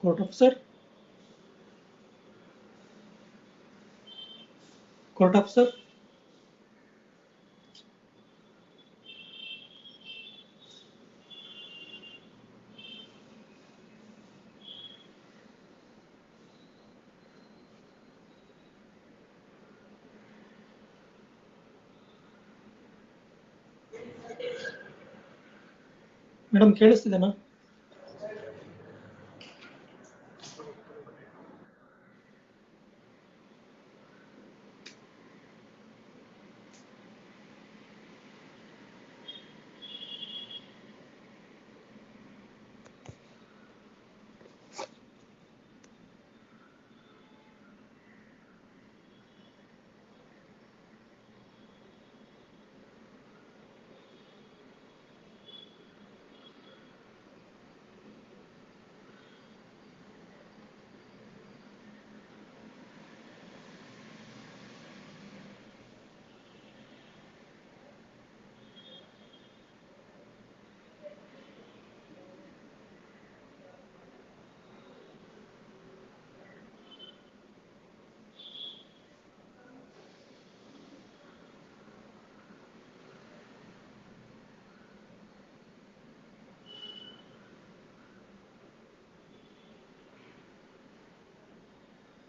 Court officer. Court officer. Madam ಕೇಳಿಸ್ತಿದೆನಾ?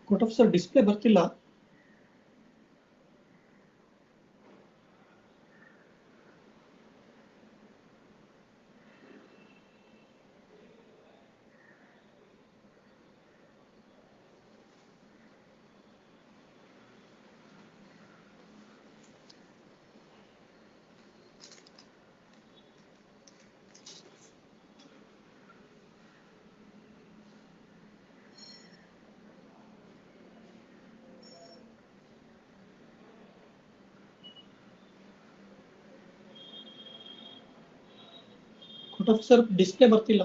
Court officer display ಬರ್ತಿಲ್ಲ. Court officer display ಬರ್ತಿಲ್ಲ.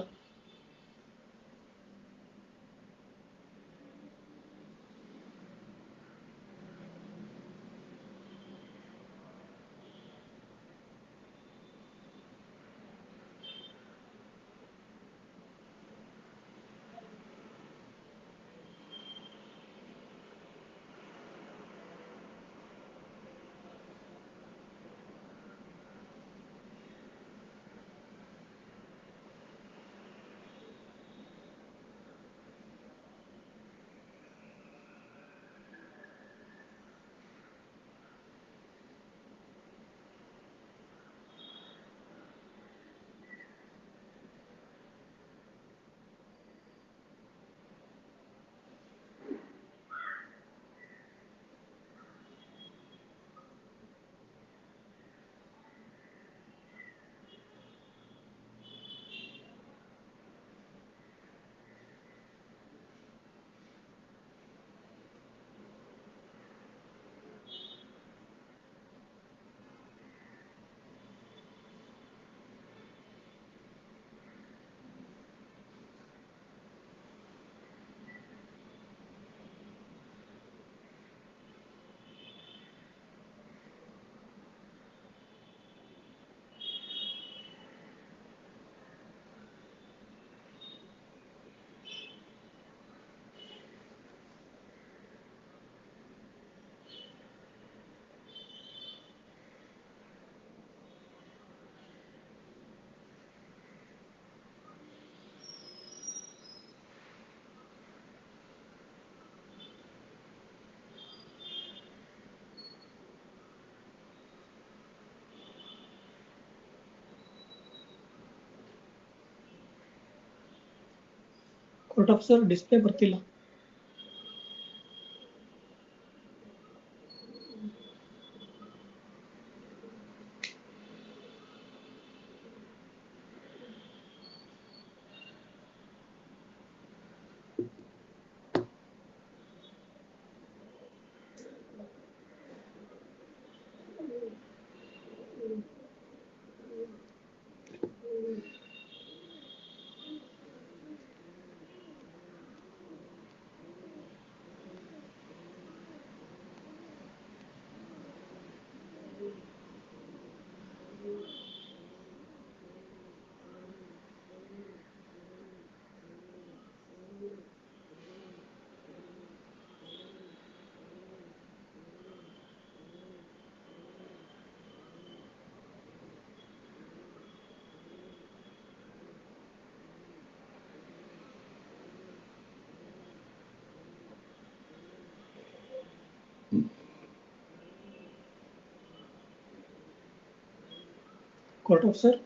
Court officer display ಬರ್ತಿಲ್ಲ. Court officer.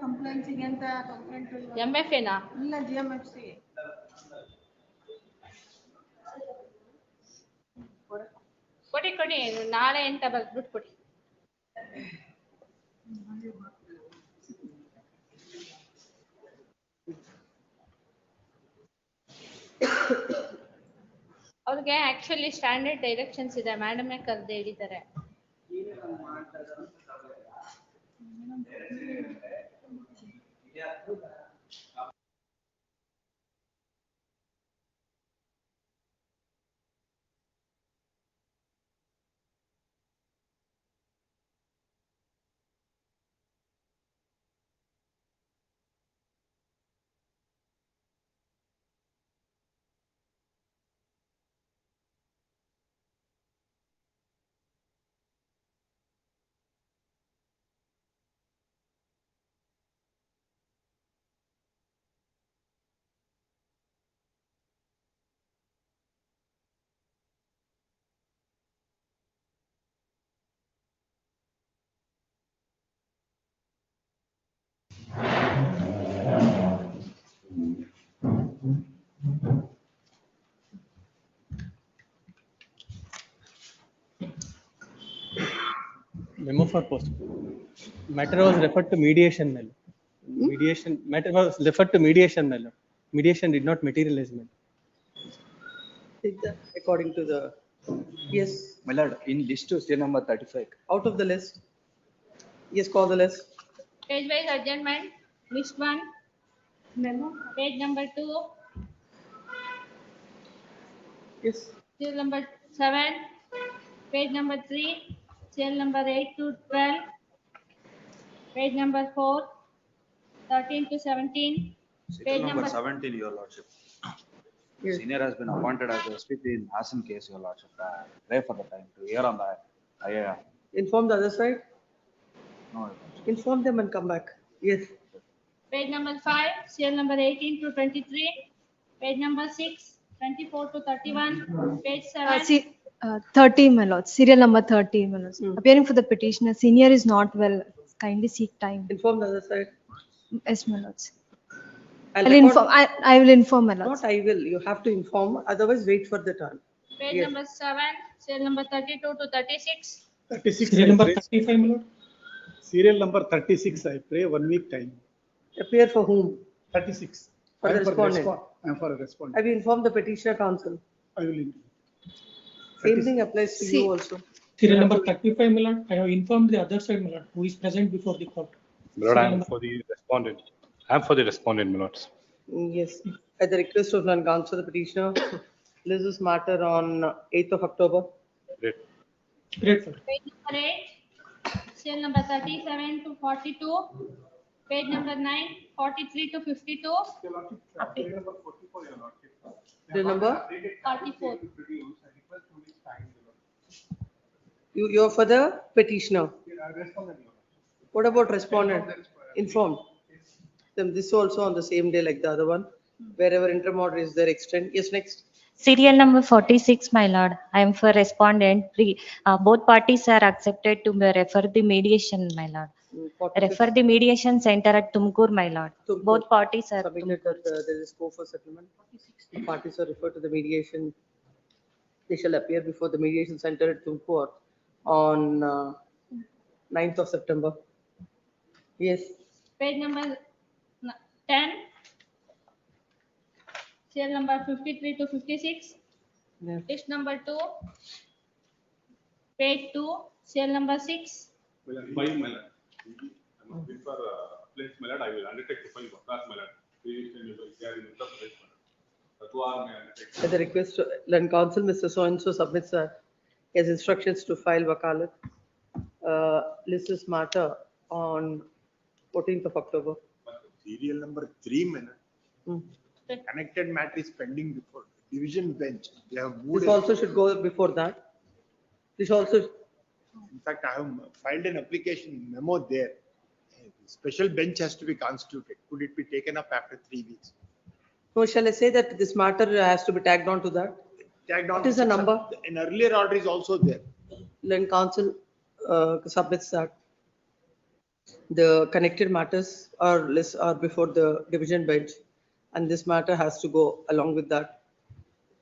ಕಂಪ್ಲೇಂಟ್ಸ್ ಗೆ ಅಂತ ಕಂಪ್ಲೇಂಟ್ MFA ನಾ? ಇಲ್ಲ GMFC ಕೊಡಿ ಕೊಡಿ, ನಾಳೆ ಅಂತ ಬರ್ದ್ಬಿಟ್ಟು ಕೊಡಿ. ಅವ್ರಿಗೆ ಆಕ್ಚುಲಿ ಸ್ಟ್ಯಾಂಡರ್ಡ್ ಡೈರೆಕ್ಷನ್ಸ್ ಇದೆ, ಮೇಡಮ್ ಕರೆದು ಹೇಳಿದ್ದಾರೆ. Memo for post. Matter was referred to mediation. Mediation matter was referred to mediation. Mediation did not materialize. Take that according to the, yes, My lord, in list to serial number 35. out of the list. Yes, call the list. Page wise adjournment, list 1, memo page number 2, Yes. serial number 7, page number 3, serial number 8 to 12, page number 4, 13 to 17, Serial page number number 17, your lordship. Yes. Senior has been appointed as a SPP in Hassan case, your lordship. Pray for the time to hear on the IAR. Inform the other side. No, your lordship. Inform them and come back. Yes. page number 5, serial number 18 to 23, page number 6, 24 to 31, page 7. See, 30, my lord, serial number 30, my lord. Appearing for the petitioner, senior is not well. Kindly seek time. Inform the other side. Yes, my lords. I'll I'll record- inform, I will inform, my lords. Not I will, you have to inform, otherwise wait for the turn. Page Yes. number 7, serial number 32 to 36, 36. Serial I number pray. 35, my lord. Serial number 36, I pray 1 week time. Appear for whom? 36. For I the am respondent. I am for a respondent. Have you informed the petitioner counsel? I will. Same thing applies to you See. also. Serial number 35, my lord. I have informed the other side, my lord, who is present before the court. My lord, I Serial am number- for the respondent. I am for the respondent, my lords. Yes, at the request of non-counsel, the petitioner lists this matter on 8th of October. Great. Grateful. page number 8, serial number 37 to 42, page number 9, 43 to 52, The number? 44. You're for the petitioner. What about respondent? Informed. Then this also on the same day like the other one, wherever intermodal is there, extend. Yes, next. Serial number 46, my lord. I am for respondent. Both parties are accepted to refer the mediation, my lord. 45th. Refer the mediation center at Tumkur, my lord. Tumkur. Both parties are Submitted Tumkur. that there is scope for settlement. The parties are referred to the mediation. They shall appear before the mediation center at Tumkur on 9th of September. Yes, Page number 10, serial number 53 to 56, yes. list number 2, page 2, serial number 6, File, my lord. I'm looking for place, my lord. I will undertake to file Vakas, my lord. Please, can you carry in Uttar Pradesh, my lord. That's why I may undertake. At the request, land counsel, Mr. So-and-so submits his instructions to file wakalat. List this matter on 14th of October. Serial number 3, man. Hmm. Connected matter is pending before division bench. They have moved. This also should go before that. This also, In fact, I have filed an application memo there. Special bench has to be constituted. Could it be taken up after 3 weeks? no, shall I say that this matter has to be tagged on to that? Tagged on What is the number? An earlier order is also there. Land counsel submits that. The connected matters are before the division bench, and this matter has to go along with that.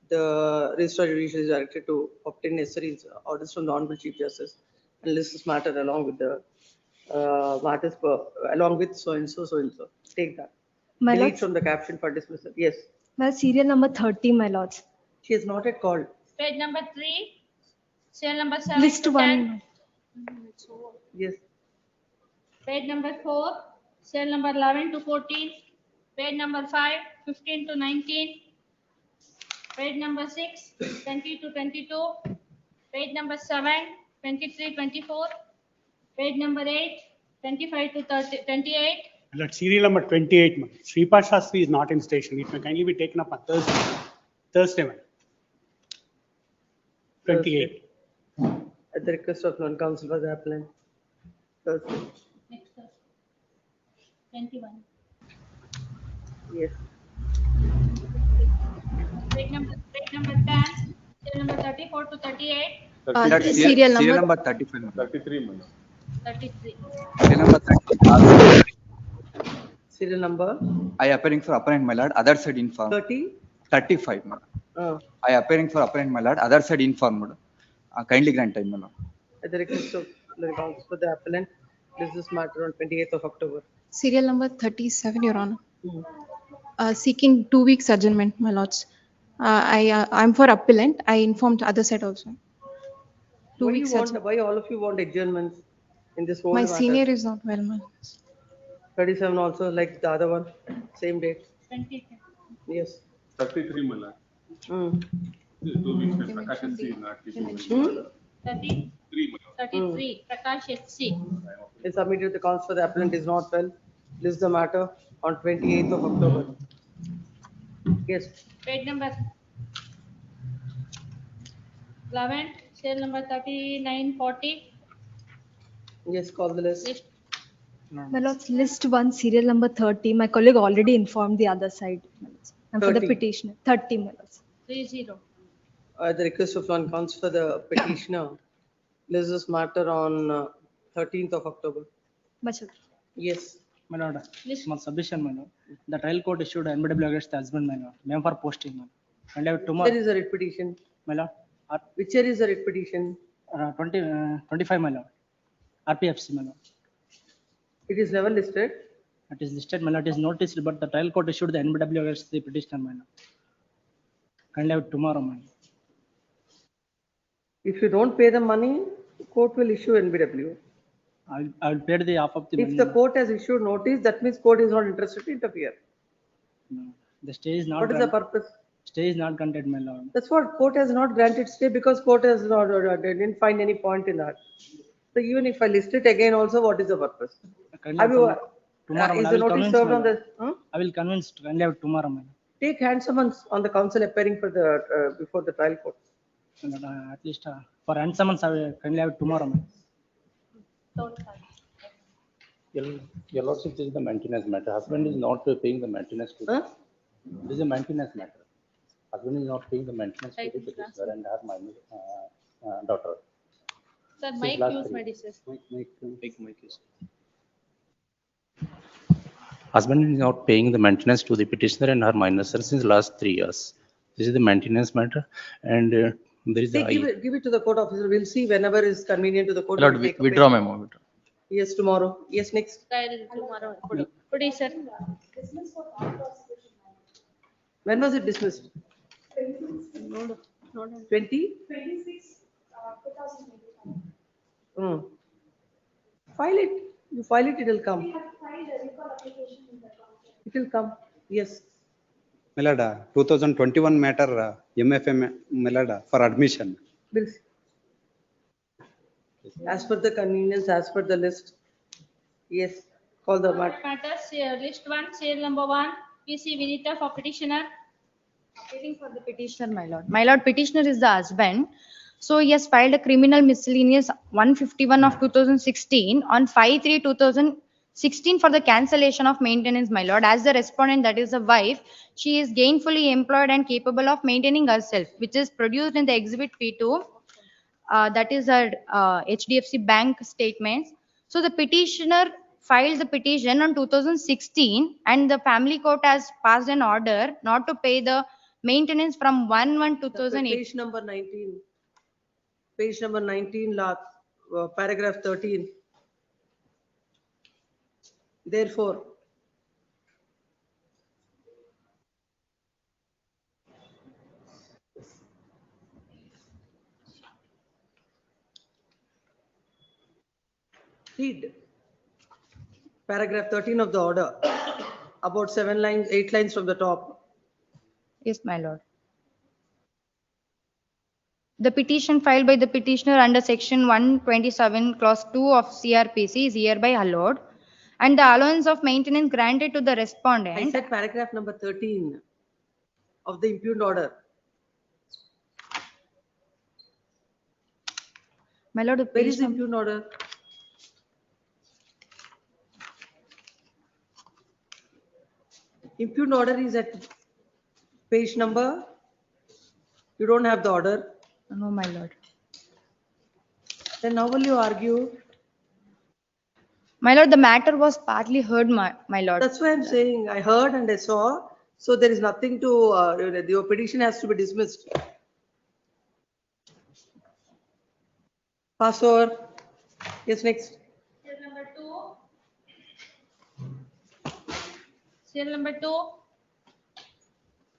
The registrar judicial is directed to obtain necessary orders from the Honorable Chief Justice and list this matter along with the matters along with so and so, so and so. Take that. My Delete lords, from the caption for dismissal. Yes, my serial number 30, my lords. she is not yet called. Page number 3, serial number 7 List to 10. 1. Yes, Page number 4, serial number 11 to 14. Page number 5, 15 to 19. Page number 6, 20 to 22. Page number 7, 23, 24. Page number 8, 25 to 30, 28. Let serial number 28, ma'am. Sripad Shastri is not in station. It may kindly be taken up on Thursday, ma'am. 28. at the request of non-counsel for the appellant. Thursday. Next Thursday. 21. Yes. Page number 10, serial number 34 to 38. Serial number 35. madam. 33, madam. 33. Serial number 30. Serial number I appearing for apparent, my lord, other side informed. 30. 35, madam. uh, I appearing for apparent, my lord, other side informed. Kindly grant time, my lord. At the request of non-counsel for the appellant, this matter on 28th of October. Serial number 37, Your Honor. Mhm. Seeking 2 weeks adjournment, my lords. I'm for appellant. I informed other side also. 2 Why weeks you want, adjournment. why all of you want adjournments in this whole My matter? senior is not well, my lords. 37 also like the other one, same date. 20. Yes. 33, madam. Mm. 2 weeks, Prakash SC is not keeping. Hmm? 33, 3, madam. 33. Prakash SC. Is submitted the counsel for the appellant is not well. List the matter on 28th of October. Yes. Page number 11, serial number 39, 40. Yes, call the list. List. My lords, list 1, serial number 30. My colleague already informed the other side. And for the 30. petitioner, 30, my lords. 30. At the request of non-counsel for the petitioner, list this matter on 13th of October. Much lords. Yes. My lord, List. small submission, my lord. The trial court issued NBW against the husband, my lord. Name for posting, my lord. And I have tomorrow, There is a writ petition. my lord. Which year is the writ petition? 25, my lord. RPFC, my lord. It is never listed. It is listed, my lord. It is noticed, but the trial court issued the NBW against the petitioner, my lord. Kindly have tomorrow, my lord. If you don't pay the money, court will issue NBW. I will pay the half of the money. If the court has issued notice, that means court is not interested to interfere. No. The stay is not. What is the purpose? Stay is not granted, my lord. That's what court has not granted stay because court has not, they didn't find any point in that. So even if I list it again also, what is the purpose? Kindly Have have you, tomorrow, is I the will notice convince, served my on lord. the, I will convince to kindly have tomorrow, my lord. take hand summons on the counsel appearing for the, before the trial court. My lord, at least for hand-summons, I will kindly have tomorrow, my lord. Your lordship, this is the maintenance matter. Husband is not paying the maintenance to. Huh? This is a maintenance matter. Husband is not paying the maintenance to Right, the Mr. petitioner and her minor daughter. Sir, Since Mike last use three- medicines. Husband is not paying the maintenance to the petitioner and her minor son since last 3 years. This is the maintenance matter, and there is Take, give it to the court officer. We'll see whenever is convenient to the court. Lord, we'll take a withdraw payment. memo. Withdraw. Yes, tomorrow. Yes, next. Trial tomorrow. Today, sir. When was it dismissed? 20? Hmm. File it. You file it, it will come. It will come. Yes. Melada, 2021 matter, MFM Melada for admission. We'll see. As per the convenience, as per the list. Yes, call the matter. Matters, list 1, serial number 1, PC Vinita for petitioner. Appealing for the petitioner, my lord. My lord, petitioner is the husband. So he has filed a criminal miscellaneous 151 of 2016 on 5/3/2016 for the cancellation of maintenance, my lord. As the respondent, that is the wife, she is gainfully employed and capable of maintaining herself, which is produced in the exhibit P2. That is her HDFC bank statements. So the petitioner filed the petition on 2016 and the family court has passed an order not to pay the maintenance from 1/1/2008. Page number 19. Page number 19, last, paragraph 13. Therefore, read paragraph 13 of the order, about 7 lines, 8 lines from the top. Yes, my lord. The petition filed by the petitioner under section 127 clause 2 of CRPC is hereby allowed, and the allowance of maintenance granted to the I respondent. said paragraph number 13 of the impugned order. My lord, the Where is the petition- impugned order? Impugned order is at page number. You don't have the order. No, my lord. Then how will you argue? My lord, the matter was partly heard, my lord. That's why I'm saying I heard and I saw. So there is nothing to, your petition has to be dismissed. Pass over. Yes, next. Serial number 2. Serial number 2.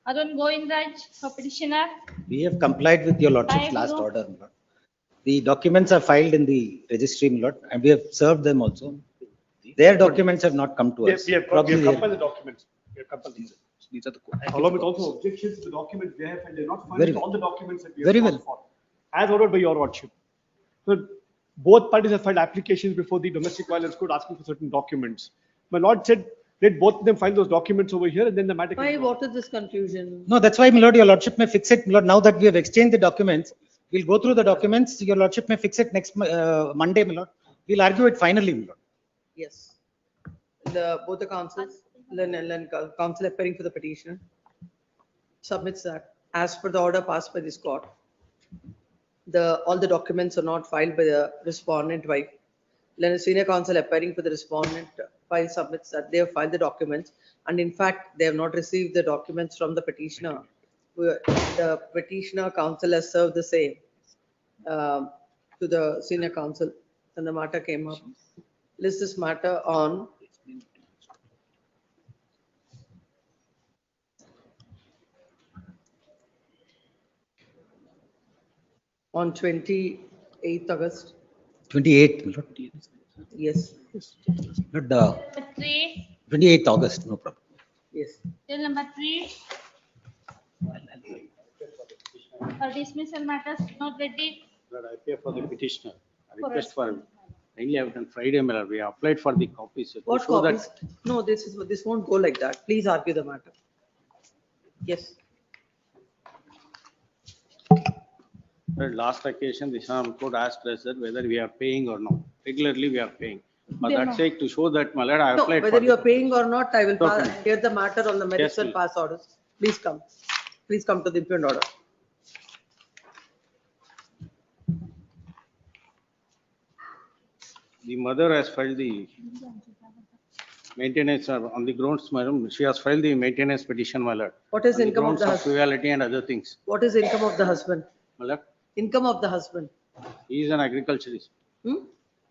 Arun Govindraj for petitioner. We have complied with your lordship's Aye, last Guru. order, my lord. The documents are filed in the registry, my lord, and we have served them also. Their documents have not come to us. We have Probably they- compiled the documents. We have compiled these. These are the. Along with also objections to the documents they have, and they're not Very filed well. all the documents that we have Very called for, as ordered by your lordship. So both parties have filed applications before the domestic violence court asking for certain documents. My lord said, let both of them file those documents over here and then the matter. can Why, go. what is this confusion? No, that's why, my lord, your lordship may fix it, my lord. Now that we have exchanged the documents, we'll go through the documents. Your lordship may fix it next Monday, my lord. We'll argue it finally, my lord. Yes. Both the councils, then council appearing for the petition submits that as per the order passed by this court. All the documents are not filed by the respondent wife. Then a senior counsel appearing for the respondent file submits that they have filed the documents, and in fact, they have not received the documents from the petitioner. The petitioner counsel has served the same to the senior counsel, and the matter came up. List this matter on 28th August. 28th, my lord. Yes, Not Number 3. 28th August, no problem. yes. Serial number 3. For dismissal matters not ready. Lord, I appear for the petitioner. I For request for, mainly I've done Friday, my lord. We applied for the copies. to What show that- copies? No, this won't go like that. Please argue the matter. Yes. Lord, last occasion, the Honorable Court asked us that whether we are paying or not. Regularly, we are paying. For They are that not. sake, to show that, my lord, I No, applied for. whether you are the- paying or not, I will Okay. hear the matter on the merits Yes, and please. pass orders. Please come. Please come to the impugned order. The mother has filed the maintenance on the grounds, madam. She has filed the maintenance petition, my lord. What is on the income of grounds the of husband? frivolity and other things, What is the income of the husband? my lord. Income of the husband. He is an agriculturist. Hmm?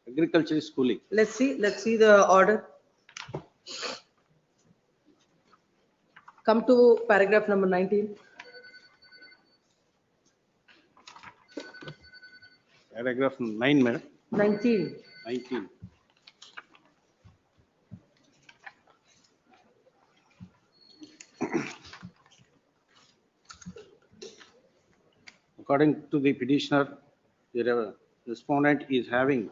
Agriculturist schooling. Let's see the order. Come to paragraph number 19. Paragraph 9, madam. 19. 19. According to the petitioner, the respondent is having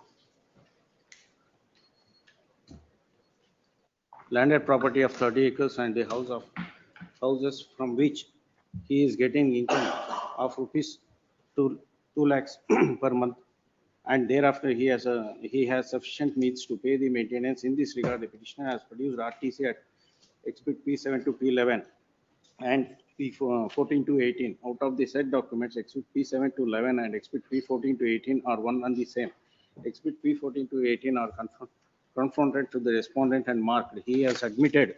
landed property of 30 acres and the houses from which he is getting income of rupees 2 lakhs per month. And thereafter, he has sufficient means to pay the maintenance. In this regard, the petitioner has produced RTC at exhibit P7 to P11 and P14 to 18. Out of the said documents, exhibit P7 to 11 and exhibit P14 to 18 are one and the same. Exhibit P14 to 18 are confronted to the respondent and marked, he has admitted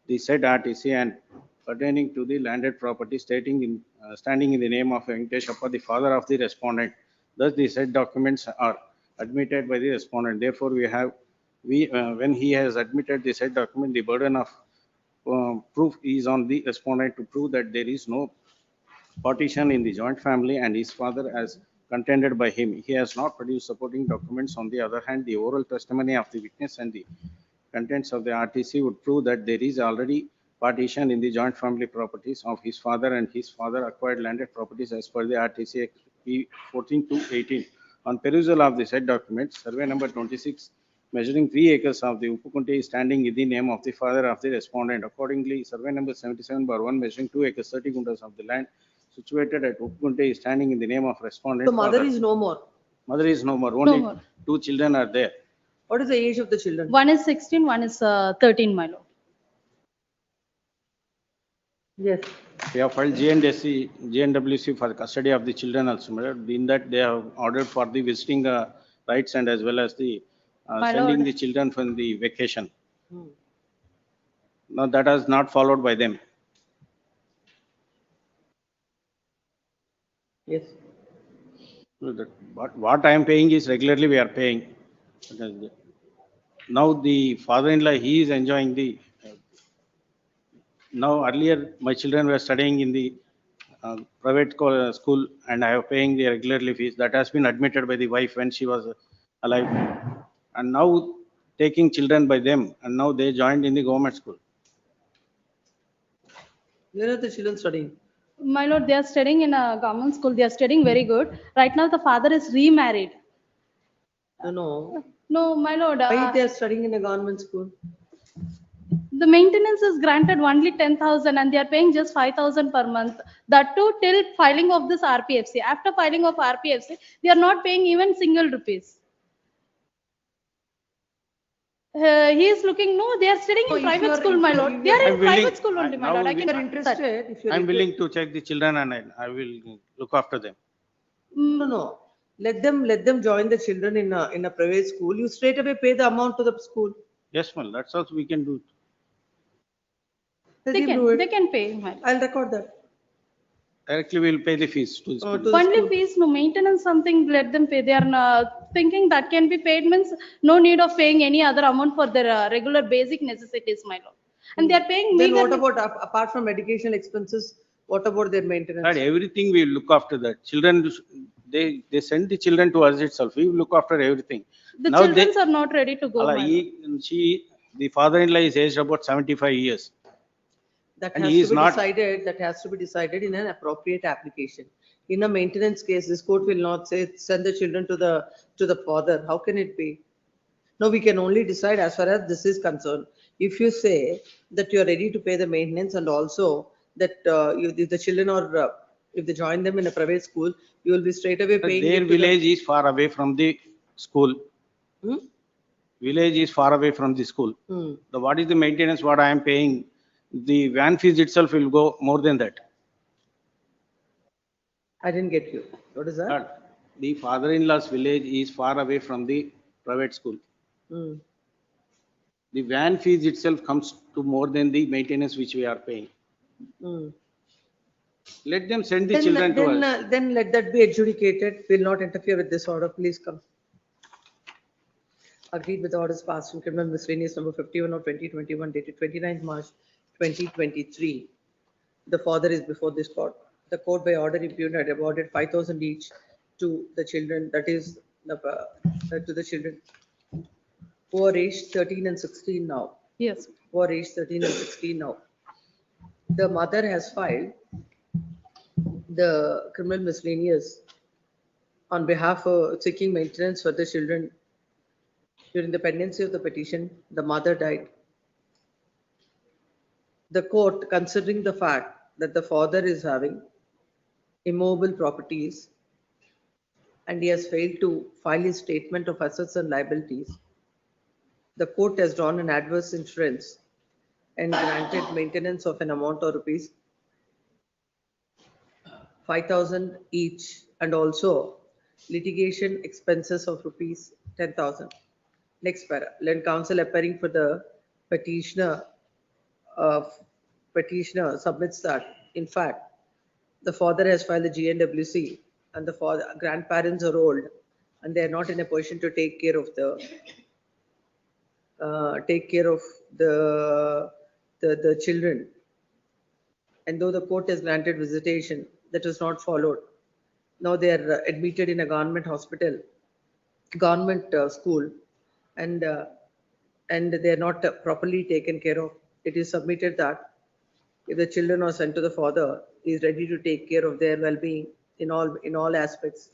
the said RTC and pertaining to the landed property standing in the name of Venkatesh Appa, the father of the respondent. Thus, the said documents are admitted by the respondent. Therefore, when he has admitted the said document, the burden of proof is on the respondent to prove that there is no partition in the joint family and his father as contended by him. He has not produced supporting documents. On the other hand, the oral testimony of the witness and the contents of the RTC would prove that there is already partition in the joint family properties of his father and his father acquired landed properties as per the RTC P 14/2/18. On perusal of the said documents, survey number 26 measuring 3 acres of the Uppukunti is standing in the name of the father of the respondent. Accordingly, survey number 77/1 measuring 2 acres 30 guntas of the land situated at Uppukunti is standing in the name of respondent. The mother father. is no more. Mother is no more. Only more. 2 children are there. What is the age of the children? One is 16, one is 13, my lord. Yes. We have filed JNWC for the custody of the children also, my lord. In that they have ordered for the visiting rights and as well as the My sending lord. the children from the vacation. Hmm. Now that is not followed by them. Yes. So that what I am paying is regularly we are paying. Now the father-in-law, he is enjoying the, now earlier my children were studying in the private school and I am paying the regularly fees. That has been admitted by the wife when she was alive. And now taking children by them and now they joined in the government school. Where are the children studying? My lord, they are studying in a government school. They are studying very good. Right now, the father is remarried. No. No, my lord. Why they are studying in a government school? The maintenance is granted only 10,000 and they are paying just 5,000 per month. That too till filing of this RPFC. After filing of RPFC, they are not paying even single rupees. He is looking, no, they are studying No, in if you private are- school, if my you- lord. if They you are are- in I'm willing- private school only, my lord. I If can you are that. interested, if you I'm willing to check the children and I will look after them. No. Let them join the children in a private school. You straight away pay the amount to the school. Yes, ma'am, that's also we can do. Let They him do it. can pay, my lord. I'll record that. Directly we will pay the fees to the school. To the Only school. fees, no maintenance, something, let them pay. They are thinking that can be paid means no need of paying any other amount for their regular basic necessities, my lord. And they are paying Then what meager. about, apart from educational expenses, what about their maintenance? Right, everything we will look after that. Children, they send the children to us itself. We will look after everything. The Now children are not ready to go, Allah, my lord. the father-in-law is aged about 75 years. That And has he to is be not- decided, that has to be decided in an appropriate application. In a maintenance case, this court will not say, send the children to the father. How can it be? No, we can only decide as far as this is concerned. If you say that you are ready to pay the maintenance and also that if the children are, if they join them in a private school, you will be straight away paying. Their it to the- village is far away from the school. Hmm? Village is far away from the school. Hmm. What is the maintenance, what I am paying? The van fees itself will go more than that. I didn't get you. What is that? The father-in-law's village is far away from the private school. Hmm. The van fees itself comes to more than the maintenance which we are paying. Hmm. Let them send the children to us. Then let that be adjudicated. Will not interfere with this order. Please come. Agreed with the orders passed in criminal miscellaneous number 51 of 2021 dated 29th March 2023. The father is before this court. The court by order impugned had awarded 5,000 each to the children, that is to the children who are aged 13 and 16 now. Yes. Who are aged 13 and 16 now. The mother has filed the criminal miscellaneous on behalf of seeking maintenance for the children. During the pendency of the petition, the mother died. The court, considering the fact that the father is having immovable properties and he has failed to file his statement of assets and liabilities, the court has drawn an adverse inference and granted maintenance of an amount of rupees 5,000 each and also litigation expenses of rupees 10,000. Next para, when counsel appearing for the petitioner, petitioner submits that, in fact, the father has filed the GNWC and the father, grandparents are old and they are not in a position to take care of the children. And though the court has granted visitation, that was not followed. Now they are admitted in a government hospital, government school, and they are not properly taken care of. It is submitted that if the children are sent to the father, he is ready to take care of their well-being in all aspects.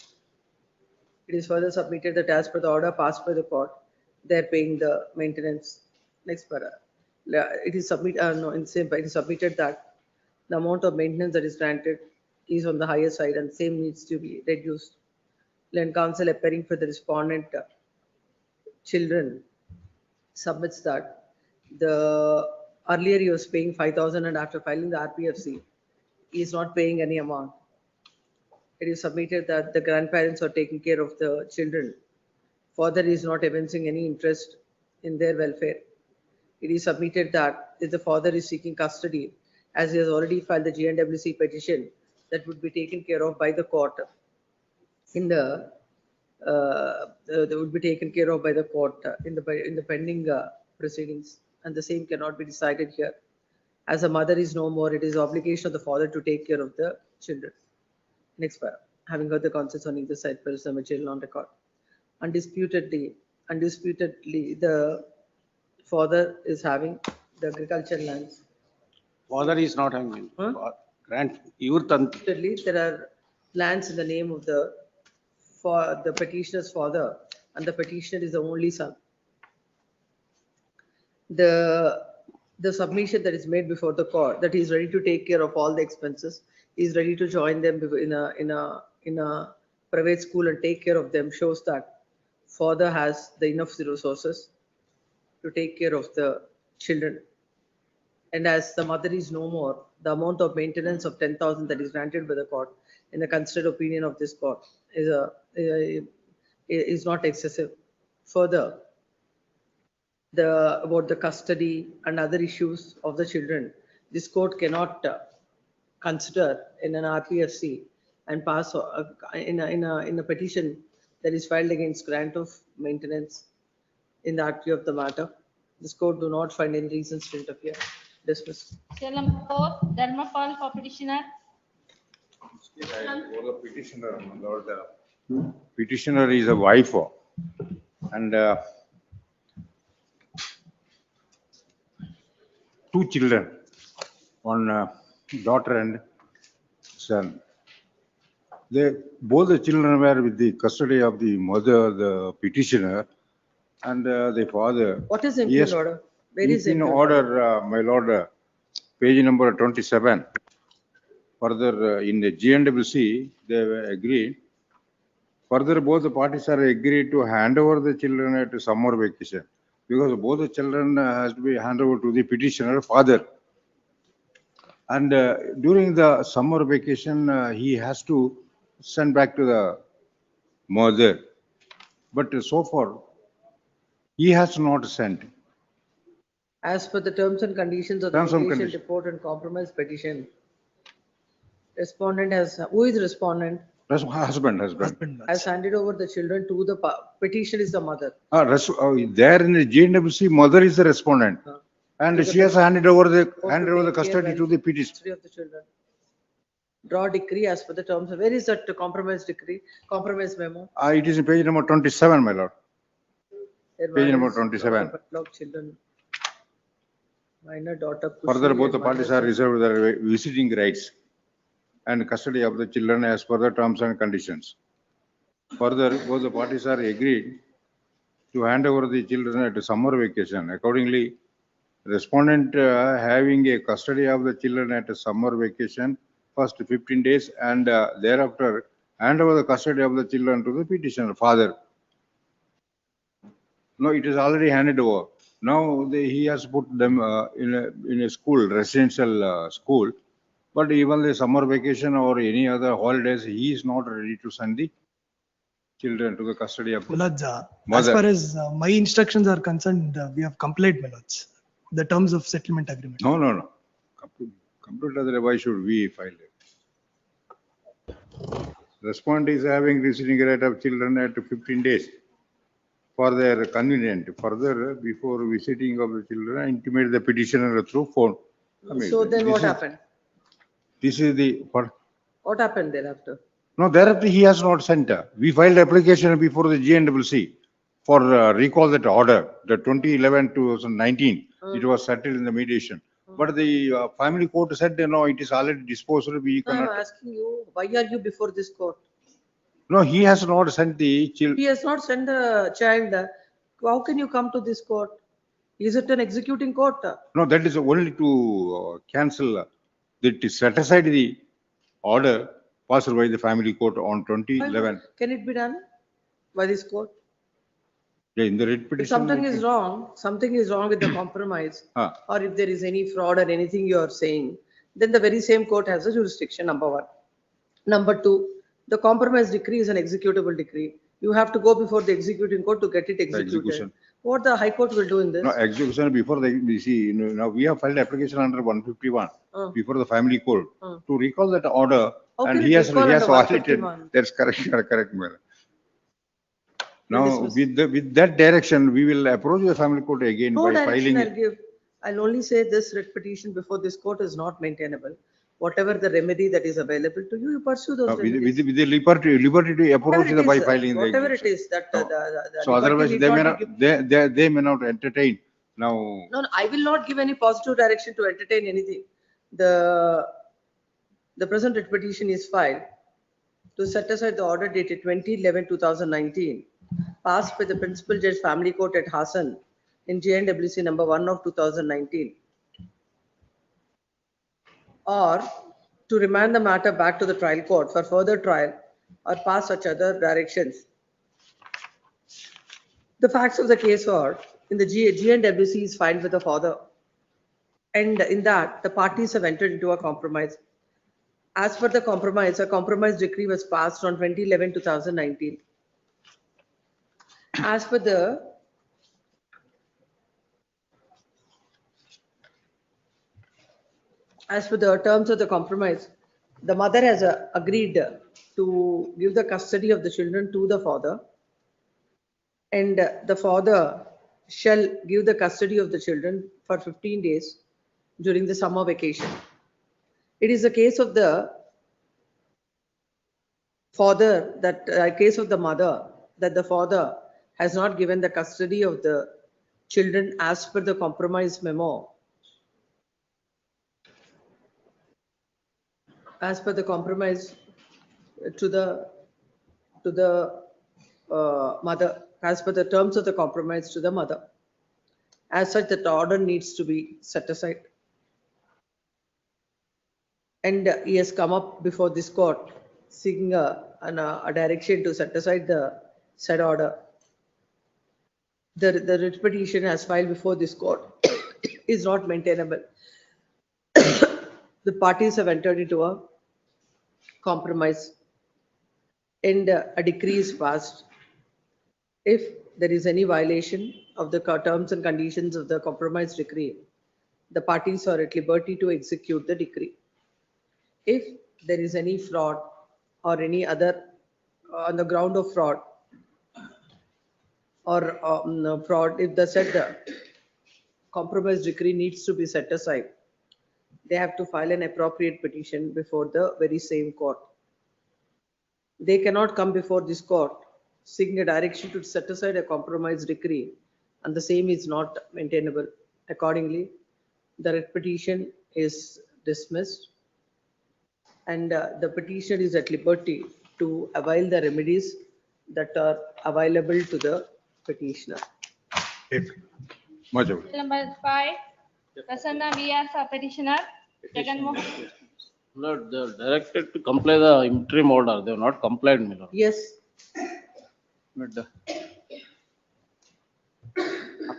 It is further submitted that as per the order passed by the court, they are paying the maintenance. Next para. It is submitted that the amount of maintenance that is granted is on the higher side and same needs to be reduced. When counsel appearing for the respondent children submits that the earlier he was paying 5,000 and after filing the RPFC, he is not paying any amount. It is submitted that the grandparents are taking care of the children. Father is not evincing any interest in their welfare. It is submitted that if the father is seeking custody, as he has already filed the GNWC petition, that would be taken care of by the court in the that would be taken care of by the court in the pending proceedings, and the same cannot be decided here. As the mother is no more, it is obligation of the father to take care of the children. Next para. Having heard the concerns on either side, there is the material on record. Undisputedly, the father is having the agricultural lands. Father is not having. Undisputedly, there are lands in the name of the petitioner's father, and the petitioner is the only son. The submission that is made before the court, that he is ready to take care of all the expenses, he is ready to join them in a private school and take care of them, shows that father has the enough resources to take care of the children. And as the mother is no more, the amount of maintenance of 10,000 that is granted by the court, in the considered opinion of this court, is not excessive. Further, about the custody and other issues of the children, this court cannot consider in an RPFC and pass in a petition that is filed against grant of maintenance in the article of the matter. This court do not find any reasons to interfere. Dismiss. Cell number 4, Dharmapal for petitioner. For the petitioner, my lord, petitioner is a wife and two children, one daughter and son. Both the children were with the custody of the mother, the petitioner, and the father. What is in Yes, order? Where is in it? order, my lord, page number 27. Further, in the GNWC, they were agreed. Further, both the parties are agreed to hand over the children at summer vacation, because both the children has to be handed over to the petitioner father. And during the summer vacation, he has to send back to the mother. But so far, he has not sent. As per the terms and conditions of the Terms and mediation conditions. report and compromise petition, respondent has, who is respondent? Husband. Has handed over the children to the petitioner is the mother. There in the GNWC, mother is the respondent. And she has handed over the custody to the petitioner. Custody of the children. Draw decree as per the terms. Where is that compromise decree, compromise memo? It is in page number 27, my lord. Page number 27. Children. Minor daughter. Further, Kushi both the and parties minor are reserved their visiting rights and custody of the children as per the terms and conditions. Further, both the parties are agreed to hand over the children at summer vacation. Accordingly, respondent having a custody of the children at a summer vacation first 15 days and thereafter hand over the custody of the children to the petitioner father. No, it is already handed over. Now he has put them in a school, residential school. But even the summer vacation or any other holidays, he is not ready to send the children to the custody of Milords, as mother. far as my instructions are concerned, we have complied, Milords, the terms of settlement agreement. No, no, no. Complete otherwise, why should we file it? Respondent is having receiving right of children at 15 days for their convenient. Further, before visiting of the children, intimate the petitioner through phone. I mean, So then this what is- happened? This is the, What happened thereafter? no, thereafter he has not sent. We filed application before the GNWC for recall that order, the 2011-2019. It was settled in the mediation. But the family court said, no, it is already disposed, we No, I'm cannot. asking you, why are you before this court? No, he has not sent the child. He has not sent the child. How can you come to this court? Is it an executing court? No, that is only to cancel, that is set aside the order passed by the family court on 2011. Can it be done by this court? Yeah, in the writ If petition. something is wrong with the compromise, or if there is any fraud or anything you are saying, then the very same court has a jurisdiction, number one. Number two, the compromise decree is an executable decree. You have to go before the executing court to get it executed. execution. What the High Court will do in this? No, execution before the, we see, now we have filed application under 151 before the family court to recall that order, How and can he it has recall under violated. 151? That's correct, you are correct, madam. Now, dismiss. with that direction, we will approach the family court again No by direction filing. I'll give. I'll only say this writ petition before this court is not maintainable. Whatever the remedy that is available to you, you pursue those remedies. With the liberty to approach Whatever it by is, filing the whatever it execution. is that the So liberty otherwise, need they may not not, be given. they may not entertain. Now, No, I will not give any positive direction to entertain anything. The present writ petition is filed to set aside the order dated 2011-2019, passed by the Principal Judge Family Court at Hassan in JNWC number 1 of 2019. Or to remand the matter back to the trial court for further trial or pass such other directions. The facts of the case are, in the GNWC is filed with the father, and in that the parties have entered into a compromise. As per the compromise, a compromise decree was passed on 2011-2019. As per the terms of the compromise, the mother has agreed to give the custody of the children to the father, and the father shall give the custody of the children for 15 days during the summer vacation. It is a case of the father case of the mother that the father has not given the custody of the children as per the compromise memo. As per the compromise to the mother, as per the terms of the compromise to the mother. As such, that order needs to be set aside. And he has come up before this court seeking a direction to set aside the said order. The writ petition as filed before this court is not maintainable. The parties have entered into a compromise, and a decree is passed. If there is any violation of the terms and conditions of the compromise decree, the parties are at liberty to execute the decree. If there is any fraud or any other on the ground of fraud or fraud, if the said compromise decree needs to be set aside, they have to file an appropriate petition before the very same court. They cannot come before this court seeking a direction to set aside a compromise decree, and the same is not maintainable. Accordingly, the writ petition is dismissed, and the petitioner is at liberty to avail the remedies that are available to the petitioner. much of it. Number 5, Prasanna V.R. for petitioner. Second motion. Lord, they are directed to comply the interim order. They have not complied, my lord. Yes. But, of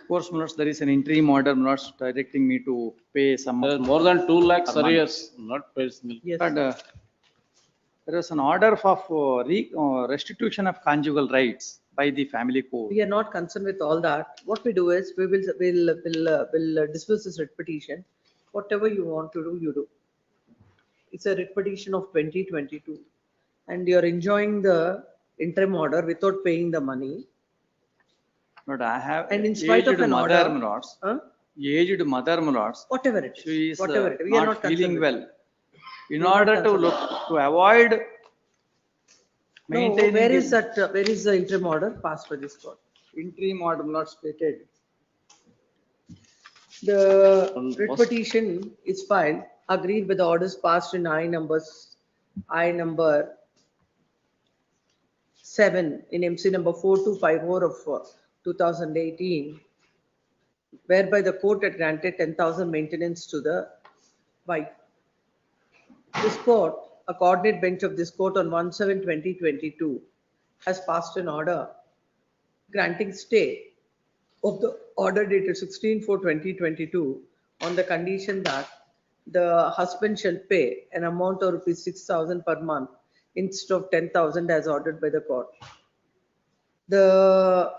course, my lords, there is an interim order, my lords, directing me to pay some. There is more than 2 lakhs arrears, not paid. Yes. But, There was an order of restitution of conjugal rights by the family court. We are not concerned with all that. What we do is we will dismiss this writ petition. Whatever you want to do, you do. It's a writ petition of 2022. And you're enjoying the interim order without paying the money. But I have And in spite of aged an mother, order- my lords. Huh? Aged mother, my lords. Whatever it is. She is Whatever it is. We are not not feeling concerned with well. In We are not order to concerned. look, to avoid No, maintaining. where the is that, where is the interim order passed by this court? Interim order not stated. The On writ first- petition is filed, agreed with the orders passed in I number 7 in MC number 4254 of 2018, whereby the court had granted 10,000 maintenance to the wife. This court, a coordinate bench of this court on 1/7/2022, has passed an order granting stay of the order dated 16/4/2022 on the condition that the husband shall pay an amount of rupees 6,000 per month instead of 10,000 as ordered by the court. The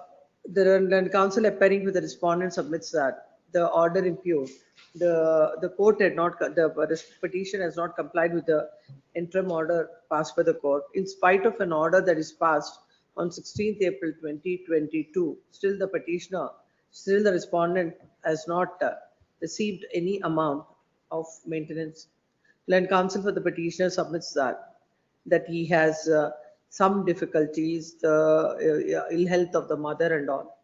counsel appearing with the respondent submits that the order impugned, the court had not, the petition has not complied with the interim order passed by the court in spite of an order that is passed on 16th April 2022. Still the respondent has not received any amount of maintenance. Learned counsel for the petitioner submits that he has some difficulties, the ill health of the mother and all.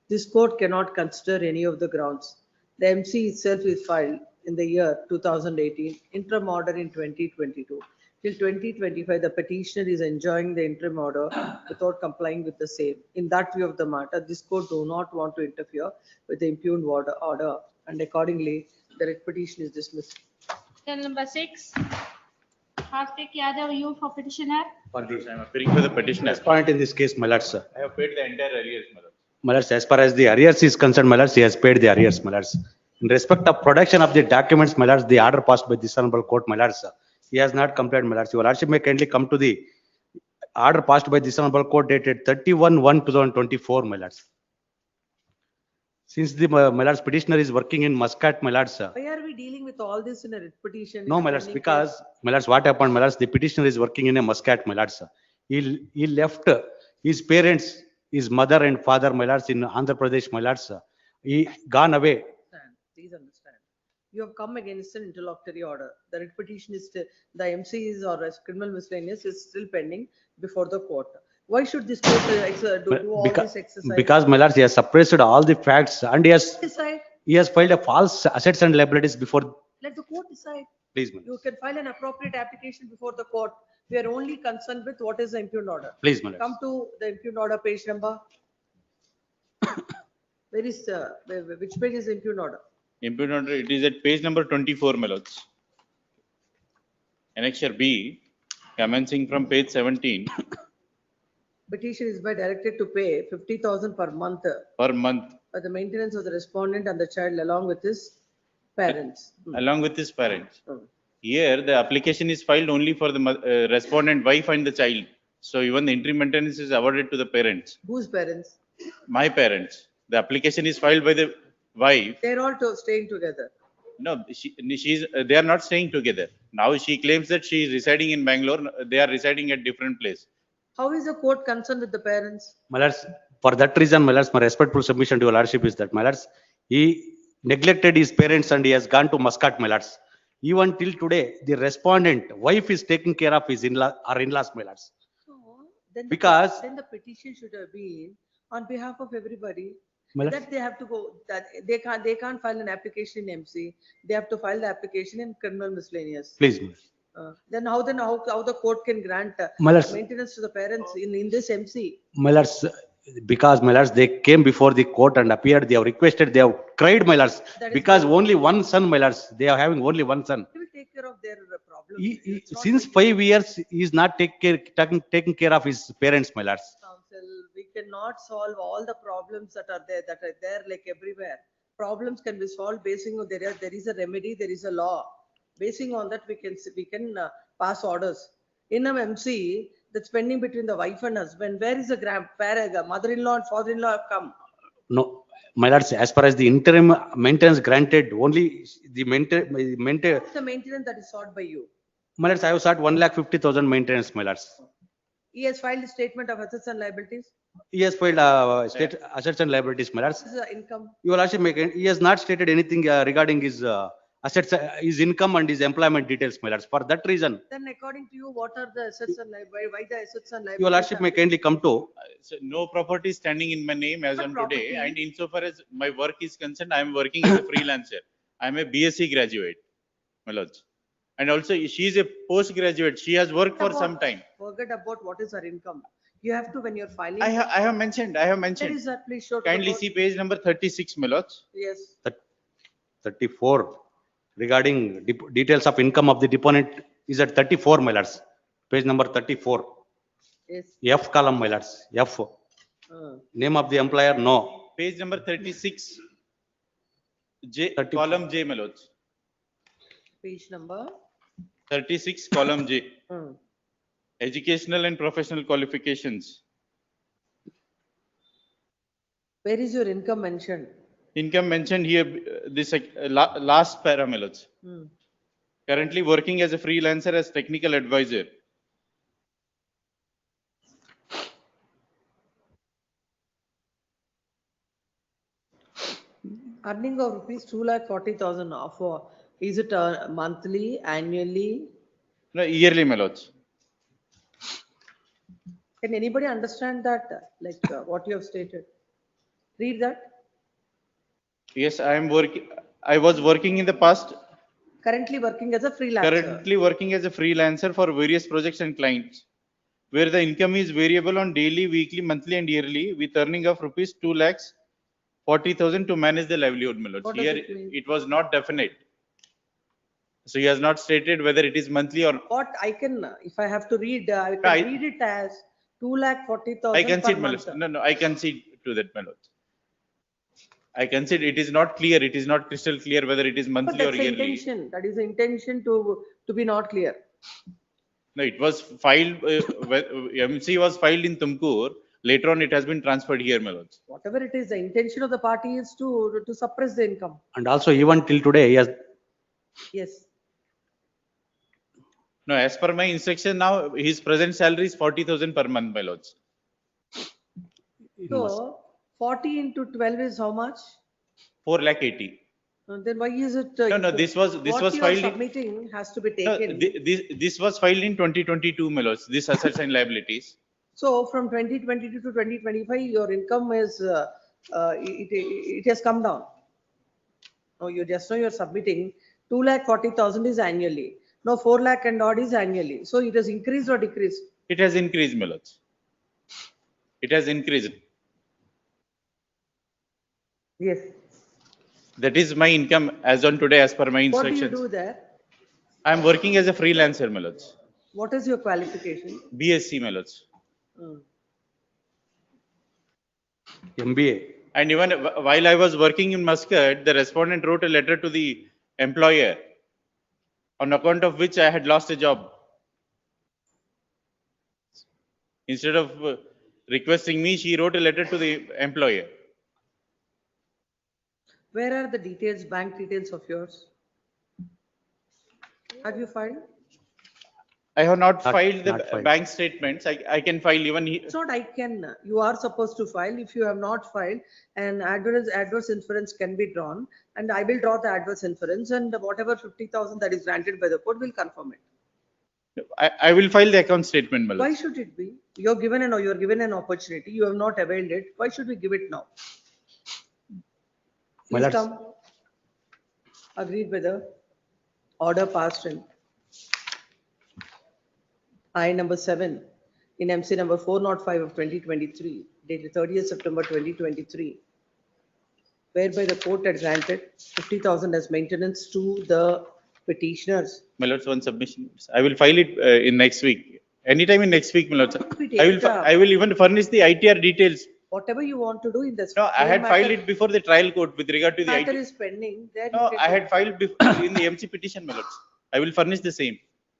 This court cannot consider any of the grounds. The MC itself is filed in the year 2018, interim order in 2022. Till 2025, the petitioner is enjoying the interim order without complying with the same. In that view of the matter, this court do not want to interfere with the impugned order, and accordingly, the writ petition is dismissed. Cell number 6. Kartik Yadav, you for petitioner. For the I am appearing for the petitioner. respondent in this case, my lords, I have paid the entire arrears, my lord. my lords, as far as the arrears is concerned, my lords, he has paid the arrears, my lords. In respect of production of the documents, my lords, the order passed by this honorable court, my lords, he has not complied, my lords. Your lordship may kindly come to the order passed by this honorable court dated 31/1/2024, my lords. Since the my lords petitioner is working in Muscat, my lords, Why are we dealing with all this in a writ petition? no, my lords, because, my lords, what happened, my lords, the petitioner is working in a Muscat, my lords. He left his parents, his mother and father, my lords, in Andhra Pradesh, my lords. He gone away. Please understand. You have come against an interlocutory order. The writ petition is still, the MC is or as criminal miscellaneous is still pending before the court. Why should this court do all Because, this exercise? because, my lords, he has suppressed all the facts and Decide. he has filed a false assets and liabilities before, Let the court decide. please, my lords. You can file an appropriate application before the court. We are only concerned with what is the impugned order. Please, my lords. Come to the impugned order page number. Where is, which page is the impugned order? Impugned order, it is at page number 24, my lords. Annexure B, commencing from page 17 Petition is by directed to pay 50,000 per month per month, for the maintenance of the respondent and the child along with his parents. along with his parents. Hmm. Here, the application is filed only for the respondent wife and the child. So even the interim maintenance is awarded to the parents, Whose parents? my parents. The application is filed by the wife. They're all staying together. No, they are not staying together. Now she claims that she is residing in Bangalore. They are residing at different place. How is the court concerned with the parents? My lords, for that reason, my lords, my respectful submission to your lordship is that, my lords, he neglected his parents and he has gone to Muscat, my lords. Even till today, the respondent wife is taking care of his in-law or in-laws, my lords. Then Because- then the petition should have been on behalf of everybody. My lords, That they have to go, that they can't file an application in MC. They have to file the application in criminal miscellaneous. please, my lords. Then how the court can grant My lords. maintenance to the parents in this MC? My lords, because, my lords, they came before the court and appeared, they have requested, they have cried, my lords, That is because good. only one son, my lords, they are having only one son. They will take care of their problems. It's not Since 5 years, he is not taking care of his parents, my lords. council, we cannot solve all the problems that are there like everywhere. Problems can be solved basing on there is a remedy, there is a law. Basing on that, we can pass orders. In a MC that's pending between the wife and husband, where is the mother-in-law and father-in-law have come? No, my lords, as far as the interim maintenance granted, only the maintain, The maintenance that is sought by you. my lords, I have sought 1,50,000 maintenance, my lords. He has filed a statement of assets and liabilities. He has filed state assets and liabilities, my lords. This is the income. You will also make, he has not stated anything regarding his assets, his income and his employment details, my lords. For that reason, Then according to you, what are the assets and liabilities? Why the assets and liabilities? your lordship may kindly come to. So no property standing in my name as What on property? today, and insofar as my work is concerned, I am working as a freelancer. I am a BSc graduate, my lords. And also she is a postgraduate. She has worked for some time. Forget about what is her income. You have to, when you're filing. I have mentioned, I have Where mentioned. is that? Please show. to the Kindly board. see page number 36, my lords. Yes. 34 regarding details of income of the deponent is at 34, my lords. Page number 34. Yes. F column, my lords. F. Name of the employer, no. Page number 36. J, column J, my lords. Page number. 36, column J. Educational and professional qualifications. Where is your income mentioned? Income mentioned here, this last para, my lords. Currently working as a freelancer as technical advisor. Earning of rupees 2,40,000 of, is it monthly, annually? No, yearly, my lords. Can anybody understand that, like what you have stated? Read that. Yes, I am working. I was working in the past. Currently working as a freelancer. Currently working as a freelancer for various projects and clients, where the income is variable on daily, weekly, monthly, and yearly, with earning of rupees 2,40,000 to manage the livelihood, my lords. What does Here it mean? it was not definite. So he has not stated whether it is monthly or. What I can, if I have to read, I can read it as 2,40,000 I per concede, my month. lords. No, I concede to that, my lords. I concede it is not clear. It is not crystal clear whether it is But monthly or that's the yearly. intention. That is the intention to be not clear. No, it was filed. MC was filed in Tumkur. Later on, it has been transferred here, my lords. Whatever it is, the intention of the party is to suppress the income. And also even till today, he has. Yes. No, as per my instruction now, his present salary is 40,000 per month, my lords. So 40 into 12 is how much? 4,80,000. Then why is it? No, this was what you filed. are submitting has to be No, taken. this was filed in 2022, my lords. This assets and liabilities. So from 2022 to 2025, your income is, it has come down. No, you just know you're submitting 2,40,000 is annually. No, 4 lakh and odd is annually. So it has increased or decreased? It has increased, my lords. It has increased. Yes. That is my income as on today, as per my What do instructions. you do there? I am working as a freelancer, my lords. What is your qualification? BSc, my lords. MBA. And even while I was working in Muscat, the respondent wrote a letter to the employer on account of which I had lost a job. Instead of requesting me, she wrote a letter to the employer. Where are the details, bank details of yours? Have you filed? I have not Not filed the filed. bank statements. I can file even. It's not I can, you are supposed to file. If you have not filed, an adverse inference can be drawn, and I will draw the adverse inference, and whatever 50,000 that is granted by the court will confirm it. I will file the account statement, my Why lords. should it be? You're given an opportunity. You have not availed it. Why should we give it now? My Please lords. come. Agreed with the order passed in I number 7 in MC number 405 of 2023, dated 30th September 2023, whereby the court had granted 50,000 as maintenance to the petitioners. My lords, one submission. I will file it in next week. Anytime in next week, my lords. I will even furnish the ITR details. Whatever you want to do in this. No, I had filed it before the trial court with regard to the Matter ITR. is pending. There No, you I can- had filed before in the MC petition, my lords. I will furnish the same.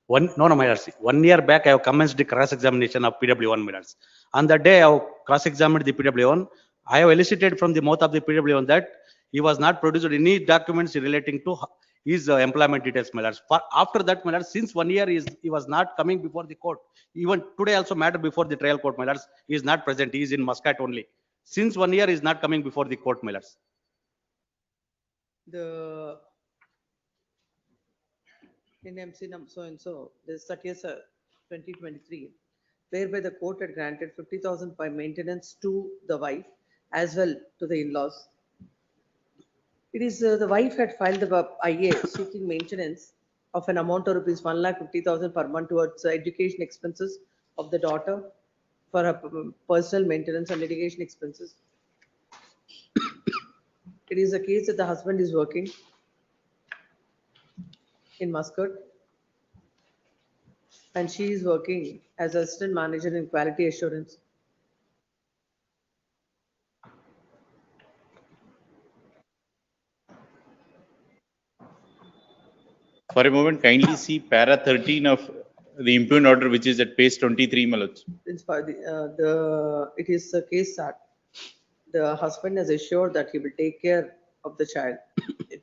No, my lords. 1 year back, I have commenced the cross-examination of PW1, my lords. On that day, I have cross-examined the PW1. I have elicited from the mouth of the PW1 that he was not produced any documents relating to his employment details, my lords. For after that, my lords, since 1 year he was not coming before the court. Even today also matter before the trial court, my lords. He is not present. He is in Muscat only. Since 1 year, he is not coming before the court, my lords. The in MC num so and so, this 30th 2023, whereby the court had granted 50,000 by maintenance to the wife as well to the in-laws. It is the wife had filed the IA seeking maintenance of an amount of rupees 1,50,000 per month towards education expenses of the daughter for her personal maintenance and litigation expenses. It is a case that the husband is working in Muscat and she is working as assistant manager in quality assurance. For a moment, kindly see para 13 of the impugned order, which is at page 23, my lords. It is a case that the husband has assured that he will take care of the child,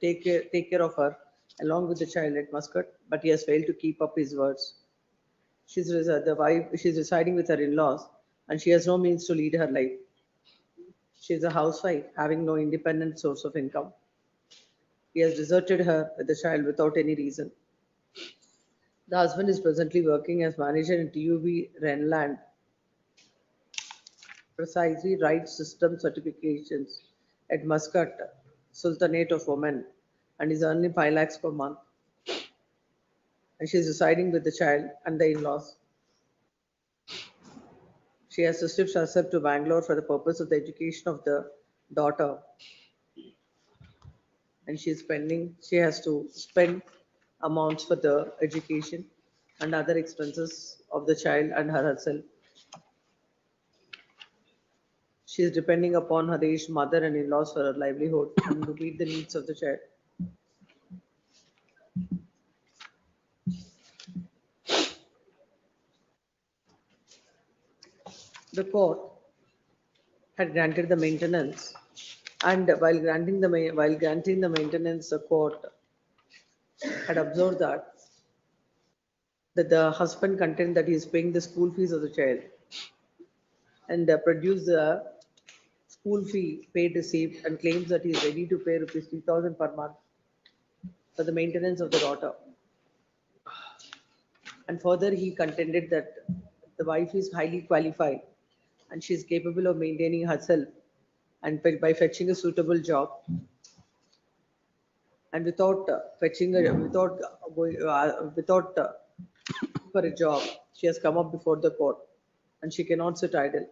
take care of her along with the child at Muscat, but he has failed to keep up his words. She's residing with her in-laws and she has no means to lead her life. She is a housewife having no independent source of income. He has deserted her with the child without any reason. The husband is presently working as manager in TUB Renland, precisely right system certifications at Muscat, Sultanate of Oman, and is earning 5 lakhs per month. And she is residing with the child and the in-laws. She has to shift herself to Bangalore for the purpose of the education of the daughter. And she has to spend amounts for the education and other expenses of the child and herself. She is depending upon her aged mother and in-laws for her livelihood and to meet the needs of the child. The court had granted the maintenance, and while granting the maintenance, the court had observed that the husband contended that he is paying the school fees of the child and produced the school fee paid receipt and claims that he is ready to pay rupees 3,000 per month for the maintenance of the daughter. And further, he contended that the wife is highly qualified and she is capable of maintaining herself and by fetching a suitable job. And without for a job, she has come up before the court and she cannot sit idle.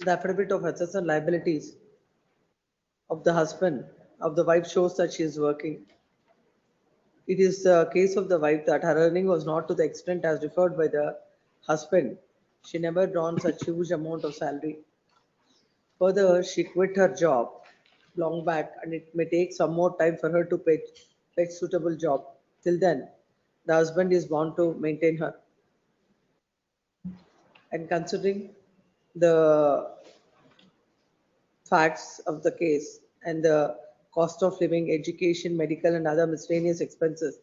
The affidavit of assets and liabilities of the wife shows that she is working. It is the case of the wife that her earning was not to the extent as referred by the husband. She never drawn such huge amount of salary. Further, she quit her job long back and it may take some more time for her to fetch suitable job. Till then, the husband is bound to maintain her. And considering the facts of the case and the cost of living, education, medical and other miscellaneous expenses,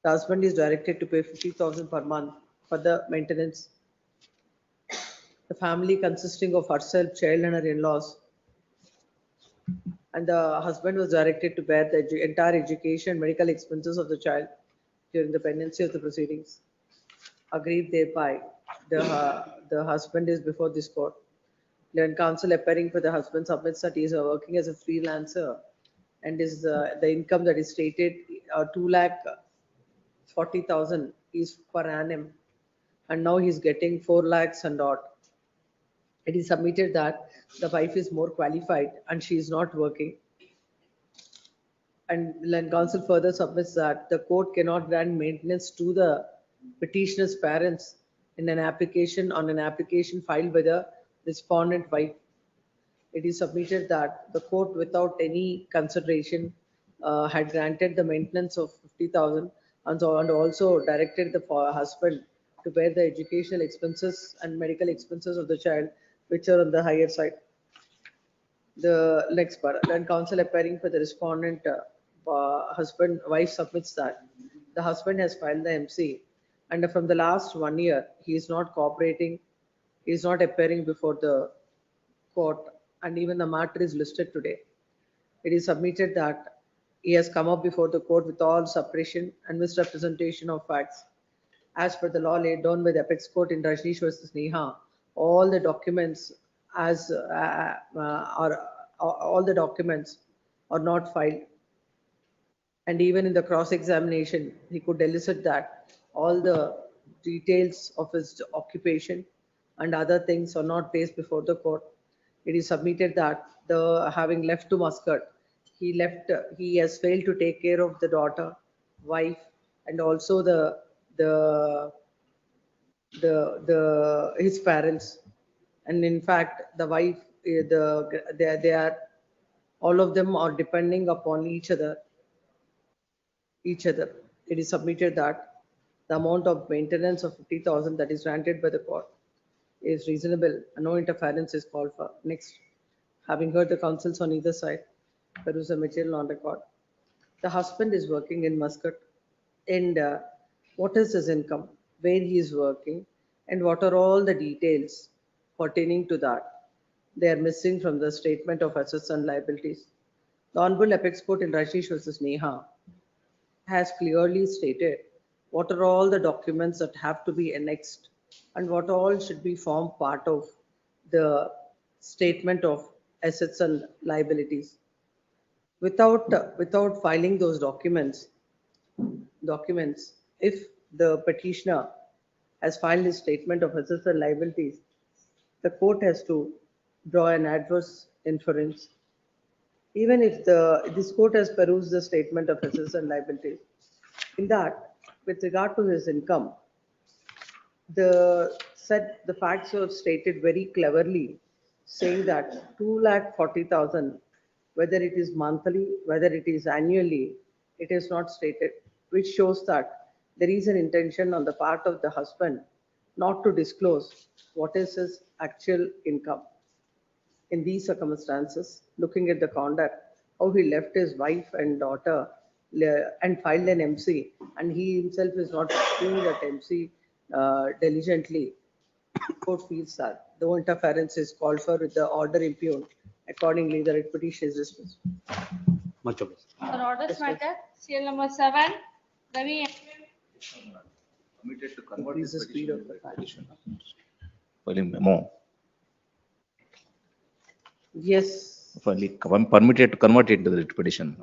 the husband is directed to pay 50,000 per month for the maintenance. The family consisting of herself, child and her in-laws, and the husband was directed to bear the entire education and medical expenses of the child during the pendency of the proceedings. Agreed thereby, the husband is before this court. When counsel appearing for the husband submits that he is working as a freelancer and is the income that is stated 2,40,000 is per annum, and now he is getting 4 lakhs and odd. It is submitted that the wife is more qualified and she is not working. And land counsel further submits that the court cannot grant maintenance to the petitioner's parents on an application filed by the respondent wife. It is submitted that the court, without any consideration, had granted the maintenance of 50,000 and also directed the husband to bear the educational expenses and medical expenses of the child, which are on the higher side. The next part, when counsel appearing for the respondent wife submits that the husband has filed the MC, and from the last 1 year he is not cooperating, he is not appearing before the court, and even the matter is listed today. It is submitted that he has come up before the court with all suppression and misrepresentation of facts. As per the law laid down by the apex court in Rajneesh versus Neha, all the documents are not filed. And even in the cross-examination, he could elicit that all the details of his occupation and other things are not placed before the court. It is submitted that having left to Muscat, he has failed to take care of the daughter, wife, and also his parents. And in fact, the wife, they are, all of them are depending upon each other. It is submitted that the amount of maintenance of 50,000 that is granted by the court is reasonable and no interference is called for. Next, having heard the counsels on either side, there is a material on record. The husband is working in Muscat, and what is his income, where he is working, and what are all the details pertaining to that. They are missing from the statement of assets and liabilities. The Honorable Apex Court in Rajneesh versus Neha has clearly stated what are all the documents that have to be annexed and what all should be formed part of the statement of assets and liabilities. Without filing those documents, if the petitioner has filed his statement of assets and liabilities, the court has to draw an adverse inference. Even if this court has perused the statement of assets and liabilities, in that, with regard to his income, the facts are stated very cleverly, saying that 2,40,000, whether it is monthly, whether it is annually, it is not stated, which shows that there is an intention on the part of the husband not to disclose what is his actual income. In these circumstances, looking at the conduct, how he left his wife and daughter and filed an MC, and he himself is not doing that MC diligently, court feels that no interference is called for with the order impugned. Accordingly, the writ petition is dismissed. Much obliged. For orders matter, serial number 7, Ravi. Permitted to convert this petition. Filing memo. Yes. Permitted to convert it into the writ petition.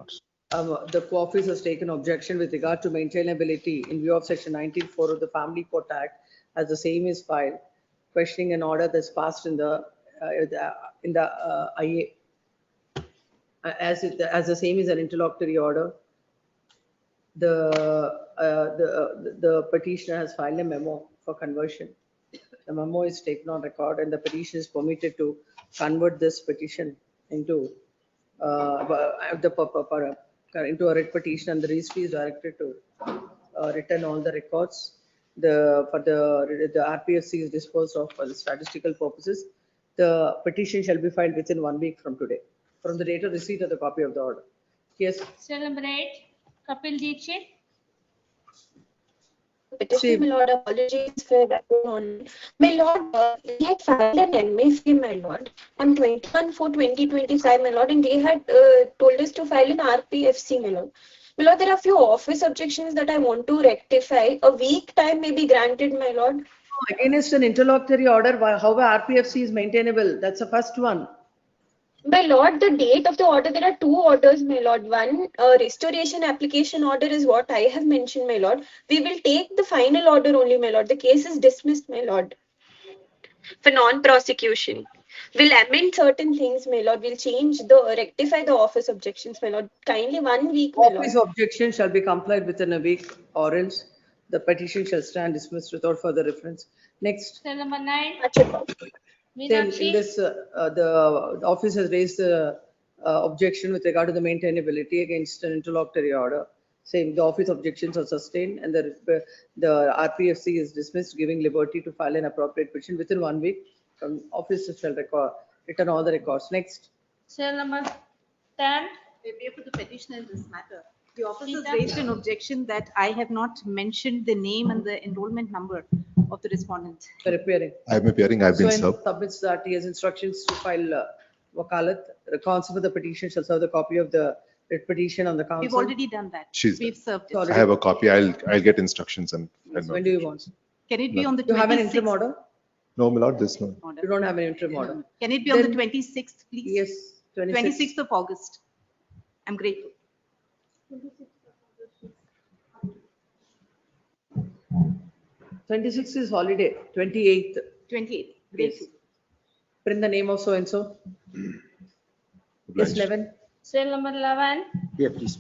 The co-office has taken objection with regard to maintainability in view of section 19(4) of the Family Court Act, as the same is filed, questioning an order that's passed in the IA. As the same is an interlocutory order, the petitioner has filed a memo for conversion. The memo is taken on record, and the petition is permitted to convert this petition into into a writ petition, and the registry is directed to return all the records. The RPFC is disposed of for the statistical purposes. The petition shall be filed within 1 week from today, from the date of receipt of the copy of the order. Yes. Serial number 8, Kapil Dikshit. Petition, my lord, apologies for that one. My lord, they had filed an MFA, my lord, on 21/4/2025, my lord, and they had told us to file an RPFC, my lord. My lord, there are few office objections that I want to rectify. A week time may be granted, my lord. Against an interlocutory order, how RPFC is maintainable? That's the first one. My lord, the date of the order, there are 2 orders, my lord. One, restoration application order is what I have mentioned, my lord. We will take the final order only, my lord. The case is dismissed, my lord, for non-prosecution. We'll amend certain things, my lord. We'll rectify the office objections, my lord. Kindly 1 week, my lord. Office objection shall be complied within a week, or else The petition shall stand dismissed without further reference. Next. Cell number 9, Then Meenakshi. in this, the office has raised the objection with regard to the maintainability against an interlocutory order, saying the office objections are sustained and the RPFC is dismissed, giving liberty to file an appropriate petition within 1 week. Office shall return all the records. Next. Cell number 10, I appear for the petitioner in this matter. The office has Geeta. raised an objection that I have not mentioned the name and the enrollment number of the respondent. For appearing. I'm appearing, I've been So served. submits that he has instructions to file wakalat. The counsel for the petition shall serve the copy of the writ petition on the counsel. We've already done that. She's We've served it. I have a copy. I'll get instructions and. When do you want? Can it be on the You have an interim 26th? order? No, my lord, this no. You don't have an interim order? Can it be on the Then- 26th, please? Yes, 26th of August. I'm grateful. 26th is holiday, 28th. 28th. Yes. Grateful. Print the name of so and so. Yes, 11. cell number 11, Yeah, please.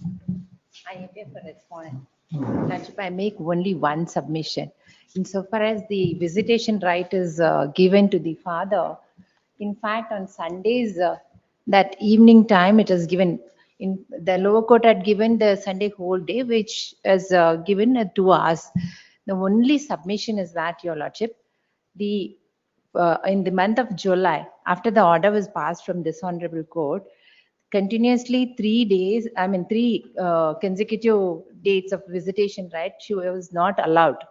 I appear for respondent. Lordship, I make only one submission. Insofar as the visitation right is given to the father, in fact, on Sundays, that evening time, it is given, in the lower court had given the Sunday whole day, which is given 2 hours. The only submission is that, Your Lordship, the in the month of July, after the order was passed from this honorable court, continuously 3 days, I mean 3 consecutive dates of visitation, right? She was not allowed.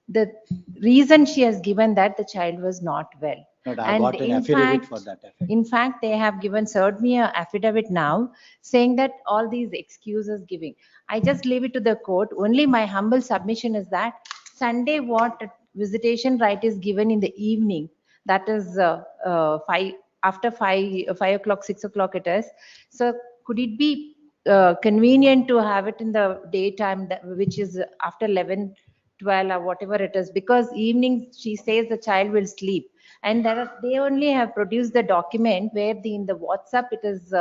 The reason she has given that the child was not well. But I And got an in affidavit fact- for that effect. In fact, they have given, served me a affidavit now saying that all these excuses giving. I just leave it to the court. Only my humble submission is that Sunday what visitation right is given in the evening, that is 5, after 5 o'clock, 6 o'clock it is. So could it be convenient to have it in the daytime, which is after 11, 12 or whatever it is? Because evening she says the child will sleep. And they only have produced the document where in the WhatsApp it is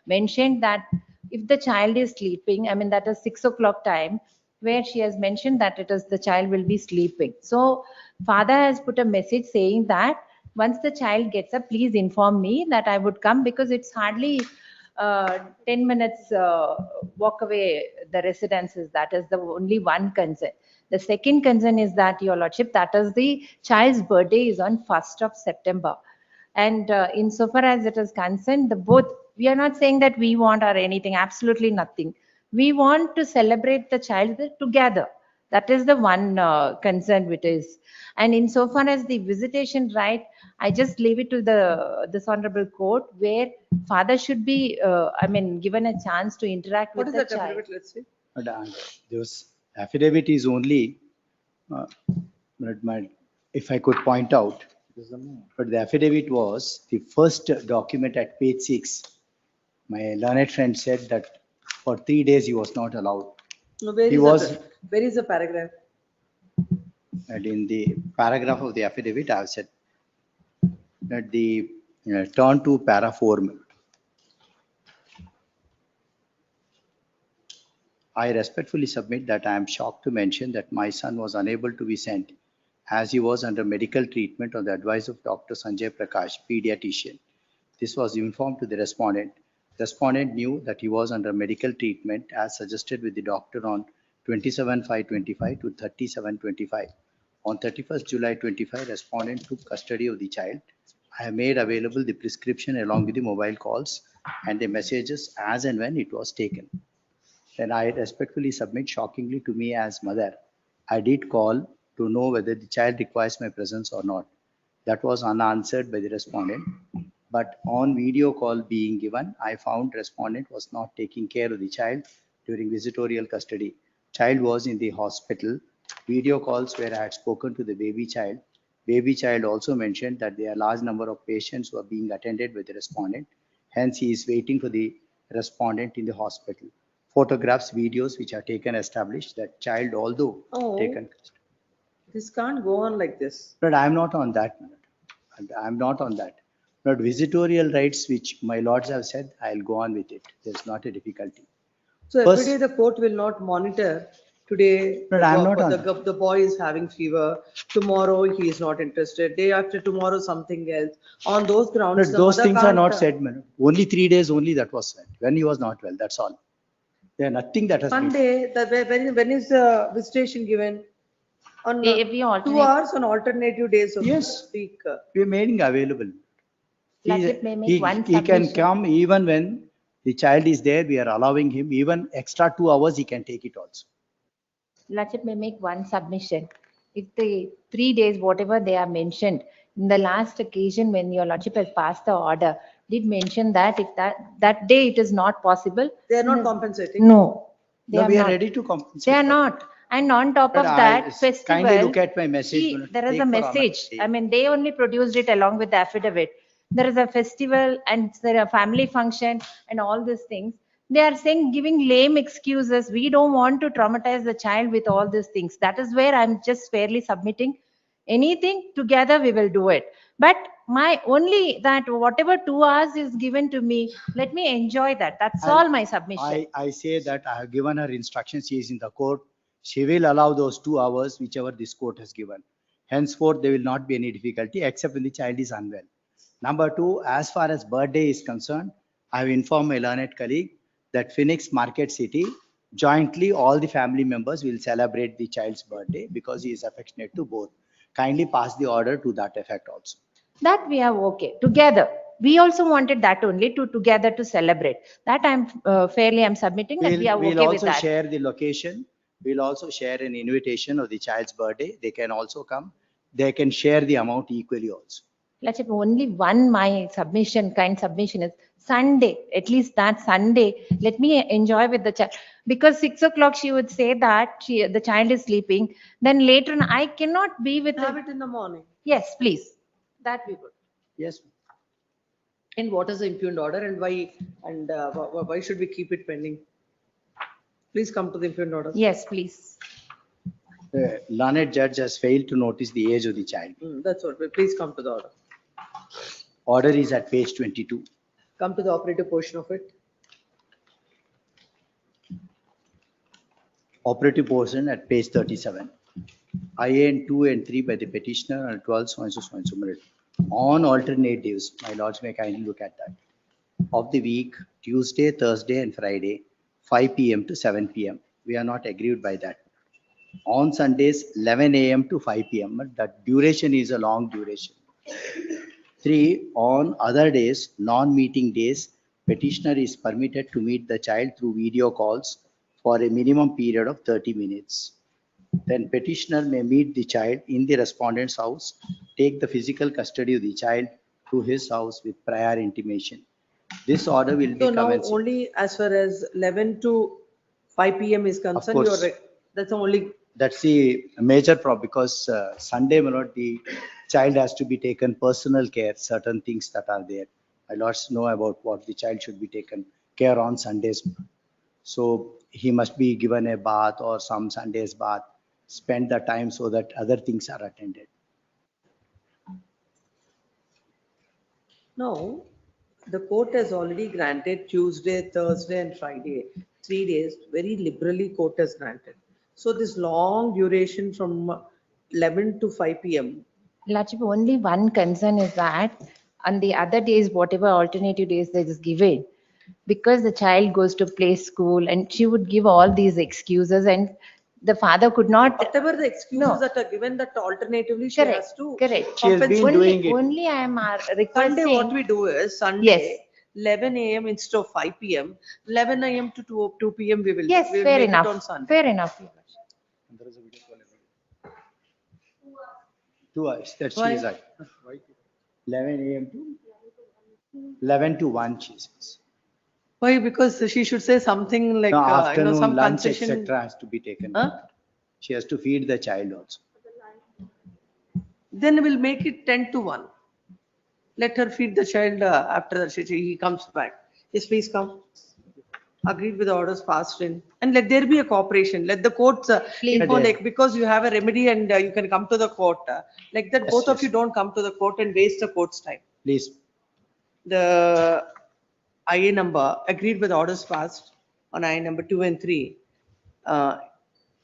mentioned that if the child is sleeping, I mean that is 6 o'clock time, where she has mentioned that it is the child will be sleeping. So father has put a message saying that once the child gets up, please inform me that I would come, because it's hardly 10 minutes walk away the residences. That is the only one concern. The second concern is that, Your Lordship, that is the child's birthday is on 1st of September. And insofar as it is concerned, we are not saying that we want or anything, absolutely nothing. We want to celebrate the child together. That is the one concern which is. And insofar as the visitation right, I just leave it to this honorable court, where father should be, given a chance to interact What with is the that child. affidavit? Let's see. But this affidavit is only, if I could point out, but the affidavit was the first document at page 6. My learned friend said that for 3 days he was not allowed. No, where He is was- where is the paragraph? And in the paragraph of the affidavit, I have said that the turn to para 4. I respectfully submit that I am shocked to mention that my son was unable to be sent as he was under medical treatment on the advice of Dr. Sanjay Prakash, pediatrician. This was informed to the respondent. Respondent knew that he was under medical treatment as suggested with the doctor on 27/5/25 to 37/25. On 31st July 25, respondent took custody of the child. I have made available the prescription along with the mobile calls and the messages as and when it was taken. Then I respectfully submit, shockingly to me as mother, I did call to know whether the child requires my presence or not. That was unanswered by the respondent. But on video call being given, I found respondent was not taking care of the child during visitorial custody. Child was in the hospital. Video calls where I had spoken to the baby child. Baby child also mentioned that there are large number of patients who are being attended by the respondent. Hence, he is waiting for the respondent in the hospital. Photographs, videos which are taken established that child, although taken. This can't go on like this. But I am not on that. I am not on that. But visitorial rights, which my lords have said, I'll go on with it. There's not a difficulty. So First- every day the court will not monitor Today, But I'm not the boy is having fever. Tomorrow, he is not interested. Day after tomorrow, something else. On those grounds, But the those mother things are not can't, said, madam. Only 3 days only that was said, when he was not well, that's all. There are nothing that has been. Sunday, when is the visitation given? On They- we 2 alternate. hours on alternative days of Yes. week. We are making available. Lordship may make He one he can submission. come even when the child is there, we are allowing him, even extra 2 hours, he can take it also. Lordship may make one submission. If the 3 days, whatever they are mentioned, in the last occasion when your Lordship has passed the order, did mention that if that day it is not possible. They are not then- compensating. No. They No, are we are not. ready to compensate. They are not. And on top of But that, kindly festival. look at my message. See, Manoj. there is Take a for honor. message. I mean, they only produced it along with the affidavit. There is a festival and there are family function and all these things. They are saying, giving lame excuses. We don't want to traumatize the child with all these things. That is where I'm just fairly submitting. Anything together, we will do it. But my only that whatever 2 hours is given to me, let me enjoy that. That's And all my submission. I say that I have given her instructions, she is in the court. She will allow those 2 hours, whichever this court has given. Henceforth, there will not be any difficulty except when the child is unwell. Number two, as far as birthday is concerned, I have informed my learned colleague that Phoenix Market City, jointly all the family members will celebrate the child's birthday because he is affectionate to both. Kindly pass the order to that effect also. That we are okay together. We also wanted that only to together to celebrate. That I'm fairly I'm submitting that we are We'll okay with also that. share the location. We'll also share an invitation of the child's birthday. They can also come. They can share the amount equally also. Let's say only one my submission submission is Sunday. At least that Sunday, let me enjoy with the child because 6 o'clock she would say that the child is sleeping. Then later on, I cannot be with. Have it in the morning. Yes, please. That we would. Yes. And what is the impugned order and why should we keep it pending? Please come to the impugned order. Yes, please. The learned judge has failed to notice the age of the child. That's all. Please come to the order. Order is at page 22. Come to the operative portion of it. Operative portion at page 37. IN 2 and 3 by the petitioner and 12 so and so minute. On alternate days, my lords may kindly look at that. Of the week, Tuesday, Thursday and Friday, 5 p.m. to 7 p.m. We are not aggrieved by that. On Sundays, 11 a.m. to 5 p.m. But that duration is a long duration. 3. On other days, non-meeting days, petitioner is permitted to meet the child through video calls for a minimum period of 30 minutes. Then petitioner may meet the child in the respondent's house, take the physical custody of the child to his house with prior intimation. This order will be So now commenced. only as far as 11 to 5 p.m. is concerned, course. that's the only. That's the major problem because Sunday, my lord, the child has to be taken personal care, certain things that are there. My lords know about what the child should be taken care on Sundays. So he must be given a bath or some Sundays bath, spend the time so that other things are attended. No, the court has already granted Tuesday, Thursday and Friday, 3 days, very liberally court has granted. So this long duration from 11 to 5 p.m. Lordship, only one concern is that on the other days, whatever alternative days that is given, because the child goes to play school and she would give all these excuses and the father could not. Whatever the excuses that are given, that alternatively she has to. Correct. She has been Only- doing it. Only I am Sunday, requesting. what we do is Sunday, Yes. 11 a.m. instead of 5 p.m., 11 a.m. to 2 p.m. we will. Yes, we will fair make it on enough. Sunday. Fair enough. 2 hours, that's Why? she is right. 11 a.m. to 11 to 1, she says. Why? Because she should say something like, No, afternoon some lunch, concession. etc. has to be taken. Huh? She has to feed the child also. Then we'll make it 10 to 1. Let her feed the child after that he comes back. Yes, please come. Agreed with the orders passed in. And let there be a cooperation. Let the courts inform, like, because you have a remedy and you can come to the court. Like that, Yes, both of yes. you don't come to the court and waste the court's time. Please. The IA number agreed with orders passed on IA number 2 and 3.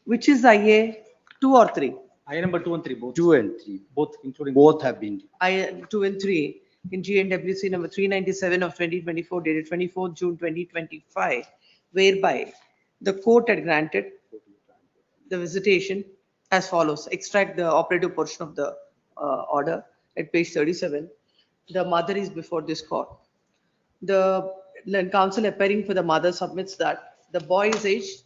Which is IA 2 or 3? I number 2 and 3 both. 2 and 3, Both including. both have been. I 2 and 3 in GNWC number 397 of 2024 dated 24th June 2025, whereby the court had granted the visitation as follows. Extract the operative portion of the order at page 37. The mother is before this court. The counsel appearing for the mother submits that the boy is aged,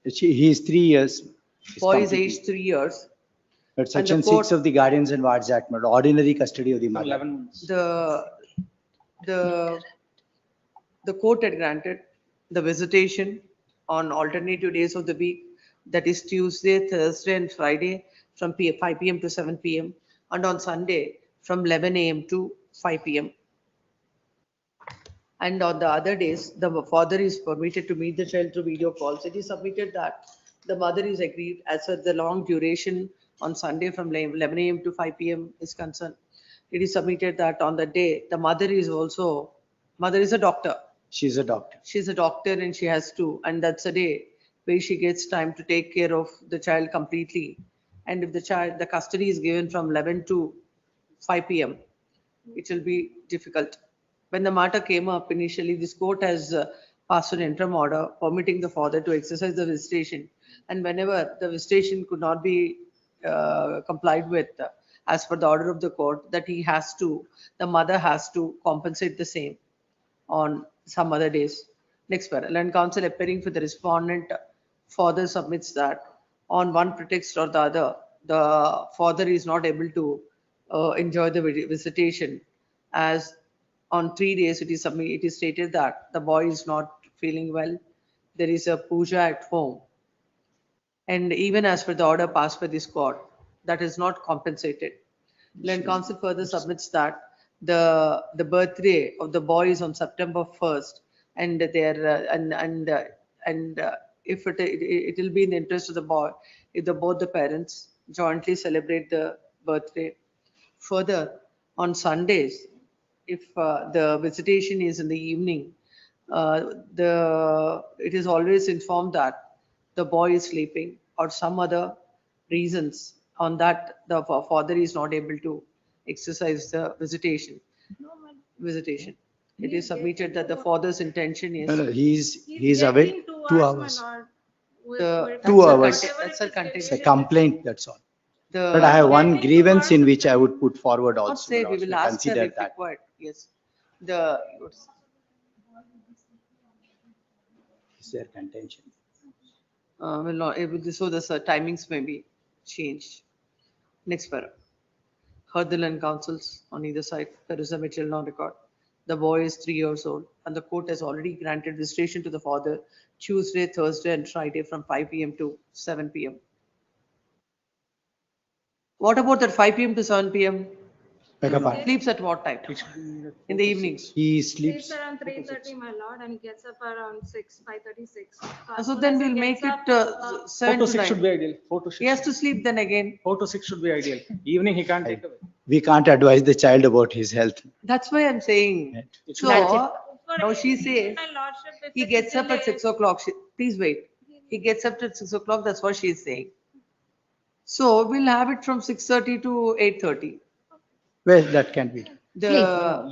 He is 3 years. It's boy is completed. aged 3 years. But And the section court- 6 of the Guardians and Wards Act, but ordinary custody of the mother. 11 months. The court had granted the visitation on alternative days of the week, that is Tuesday, Thursday and Friday from 5 PM to 7 PM, and on Sunday from 11 AM to 5 PM. And on the other days, the father is permitted to meet the child through video calls. It is submitted that the mother is agreed as for the long duration on Sunday from 11 AM to 5 PM is concerned. It is submitted that on the day, the mother is a doctor. She's a doctor. She's a doctor and she has to, and that's a day where she gets time to take care of the child completely. And if the custody is given from 11 to 5 PM, it will be difficult. When the matter came up initially, this court has passed an interim order permitting the father to exercise the visitation. And whenever the visitation could not be complied with as per the order of the court, that the mother has to compensate the same on some other days. Next paragraph. Land counsel appearing for the respondent further submits that on one pretext or the other, the father is not able to enjoy the visitation, as on 3 days it is stated that the boy is not feeling well. There is a puja at home. And even as per the order passed by this court, that is not compensated. Land counsel further submits that the birthday of the boy is on September 1st, and if it will be in the interest of the boy if both the parents jointly celebrate the birthday. Further, on Sundays, if the visitation is in the evening, it is always informed that the boy is sleeping or some other reasons on that the father is not able to exercise the visitation. It is submitted that the father's intention is. No, he's away 2 hours. 2 hours. That's a content. It's a complaint, that's all. But I have one grievance in which I would put forward Not also. say, Lord, we will so ask her consider if that. required, yes. Is there contention? Will not able to, so the timings may be changed. Next paragraph. Heard the land counsels on either side, there is a material non-record. The boy is 3 years old and the court has already granted visitation to the father Tuesday, Thursday and Friday from 5 PM to 7 PM. What about that 5 PM to 7 PM? Beg your pardon? Sleeps at what time? In the evenings? He Sleeps sleeps. around 3:30, my lord, and gets up around 5:36. So then we'll make it 7 to 4 to 6 should 9. be ideal. 4 to 6. He has to sleep then again. 4 to 6 should be ideal. Evening he can't take away. We can't advise the child about his health. That's why I'm saying. So now she says he gets up at 6 o'clock. Please wait. He gets up at 6 o'clock. That's what she's saying. So we'll have it from 6:30 to 8:30. Well, that can be.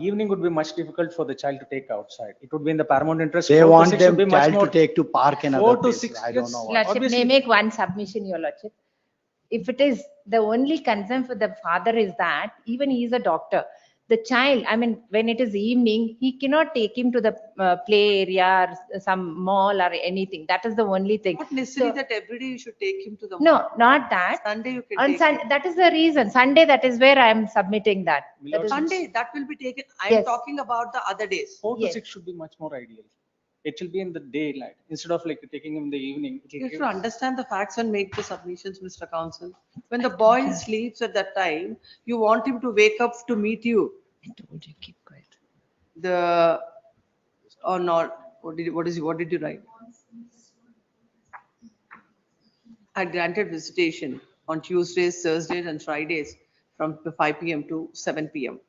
Evening would be much difficult for the child to take outside. It would be in the paramount interest. They 4 to want 6 should them be much child to more. take to park and 4 other to places. 6, I don't yes. know. Lordship, Obviously- may make one submission, your lordship. If it is, the only concern for the father is that even he is a doctor. The child, I mean, when it is evening, he cannot take him to the play area or some mall or anything. That is the only thing. Not necessarily So- that every day you should take him to the. No, mall. not that. Sunday you can On take. Sun, that is the reason. Sunday, that is where I am submitting that. That is- Sunday, that will be taken. I'm Yes. talking about the other days. 4 to Yes. 6 should be much more ideal. It will be in the daylight instead of like taking him in the evening. It will You have give- to understand the facts and make the submissions, Mr. Counsel. When the boy sleeps at that time, you want him to wake up to meet you. I told you, keep quiet. Or not, what did you write? I granted visitation on Tuesdays, Thursdays and Fridays from 5 PM to 7 PM.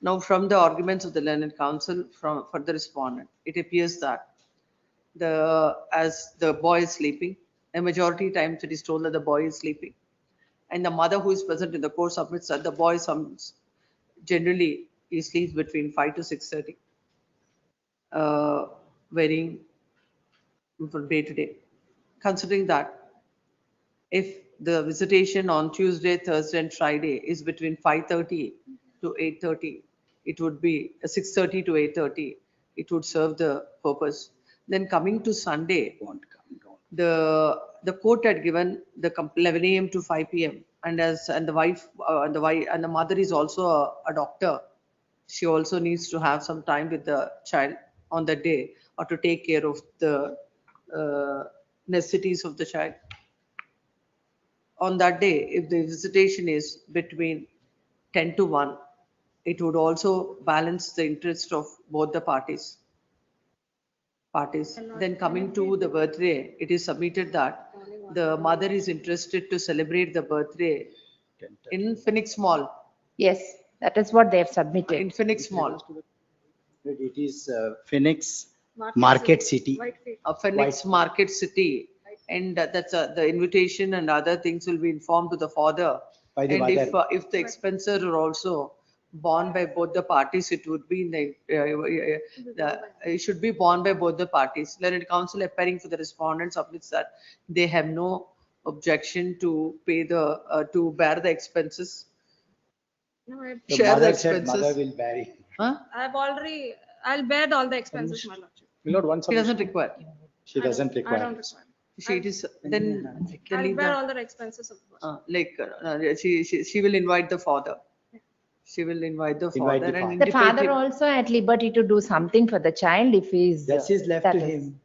Now, from the arguments of the learned counsel for the respondent, it appears that as the boy is sleeping A majority times it is told that the boy is sleeping. And the mother who is present in the court submits that the boy generally he sleeps between 5 to 6:30. Varying from day to day. Considering that if the visitation on Tuesday, Thursday and Friday is between 5:30 to 8:30, it would be 6:30 to 8:30, it would serve the purpose. Then coming to Sunday, the court had given the 11 a.m. to 5 p.m. and the mother is also a doctor. She also needs to have some time with the child on that day or to take care of the necessities of the child. On that day, if the visitation is between 10 to 1, it would also balance the interest of both the parties. Then coming to the birthday, it is submitted that the mother is interested to celebrate the birthday in Phoenix Mall. Yes, that is what they have submitted. In Phoenix Mall. It is Phoenix Market City. Phoenix Market City. And that's the invitation and other things will be informed to the father. By the And mother. if the expenses are also borne by both the parties, it would be in it should be borne by both the parties. Learned counsel appearing for the respondent submits that they have no objection to pay to bear the expenses. The Share the mother said expenses. mother will bear it. I'll bear all the expenses, my lordship. Milord, one She doesn't submission. require. She doesn't I require. don't require. It is then I'll leave bear the- all the expenses of the person. she will invite the father. She will invite the Invite father the and father. The father indicate also at liberty to do something for the child if he is. That is left that to is- him.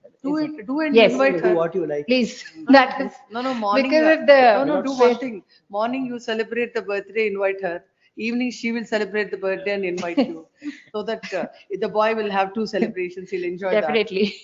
do and Yes, invite Do her. what you like. Please, that is. No, morning. Because if the- No, do one thing. Morning you celebrate the birthday, invite her. Evening she will celebrate the birthday and invite you. So that the boy will have two celebrations, he'll enjoy that. Definitely.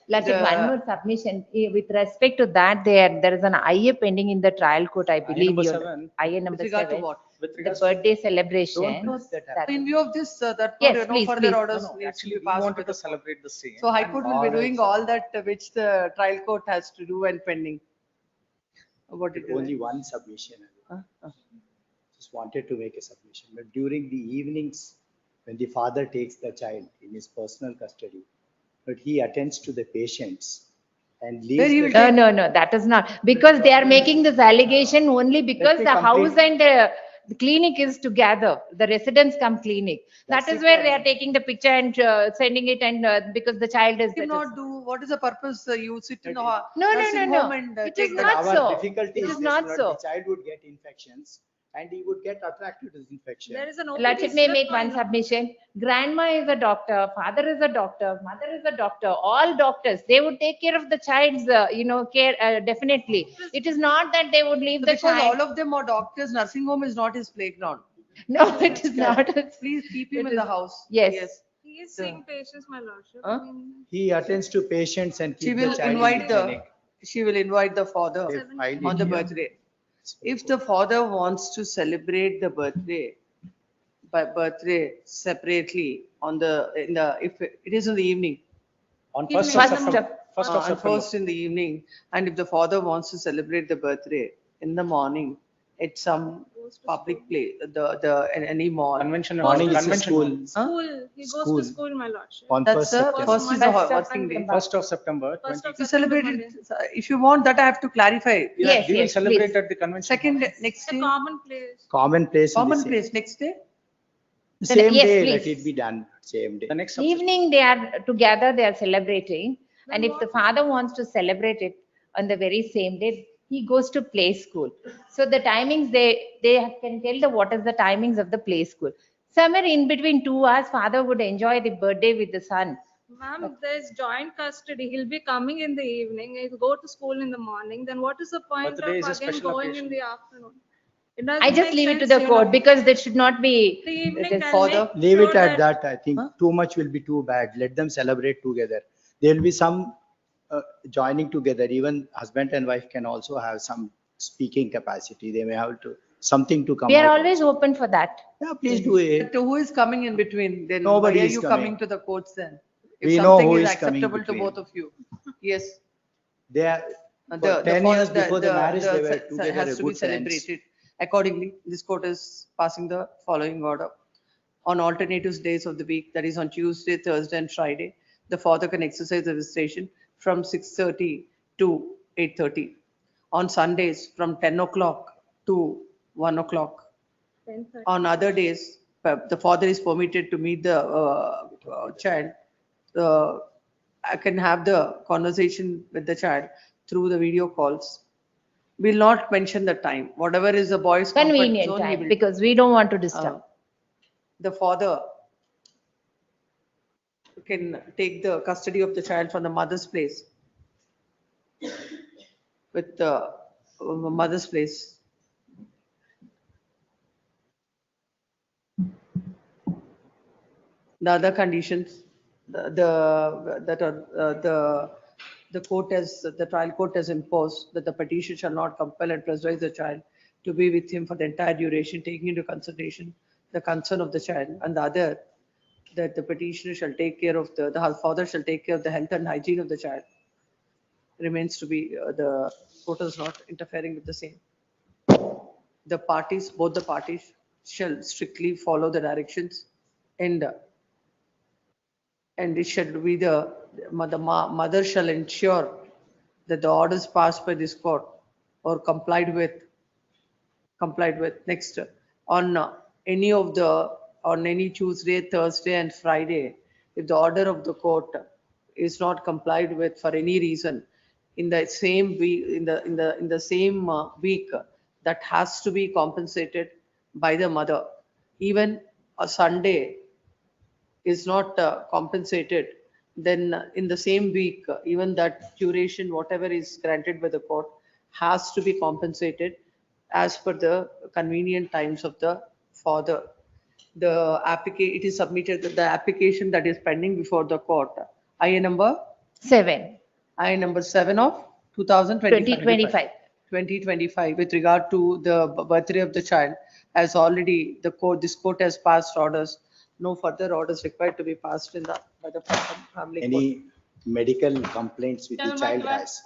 Let's take one The- more submission. With respect to that, there is an IA pending in the trial court, I believe. number you- 7. IA With number regard to 7. what? With The regards to, birthday celebration. Don't put that that In is- view of this, that Yes, no please, further please. orders no, needs to actually, be we passed by wanted the to court. celebrate the same. So High Court will be Alright, doing sir. all that which the trial court has to do and pending. What it is. Only one submission. Just wanted to make a submission, but during the evenings, when the father takes the child in his personal custody, but he attends to the patients and Where he leaves will the. No, that is not, because they are making this allegation only because me the house complete. and the clinic is together, the residents come clinic. That That's is the where they are problem. taking the picture and sending it and because the child is. You cannot do, what is the purpose? You sit in a No, nursing no. home and It take is the. not Our so. difficulty It is is this, not Lord, so. the child would get infections and he would get attracted to this infection. There is an Lordship may make one submission. Grandma is a doctor, father is a doctor, mother is a doctor, all doctors. They would take care of the child's, care, definitely. It is not that they would leave the Because child. all of them are doctors, nursing home is not his playground. No, it is not. Please keep him It in the is- house. Yes. He is seeing patients, my lordship. Huh? He attends to patients and She keeps the will child in invite the the, clinic. she will invite the father They filed it on the here. birthday. If the father wants to celebrate the birthday, separately if it is in the evening. On Evening. 1st of First September. of- 1st of And September. first in the evening, and if the father wants to celebrate the birthday in the morning at some public place, any mall. Convention. Morning is a convention. school. School, he goes School. to school, my lordship. On That's first the September. first is a working day. 1st of September. First 20. of You September, celebrate Monday. it, if you want that, I have to clarify. Yes, We will yes, celebrate please. at the convention. Second, hall. next It's a day, common place. Common place. in the common same- place, next day. The Then- same yes, day, please. let it be done, same day. The next subsection. Evening, they are together, they are celebrating. And Then if the what- father wants to celebrate it on the very same day, he goes to play school. So the timings, they can tell what is the timings of the play school. Somewhere in between 2 hours, father would enjoy the birthday with the son. Ma'am, there's joint custody. He'll be coming in the evening. He'll go to school in the morning. Then what is the point of Birthday is a again special going occasion. in the afternoon? It I doesn't just make leave it to sense, the you court know. because there should not be. The evening it is can father. make Leave it sure at that. I think Huh? too much will be too bad. Let them celebrate together. There will be some joining together. Even husband and wife can also have some speaking capacity. They may have to, something to come We are out always also. open for that. Yeah, please do it. But who is coming in between? Then Nobody why are is you coming. coming to the courts then? If We know something who is is coming acceptable to between. both of you. Yes. They are, For 10 years before the marriage, they were together has to be good friends. celebrated. Accordingly, this court is passing the following order. On alternative days of the week, that is on Tuesday, Thursday, and Friday, the father can exercise the visitation from 6:30 to 8:30. On Sundays, from 10 o'clock to 1 o'clock. 10:30. On other days, the father is permitted to meet the child. I can have the conversation with the child through the video calls. Will not mention the time. Whatever is the boy's comfort Convenient zone, he time, will- because we don't want to disturb. The father can take the custody of the child from the mother's place with the mother's place. The other conditions, the court has, the trial court has imposed that the petition shall not compel and pressurize the child to be with him for the entire duration, taking into consideration the concern of the child, and the other, that the petitioner shall take care of the father shall take care of the health and hygiene of the child. Remains to be, the court is not interfering with the same. The parties, both the parties shall strictly follow the directions and it shall be the mother shall ensure that the orders passed by this court or complied with. Next, on any of the, on any Tuesday, Thursday, and Friday, if the order of the court is not complied with for any reason, in the same week, in the same week, that has to be compensated by the mother. Even a Sunday is not compensated, then in the same week, even that duration, whatever is granted by the court, has to be compensated as per the convenient times of the father. The application, it is submitted, the application that is pending before the court, IA number 7, IA number 7 of 2025. 2025. 2025, with regard to the birthday of the child, as already this court has passed orders. No further orders required to be passed by the family court. Any medical complaints which the Number child 12. has,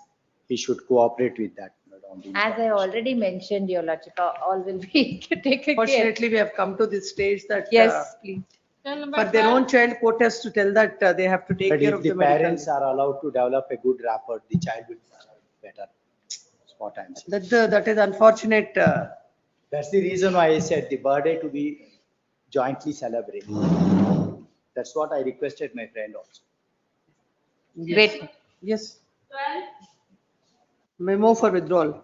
he should cooperate with that. on the As I already mentioned, Your Lordship, all will be taken care. Fortunately, we have come to this stage that Yes, please. Cell number for their 12. own child, court has to tell that they have to take But care if of the the medical. parents are allowed to develop a good rapport, the child will better. That's what I'm saying. That is unfortunate. That's the reason why I said the birthday to be jointly celebrated. That's what I requested my friend also. Great. Yes, 12. memo for withdrawal.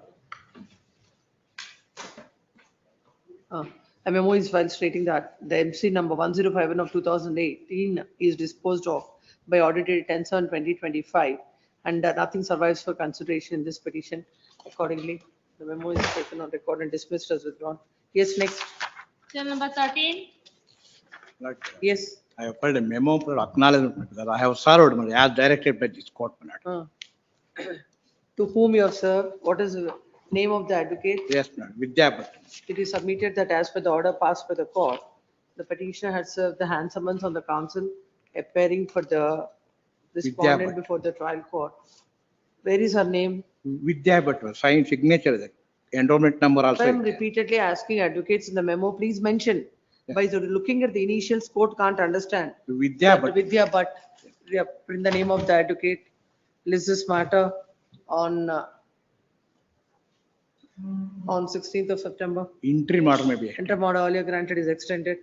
A memo is filed stating that the MC number 1051 of 2018 is disposed of by order dated 10/7/2025, and nothing survives for consideration in this petition. Accordingly, the memo is taken on record and dismissed as withdrawn. Yes, next. Cell number 13. Yes. I have filed a memo for acknowledgement because I have served as directed by this court. To whom you have served? What is the name of the advocate? Yes, madam. Vidya. It is submitted that as per the order passed by the court, the petitioner has served the hand summons on the counsel appearing for the respondent Bhatt. before the trial court. Where is her name? Vidya Bhatt, signed signature, the enrollment number also. I am repeatedly asking advocates in the memo, please mention. By looking at the initials, court can't understand. Vidya Bhatt. Vidya Bhatt, in the name of the advocate, list this matter on 16th of September. Interim order may be. Interim order earlier granted is extended.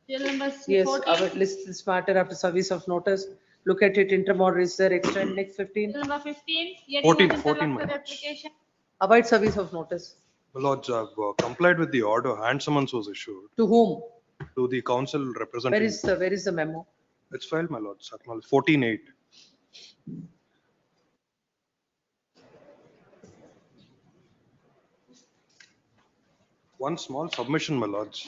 Cell number Yes, 14. I will list this matter after service of notice. Look at it, interim order is there, extend next 15. Cell number 15. Hearing 14, of 14, interlocutory madam. application. Await service of notice. My lords, I've complied with the order. Hand summons was issued To whom? to the council Where representative. is the memo? It's filed, my lords. Acknowledged. 14/8. One small submission, my lords.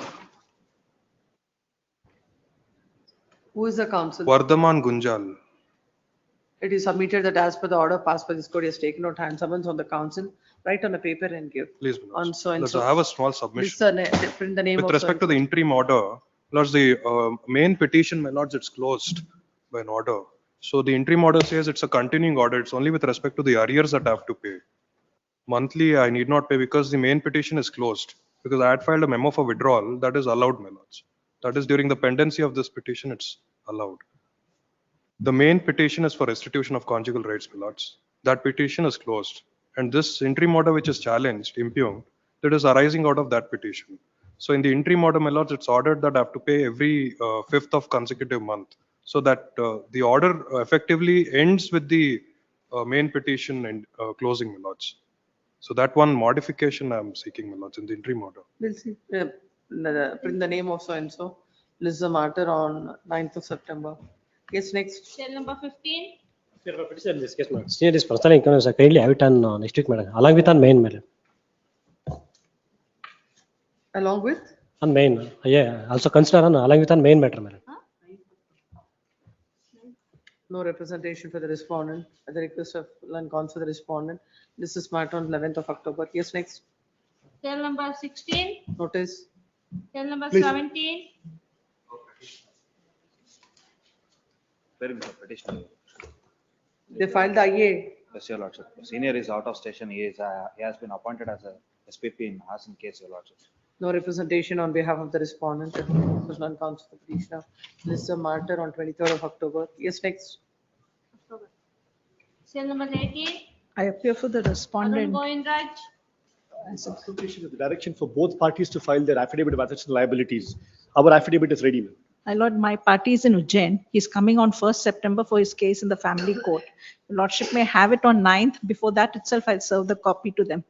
Who is the counsel? Vardhaman Gunjal. It is submitted that as per the order passed by this court, he has taken out hand summons on the council, write on a paper and give. Please, my On lords. so and Lords, so. I have a small submission. List the print the name of. With so respect and to so. the interim order, lords, the main petition, my lords, it's closed by an order. So the interim order says it's a continuing order. It's only with respect to the arrears that I have to pay. Monthly, I need not pay because the main petition is closed. Because I had filed a memo for withdrawal, that is allowed, my lords. That is during the pendency of this petition, it's allowed. The main petition is for restitution of conjugal rights, my lords. That petition is closed. And this interim order which is challenged, impugned, that is arising out of that petition. So in the interim order, my lords, it's ordered that I have to pay every fifth of consecutive month. So that the order effectively ends with the main petition and closing, my lords. So that one modification I'm seeking, my lords, in the interim order. We'll see, print the name of so and so, list the matter on 9th of September. Yes, next. Cell number 15. In this case, madam. Senior is personal income, sir. Kindly have it on next week, madam, along with on main, madam. Along with? On main, yeah, also consider on along with on main matter, madam. No representation for the respondent at the request of land counsel for the respondent. This is matter on 11th of October. Yes, next. Cell number 16. Notice. Cell number Please. 17. There is a petitioner. They filed the IA. Yes, your lordship. Senior is out of station. He has been appointed as a SPP in Hassan case, your lordship. No representation on behalf of the respondent. Land counsel for the petitioner. This is a matter on 23rd of October. Yes, next. Cell number 18. I appear for the Arun respondent. Govindraj. Substitution of the direction for both parties to file their affidavit of assets and liabilities. Our affidavit is ready, ma'am. My lord, my party is in Ujjain. He's coming on 1st September for his case in the family court. Your lordship may have it on 9th. Before that itself, I'll serve the copy to them.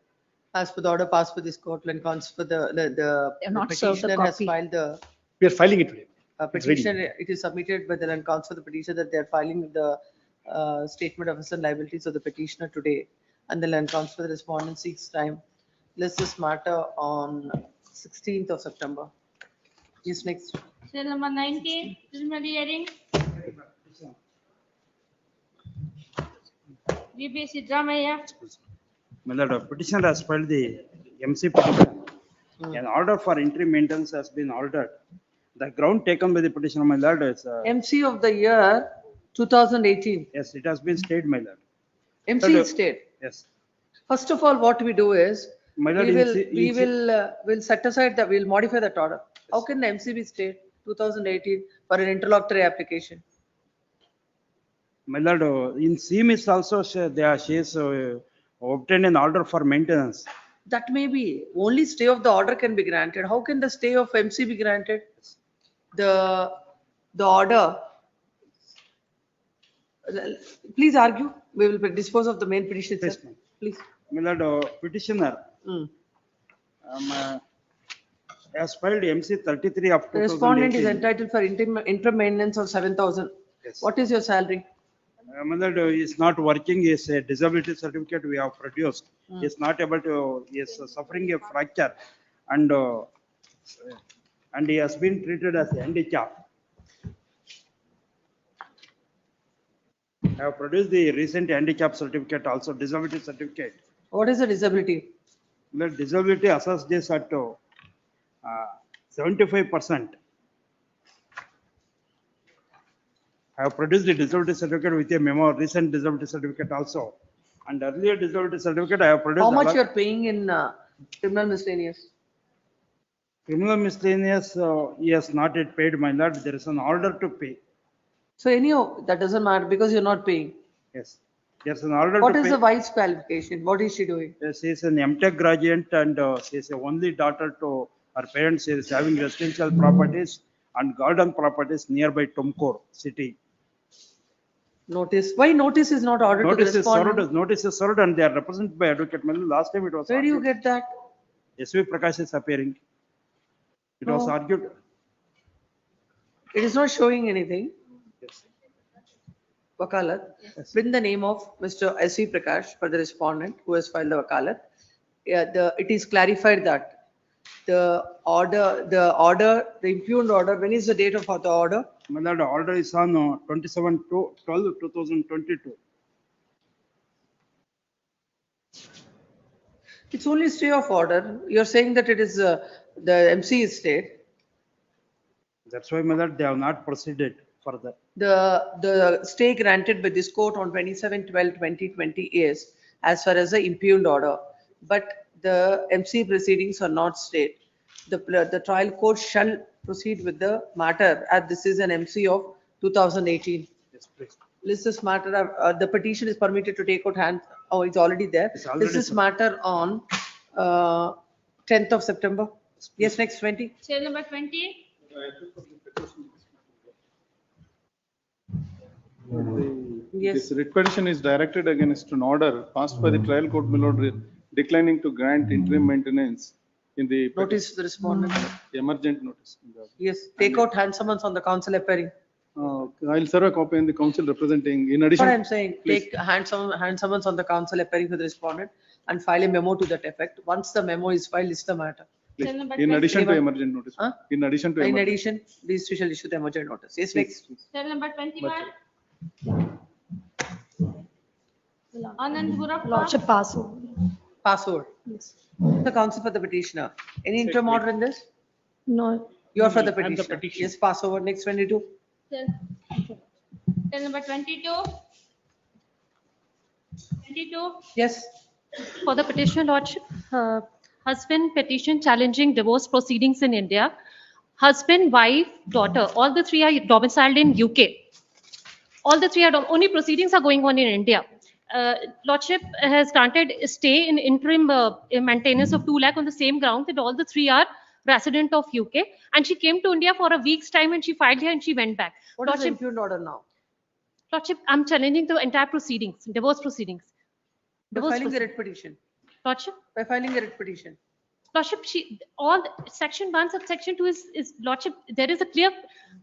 As per the order passed for this court, land counsel for the They have not served the petitioner has copy. filed the We are filing it today. It's ready. petition. It is submitted by the land counsel for the petitioner that they are filing the statement of assets and liabilities of the petitioner today. And the land counsel for the respondent seeks time. List this matter on 16th of September. Yes, next. Cell number 19. Preliminary hearing. VB Sidramaya. My lord, petitioner has filed the MC petition. An order for interim maintenance has been ordered. The ground taken by the petitioner, my lord, is, MC of the year 2018. yes, it has been stayed, my lord. MC is stayed. Yes. First of all, what we do is, My lord, we will set aside that, we'll modify that order. How can the MC be stayed 2018 for an interlocutory application? My lord, in CMIS also, she has obtained an order for maintenance. That may be, only stay of the order can be granted. How can the stay of MC be granted? The order. Please argue. We will dispose of the main petition Yes, itself. ma'am. Please. My lord, petitioner has filed MC 33 of The respondent is 2018. entitled for inter-maintenance of 7,000. Yes. What is your salary? My lord, he is not working, is a disability certificate we have produced. He is not able to, he is suffering a fracture and he has been treated as a handicap. I have produced the recent handicap certificate, also disability certificate. What is the disability? The disability assessed this at 75%. I have produced the disability certificate with a memo, recent disability certificate also. And earlier disability certificate I have produced. How much along- you are paying in criminal miscellaneous? Criminal miscellaneous, he has not yet paid, my lord. There is an order to pay. So anyhow, that doesn't matter because you're not paying. Yes. There's an order to What pay. is the wife's qualification? What is she doing? She is an MTech graduate and she is a only daughter to her parents. She is having residential properties and garden properties nearby Tumkur city. Notice. Why notice is not ordered to the Notice is served, respondent? notice is served and they are represented by advocate. Manu. Last time it was. Where do you argued. get that? SV Prakash is appearing. It was No. argued. It is not showing anything. Wakalat, with the name of Mr. S.V. Prakash for the respondent who has filed the wakalat. Yeah, it is clarified that the impugned order, when is the date of the order? My lord, the order is on 27/12/2022. It's only stay of order. You're saying that it is, the MC is stayed. That's why, my lord, they have not proceeded further. The stay granted by this court on 27/12/2020 is as far as the impugned order. but the MC proceedings are not stayed. The trial court shall proceed with the matter as this is an MC of 2018. This is matter, the petition is permitted to take out hand, oh, it's already there. This is matter on 10th of September. Yes, next 20. Chair number 20. Yes. This writ petition is directed against an order passed by the trial court, my lord, declining to grant interim maintenance in the Notice the respondent. emergent notice. Yes, take out hand summons on the council appearing. I'll serve a copy in the council representing, in What addition. I'm saying, Please. take hand summons on the council appearing for the respondent and file a memo to that effect. Once the memo is filed, list the matter. Please. Chair number In addition to 21. emergent notice. Huh? In addition to. In emergent- addition, these two shall issue the emergent notice. Yes, next. Chair number 21. Anand Gurappa. Lordship pass over. Pass over. Yes. The counsel for the petitioner. Any interim order in this? No. You are for the I'm the petitioner. petitioner. Yes, pass over. Next 22. Chair number 22. 22. Yes. For the petitioner lordship, husband petition challenging divorce proceedings in India. Husband, wife, daughter, all the three are domiciled in UK. All the three are, only proceedings are going on in India. Lordship has granted a stay in interim maintenance of 2 lakh on the same ground that all the three are resident of UK. And she came to India for a week's time and she filed here and she went back. What is the Lordship, impugned order now? Lordship, I'm challenging the entire proceedings, divorce proceedings. By Divorce filing the proceedings. writ petition. Lordship, By filing the writ petition. Lordship, section 1 subsection 2 is Lordship, there is a clear,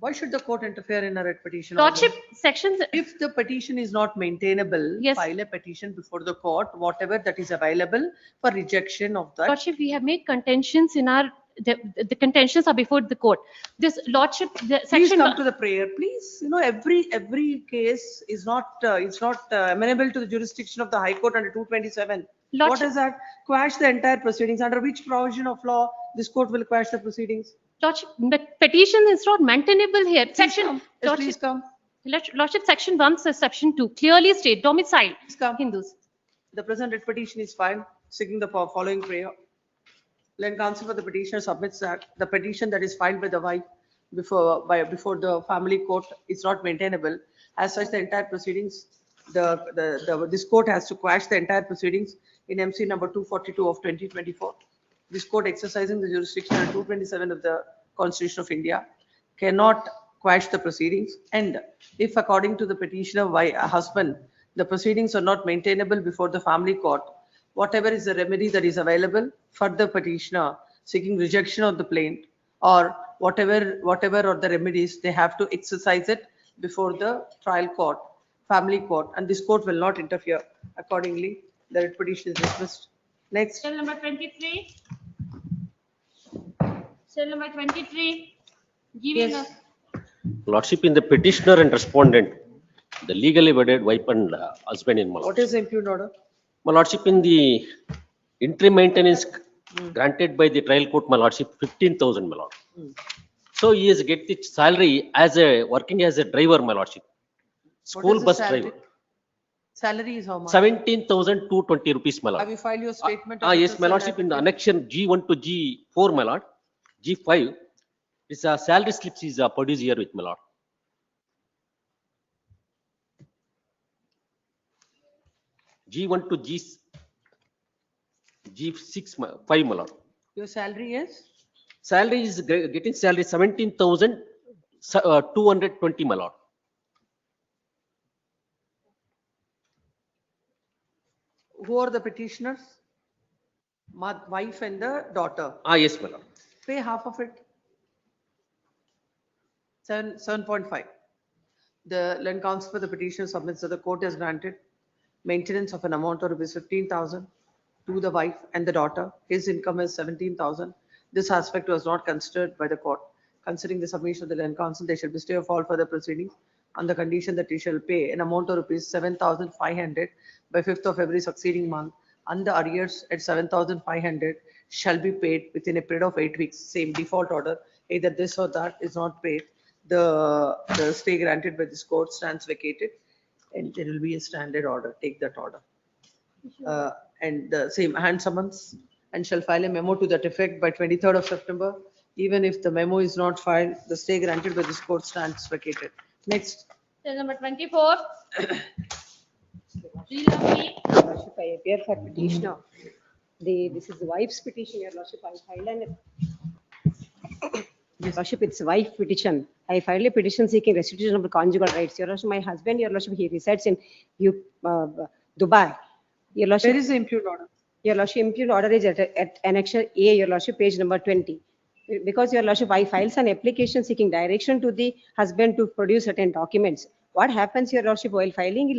Why should the court interfere in a writ petition? Lordship, order? sections, If the petition is not maintainable, Yes. file a petition before the court, whatever that is available for rejection of that. Lordship, we have made contentions in our, the contentions are before the court. This Lordship, the Please section. come to the prayer, please. You know, every case is not, it's not amenable to the jurisdiction of the High Court under 227. What Lordship- is that? Quash the entire proceedings. Under which provision of law this court will quash the proceedings? Lordship, the petition is not maintainable here. Section, Yes, Lordship, please come. Lordship, section 1, section 2, clearly state domicile Please come. Hindus. The present writ petition is filed, seeking the following prayer. Land counsel for the petitioner submits that the petition that is filed by the wife before the family court is not maintainable. As such, the entire proceedings, this court has to quash the entire proceedings in MC number 242 of 2024. This court, exercising the jurisdiction under 227 of the Constitution of India, cannot quash the proceedings. And if according to the petitioner husband, the proceedings are not maintainable before the family court, whatever is the remedy that is available for the petitioner seeking rejection of the plaint, or whatever are the remedies, they have to exercise it before the trial court, family court, and this court will not interfere. Accordingly, the writ petition is dismissed. Next. Cell number 23. Cell number 23. Giving Yes. Lordship, in the petitioner and respondent, the legally wedded wife and husband-in-law. What is the impugned order? My lordship, in the interim maintenance granted by the trial court, my lordship, 15,000, my lord. So he is get the salary as working as a driver, my lordship. What School is the bus salary? driver. Salary is how much? 17,220 rupees, my lord. Have you filed your statement? Yes, my lordship, in the annexion G1 to G4, my lord, G5, this salary slips is produced here with my lord. G1 to G6, 5, my lord. Your salary is? Salary is getting salary 17,220, my lord. Who are the petitioners? Wife and the daughter. Yes, my lord. Pay half of it. 7.5. The land counsel for the petitioner submits that the court has granted maintenance of an amount of rupees 15,000 to the wife and the daughter. His income is 17,000. This aspect was not considered by the court. Considering the submission of the land counsel, they shall be stay of all further proceedings on the condition that he shall pay an amount of rupees 7,500 by 5th of every succeeding month, and the arrears at 7,500 shall be paid within a period of 8 weeks. Same default order, either this or that is not paid. The stay granted by this court stands vacated, and there will be a standard order. Take that order. And the same hand summons and shall file a memo to that effect by 23rd of September. Even if the memo is not filed, the stay granted by this court stands vacated. Next. Cell number 24. Lordship, I appear for petitioner. This is the wife's petition, Your Lordship. I filed an. Your Lordship, it's wife petition. I filed a petition seeking restitution of the conjugal rights. Your Lordship, my husband, Your Lordship, he resides in Dubai. Your Lordship. Where is the impugned order? Your Lordship, impugned order is at annexure A, Your Lordship, page number 20. Because Your Lordship, I files an application seeking direction to the husband to produce certain documents. What happens, Your Lordship, while filing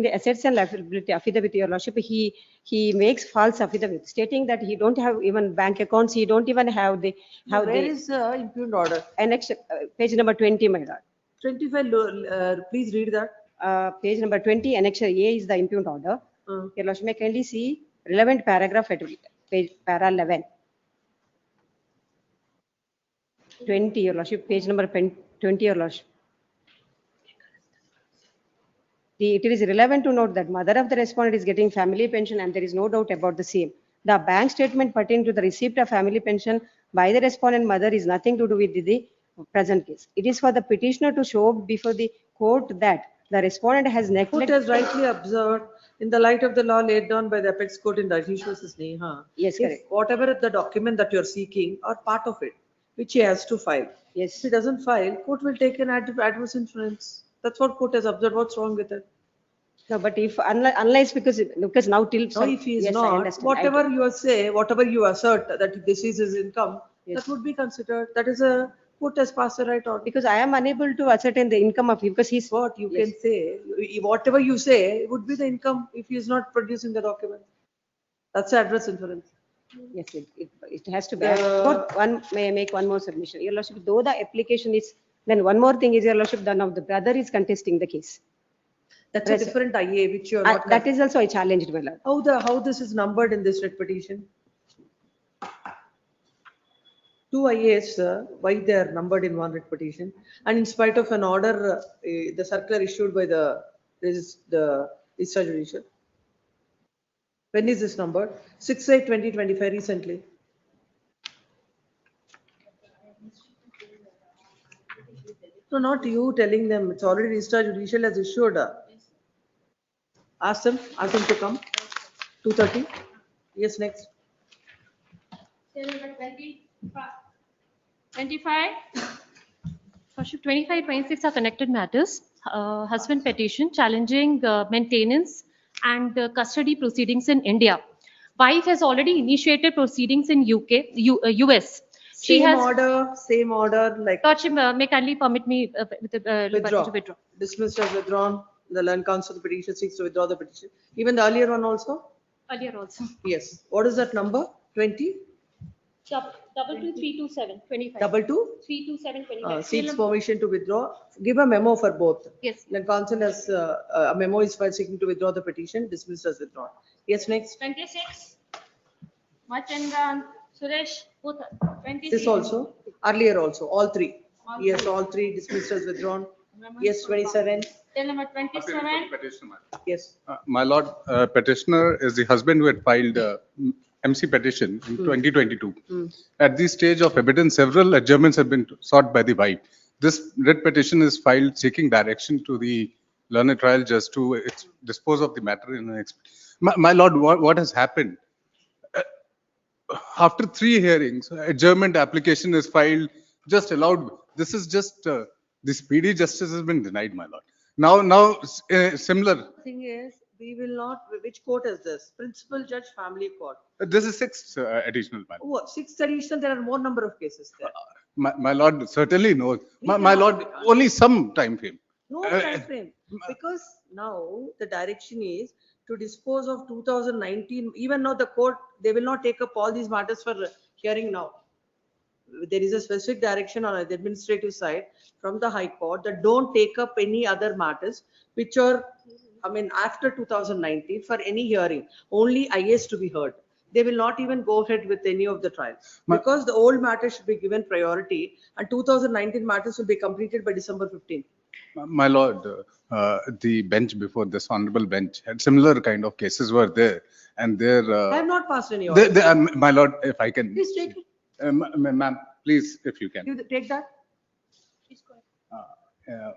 the assets and liability affidavit, Your Lordship, he makes false affidavit stating that he don't have even bank accounts, he don't even have the. Where is the impugned order? Annexure, page number 20, my lord. 25, please read that. Page number 20, annexure A is the impugned order. Your Lordship, may kindly see relevant paragraph at page para 11. 20, Your Lordship, page number 20, Your Lordship. It is relevant to note that mother of the respondent is getting family pension and there is no doubt about the same. The bank statement pertaining to the receipt of family pension by the respondent mother is nothing to do with the present case. It is for the petitioner to show before the court that the respondent has Court neglected. has rightly observed in the light of the law laid down by the apex court in Rajesh versus Neha. Yes, if correct. whatever the document that you're seeking are part of it, which he has to file. Yes. If he doesn't file, court will take an adverse inference. That's what court has observed. What's wrong with it? No, but if unless because now till. No, if he is Yes, I not, understand. whatever you say, whatever you assert that this is his income, that would be considered. That is a court has passed the right on. Because I am unable to ascertain the income of him because he's. What you Yes. can say, whatever you say would be the income if he is not producing the document. That's the adverse inference. Yes, it has to be. May I make one more submission? Your Lordship, though the application is, then one more thing is, Your Lordship, the now the brother is contesting the case. That's a different IA which you are not. That is also I challenged, my lord. How this is numbered in this writ petition? Two IAs, why they are numbered in one writ petition? And in spite of an order, the circular issued by the discharge judicial. When is this numbered? 6/8/2025 recently. No, not you telling them. It's already discharge judicial has issued. Ask them to come. 2:30. Yes, next. Cell number 25. Lordship, 25, 26 are connected matters. Husband petition challenging maintenance and custody proceedings in India. Wife has already initiated proceedings in US. She Same has. order like. Lordship, may kindly permit me Withdraw. to withdraw. Dismissed as withdrawn. The land council petition seeks to withdraw the petition. Even the earlier one also? Earlier also. Yes. What is that number? 20? 22327, 25. 22? 327, 25. Seeks permission to withdraw. Give a memo for both. Yes. Land council has a memo is filed seeking to withdraw the petition, dismissed as withdrawn. Yes, next. 26. Machandran, Suresh, both. 26. This also, earlier also, all three. Yes, all three dismissed as withdrawn. Yes, 27. Cell number 27. Yes. My lord, petitioner is the husband who had filed MC petition in 2022. At this stage of evidence, several adjournments have been sought by the wife. This writ petition is filed seeking direction to the learned trial judge to dispose of the matter in an my lord, what has happened? After 3 hearings, adjournment application is filed, just allowed. This is just the speedy justice has been denied, my lord. Now, similar. Thing is, we will not. Which court is this? Principal Judge, Family Court. This is 6th additional, my lord. Oh, 6th additional. There are more number of cases there. My lord certainly knows. My lord, only some time frame. No time frame, because now the direction is to dispose of 2019. Even now the court, they will not take up all these matters for hearing now. There is a specific direction on the administrative side from the High Court that don't take up any other matters which are, after 2019 for any hearing. Only IAs to be heard. They will not even go ahead with any of the trials because the old matters should be given priority and 2019 matters will be completed by December 15. My lord, the bench before this honorable bench had similar kind of cases were there, and there. I have not passed any order. My lord, if I can. Please take it. Ma'am, please, if you can. You take that. Uh,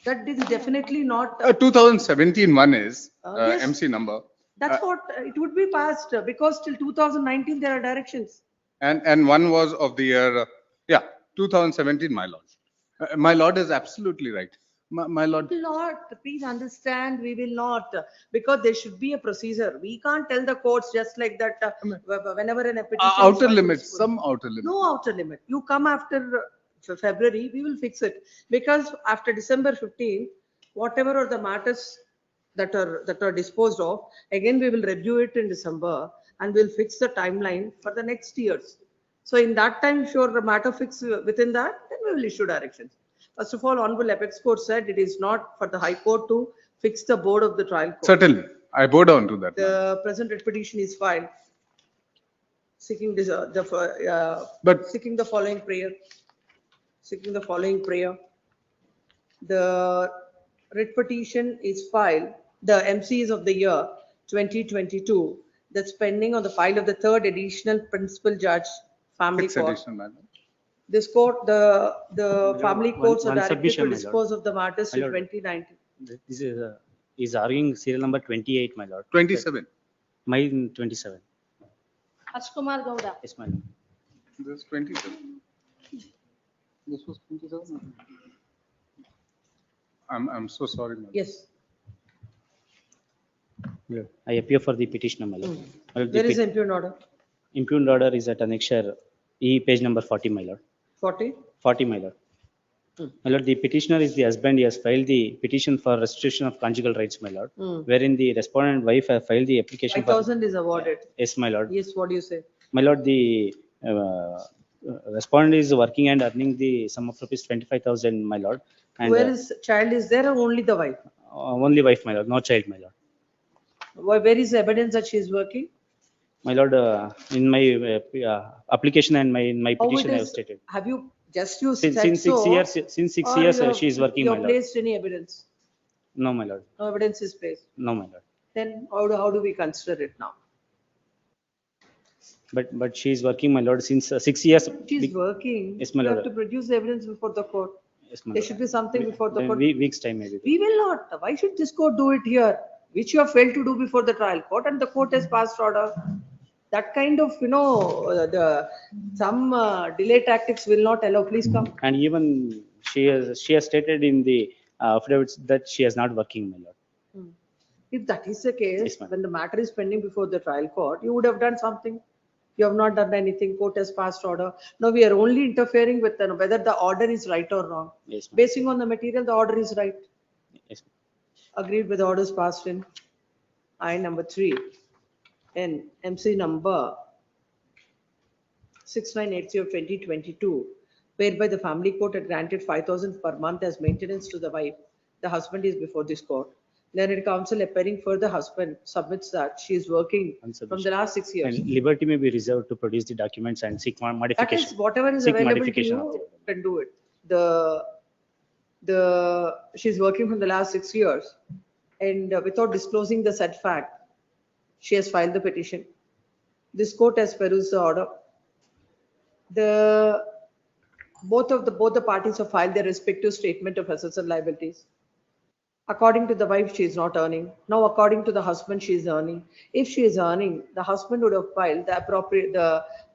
That is definitely not. 2017 one is Yes. MC number. That's what, it would be passed because till 2019 there are directions. And one was of the year, 2017, my lord. My lord is absolutely right. My lord. We will not, please understand, we will not, because there should be a procedure. We can't tell the courts just like that, whenever an petition. is Outer filed, limits, some outer limits. No outer limit. You come after February, we will fix it. Because after December 15, whatever are the matters that are disposed of, again, we will review it in December and we'll fix the timeline for the next years. So in that time, sure, the matter fix within that, then we will issue directions. First of all, Honorable Apex Court said it is not for the High Court to fix the board of the trial court. Certainly, I bow down to that. The present writ petition is filed seeking this, seeking the following prayer. Seeking the following prayer. The writ petition is filed, the MCs of the year 2022, that's pending on the file of the third additional principal judge, family Sixth court. edition, madam. This court, the family courts are one directed submission, to my lord. dispose of the matters My in lord. 2019. This is arguing serial number 28, my lord. 27. Mine 27. Ashkumar Gowda. Yes, my lord. This 27. This was 27. I'm so sorry, madam. Yes. Yeah. I appear for the petitioner, my lord. My lord, the There is impugned order. impugned order is at annexure E, page number 40, my lord. 40. 40, my lord. My lord, the petitioner is the husband. He has filed the petition for restitution of conjugal rights, my lord, wherein the respondent wife have filed the application. 5,000 is awarded. Yes, my lord. Yes, what do you say? My lord, the respondent is working and earning the sum of rupees 25,000, my lord. And Where is child is there or only the wife? only wife, my lord, no child, my lord. Where is the evidence that she is working? My lord, in my application and in my How it petition, I have is? stated. Have you just you Since said 6 so, years, since 6 or years, you have- she is working, you my have lord. placed any evidence? No, my lord. No evidence is placed. No, my lord. Then how do we consider it now? But she is working, my lord, since 6 years. She is working. Yes, my You lord. have to produce the evidence before the court. Yes, my There lord. should be something before the Then court. weeks time maybe. We will not. Why should this court do it here? Which you have failed to do before the trial court and the court has passed order. That kind of, some delay tactics will not allow. Please come. And even she has stated in the affidavits that she is not working, my lord. If that is the case, Yes, ma'am. when the matter is pending before the trial court, you would have done something. You have not done anything. Court has passed order. Now we are only interfering with whether the order is right or wrong. Yes, ma'am. Basing on the material, the order is right. Yes, Agreed with the orders passed in I number 3 and MC number 6980 of 2022, whereby the family court had granted 5,000 per month as maintenance to the wife. The husband is before this court. Learned counsel appearing for the husband submits that she is working from the last 6 years. and liberty may be reserved to produce the documents and seek That modification. is whatever is Seek available to modification of you, can do it. She's working from the last 6 years and without disclosing the said fact, she has filed the petition. This court has perused the order. Both the parties have filed their respective statement of assets and liabilities. According to the wife, she is not earning. Now, according to the husband, she is earning. If she is earning, the husband would have filed the appropriate,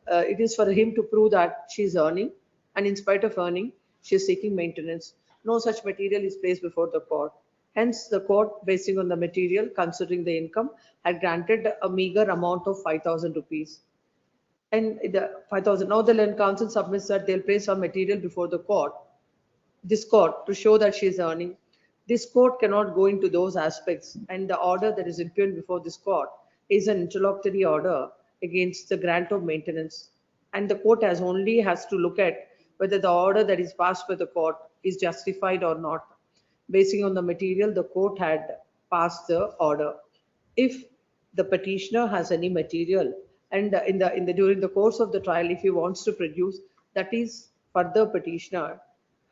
it is for him to prove that she is earning. And in spite of earning, she is seeking maintenance. No such material is placed before the court. Hence, the court, basing on the material, considering the income, had granted a meager amount of 5,000 rupees. And the 5,000, now the land council submits that they'll place some material before the court, this court, to show that she is earning. This court cannot go into those aspects, and the order that is impugned before this court is an interlocutory order against the grant of maintenance. And the court has to look at whether the order that is passed by the court is justified or not. Basing on the material, the court had passed the order. If the petitioner has any material and during the course of the trial, if he wants to produce, that is for the petitioner.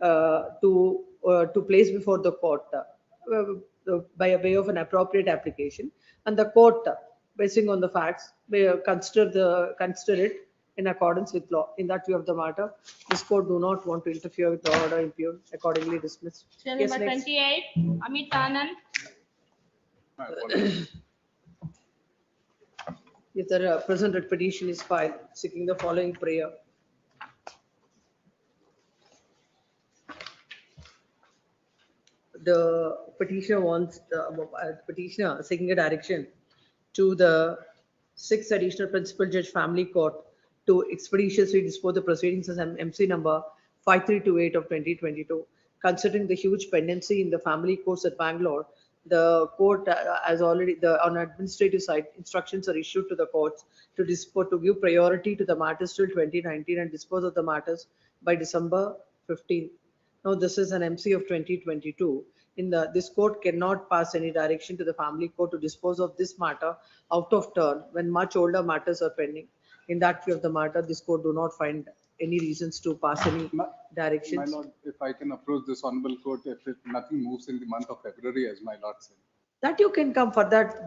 to place before the court by way of an appropriate application, and the court, basing on the facts, may consider it in accordance with law. In that view of the matter, this court do not want to interfere with the order impugned, accordingly dismissed. Cell Yes, number next. 28, Amit Anand. If the present writ petition is filed, seeking the following prayer. The petitioner wants the petitioner seeking a direction to the 6th additional principal judge family court to expeditiously dispose the proceedings as MC number 5328 of 2022. Considering the huge pendency in the family courts at Bangalore, the court has already, on administrative side, instructions are issued to the courts to give priority to the matters till 2019 and dispose of the matters by December 15th. Now, this is an MC of 2022. This court cannot pass any direction to the family court to dispose of this matter out of turn when much older matters are pending. In that view of the matter, this court do not find any reasons to pass any directions. My lord, if I can approach this honorable court, if nothing moves in the month of February, as my lord said. That you can come for that.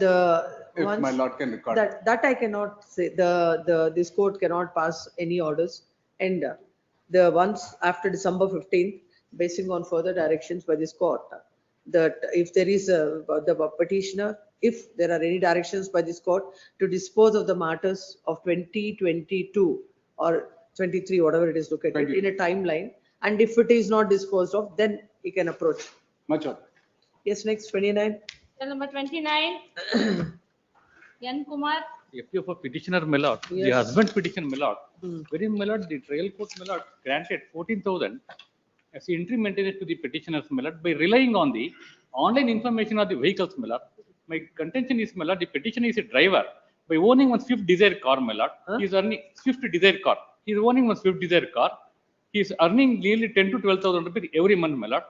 If my lord can record. That I cannot say. This court cannot pass any orders. And the ones after December 15th, basing on further directions by this court, that if there is the petitioner, if there are any directions by this court to dispose of the matters of 2022 or 23, whatever it is located in a timeline, and if it is not disposed of, then he can approach. Much of. Yes, next 29. Cell number 29, Yan Kumar. If you for petitioner, my lord, the Yes. husband petition, my lord, wherein, my lord, the trial court, my lord, granted 14,000 as interim maintenance to the petitioners, my lord, by relying on the online information of the vehicles, my lord. My contention is, my lord, the petitioner is a driver. By owning one Swift Desire car, my lord, he is earning Swift Desire car. He is owning one Swift Desire car. He is earning nearly 10 to 12,000 rupees every month, my lord.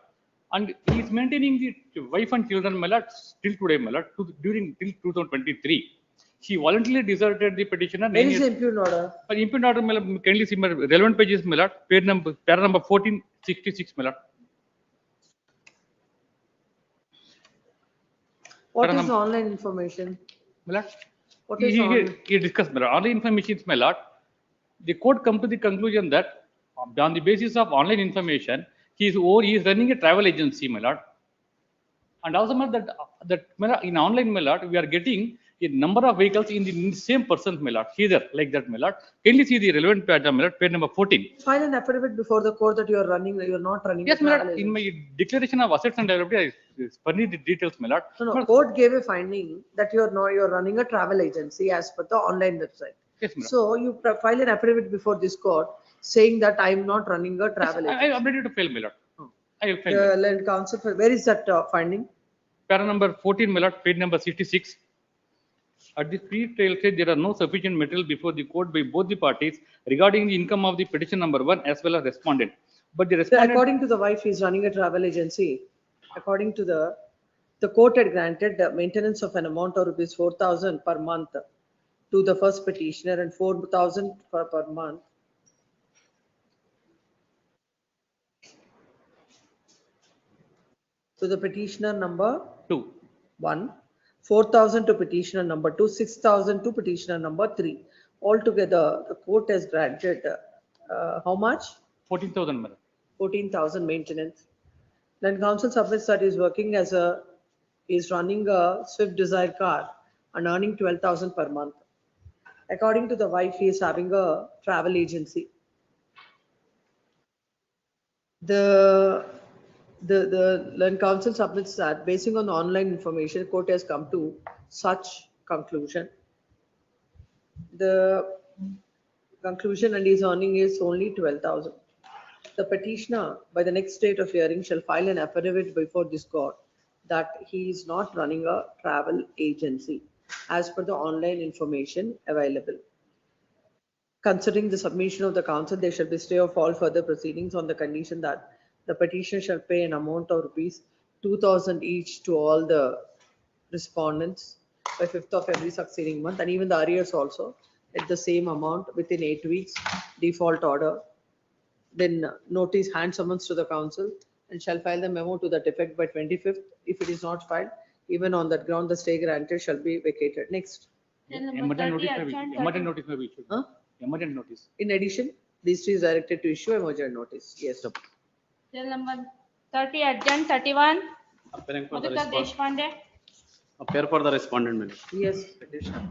And he is maintaining the wife and children, my lord, till today, my lord, during till 2023. She voluntarily deserted the petitioner. Where is the impugned order? Impugned order, my lord, kindly see my relevant pages, my lord, para number 1466, my lord. What is the online information? My lord, What is online? he discussed, my lord, online information, my lord. The court come to the conclusion that on the basis of online information, he is running a travel agency, my lord. And also, my lord, that my lord, in online, my lord, we are getting a number of vehicles in the same person, my lord. Either like that, my lord. Can you see the relevant page, my lord, page number 14? File an affidavit before the court that you are running, you are not running. Yes, a my travel lord. In agency. my declaration of assets and liability, I furnish the details, my lord. No, court gave a finding that you are running a travel agency as per the online website. Yes, madam. So you file an affidavit before this court saying that I am not running a travel I agency. am ready to fail, my lord. I will fail. Land counsel, where is that finding? Para number 14, my lord, page number 66. At the pre-trial stage, there are no sufficient material before the court by both the parties regarding the income of the petition number 1 as well as respondent. But the So respondent, according to the wife, he is running a travel agency. According to the court had granted the maintenance of an amount of rupees 4,000 per month to the first petitioner and 4,000 per month. To the petitioner number 2. 1, 4,000 to petitioner number 2, 6,000 to petitioner number 3. Altogether, the court has granted how much? 14,000, madam. 14,000 maintenance. Then counsel submits that is running a Swift Desire car and earning 12,000 per month. According to the wife, he is having a travel agency. The Land counsel submits that basing on the online information, court has come to such conclusion. The conclusion and his earning is only 12,000. The petitioner, by the next date of hearing, shall file an affidavit before this court that he is not running a travel agency as per the online information available. Considering the submission of the counsel, there shall be stay of all further proceedings on the condition that the petitioner shall pay an amount of rupees 2,000 each to all the respondents by 5th of every succeeding month, and even the arrears also at the same amount within 8 weeks default order. then notice hand summons to the council and shall file the memo to that effect by 25th. If it is not filed, even on that ground, the stay granted shall be vacated. Next. Till number Emergent 30, notice may be, adjourned emergent 30. notice may be issued. Huh? Emergent notice. In addition, these three is directed to issue emergent notice. Yes. Till number 30, adjourned 31. Appearing for the Madhukar respondent. Deshpande. Appear for the respondent, my lord. Yes. Petitioner.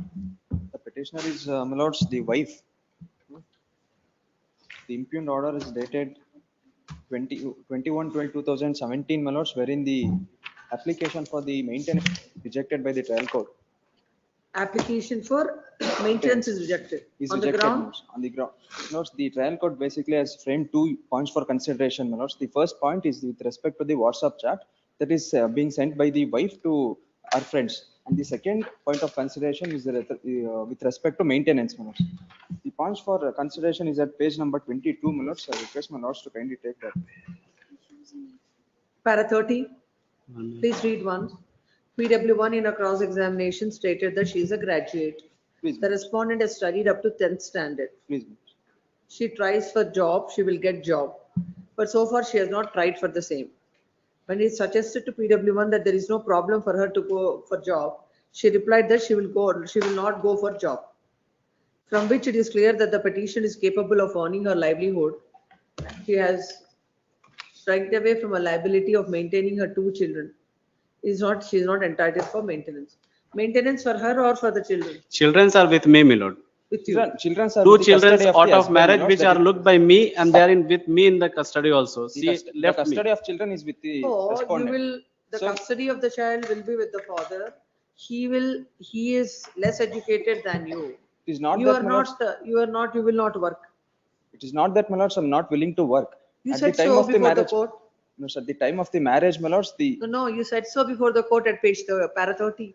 The petitioner is, my lords, the wife. The impugned order is dated 21/12/2017, my lords, wherein the application for the maintenance rejected by the trial court. Application for maintenance is rejected. Is On the rejected, ground, my lords. On the ground. My lords, the trial court basically has framed 2 points for consideration, my lords. The first point is with respect to the WhatsApp chat that is being sent by the wife to her friends. And the second point of consideration is with respect to maintenance, my lords. The points for consideration is at page number 22, my lords. I request my lords to kindly take that. para 30, please read once. PW1 in a cross-examination stated that she is a graduate. Please. The respondent has studied up to 10th standard. Please. She tries for job, she will get job. But so far she has not tried for the same. When it suggested to PW1 that there is no problem for her to go for job, she replied that she will not go for job. From which it is clear that the petition is capable of earning her livelihood. She has strayed away from a liability of maintaining her 2 children. She is not entitled for maintenance. Maintenance for her or for the children? Childrens are with me, my lord. With you. Children are Two with the children custody out the of husband, my marriage lords. which That are is- looked by me and they are with me in the custody also. The She the left me. custody of children is with the So you respondent. will, the So- custody of the child will be with the father. He is less educated than you. It is not You that, are my lords. not, you will not work. It is not that, my lords, I'm not willing to work. You At said the time so of the before the marriage, court. no, sir, at the time of the marriage, my lords, No, you said so before the court at page para 30,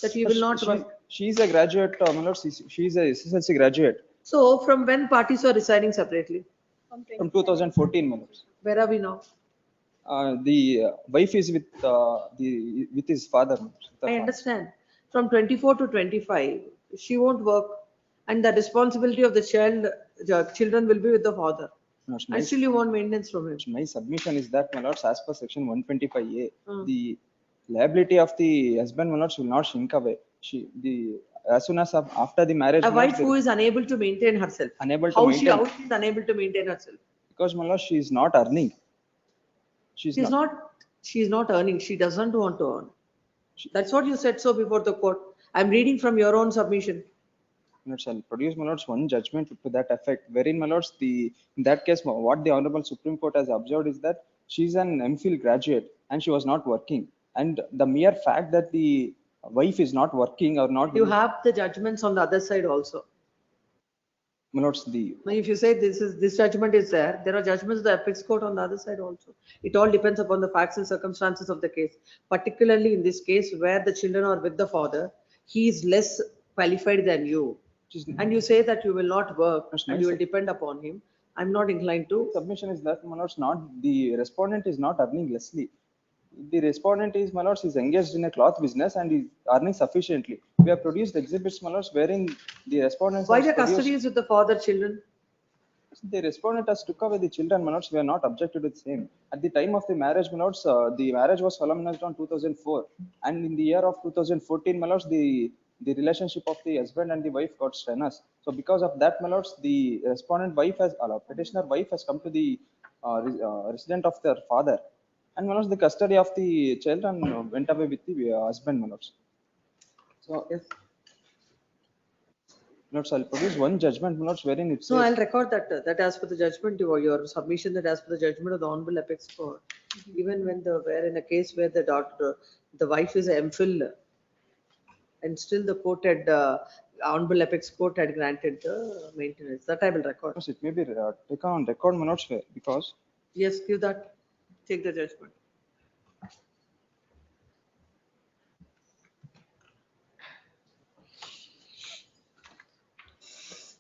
that you will not work. She is a graduate, my lords, she is a SSLC graduate So from when parties were residing separately? from 2014, my lords. Where are we now? The wife is with his father. my lords, with her I father. understand. From 24 to 25, she won't work. And the responsibility of the children will be with the father. No, And still you want maintenance from him. My submission is that, my lords, as per section 125A, Hmm. the liability of the husband, my lords, will not shrink away. As soon as after the marriage, A my wife lords, who is unable to maintain herself. unable to How maintain, she is unable to maintain herself? because, my lords, she is not earning. She's She's not earning. She doesn't want to earn. That's what you said so before the court. I'm reading from your own submission. My lords, I'll produce, my lords, one judgment to that effect, wherein, my lords, in that case, what the Honorable Supreme Court has observed is that she's an MPhil graduate and she was not working. And the mere fact that the wife is not working or not. You have the judgments on the other side also. My lords, Now, if you say this judgment is there, there are judgments of the apex court on the other side also. It all depends upon the facts and circumstances of the case. Particularly in this case where the children are with the father, he is less qualified than you. And you say that you will not work and you will depend upon him. I'm not inclined to. Submission is that, my lords, the respondent is not earning lessly. The respondent is, my lords, is engaged in a cloth business and is earning sufficiently. We have produced exhibits, my lords, wherein the respondent. Why the custody is with the father children? The respondent has took away the children, my lords. We are not objected to the same. At the time of the marriage, my lords, the marriage was solemnized on 2004, and in the year of 2014, my lords, the relationship of the husband and the wife got strenuous. So because of that, my lords, the respondent wife petitioner wife has come to the resident of their father, and, my lords, the custody of the children went away with the husband, my lords. So yes. Lords, I'll produce one judgment, my lords, wherein it says. No, I'll record that as per the judgment, your submission that as per the judgment of the Honorable Apex Court. Even when where in a case where the wife is an MPhil, and still the court had, Honorable Apex Court had granted the maintenance. That I will record. It may be taken on record, my lords, because. Yes, give that. Take the judgment.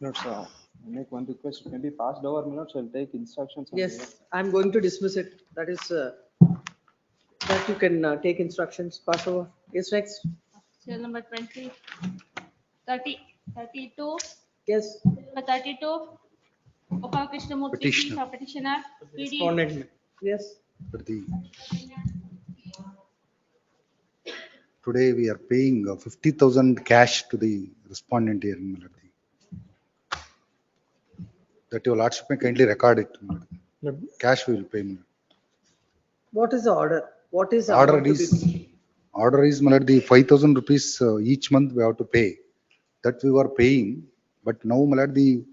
Lords, make one request. It may be passed over, my lords. I'll take instructions. on Yes, I'm going to dismiss it. That is, that you can take instructions, pass over. Yes, next. Serial number 20, 30, 32. Yes. Number 32. Gopal Krishnamurthy, Petitioner. for petitioner. PD. Respondent. Yes. But today we are paying 50,000 cash to the respondent here in Malad. That your lordship may kindly record it. Malad. Cash we will pay. Malad. What is the order? What is the Order amount to is, be? Malad, the 5,000 rupees each month we have to pay. That we were paying, but now Malad, the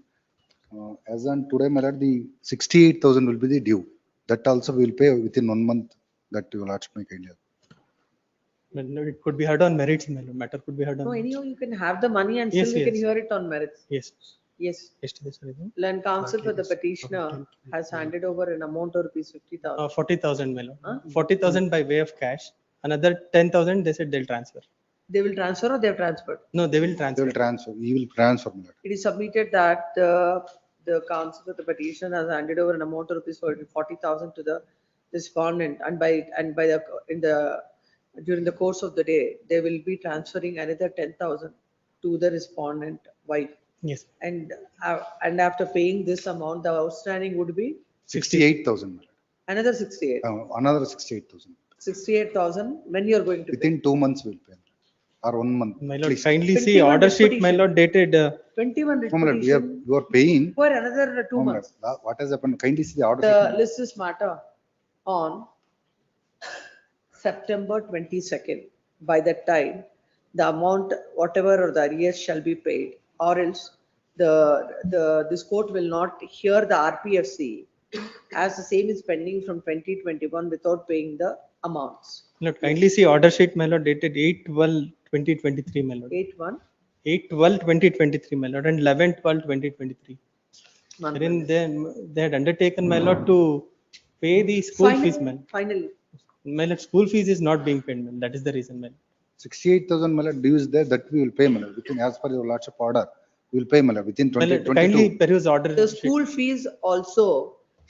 as on today, Malad, the 68,000 will be the due. That also we will pay within 1 month. That your lordship may kindly. But no, it could be heard on merits, my lord. Matter could be heard on. No, merits. anyhow, you can have the money and Yes, still we can yes. hear it on merits. Yes. Yes. Yesterday, sorry. Land counsel for the Yes. petitioner has handed over an amount of rupees 50,000. 40,000, my lord. Huh? 40,000 by way of cash. Another 10,000, they said they'll transfer. They will transfer or they have transferred? No, they will They transfer. will transfer. We will transfer. Malad. It is submitted that the counsel for the petition has handed over an amount of rupees 40,000 to the respondent, and during the course of the day, they will be transferring another 10,000 to the respondent wife. Yes. And after paying this amount, the outstanding would be 68,000. Malad. another 68. Another 68,000. 68,000 when you are going to pay. Within 2 months we will pay. Or 1 month. My lord, Please. kindly see 21 order sheet, my petition. lord, dated 21 No, Malad, petition you are paying. for another 2 No, Malad. months. What has happened? Kindly see the order. The sheet. list is matter on September 22nd. By that time, the amount, whatever or the arrears shall be paid, or else this court will not hear the RPFC as the same is pending from 2021 without paying the amounts. Look, kindly see order sheet, my lord, dated 8/12/2023, my lord. 8-1. 8/12/2023, my lord, and 11/12/2023. Wherein they had undertaken, my lord, to pay the school fees, man. Finally. My lord, school fees is not being paid, man. That is the reason, man. 68,000 Malad due is there, that we will pay, Malad. Within, as per your lordship order, we will pay, Malad, within My lord, kindly 2022. peruse order The sheet. school fees also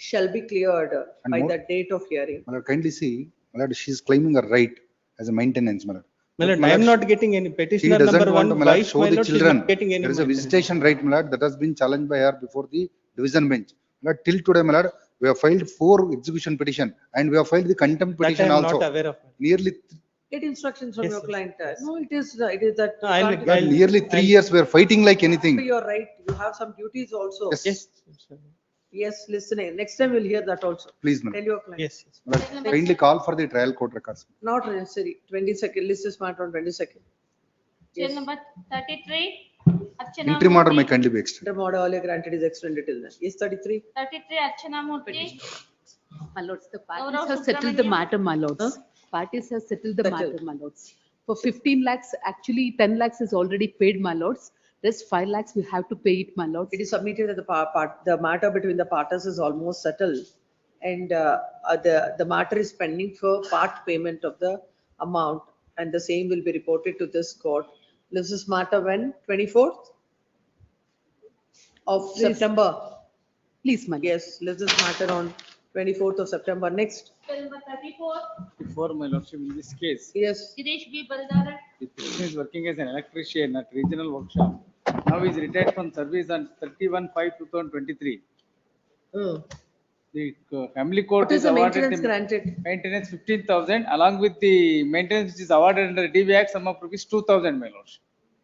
shall be cleared And by more- the date of hearing. Malad, kindly see, Malad, she is claiming a right as a maintenance, Malad. My lord, But, I am Malad, not getting any She petitioner doesn't number want one, to, Malad, wife, show my the lord, she's children. not getting any. There is a maintenance. visitation right, Malad, that has been challenged by her before the division bench. Malad, till today, Malad, we have filed 4 execution petition and we have filed the contempt That I petition am also. not aware of. Nearly, Get instructions from Yes, your yes, client. yes. No, it is that. No, I'll- you can't- I'll- nearly 3 years we are fighting like anything. You're right. You have some duties also. Yes. Yes. Yes, listening. Next time we'll hear that also. Please, Tell Malad. your client. Yes. Malad, kindly call for the trial court records. Not necessary. 22nd, list is marked on 22nd. Chair Yes. number 33. Archana Interim order may Murthy. kindly be extended. The order earlier granted is extended till then. Yes, 33. 33 Archana Murthy. My lords, the parties Gaurav have settled the Subramaniam. matter, my lords. Parties have settled the Settled. matter, my lords. For 15 lakhs, actually 10 lakhs is already paid, my lords. Rest 5 lakhs, we have to pay it, my lords. It is submitted that the matter between the parties is almost settled. And the matter is pending for part payment of the amount, and the same will be reported to this court. This is matter when? 24th of Please. September. Please, my lord. Yes, let this matter on 24th of September. Next. Chair number 34. Before my lordship, in this case, Yes. Girish B. Baldaran. the petitioner is working as an electrician at regional workshop. Now he is retired from service on 31/5/2023. Hmm. The family court What is is the awarded maintenance the granted? maintenance 15,000 along with the maintenance which is awarded under DB Act, sum of rupees 2,000, my lordship.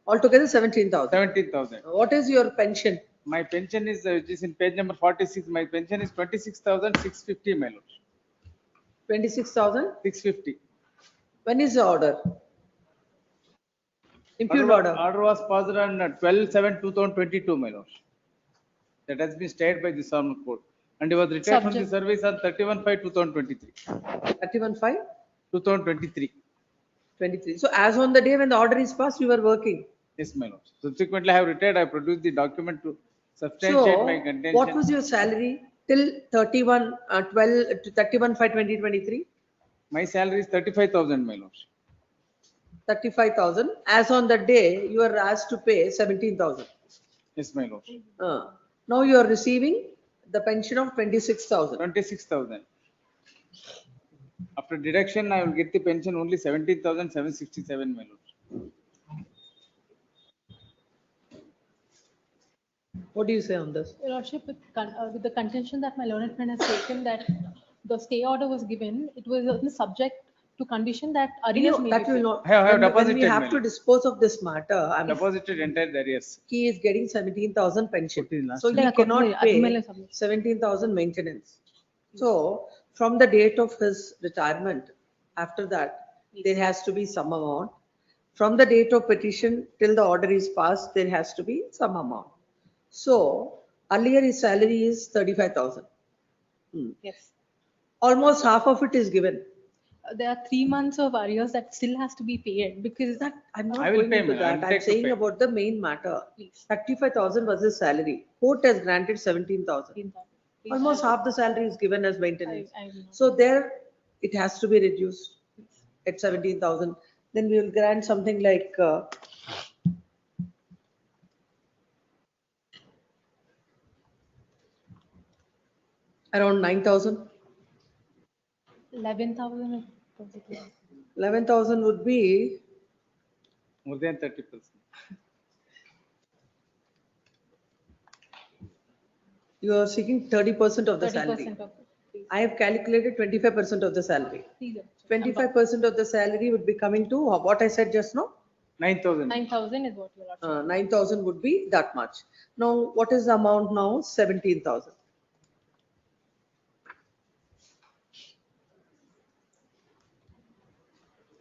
Altogether 17,000. 17,000. What is your pension? My pension is, which is in page number 46, my pension is 26,650, my lordship. 26,000? 650. When is the order? Impugned order. Order was passed on 12/7/2022, my lordship. That has been stayed by the Honorable Court. And he was retired from the Subject. service on 31/5/2023. 31/5? 2023. 23. So as on the day when the order is passed, you were working. Yes, my lord. Subsequently, I have retired. I produced the document to substantiate my So contention. what was your salary till 31/5/2023? My salary is 35,000, my lord. 35,000. As on the day, you were asked to pay 17,000. Yes, my lord. Now you are receiving the pension of 26,000. 26,000. After deduction, I will get the pension only 17,767, my lord. What do you say on this? Your Lordship, with the contention that my learned friend has taken that the stay order was given, it was subject to condition that arrears may be That will paid. not. I have When we deposited, have my to lord. dispose of this matter, Deposited entire arrears. he is getting 17,000 pension. 14 last So year. he cannot Yeah, pay Admele submit. 17,000 maintenance. So from the date of his retirement, after that, there has to be some amount. From the date of petition till the order is passed, there has to be some amount. So earlier his salary is 35,000. Yes. Almost half of it is given. There are 3 months of arrears that still has to be paid because That I'm not I will going pay, into ma'am. I will that. I'm take to saying pay. about the main matter. Please. 35,000 was his salary. Court has granted 17,000. Almost half the salary is given as maintenance. I will not. So there, it has to be reduced at 17,000. Then we will grant something like around 9,000. 11,000. 11,000 would be, More than 30%. you are seeking 30% of the 30% salary. of it. Please. I have calculated 25% of the salary. Please, Your Lordship. 25% of the salary would be coming to what I said just now. 9,000. 9,000 is what your Lordship. 9,000 would be that much. Now, what is the amount now? 17,000.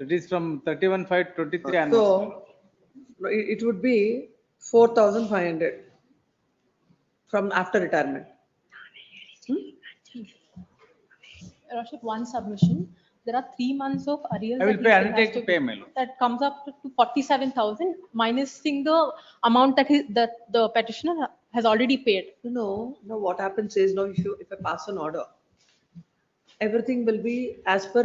It is from 31/5/23 onwards. So it would be 4,500 from after retirement. Your Lordship, one submission. There are 3 months of arrears. I will that pay, he I will still take has to pay, my lord. That comes up to 47,000 minusing the amount that the petitioner has already paid. No, what happens is now if I pass an order, everything will be as per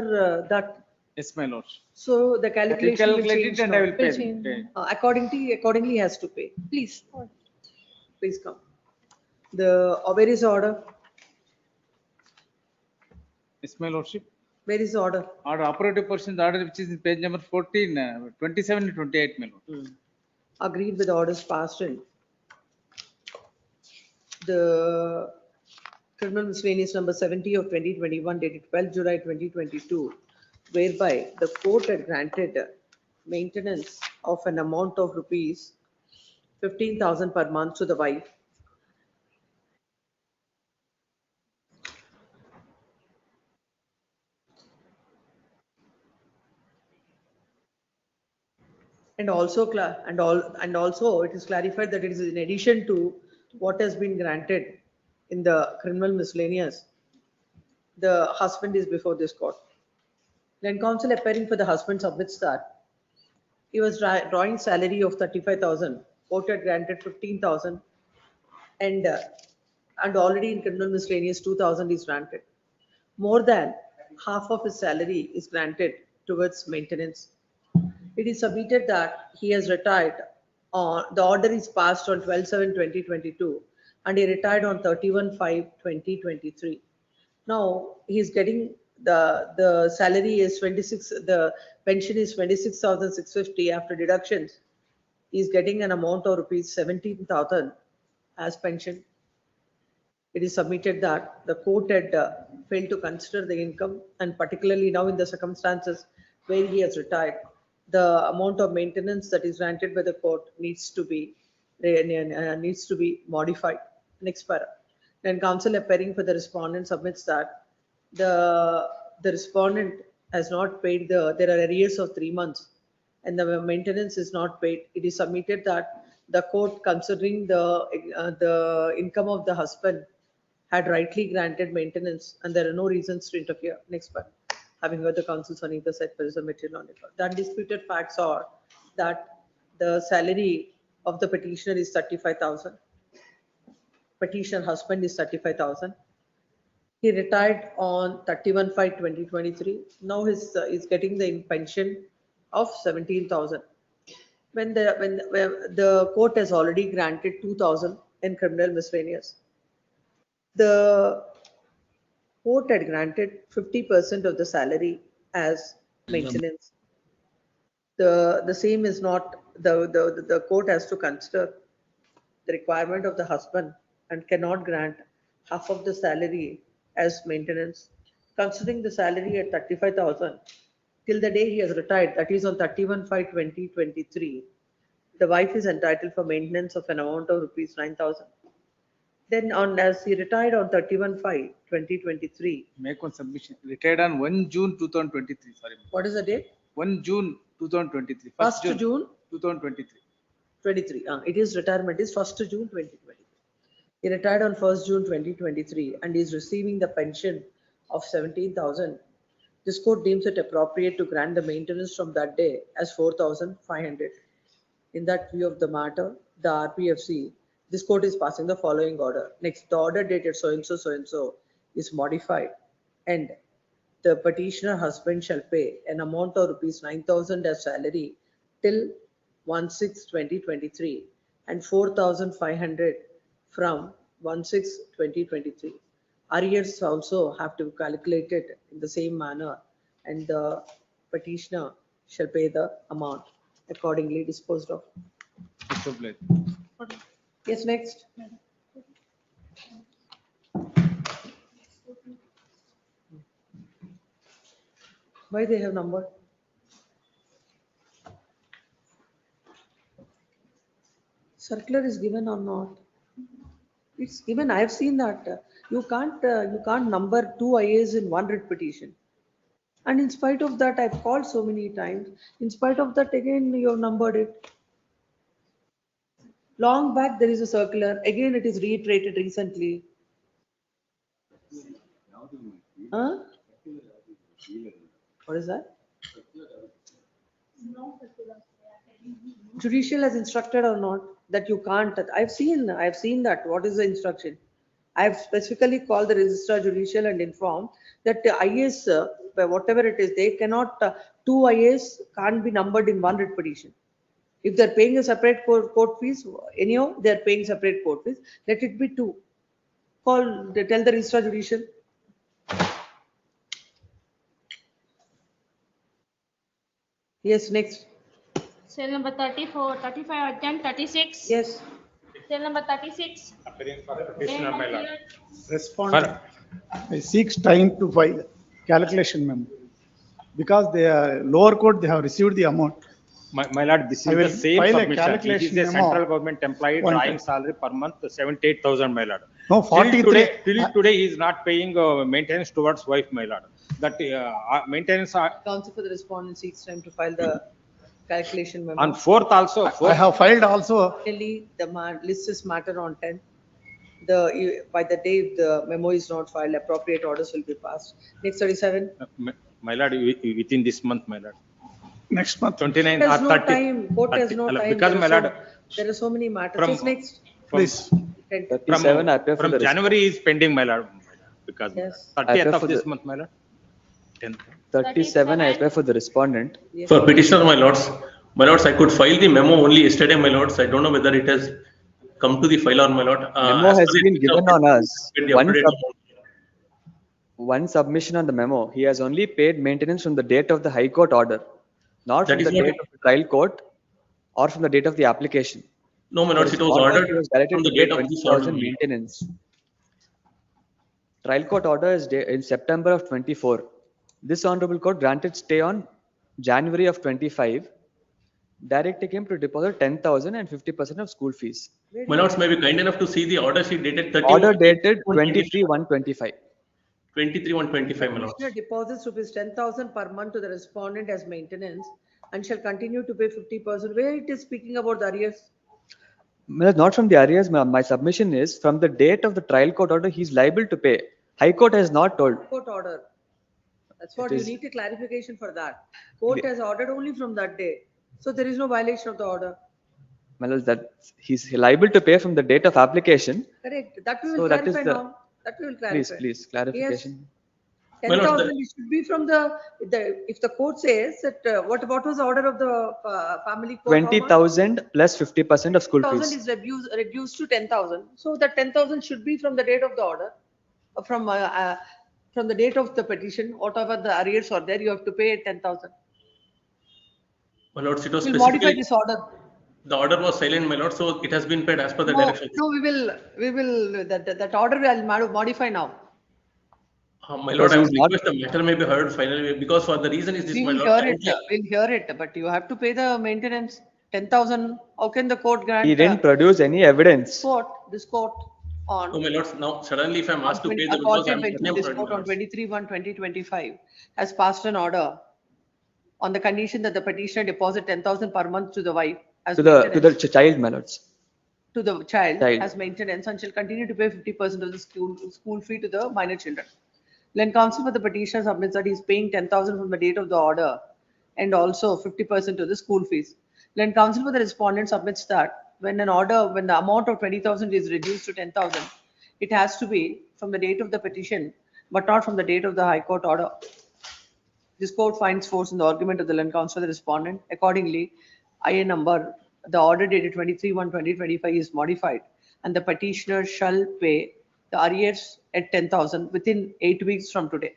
that. Yes, my lord. So the I will calculation will calculate change it and I now. will pay. Will change. pay. Accordingly has to pay. Please. Please come. Where is the order? Yes, my lordship. Where is the order? Order, operative portion, the order which is in page number 14, 27 and 28, my lord. Agreed with the orders passed in. The criminal miscellaneous number 70 of 2021 dated 12 July 2022, whereby the court had granted maintenance of an amount of rupees 15,000 per month to the wife. And also it is clarified that it is in addition to what has been granted in the criminal miscellaneous. The husband is before this court. Then counsel appearing for the husband submits that he was drawing salary of 35,000. Court had granted 15,000, and already in criminal miscellaneous 2,000 is granted. More than half of his salary is granted towards maintenance. It is submitted that he has retired the order is passed on 12/7/2022 and he retired on 31/5/2023. Now he is getting the salary is 26, the pension is 26,650 after deductions. He is getting an amount of rupees 17,000 as pension. It is submitted that the court had failed to consider the income, and particularly now in the circumstances where he has retired, the amount of maintenance that is granted by the court needs to be modified. Next para. Then counsel appearing for the respondent submits that the respondent has not paid there are arrears of 3 months and the maintenance is not paid. It is submitted that the court, considering the income of the husband, had rightly granted maintenance and there are no reasons to interfere. Next part. Having heard the counsels on either side, there is a material on it. The undisputed facts are that the salary of the petitioner is 35,000. Petitioner husband is 35,000. He retired on 31/5/2023. Now he's getting the pension of 17,000. When the court has already granted 2,000 in criminal miscellaneous. The court had granted 50% of the salary as maintenance. The same is not, the court has to consider the requirement of the husband and cannot grant half of the salary as maintenance, considering the salary at 35,000 till the day he has retired, that is on 31/5/2023, the wife is entitled for maintenance of an amount of rupees 9,000. Then on, as he retired on 31/5/2023, Make one submission. Retired on 1 June 2023. Sorry. what is the date? 1 June 2023. 1st June 2023. 23. His retirement is 1st June 2023. He retired on 1st June 2023 and is receiving the pension of 17,000. This court deems it appropriate to grant the maintenance from that day as 4,500. In that view of the matter, the RPFC, this court is passing the following order. Next, the order dated so and so is modified, and the petitioner husband shall pay an amount of rupees 9,000 as salary till 1/6/2023 and 4,500 from 1/6/2023. Arrears also have to be calculated in the same manner, and the petitioner shall pay the amount accordingly disposed of. Mr. Blake. Yes, next. Why they have number? Circular is given or not? It's given. I have seen that. You can't number 2 IAs in one writ petition. And in spite of that, I've called so many times. In spite of that, again, you have numbered it. Long back, there is a circular. Again, it is reiterated recently. Huh? What is that? Judicial has instructed or not that you can't. I've seen that. What is the instruction? I have specifically called the registrar judicial and informed that the IAs, whatever it is, they cannot, 2 IAs can't be numbered in one writ petition. If they're paying a separate court fees, anyhow, they're paying separate court fees, let it be 2. Tell the registrar judicial. Yes, next. Cell number 34, 35, attempt 36. Yes. Cell number 36. Petitioner, my lord. Respondent seeks time to file calculation memo. Because the lower court, they have received the amount. My lord, this I is will the same file a submission. It calculation is a memo. central government employee One drawing time. salary per month 78,000, my lord. No, 43. Till today, he is not paying maintenance towards wife, my lord. That maintenance Counsel for the respondent seeks time to file the calculation memo. on 4th also. I have filed also. Finally, the list is matter on 10. By the day the memo is not filed, appropriate orders will be passed. Next 37. My lord, within this month, my lord. Next month. 29 There's or no 30. time. Court has no time. Because, my lord, There are so many matters. From- Yes, next. Please. 10. 37, I appear for From the January is pending, my lord. Because Yes. 30th of for this the- month, my lord. 10th. 37, I appear for the respondent. Yes. For petitioner, my lords, I could file the memo only yesterday, my lords. I don't know whether it has come to the file or my lord. Memo As has per the been given on us. paid the One up-to-date sub- amount. One submission on the memo. He has only paid maintenance from the date of the High Court order, not That from the is what date of the trial court or from the date of the application. No, my lords, For it was his order, ordered he was directed from the to pay date of this order. 20,000 maintenance. Trial court order is in September of 24. This honorable court granted stay on January of 25, directing him to deposit 10,000 and 50% of school fees. My lords, may be kind enough to see the order sheet dated 30. Order dated 23/1/25. 23/1/25, my lords. Petitioner deposits rupees 10,000 per month to the respondent as maintenance and shall continue to pay 50%. Where it is speaking about the arrears? Not from the arrears, ma'am. My submission is from the date of the trial court order, he is liable to pay. High Court has not told. Court order. That's what It you is- need a clarification for that. Court has ordered only from that day. So there is no violation of the order. Well, that he's liable to pay from the date of application. Correct. That we So will that is clarify the- now. That we will Please, clarify. please, clarification. Yes. My lord, 10,000, it should be from if the court says that, what was the order of the family court? How much? 20,000 plus 50% of school 10,000 fees. is reduced to 10,000. So the 10,000 should be from the date of the order, from the date of the petition, whatever the arrears are there, you have to pay 10,000. My lords, it was We'll modify specifically, this order. The order was silent, my lord, so it has been paid as per the No, direction. no, we will, that order will modify now. My lord, I Because would it's not- request the matter may be heard finally, because for the reason is this, We my will lord. hear it, we'll hear it, but you have to pay the maintenance, 10,000. How can the court grant? He didn't produce any evidence. This court Oh, on. my lord, now suddenly if I'm asked to pay the, because Appointed I'm by this unemployed, court my on lord. 23/1/2025 has passed an order on the condition that the petitioner deposit 10,000 per month to the wife as To the maintenance, child, my lords. to the child Child. as maintenance, and shall continue to pay 50% of the school fee to the minor children. Then counsel for the petitioner submits that he is paying 10,000 from the date of the order and also 50% to the school fees. Then counsel for the respondent submits that when the amount of 20,000 is reduced to 10,000, it has to be from the date of the petition, but not from the date of the High Court order. This court finds force in the argument of the land counsel of the respondent. Accordingly, IA number, the order dated 23/1/2025 is modified, and the petitioner shall pay the arrears at 10,000 within 8 weeks from today.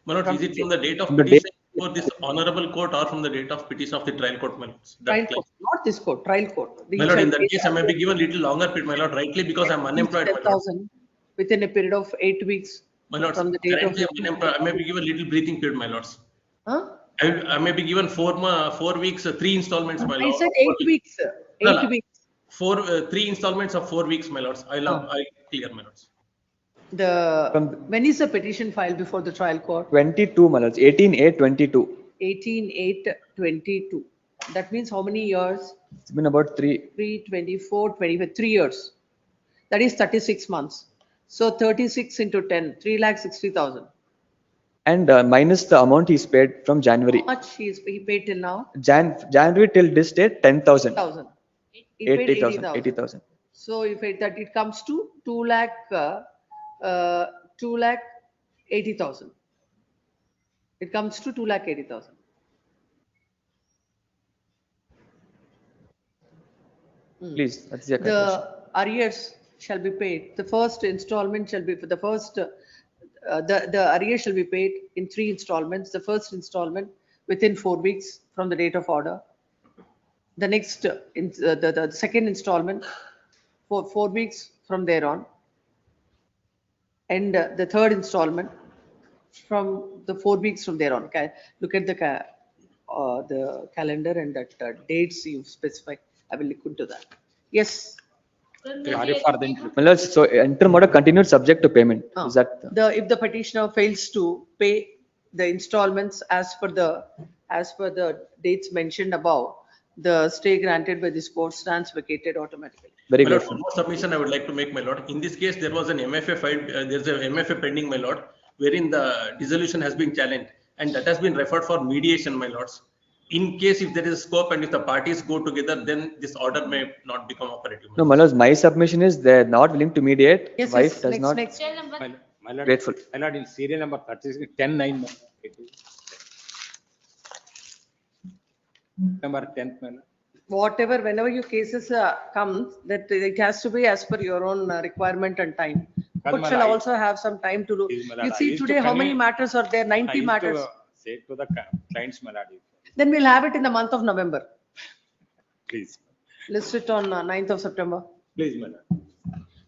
My lord, is it from the date of From the petition for this honorable court or from the date of petition of the trial court, my lords? That Trial clause. court, not this court, trial court. My lord, in that case, I may be given little longer period, my lord, rightly because I'm unemployed, my lord. 10,000 within a period of 8 weeks My lords, from the date of. currently I'm unemployed, I may be given little breathing period, my lords. Huh? I may be given 4 weeks, 3 installments, my I lord. said 8 weeks, No, 8 no. weeks. 3 installments of 4 weeks, my lords. I clear, my lords. When is the petition filed before the trial court? 22, my lords, 18/8/22. 18/8/22. That means how many years? It's been about 3. 3, 24, 25, 3 years. That is 36 months. So 36 into 10, 3,60,000. And minus the amount he's paid from January. How much he paid till now? January till this date, 10,000. 1,000. He paid 80,000. 80,000. 80,000. So if it comes to 2,80,000. It comes to 2,80,000. Please, that's the question. The arrears shall be paid. The first installment shall be for the first, the arrears shall be paid in 3 installments. The first installment within 4 weeks from the date of order. The next, the second installment for 4 weeks from there on. And the third installment from the 4 weeks from there on. Okay. Look at the calendar and that dates you specify. I will look into that. Yes. Sorry for the My lords, so inter-mode continued subject to payment. Is that? If the petitioner fails to pay the installments as per the dates mentioned above, the stay granted by this court stands vacated automatically. Very My good. lord, one more submission I would like to make, my lord. In this case, there was an MFA filed, there's a MFA pending, my lord, wherein the dissolution has been challenged, and that has been referred for mediation, my lords. In case if there is scope and if the parties go together, then this order may not become operative. No, my lords, my submission is they're not willing to mediate. Yes, Wife yes. does Next, not. next. My lord, Grateful. My lord, in serial number 36, 10/9. Number 10th, my lord. Whatever, whenever your cases comes, that it has to be as per your own requirement and time. Court shall also have some time to do. You see today how many matters are there? 90 matters. Say to the clients, my lord. Then we'll have it in the month of November. Please, List it on 9th of September. please, my lord.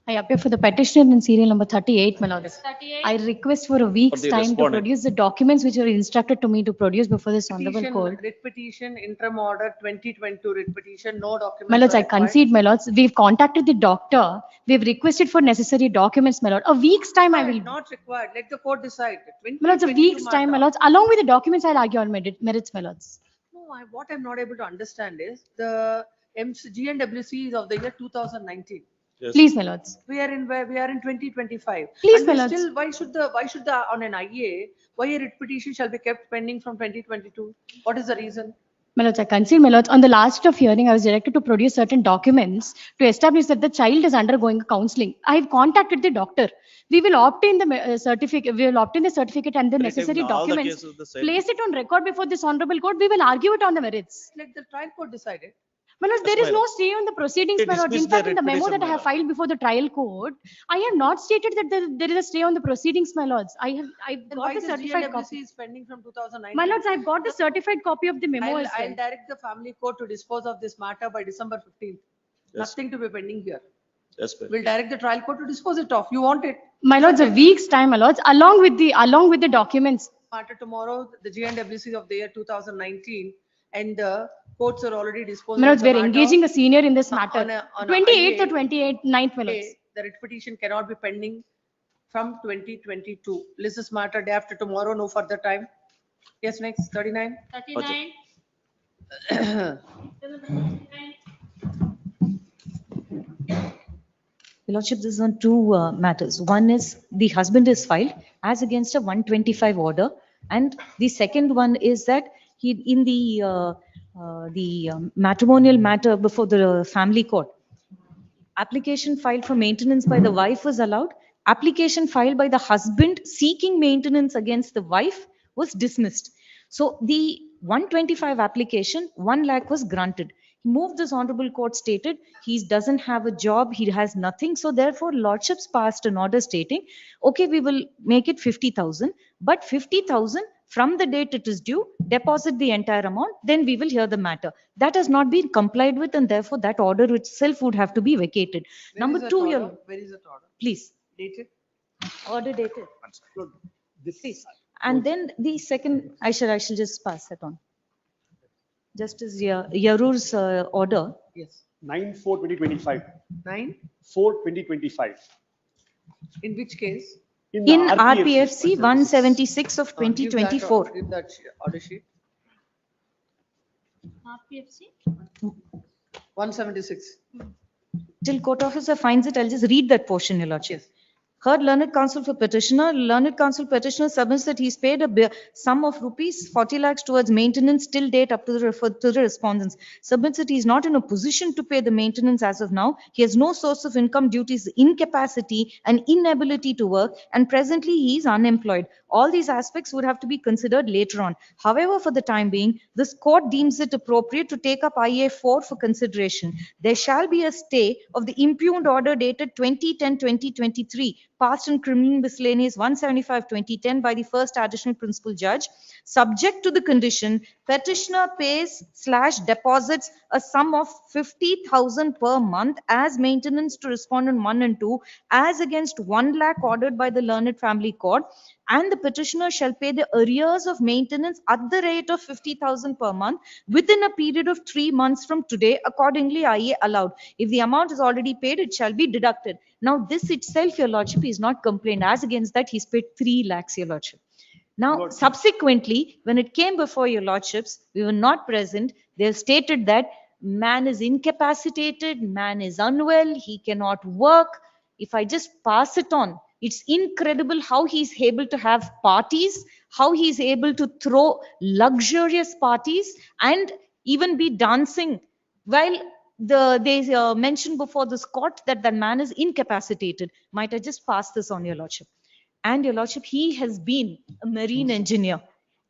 I appear for the petitioner in serial number 38, my lords. 38. I request for a week's the time to respondent. produce the documents which were instructed to me to produce before this honorable court. Writ petition, interim order, 2022 writ petition, no documents. My lords, are I required. concede, my lords. We've contacted the doctor. We've requested for necessary documents, my lord. A week's time I will. Not required. Let the court decide. My lords, a 2022 week's time, my matter. lords. Along with the documents, I'll argue on merits, my lords. No, what I'm not able to understand is the GNWC is of the year 2019. Please, my lords. We are in 2025. Please, And my we lords. still, why should the on an IA, why a writ petition shall be kept pending from 2022? What is the reason? My lords, I concede, my lords. On the last of hearing, I was directed to produce certain documents to establish that the child is undergoing counseling. I have contacted the doctor. We will obtain the certificate. We will obtain the certificate and the necessary documents. Place it on record before this honorable court. We will argue it on the merits. Let the trial court decide it. My lords, there is no stay on the proceedings, They my lords. In dismissed fact, the in the writ memo petition, that I my have lord. filed before the trial court, I have not stated that there is a stay on the proceedings, my lords. I've Then got why the this certified GNWC copy. is pending from 2019? My lords, I've got the certified copy of the memo as I'll well. direct the family court to dispose of this matter by December 15th. Nothing to be pending here. Yes, ma'am. We'll direct the trial court to dispose it off. You want it? My lords, a week's time, my lords, along with the documents. Matter tomorrow, the GNWC of the year 2019, and the courts are already disposed My of lords, the we are matter. engaging a senior in this on matter. a 28th or IA. 29th, my lords. The writ petition cannot be pending from 2022. List this matter day after tomorrow, no further time. Yes, next, 39. 39. Your Lordship, this is on two matters. One is the husband is filed as against a 125 order. And the second one is that he, in the matrimonial matter before the family court, application filed for maintenance by the wife was allowed. Application filed by the husband seeking maintenance against the wife was dismissed. So the 125 application, 1 lakh was granted. He moved, this honorable court stated he doesn't have a job, he has nothing. So therefore, lordships passed an order stating, okay, we will make it 50,000, but 50,000 from the date it is due, deposit the entire amount, then we will hear the matter. That has not been complied with, and therefore that order itself would have to be vacated. Where is Number that two, order? Where is that order? please, Dated? order dated. This Please. And then the second, I shall just pass that on. Justice Yarur's order. Yes. 9/4/2025. 9? 4/2025. In which case? In RPFC 176 of 2024. Give that order sheet. RPFC. 176. Till court officer finds it, I'll just read that portion, Your Lordship. Heard learned counsel for petitioner. Learned counsel petitioner submits that he's paid a sum of rupees 40 lakhs towards maintenance till date up to the respondents. Submits that he's not in a position to pay the maintenance as of now. He has no source of income due to his incapacity and inability to work, and presently he is unemployed. All these aspects would have to be considered later on. However, for the time being, this court deems it appropriate to take up IA-4 for consideration. There shall be a stay of the impugned order dated 2010-2023, passed in criminal miscellaneous 175/2010 by the first additional principal judge, subject to the condition petitioner pays/deposits a sum of 50,000 per month as maintenance to respondent 1 and 2, as against 1 lakh ordered by the learned family court, and the petitioner shall pay the arrears of maintenance at the rate of 50,000 per month within a period of 3 months from today. Accordingly, IA allowed. If the amount is already paid, it shall be deducted. Now, this itself, Your Lordship, is not complained. As against that, he's paid 3 lakhs, Your Lordship. Now, subsequently, when it came before Your Lordships, we were not present. They have stated that man is incapacitated, man is unwell, he cannot work. If I just pass it on, it's incredible how he's able to have parties, how he's able to throw luxurious parties and even be dancing while they mentioned before this court that the man is incapacitated. Might I just pass this on, Your Lordship? And Your Lordship, he has been a marine engineer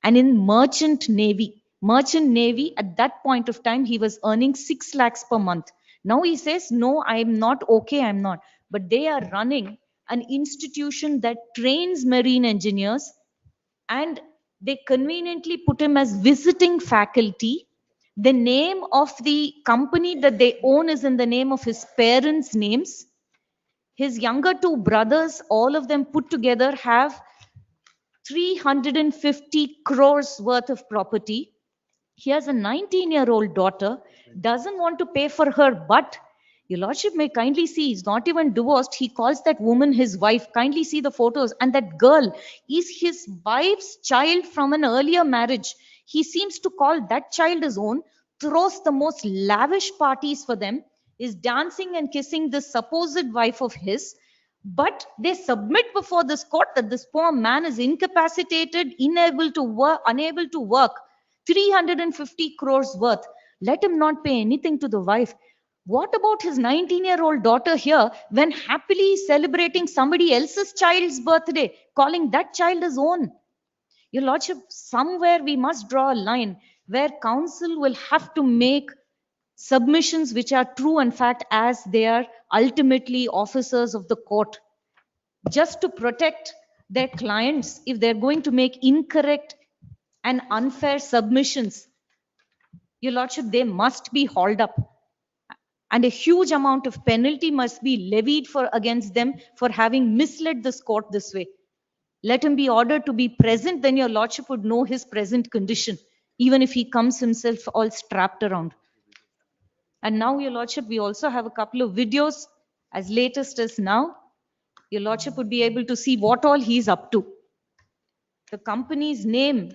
and in merchant navy. Merchant navy, at that point of time, he was earning 6 lakhs per month. Now he says, no, I'm not okay, I'm not. But they are running an institution that trains marine engineers, and they conveniently put him as visiting faculty. The name of the company that they own is in the name of his parents' names. His younger 2 brothers, all of them put together, have 350 crores worth of property. He has a 19-year-old daughter, doesn't want to pay for her, but Your Lordship may kindly see, he's not even divorced. He calls that woman his wife. Kindly see the photos. And that girl is his wife's child from an earlier marriage. He seems to call that child his own, throws the most lavish parties for them, is dancing and kissing this supposed wife of his. But they submit before this court that this poor man is incapacitated, unable to work, 350 crores worth. Let him not pay anything to the wife. What about his 19-year-old daughter here, when happily celebrating somebody else's child's birthday, calling that child his own? Your Lordship, somewhere we must draw a line where council will have to make submissions which are true and fact as they are ultimately officers of the court, just to protect their clients if they're going to make incorrect and unfair submissions. Your Lordship, they must be hauled up. And a huge amount of penalty must be levied against them for having misled this court this way. Let him be ordered to be present, then your Lordship would know his present condition, even if he comes himself all strapped around. And now, your Lordship, we also have a couple of videos as latest as now. Your Lordship would be able to see what all he's up to. The company's name,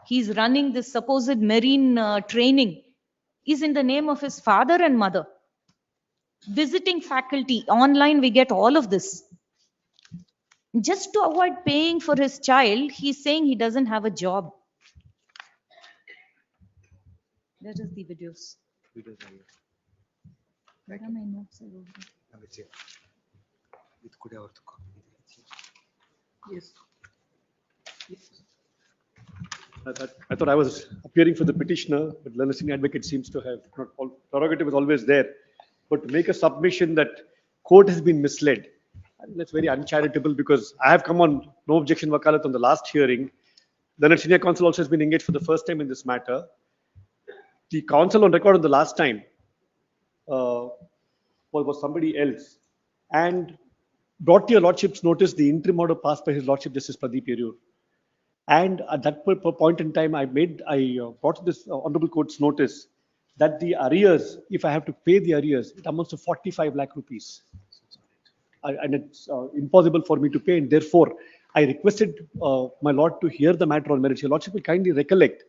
he's running this supposed marine training, is in the name of his father and mother. Visiting faculty, online we get all of this. Just to avoid paying for his child, he's saying he doesn't have a job. Where is the videos? Where are my notes? Yes. I thought I was appearing for the petitioner, but learned senior advocate seems to have not all prerogative is always there. But to make a submission that court has been misled, and that's very uncharitable because I have come on no objection wakalat on the last hearing. The senior counsel also has been engaged for the first time in this matter. The counsel on record on the last time was somebody else, and brought to your Lordship's notice the interim order passed by His Lordship Justice Pradeep Yerur. And at that point in time, I brought this Honorable Court's notice that the arrears, if I have to pay the arrears, it amounts to 45 lakh rupees. And it's impossible for me to pay, and therefore I requested my Lord to hear the matter on merits. Your Lordship will kindly recollect,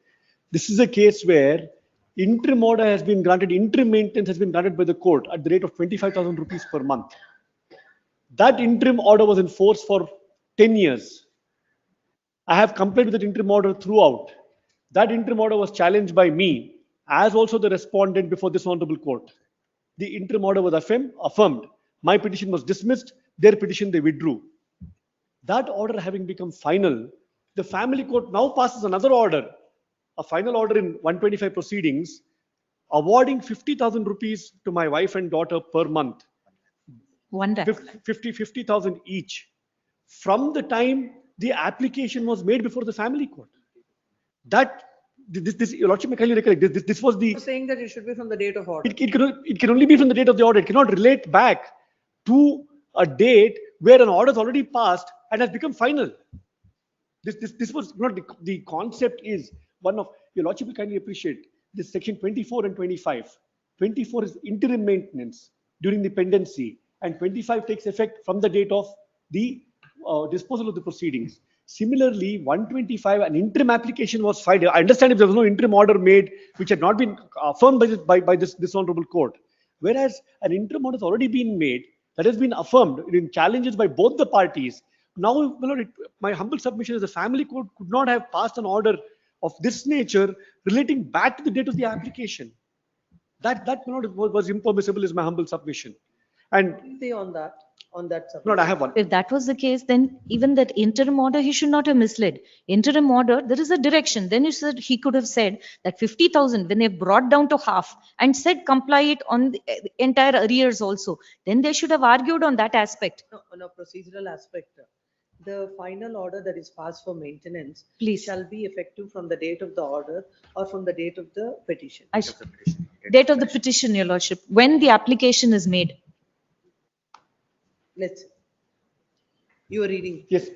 this is a case where interim order has been granted, interim maintenance has been granted by the court at the rate of 25,000 rupees per month. That interim order was in force for 10 years. I have complied with that interim order throughout. That interim order was challenged by me as also the respondent before this Honorable Court. The interim order was affirmed. My petition was dismissed. Their petition they withdrew. That order having become final, the family court now passes another order, a final order in 125 proceedings, awarding 50,000 rupees to my wife and daughter per month. 50,000 each. From the time the application was made before the family court. Your Lordship may kindly recollect, this was the... You're saying that it should be from the date of order. It can only be from the date of the order. It cannot relate back to a date where an order is already passed and has become final. This was not the concept is one of, your Lordship will kindly appreciate this section 24 and 25. 24 is interim maintenance during the pendency, and 25 takes effect from the date of the disposal of the proceedings. Similarly, 125, an interim application was filed. I understand if there was no interim order made, which had not been affirmed by this Honorable Court. Whereas an interim order has already been made, that has been affirmed in challenges by both the parties. Now, my humble submission is the family court could not have passed an order of this nature relating back to the date of the application. That was impermissible is my humble submission. And Say on that submission. No, I have one. If that was the case, then even that interim order, he should not have misled. Interim order, there is a direction. Then he could have said that 50,000, when they brought down to half and said comply it on the entire arrears also, then they should have argued on that aspect. No, on a procedural aspect, the final order that is passed for maintenance Please. shall be effective from the date of the order or from the date of the petition. Date of the petition, your Lordship, when the application is made. Let's see. You are reading. Yes.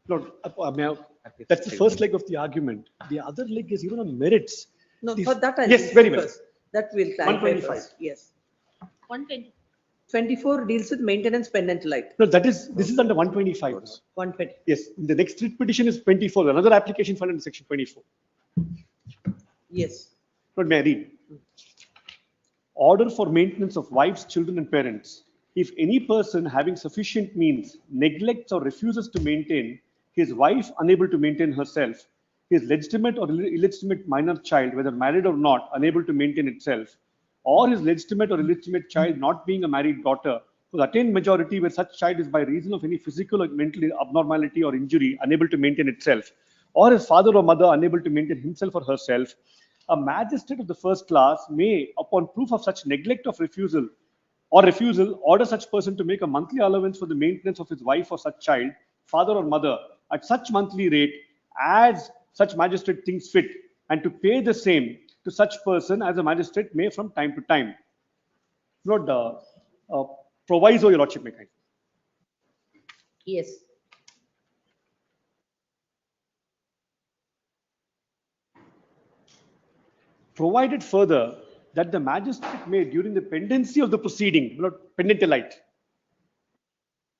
Lord, that's the first leg of the argument. The other leg is even on merits. No, for that I yes, think very well. first. That will clarify 125. first. Yes. 120. 24 deals with maintenance pendant light. No, this is under 125. 120. Yes, the next writ petition is 24. Another application filed under section 24. Yes. Lord, may I read? Order for maintenance of wives, children, and parents. If any person having sufficient means neglects or refuses to maintain his wife unable to maintain herself, his legitimate or illegitimate minor child, whether married or not, unable to maintain itself, or his legitimate or illegitimate child not being a married daughter, who attained majority where such child is by reason of any physical or mental abnormality or injury unable to maintain itself, or his father or mother unable to maintain himself or herself, a magistrate of the first class may, upon proof of such neglect of refusal, order such person to make a monthly allowance for the maintenance of his wife or such child, father or mother, at such monthly rate as such magistrate thinks fit, and to pay the same to such person as a magistrate may from time to time. Not proviso, your lordship, may kind. Yes. Provided further that the magistrate may, during the pendency of the proceeding, not pendent elite,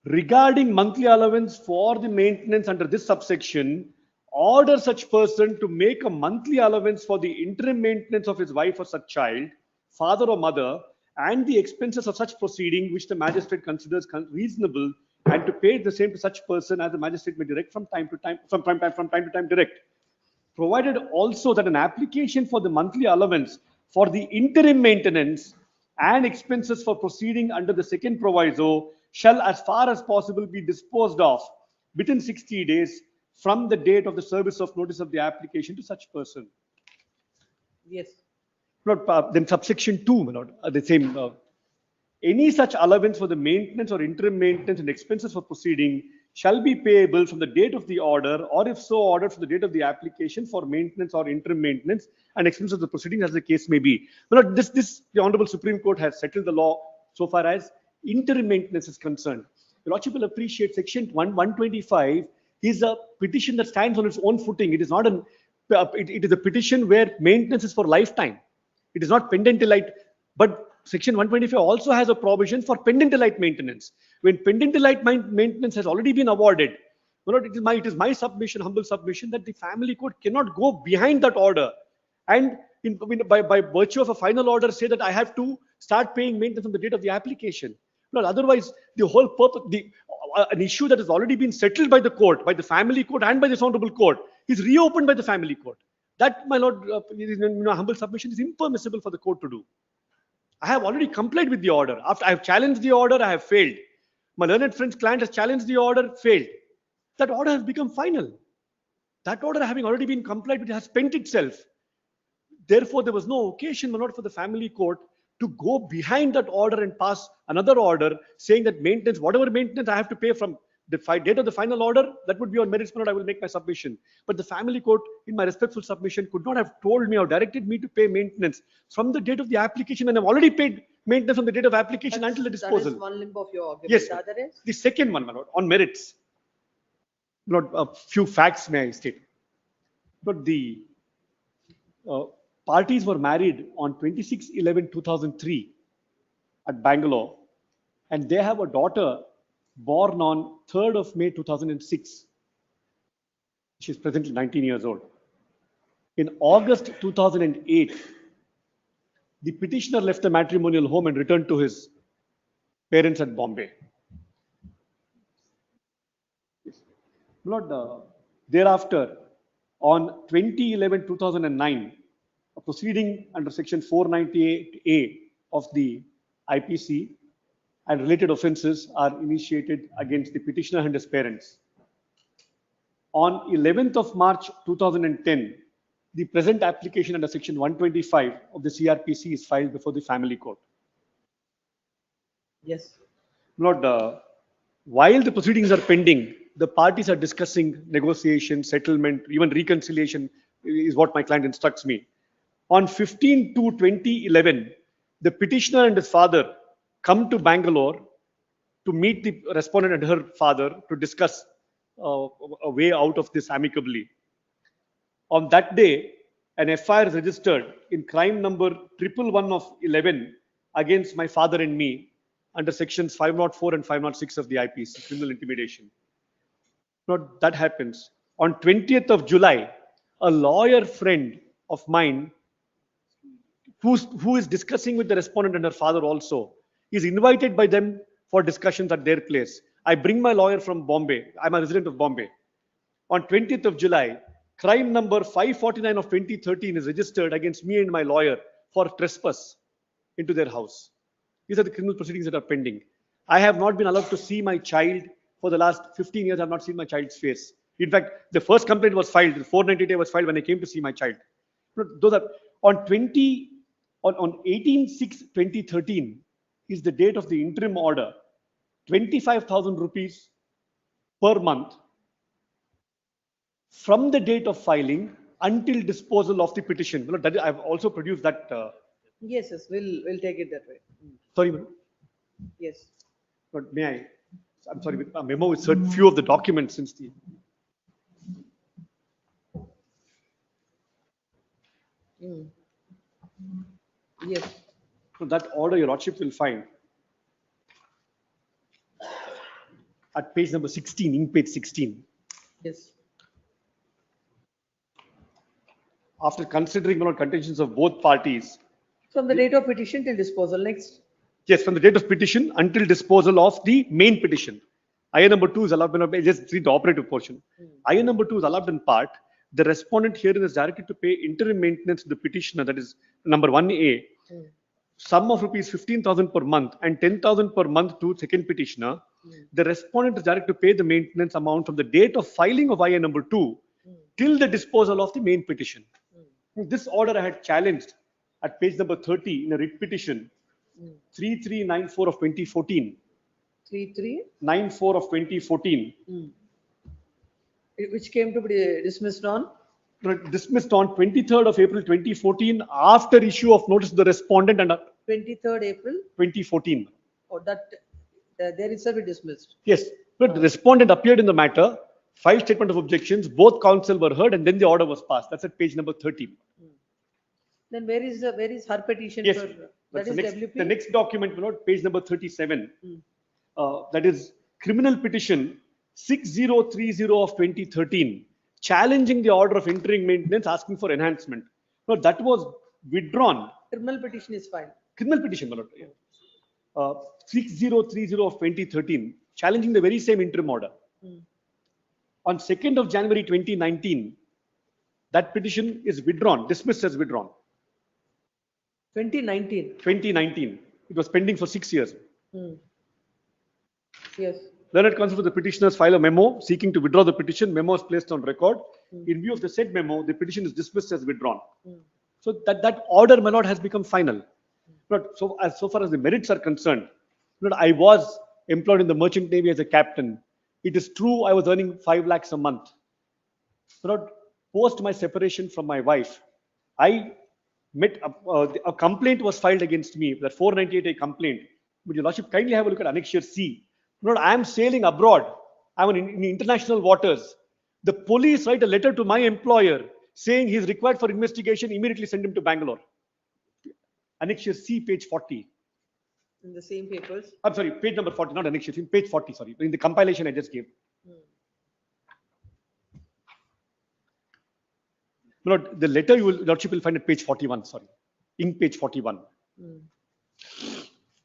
regarding monthly allowance for the maintenance under this subsection, order such person to make a monthly allowance for the interim maintenance of his wife or such child, father or mother, and the expenses of such proceeding which the magistrate considers reasonable, and to pay the same to such person as the magistrate may direct from time to time direct. Provided also that an application for the monthly allowance for the interim maintenance and expenses for proceeding under the second proviso shall as far as possible be disposed of within 60 days from the date of the service of notice of the application to such person. Yes. Then subsection 2, my lord, the same. Any such allowance for the maintenance or interim maintenance and expenses for proceeding shall be payable from the date of the order, or if so ordered, from the date of the application for maintenance or interim maintenance and expenses of the proceeding, as the case may be. But the Honorable Supreme Court has settled the law so far as interim maintenance is concerned. The Lordship will appreciate section 125 is a petition that stands on its own footing. It is not it is a petition where maintenance is for lifetime. It is not pendent elite, but Section 125 also has a provision for pendent elite maintenance. When pendent elite maintenance has already been awarded, it is my submission, humble submission, that the family court cannot go behind that order and by virtue of a final order say that I have to start paying maintenance on the date of the application. Well, otherwise, the whole purpose, an issue that has already been settled by the court, by the family court and by this honorable court, is reopened by the family court. That, my lord, humble submission is impermissible for the court to do. I have already complied with the order. After I have challenged the order, I have failed. My learned friend's client has challenged the order, failed. That order has become final. That order, having already been complied with, has spent itself. Therefore, there was no occasion, my lord, for the family court to go behind that order and pass another order saying that maintenance, whatever maintenance I have to pay from the date of the final order, that would be on merits, my lord, I will make my submission. But the family court, in my respectful submission, could not have told me or directed me to pay maintenance from the date of the application, and I've already paid maintenance from the date of application until the disposal. That is one limb of your argument. Yes, The other is? the second one, my lord, on merits. Not a few facts may I state. But the parties were married on 26/11/2003 at Bangalore, and they have a daughter born on 3rd of May 2006. She is presently 19 years old. In August 2008, the petitioner left the matrimonial home and returned to his parents at Bombay. Lord, thereafter, on 20/11/2009, a proceeding under section 498A of the IPC and related offences are initiated against the petitioner and his parents. On 11th of March 2010, the present application under section 125 of the CRPC is filed before the family court. Yes. Lord, while the proceedings are pending, the parties are discussing negotiation, settlement, even reconciliation is what my client instructs me. On 15/2/2011, the petitioner and his father come to Bangalore to meet the respondent and her father to discuss a way out of this amicably. On that day, an FIR is registered in crime number 111 of 11 against my father and me under sections 504 and 506 of the IPC, criminal intimidation. Now, that happens. On 20th of July, a lawyer friend of mine who is discussing with the respondent and her father also is invited by them for discussions at their place. I bring my lawyer from Bombay. I'm a resident of Bombay. On 20th of July, crime number 549 of 2013 is registered against me and my lawyer for trespass into their house. These are the criminal proceedings that are pending. I have not been allowed to see my child for the last 15 years. I have not seen my child's face. In fact, the first complaint was filed, the 498 was filed when I came to see my child. Those are On 18/6/2013 is the date of the interim order, 25,000 rupees per month from the date of filing until disposal of the petition. Well, that I've also produced that. Yes, yes, we'll take it that way. Sorry, madam. Yes. But may I? I'm sorry, a memo with certain few of the documents since the. Mm. Yes. So that order your lordship will find at page number 16, in page 16. Yes. After considering contentions of both parties. From the date of petition till disposal. Next. Yes, from the date of petition until disposal of the main petition. IA number 2 is allowed, just read the operative portion. IA number 2 is allowed in part. The respondent herein is directed to pay interim maintenance to the petitioner, that is number 1A, sum of rupees 15,000 per month and 10,000 per month to second petitioner. The respondent is directed to pay the maintenance amount from the date of filing of IA number 2 till the disposal of the main petition. This order I had challenged at page number 30 in a writ petition 3394 of 2014. 3394 of 2014. Which came to be dismissed on? Dismissed on 23rd of April 2014 after issue of notice to the respondent and 23rd April? 2014. Or that there itself be dismissed? Yes, but the respondent appeared in the matter, filed statement of objections, both counsel were heard and then the order was passed. That's at page number 30. Then where is her petition? Yes, for, that's that the is next, WP? the next document, page number 37. That is criminal petition 6030 of 2013, challenging the order of interim maintenance, asking for enhancement. No, that was withdrawn. Criminal petition is filed. Criminal petition, my lord. 6030 of 2013, challenging the very same interim order. On 2nd of January 2019, that petition is withdrawn, dismissed as withdrawn. 2019. 2019. It was pending for 6 years. Yes. Learned counsel for the petitioners file a memo seeking to withdraw the petition. Memo is placed on record. In view of the said memo, the petition is dismissed as withdrawn. So that order, my lord, has become final. But so far as the merits are concerned, I was employed in the Merchant Navy as a captain. It is true I was earning 5 lakhs a month. But post my separation from my wife, I met a complaint was filed against me, that 498A complaint. Would your lordship kindly have a look at Annexure C? I am sailing abroad. I am in international waters. The police write a letter to my employer saying he is required for investigation, immediately send him to Bangalore. Annexure C, page 40. In the same papers? I'm sorry, page number 40, not annexure, in page 40, sorry, in the compilation I just gave. Lord, the letter lordship will find at page 41, sorry, in page 41.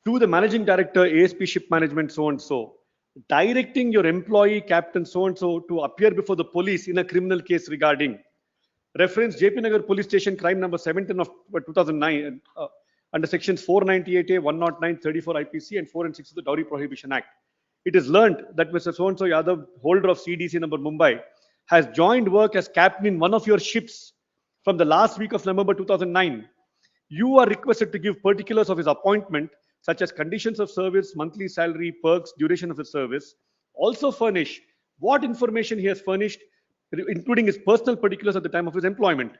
To the managing director, ASP Ship Management, so and so, directing your employee, captain, so and so, to appear before the police in a criminal case regarding reference JP Nagar Police Station, crime number 17 of 2009, under sections 498A, 109, 34 IPC, and 4 and 6 of the Dowry Prohibition Act. It is learnt that Mr. So and so Yadav, holder of CDC number Mumbai, has joined work as captain in one of your ships from the last week of November 2009. You are requested to give particulars of his appointment, such as conditions of service, monthly salary, perks, duration of his service. Also furnish what information he has furnished, including his personal particulars at the time of his employment.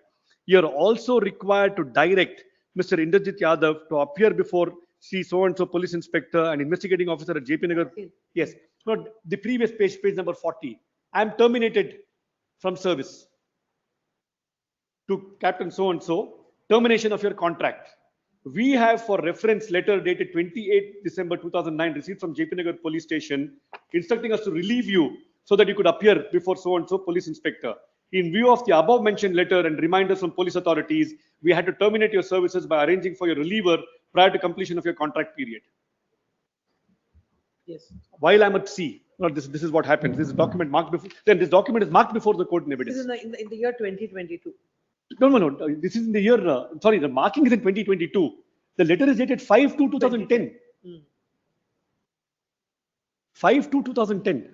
You are also required to direct Mr. Inderjit Yadav to appear before C so-and-so police inspector and investigating officer at JP Nagar. Yes, not the previous page, page number 40. I am terminated from service to Captain so-and-so, termination of your contract. We have for reference letter dated 28 December 2009 received from JP Nagar Police Station instructing us to relieve you so that you could appear before so-and-so police inspector. In view of the above mentioned letter and reminders from police authorities, we had to terminate your services by arranging for your reliever prior to completion of your contract period. Yes. While I'm at sea, this is what happens. This is a document marked before. Then this document is marked before the court in evidence. This is in the year 2022. No. This is in the year. Sorry, the marking is in 2022. The letter is dated 5/2/2010. 5/2/2010.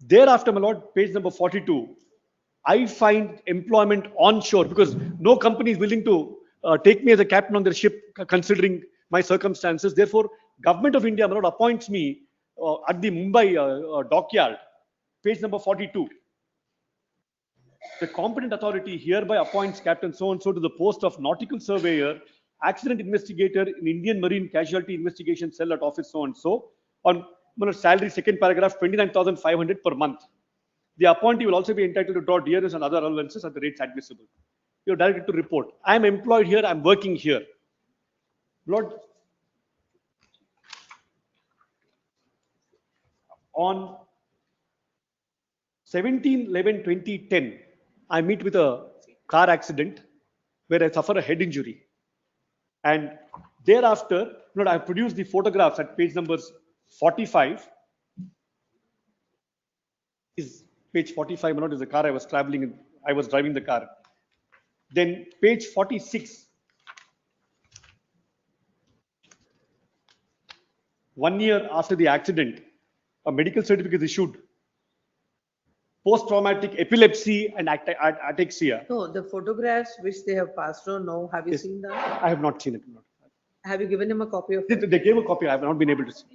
Thereafter, my lord, page number 42. I find employment onshore because no company is willing to take me as a captain on their ship considering my circumstances. Therefore, Government of India, my lord, appoints me at the Mumbai dockyard, page number 42. The competent authority hereby appoints Captain so-and-so to the post of nautical surveyor, accident investigator in Indian Marine Casualty Investigation Cell at office so-and-so on salary, second paragraph, 29,500 per month. The appointee will also be entitled to draw dearness and other allowances at the rates admissible. You're directed to report. I am employed here, I'm working here. Lord, on 17/11/2010, I meet with a car accident where I suffer a head injury. And thereafter, I have produced the photographs at page numbers 45. Is page 45, is the car I was traveling in. I was driving the car. Then page 46. 1 year after the accident, a medical certificate is issued. Post-traumatic epilepsy and ataxia. No, the photographs which they have passed on now, have you seen that? I have not seen it. Have you given him a copy of it? They gave a copy. I have not been able to see.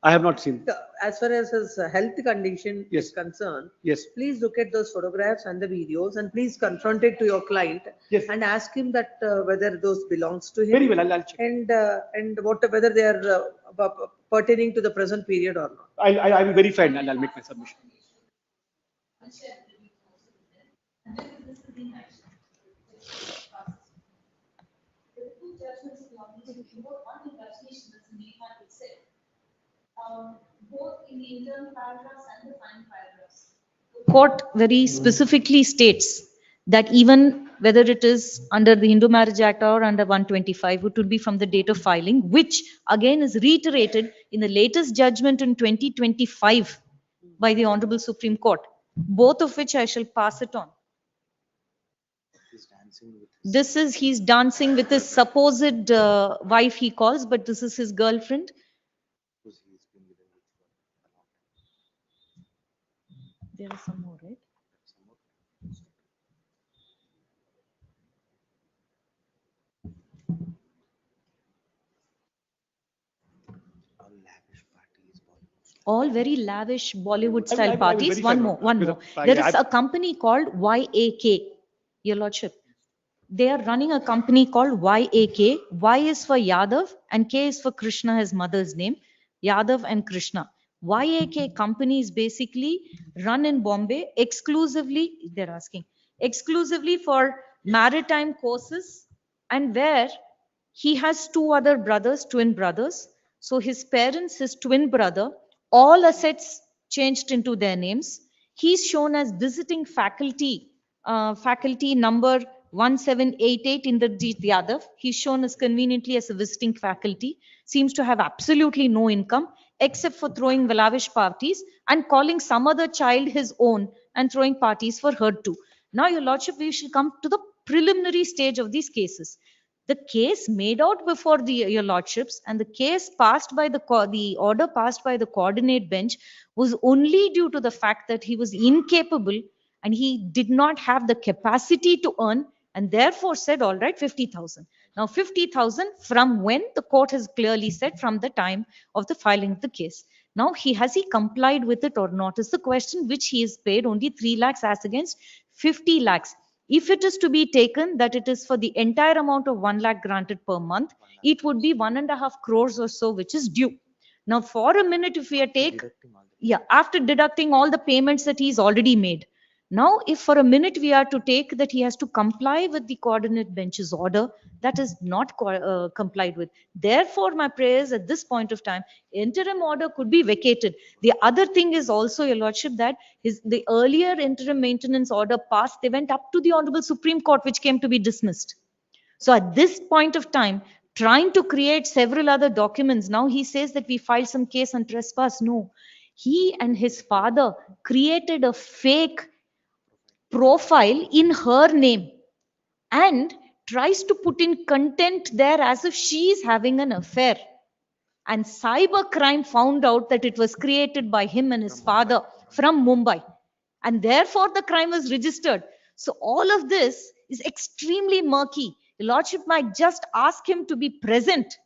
I have not seen. As far as his health condition is concerned, yes, please look at those photographs and the videos and please confront it to your client and ask him that whether those belongs to him. Very well, I'll check. And whether they are pertaining to the present period or not. I will verify and I'll make my submission. Both in the internal paragraphs and the final paragraphs. Court very specifically states that even whether it is under the Hindu Marriage Act or under 125, it would be from the date of filing, which again is reiterated in the latest judgment in 2025 by the Honorable Supreme Court, both of which I shall pass it on. He's dancing with his supposed wife, he calls, but this is his girlfriend. There are some more, right? All very lavish Bollywood style parties. One more. There is a company called YAK, Your Lordship. They are running a company called YAK. Y is for Yadav and K is for Krishna, his mother's name. Yadav and Krishna. YAK company is basically run in Bombay exclusively, they're asking, exclusively for maritime courses, and where he has two other brothers, twin brothers. So his parents, his twin brother, all assets changed into their names. He's shown as visiting faculty, faculty number 1788 in the Yadav. He's shown as conveniently as a visiting faculty, seems to have absolutely no income except for throwing lavish parties and calling some other child his own and throwing parties for her too. Now, Your Lordship, we shall come to the preliminary stage of these cases. The case made out before Your Lordships and the case passed by the order passed by the coordinate bench was only due to the fact that he was incapable and he did not have the capacity to earn, and therefore said, all right, 50,000. Now 50,000 from when the court has clearly said from the time of the filing of the case. Now has he complied with it or not is the question, which he is paid only 3 lakhs as against 50 lakhs. If it is to be taken that it is for the entire amount of 1 lakh granted per month, it would be 1.5 crores or so, which is due. Now for a minute, if we take, after deducting all the payments that he's already made. Now, if for a minute we are to take that he has to comply with the coordinate bench's order, that is not complied with. Therefore, my prayer is at this point of time, interim order could be vacated. The other thing is also, Your Lordship, that the earlier interim maintenance order passed, they went up to the Honorable Supreme Court, which came to be dismissed. So at this point of time, trying to create several other documents, now he says that we filed some case on trespass. No, he and his father created a fake profile in her name and tries to put in content there as if she is having an affair. And cybercrime found out that it was created by him and his father from Mumbai. and therefore the crime was registered. So all of this is extremely murky. Your lordship might just ask him to be present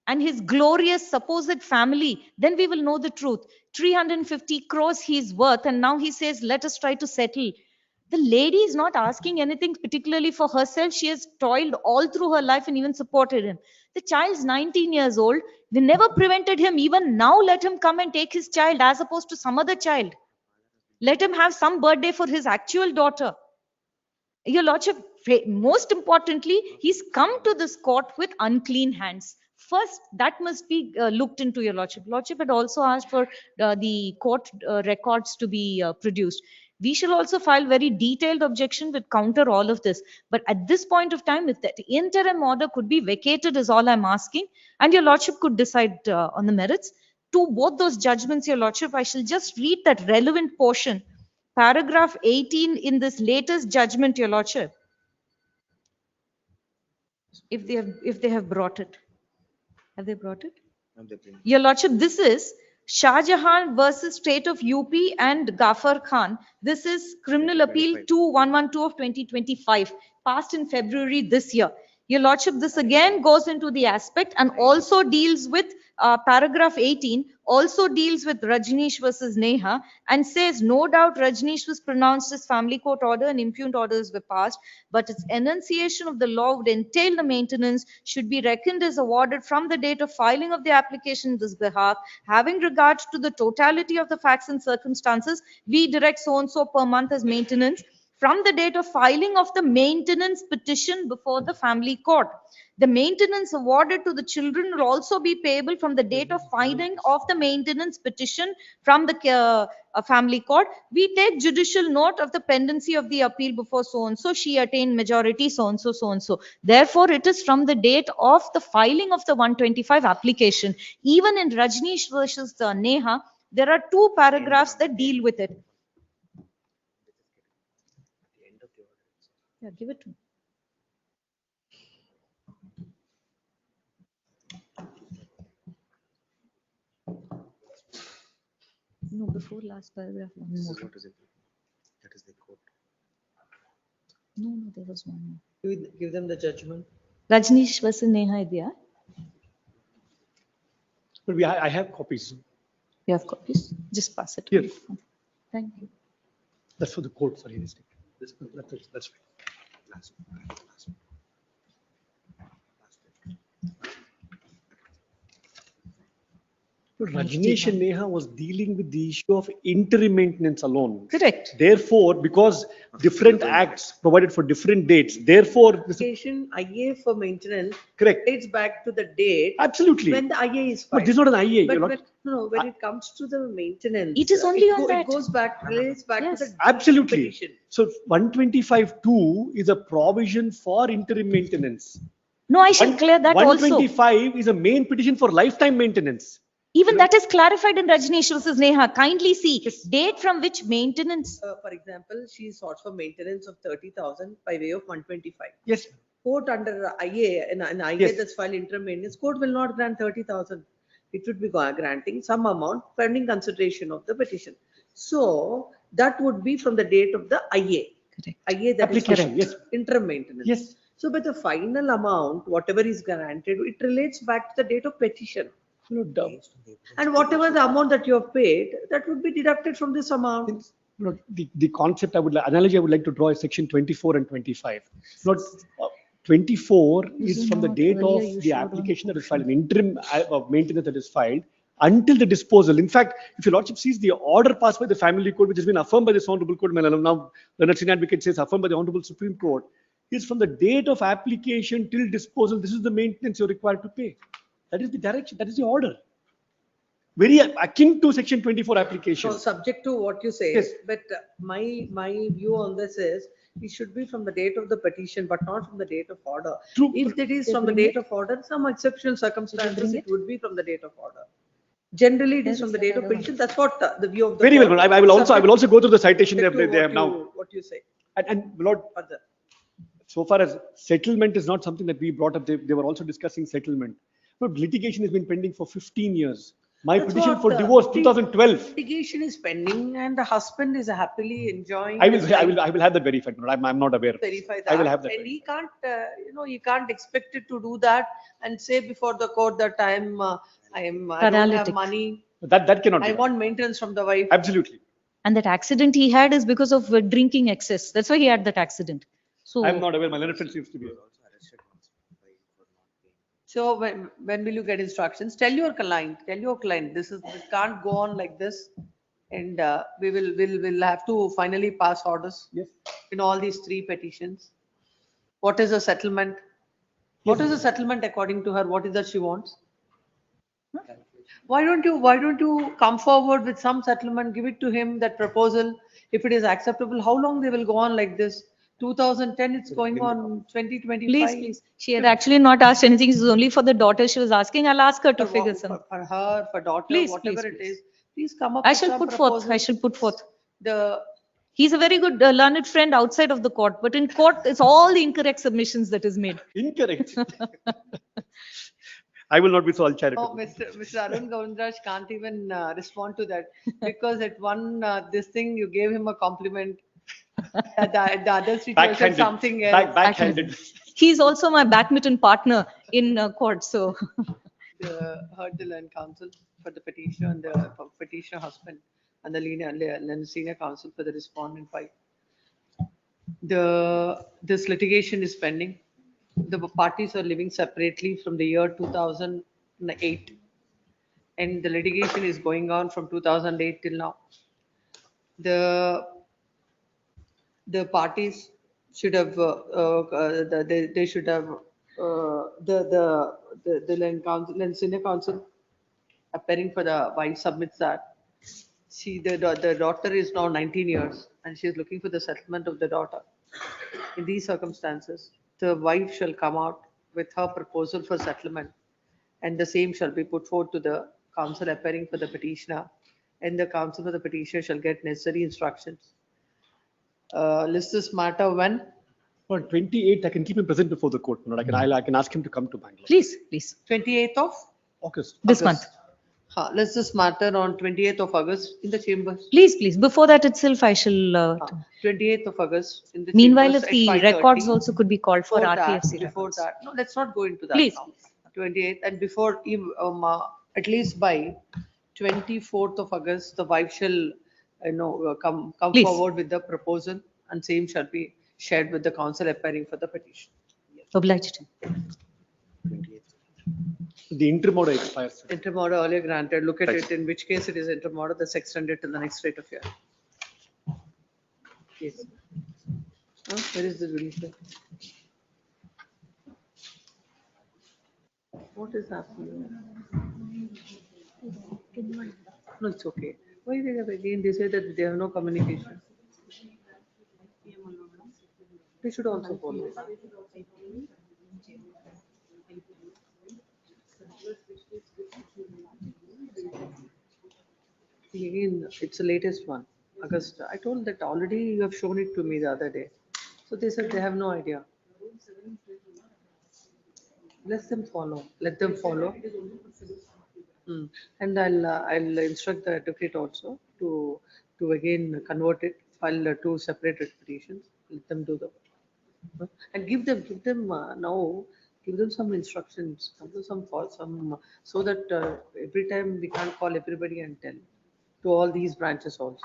and his glorious supposed family, then we will know the truth. 350 crores he's worth, and now he says, let us try to settle. The lady is not asking anything particularly for herself. She has toiled all through her life and even supported him. The child's 19 years old. They never prevented him. Even now, let him come and take his child as opposed to some other child. Let him have some birthday for his actual daughter. Your lordship, most importantly, he's come to this court with unclean hands. First, that must be looked into, your lordship. Lordship had also asked for the court records to be produced. We shall also file very detailed objection with counter all of this. But at this point of time, if that interim order could be vacated is all I'm asking, and your lordship could decide on the merits. To both those judgments, your lordship, I shall just read that relevant portion. Paragraph 18 in this latest judgment, your lordship. If they have brought it. Have they brought it? Your lordship, this is Shah Jahan versus State of UP and Ghaffar Khan. This is Criminal Appeal 2112 of 2025, passed in February this year. Your lordship, this again goes into the aspect and also deals with paragraph 18, also deals with Rajneesh versus Neha, and says no doubt Rajneesh was pronounced as family court order and impugned orders were passed, but its enunciation of the law would entail the maintenance should be reckoned as awarded from the date of filing of the application in this behalf, having regard to the totality of the facts and circumstances, we direct so and so per month as maintenance from the date of filing of the maintenance petition before the family court. The maintenance awarded to the children will also be payable from the date of filing of the maintenance petition from the family court. We take judicial note of the pendency of the appeal before so and so. She attained majority so and so, so and so. Therefore, it is from the date of the filing of the 125 application. Even in Rajneesh versus Neha, there are two paragraphs that deal with it. Yeah, give it to me. No, before last paragraph, one more. What is it? That is the court. No, there was one more. Give them the judgment. Rajneesh versus Neha Idya. But I have copies. You have copies? Just pass it. Here. Thank you. That's for the court, sorry. That's right. Rajneesh and Neha was dealing with the issue of interim maintenance alone. Correct. Therefore, because different acts provided for different dates, therefore, this IA for maintenance. Correct. Dates back to the date. Absolutely. When the IA is filed. But this is not an IA. But you're when, no, when it comes to the maintenance. It is only on that. It goes back, relates back to the Absolutely. petition. So 125(2) is a provision for interim maintenance. No, I shall clear that also. 125 is a main petition for lifetime maintenance. Even that is clarified in Rajneesh versus Neha. Kindly see date from which maintenance. For example, she sought for maintenance of 30,000 by way of 125. Yes. Court under IA, an IA Yes. that's filed interim maintenance, court will not grant 30,000. It would be granting some amount pending consideration of the petition. So that would be from the date of the IA. Correct. IA that is Application, filed, yes. interim maintenance. Yes. So but the final amount, whatever is granted, it relates back to the date of petition. No doubt. And whatever the amount that you have paid, that would be deducted from this amount. No, the concept analogy I would like to draw is section 24 and 25. Not 24 is from the date of the application that is filed, an interim of maintenance that is filed until the disposal. In fact, if your lordship sees the order passed by the family court, which has been affirmed by this honorable court, now the senior advocate says affirmed by the honorable Supreme Court, is from the date of application till disposal. This is the maintenance you're required to pay. That is the direction, that is the order. Very akin to section 24 application. So subject to what you say, Yes. but my view on this is, it should be from the date of the petition, but not from the date of order. True. If it is from the date of order, some exceptional circumstances, it would be from the date of order. Generally, it is from the date of petition. That's what the view of the. Very court. well. I will also go through the citation they Subject to have now. What you say. And Lord, Further. so far as settlement is not something that we brought up, they were also discussing settlement. But litigation has been pending for 15 years. My That's petition what, for divorce, the 2012. Litigation is pending and the husband is happily enjoying. I his will, I life. will, I will have that verified. No, I'm not aware. of this. Verify I will that. have that. And he can't, he can't expect it to do that and say before the court that I don't have Paralytic. money. That cannot be I done. want maintenance from the wife. Absolutely. And that accident he had is because of drinking excess. That's why he had that accident. So I'm not aware. My learned friend seems to be. So when will you get instructions? Tell your client, this can't go on like this. And we'll have to finally pass orders. Yes. In all these 3 petitions. What is the settlement? What is the settlement according to her? What is that she wants? Why don't you come forward with some settlement, give it to him, that proposal, if it is acceptable, how long they will go on like this? 2010, it's going on 2025. please. She had actually not asked anything. It was only for the daughter she was asking. I'll ask her to figure some. For her, for daughter, Please, whatever please, it is, please come up I with shall some put forth. I proposals. shall put forth. The, He's a very good learned friend outside of the court, but in court, it's all the incorrect submissions that is made. Incorrect. I will not be so oh, uncharitable. Mr. Arun Govindraj can't even respond to that because at one, this thing, you gave him a compliment. The other situation, Backhanded. something else. Backhanded. He's also my badminton partner in court, so. Heard the land counsel for the petitioner and the petitioner husband and the senior counsel for the respondent wife. This litigation is pending. The parties are living separately from the year 2008. And the litigation is going on from 2008 till now. The parties should have, they should have, the land counsel and senior counsel appearing for the wife submits that. The daughter is now 19 years and she is looking for the settlement of the daughter. In these circumstances, the wife shall come out with her proposal for settlement and the same shall be put forward to the counsel appearing for the petitioner, and the counsel for the petitioner shall get necessary instructions. List this matter when? On 28th, I can keep him present before the court. I can ask him to come to Bangalore. Please. 28th of August. This month. List this matter on 28th of August in the chambers. Please. Before that itself, I shall. 28th of August in the Meanwhile, chambers if the at 5:30. records also could be called for Before that, RTFC before records. that, no, let's not go into that Please. now. 28th and before, at least by 24th of August, the wife shall, come Please. forward with the proposal and same shall be shared with the counsel appearing for the petition. Obliged. The interim order expires. Interim order earlier granted, look at Right. it, in which case it is interim order, that's extended till the next rate of hearing. Yes. Where is the release? What is happening? No, it's okay. Why they have again, they say that they have no communication. They should also follow. Again, it's the latest one, August. I told that already you have shown it to me the other day. So they said they have no idea. Let them follow. And I'll instruct the advocate also to again convert it, file 2 separate petitions. Let them do the, and give them now, give them some instructions, some so that every time we can't call everybody and tell to all these branches also.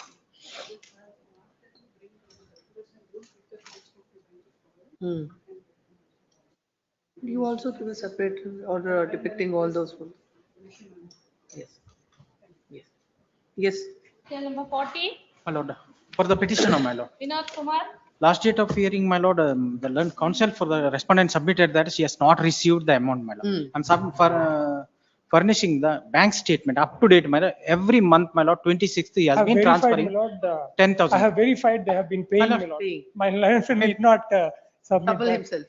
You also give a separate order depicting all those ones. Yes. Case number 40, My lord, for the petitioner, my lord. Vinod Kumar. Last date of hearing, my lord, the learned counsel for the respondent submitted that she has not received the amount, my lord. I'm furnishing the bank statement up to date, my lord. Every month, my lord, 26th, he has been transferring 10,000. I have verified they have been paying, my lord. My learned friend did not submit Double that. himself.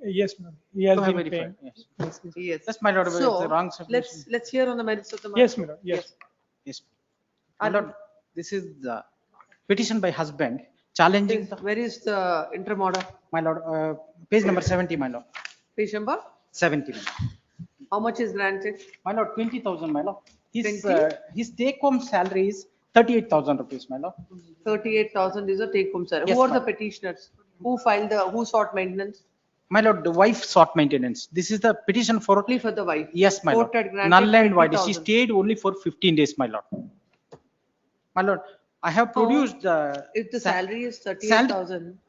Yes, ma'am. He has To have been verified, paying. yes. Yes. That's my lord, it's So the wrong submission. let's hear on the merits of the matter. Yes, my lord. Yes. Yes. My lord, this is the petition by husband challenging the, Where is the interim order? my lord, page number 70, my lord. Page number? 70, my lord. How much is granted? My lord, 20,000, my lord. His take home salary is 38,000 rupees, my lord. 38,000 is a take home salary. Yes, Who are the ma'am. petitioners? Who sought maintenance? My lord, the wife sought maintenance. This is the petition for. Only for the wife. Yes, my lord. Court had granted Null and void. She 20,000. stayed only for 15 days, my lord. My lord, I have produced. If the salary is 38,000,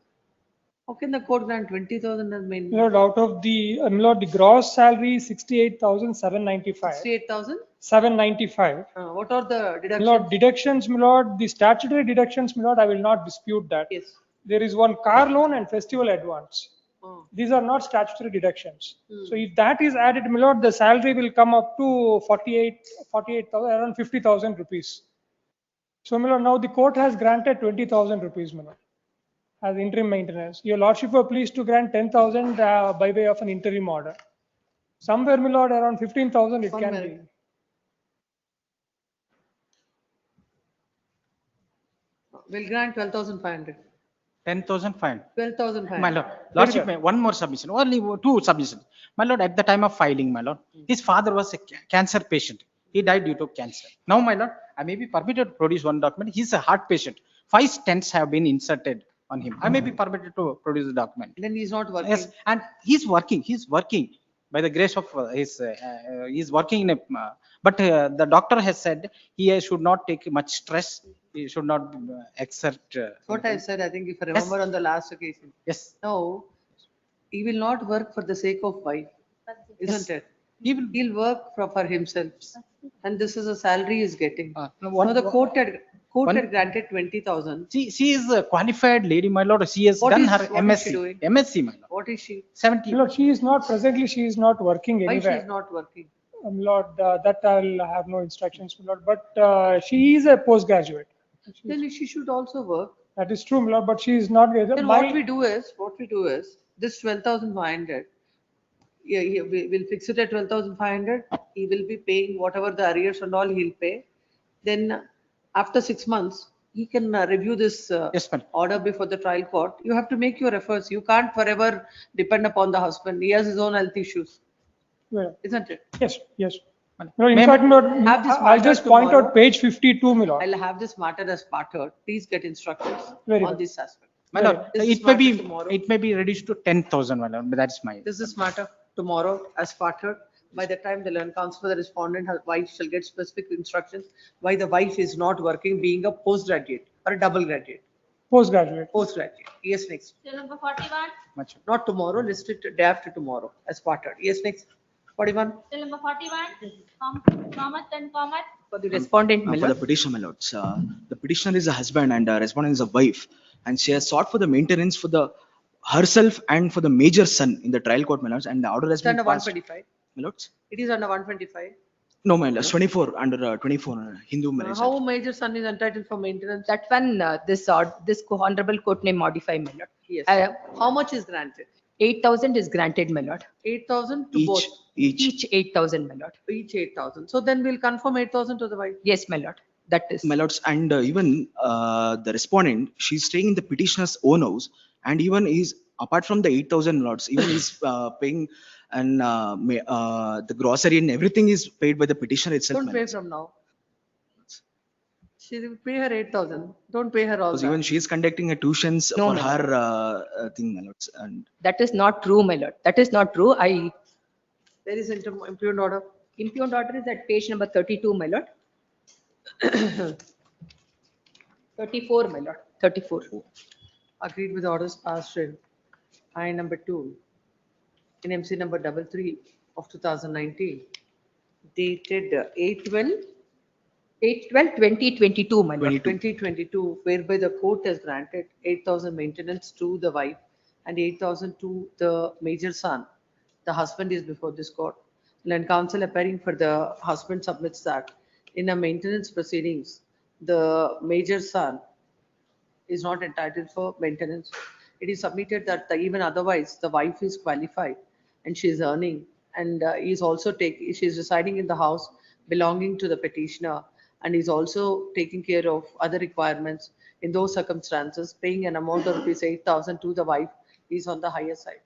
how can the court grant 20,000 as maintenance? Lord, out of the, Lord, the gross salary is 68,795. 68,000? 795. What are the deductions? Lord, deductions, my lord, the statutory deductions, my lord, I will not dispute that. Yes. There is one car loan and festival advance. Oh. These are not statutory deductions. So if that is added, my lord, the salary will come up to 48,000, around 50,000 rupees. So, my lord, now the court has granted 20,000 rupees, my lord, as interim maintenance. Your lordship were pleased to grant 10,000 by way of an interim order. Somewhere, my lord, around 15,000 it can be. We'll grant 12,500. 10,500. 12,500. My lord, lordship, one more submission, only two submissions. My lord, at the time of filing, my lord, his father was a cancer patient. He died due to cancer. Now, my lord, I may be permitted to produce one document. He's a heart patient. 5 stents have been inserted on him. I may be permitted to produce the document. Then he's not working. Yes, and he's working by the grace of he's working in a, but the doctor has said he should not take much stress. He should not exert. What I said, I think if I remember on the last occasion. Yes. No, he will not work for the sake of wife, isn't it? He'll work for himself. And this is a salary he's getting. One- Now the court had granted 20,000. She is a qualified lady, my lord. She has done her what is she MSc. doing? MSc, my lord. What is she? 70. Lord, she is not, presently she is not working Why anywhere. she is not working? Lord, that I'll have no instructions, my lord, but she is a postgraduate. Then she should also work. That is true, my lord, but she is not. Then what we do is this 12,500. Yeah, we'll fix it at 12,500. He will be paying whatever the arrears and all he'll pay. Then after 6 months, he can review this order before the trial court. You have to make your efforts. You can't forever depend upon the husband. He has his own health issues, Yeah. isn't it? Yes, yes. No, in fact, my lord, Have this I'll just matter point tomorrow. out page 52, my lord. I'll have this matter as parted. Please get instructions Very on well. this aspect. My lord, This is it may be matter tomorrow. it may be reduced to 10,000, my lord. But that's my. This is matter tomorrow as parted. By the time the learned counsel for the respondent, her wife shall get specific instructions why the wife is not working, being a postgraduate or a double graduate. Postgraduate. Postgraduate. Yes, next. Till number 41. Not tomorrow, list it day after tomorrow as parted. Yes, next. 41. Till number 41. Comment and comment. For the respondent, For the petitioner, my lords, the petitioner is a husband and respondent is a wife, and she has sought for the maintenance for the herself and for the major son in the trial court, my lords, and the order has It's been under passed. 125. My lords, It is under 125. no, my lords, 24 under 24 Hindu marriage. How major son is entitled for maintenance? That one, this honorable court may modify, my lord. Yes. How much is granted? 8,000 is granted, my lord. 8,000 to Each, both. Each 8,000, my lord. Each 8,000. So then we'll confirm 8,000 to the wife. Yes, my lord. That is. My lords, and even the respondent, she's staying in the petitioner's own house, and even he's apart from the 8,000 lords, even he's paying and the grocery and everything is paid by the petitioner itself. Don't my pay lords. from now. She will pay her 8,000. Don't pay her all Because that. even she is conducting a tuitions No, for my her thing, my lords, and That is not true, my lord. That is not true. There is impugned order. Impugned order is at page number 32, my lord. 34, my lord. 34. Agreed with orders passed in I number 2 in MC number 33 of 2019 dated 8/12. 8/12/2022, my lord. 2022, whereby the court has granted 8,000 maintenance to the wife and 8,000 to the major son. The husband is before this court. Land counsel appearing for the husband submits that in a maintenance proceedings, the major son is not entitled for maintenance. It is submitted that even otherwise, the wife is qualified and she is earning and she is residing in the house belonging to the petitioner and is also taking care of other requirements. In those circumstances, paying an amount of rupees 8,000 to the wife is on the higher side.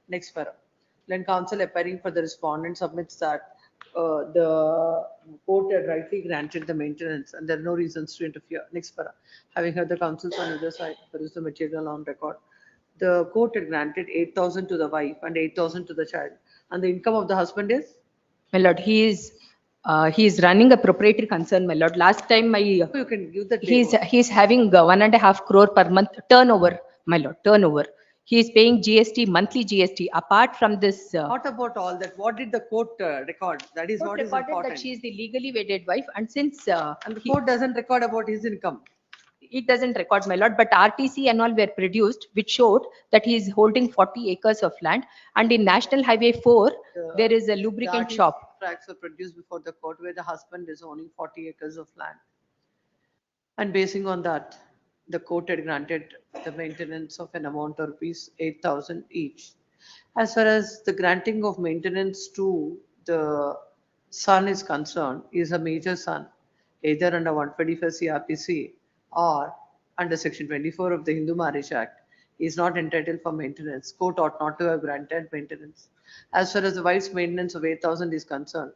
Next paragraph. Land counsel appearing for the respondent submits that the court had rightly granted the maintenance and there are no reasons to interfere. Next para. Having heard the counsels on either side, there is the material on record. The court had granted 8,000 to the wife and 8,000 to the child. And the income of the husband is? My lord, he is running a proprietary concern, my lord. Last time You can give the he's having 1.5 crore per month turnover, my lord, turnover. He is paying GST, monthly GST. Apart from this, What about all that? What did the court record? That is court what is recorded important. that she is the legally wedded wife, and since And the court doesn't record about his income. it doesn't record, my lord, but RTC and all were produced, which showed that he is holding 40 acres of land, and in National Highway 4, there is a lubricant The shop. tracts were produced before the court where the husband is owning 40 acres of land. And basing on that, the court had granted the maintenance of an amount of rupees 8,000 each. As far as the granting of maintenance to the son is concerned, is a major son, either under 125 CRPC or under section 24 of the Hindu Marriage Act, is not entitled for maintenance. Court ought not to have granted maintenance. As far as the wife's maintenance of 8,000 is concerned,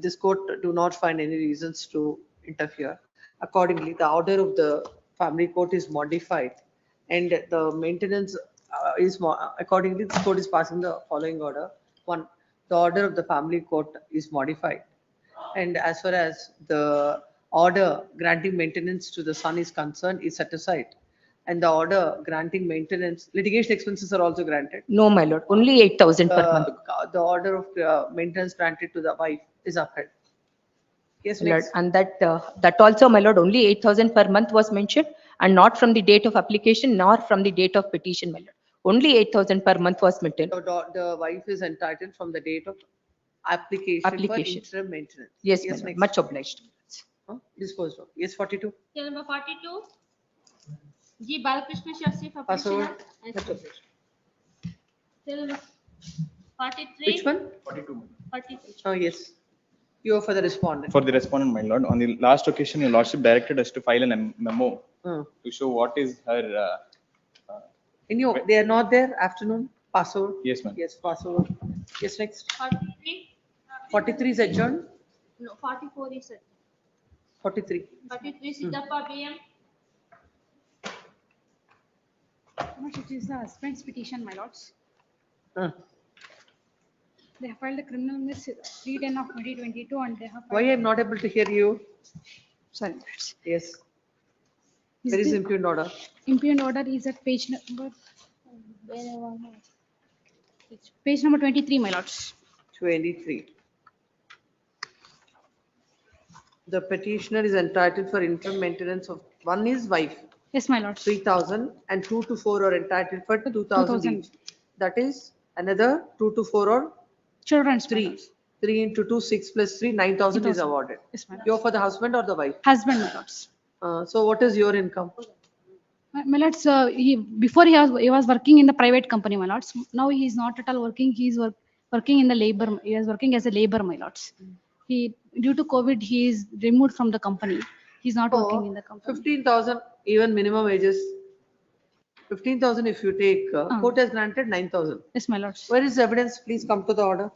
this court do not find any reasons to interfere. Accordingly, the order of the family court is modified and the maintenance accordingly, the court is passing the following order. One, the order of the family court is modified. And as far as the order granting maintenance to the son is concerned, is set aside. And the order granting maintenance, litigation expenses are also granted. No, my lord, only 8,000 per month. The order of maintenance granted to the wife is upheld. Yes, My lord, next. and that also, my lord, only 8,000 per month was mentioned, and not from the date of application nor from the date of petition, my lord. Only 8,000 per month was mentioned. The wife is entitled from the date of application for interim maintenance. Yes, my lord, next. much obliged. Disposed of. Yes, 42. Case number 42, G. Balakrishna Shastri for Pass over. petitioner. Case number 43. Which one? 42. 43. Oh, yes. You are for the respondent. For the respondent, my lord, on the last occasion, your lordship directed us to file a memo to show what is her. They are not there, afternoon, pass over. Yes, ma'am. Yes, pass over. Yes, next. 43. 43 is adjourned, No, 44 is it. 43. 43 Siddhappa BM. It is the husband's petition, my lords. Uh, They have filed a criminal miss 3/10 of 2022 and they have. Why I am not able to hear you? Sorry. Yes. There is impugned order. Impugned order is at page number. Page number 23, my lords. 23. The petitioner is entitled for interim maintenance of, one is wife, Yes, my lords. 3,000 and 2 to 4 are entitled for 2,000 2,000. each. That is another 2 to 4 or Children's. my 3. lords. 3 into 2, 6 plus 3, 9,000 is 9,000. awarded. Yes, my lords. You're for the husband or the wife? Husband, my lords. So what is your income? My lords, before he was working in the private company, my lords. Now he is not at all working. He is working in the labor. He is working as a labor, my lords. Due to COVID, he is removed from the company. He's not working in the company. 15,000, even minimum wages. 15,000 if you take, court has granted 9,000. Yes, my lords. Where is the evidence? Please come to the order.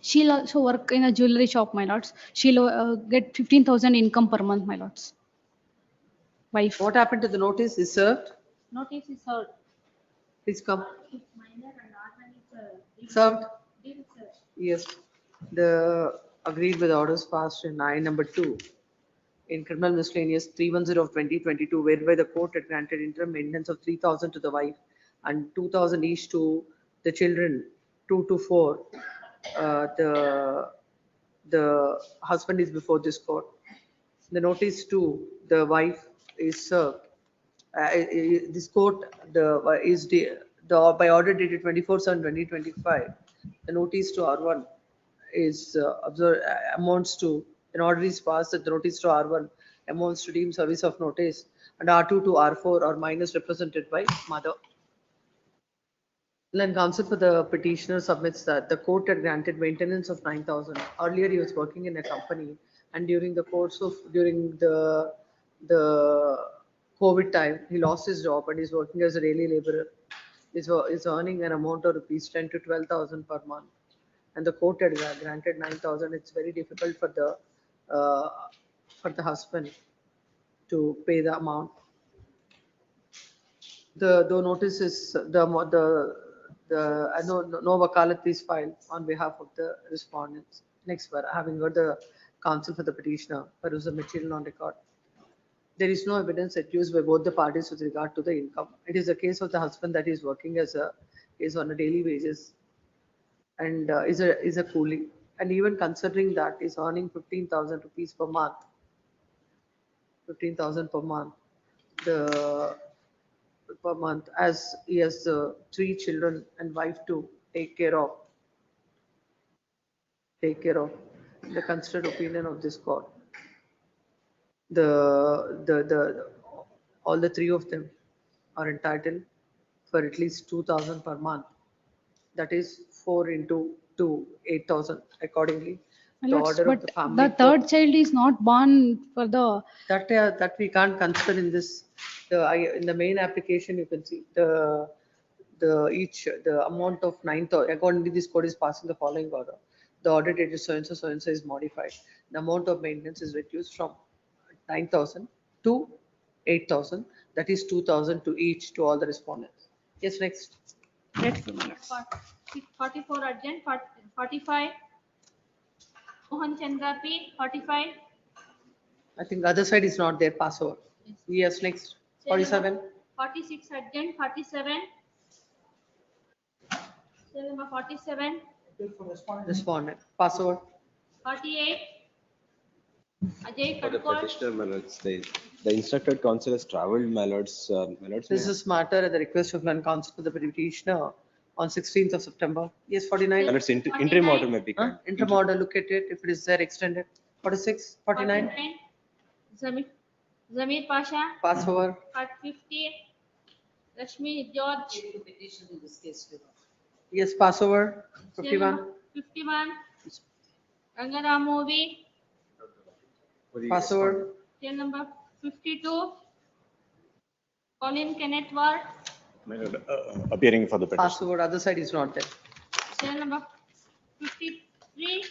She'll also work in a jewelry shop, my lords. She'll get 15,000 income per month, my lords. Wife. What happened to the notice? Is served? Notice is heard. Please come. Minor and orphan is Served? deed served. Yes. The agreed with orders passed in I number 2 in criminal miscellaneous 310 of 2022, whereby the court had granted interim maintenance of 3,000 to the wife and 2,000 each to the children, 2 to 4. The husband is before this court. The notice to the wife is served. This court by order dated 24/7/2025. The notice to R1 is amounts to, an order is passed that the notice to R1 amounts to deemed service of notice, and R2 to R4 are minors represented by mother. Then counsel for the petitioner submits that the court had granted maintenance of 9,000. Earlier he was working in a company And during the course of, during the COVID time, he lost his job and he's working as a daily laborer. Is earning an amount of rupees 10 to 12,000 per month. And the court had granted 9,000. It's very difficult for the husband to pay the amount. The notice is, no wakalat is filed on behalf of the respondents. Next, we're having heard the counsel for the petitioner, peruse the material on record. There is no evidence accused by both the parties with regard to the income. It is a case of the husband that is working is on a daily wages and is a coolie. And even considering that, is earning 15,000 rupees per month. 15,000 per month. Per month, as he has 3 children and wife to take care of. The considered opinion of this court. All the 3 of them are entitled for at least 2,000 per month. That is 4 into 2, 8,000 accordingly. My The lords, order of but the family the third child is not born for the, that we can't consider in this. In the main application, you can see the amount of 9,000. According to this code is passing the following order. The order dated so and so is modified. The amount of maintenance is reduced from 9,000 to 8,000. That is 2,000 to each to all the respondents. Yes, next. 44 urgent, 45. Mohan Chandra P, 45. I think the other side is not there. Pass over. Yes, next. 47. 46 urgent, 47. Cell number 47. Respondent. Pass over. 48. Ajay For the Katkor. petitioner, my lords, the instructed counsel has travelled, my lords, my lords. This is matter at the request of learned counsel for the petitioner on 16th of September. Yes, 49. My lords, interim order may be. Interim order, look at it, if it is there extended. 46, 49. Zamir Pasha. Pass over. 50. Rashmi George. Yes, pass over. 51. 51. Rangaram Movie. Pass over. Cell number 52. Colin Kenneth Ward. My lord, appearing for the petition. Pass over, other side is not there. Cell number 53.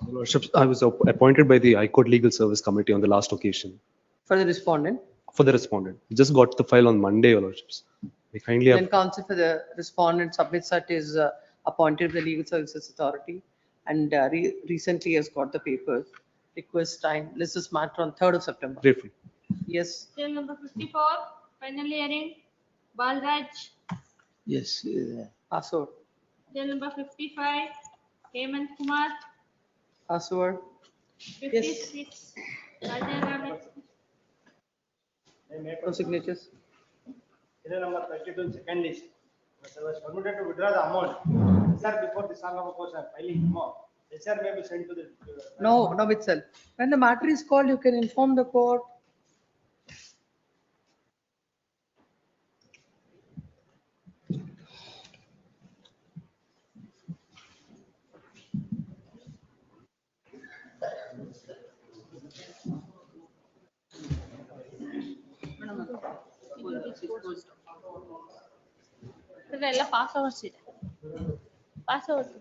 Your Lordships, I was appointed by the High Court Legal Service Committee on the last occasion For the respondent. for the respondent. We just got the file on Monday, Your Lordships. We kindly Then have, counsel for the respondent submits that is appointed by the Legal Services Authority and recently has got the papers. Request time. This is matter on 3rd of September. grateful. Yes. Cell number 54. Final hearing. Balraj. Yes. Pass over. Cell number 55. Hemant Kumar. Pass over. 56. Rajaram. No signatures. Serial number 32 second list. I was permitted to withdraw the amount. Sir, before the song of course, filing amount. SR may be sent to the. No, no itself. When the matter is called, you can inform the court. ಇದೆಲ್ಲ pass hours ಇದೆ pass hours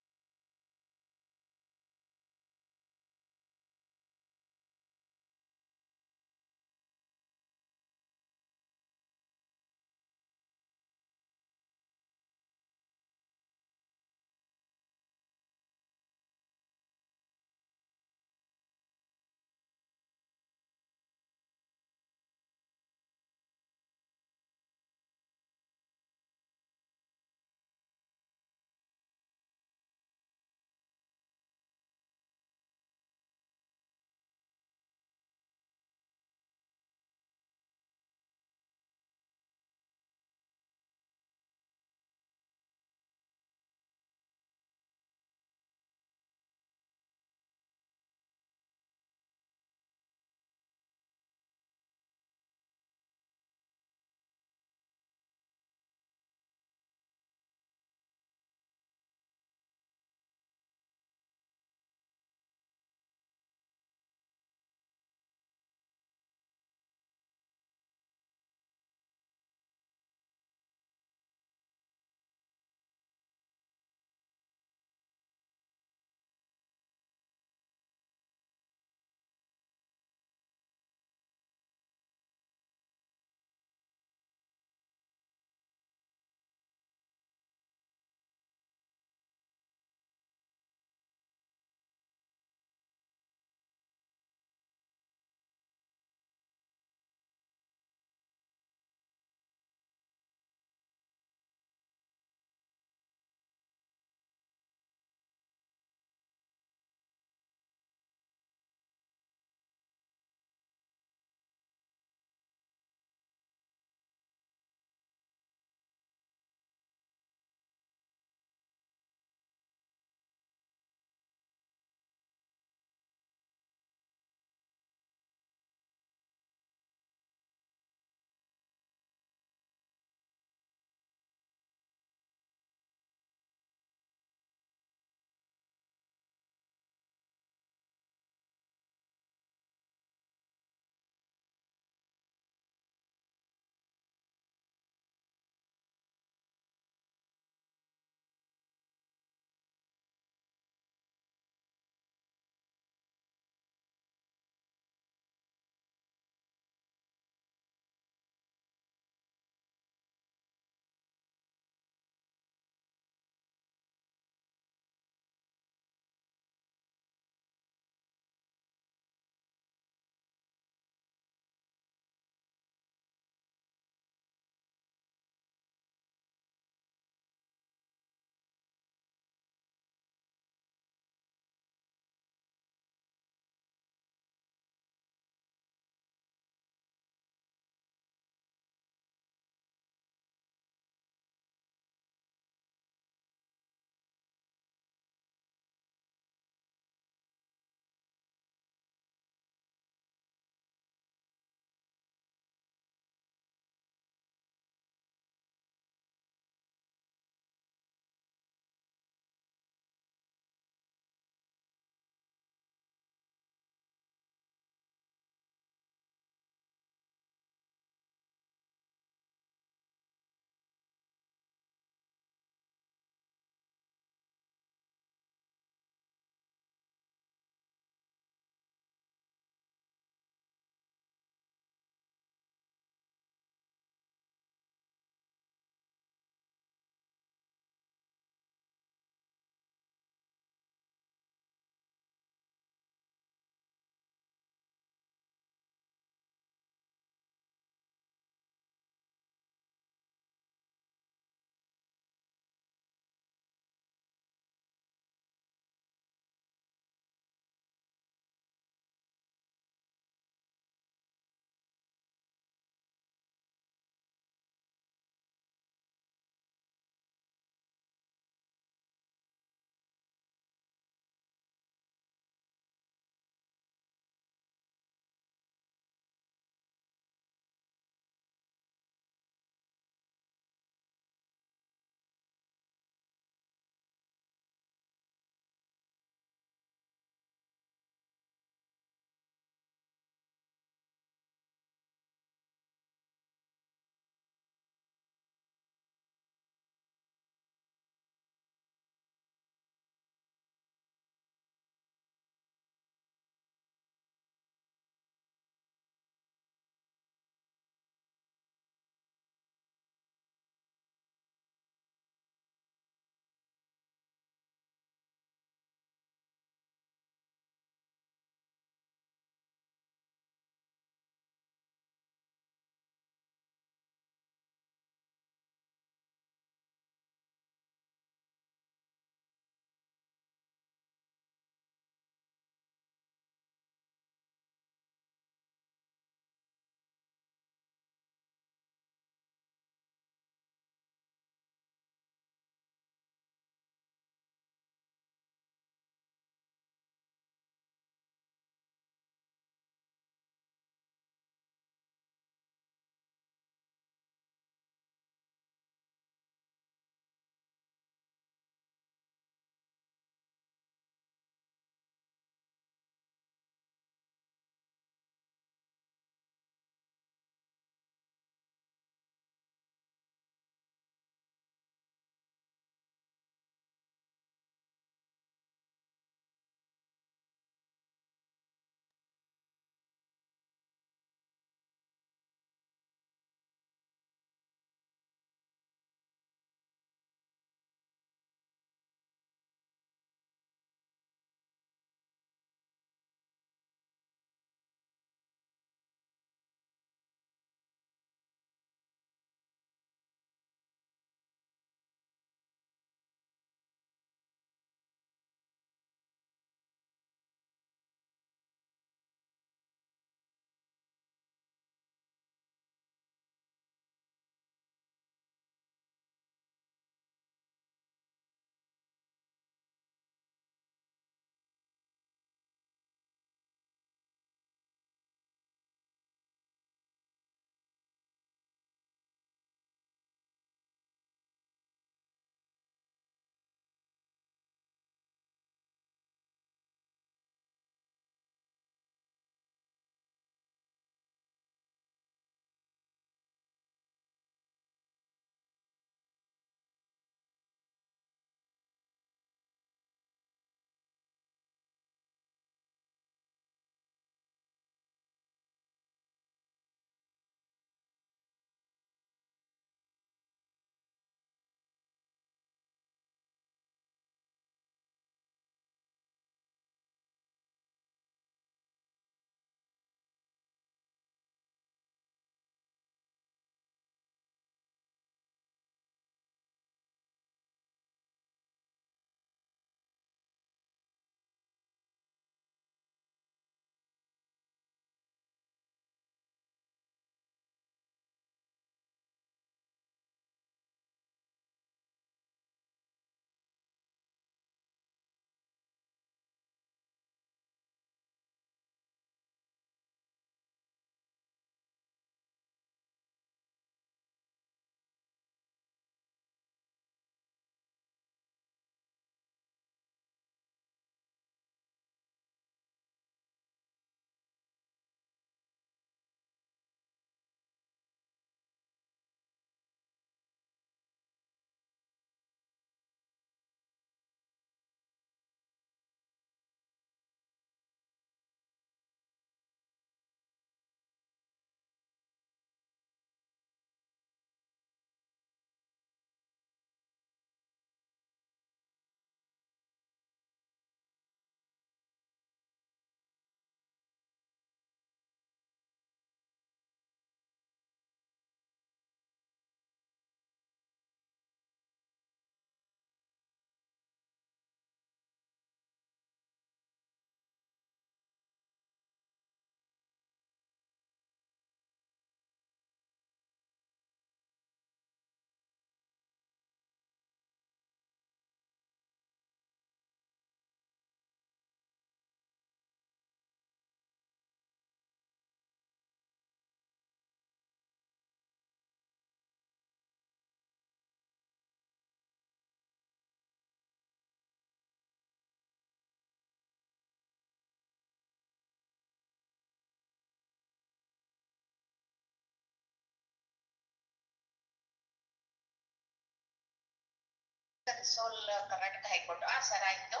ಸೋಲ್ Karnataka high court sir ಆಯ್ತು.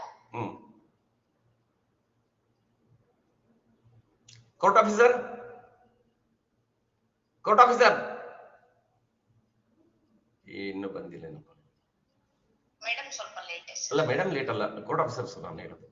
Court officer ಇನ್ನು ಬಂದಿಲ್ಲೇನಪ್ಪ. Madam ಸ್ವಲ್ಪ late ಅಲ್ಲ madam late ಅಲ್ಲ, court officers ನಾನು ಹೇಳೋದು.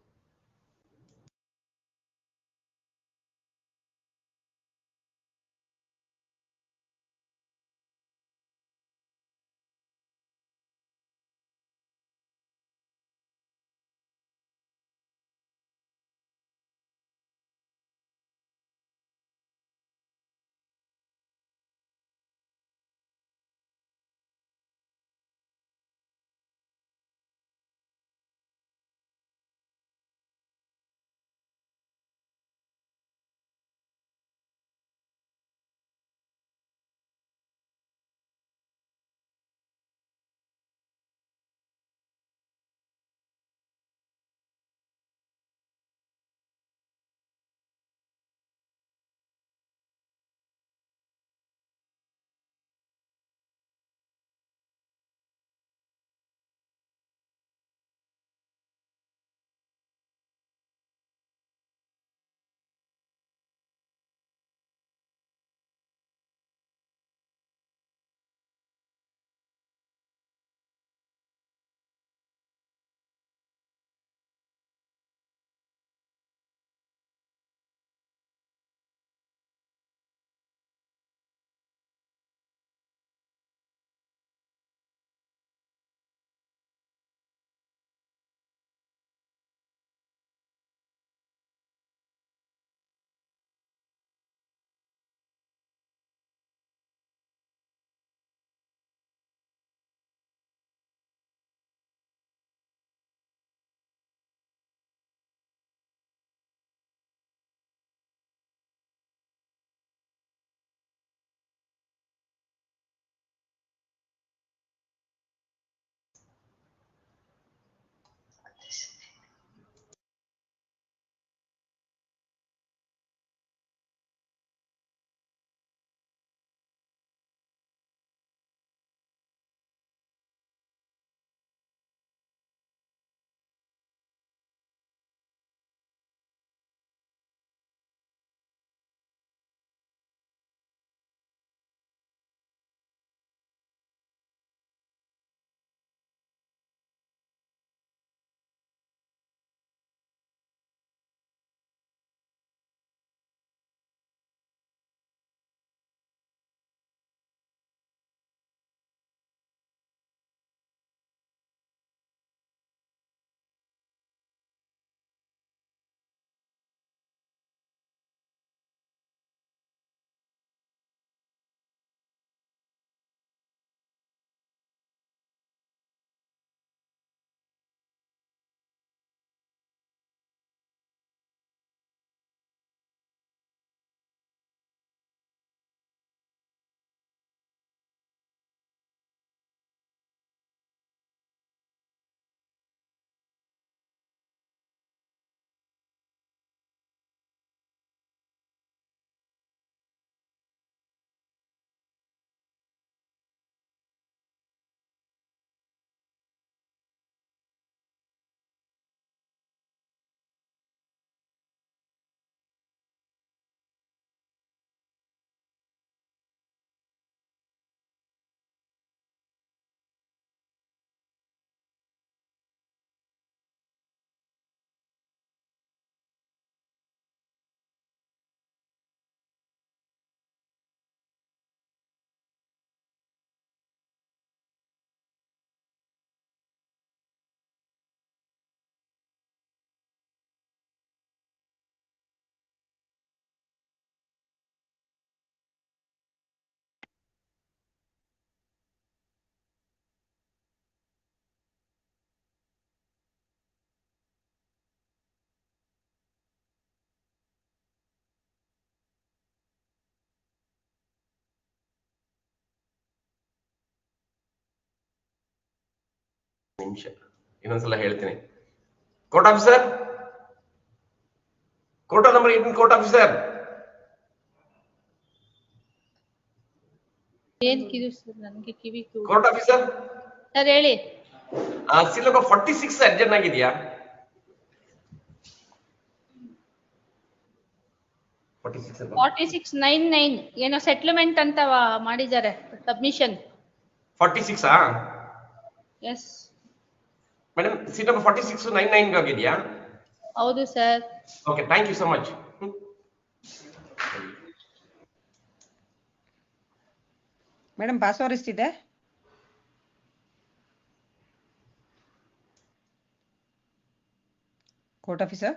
ನಿಮಿಷ ಇನ್ನೊಂದ್ಸಲ ಹೇಳ್ತೀನಿ. Court officer, court number 18 court officer. ಏನ್ ಕಿವಿ ಸರ್, ನನಗೆ ಕಿವಿ ಕೋರ್ಟ್ ಆಫೀಸರ್ ಸರ್ ಹೇಳಿ. ಸೀಲ್ ನಂಬರ್ 46 ಅರ್ಜೆಂಟ್ ಆಗಿದೆಯಾ? 4699 ಏನೋ ಸೆಟ್ಲ್ಮೆಂಟ್ ಅಂತ ಮಾಡಿದ್ದಾರೆ submission. 46 yes madam, seat number 4699 ಆಗಿದೆಯಾ? ಹೌದು sir. Okay, thank you so much. Madam pass ಇದೆ. Court officer.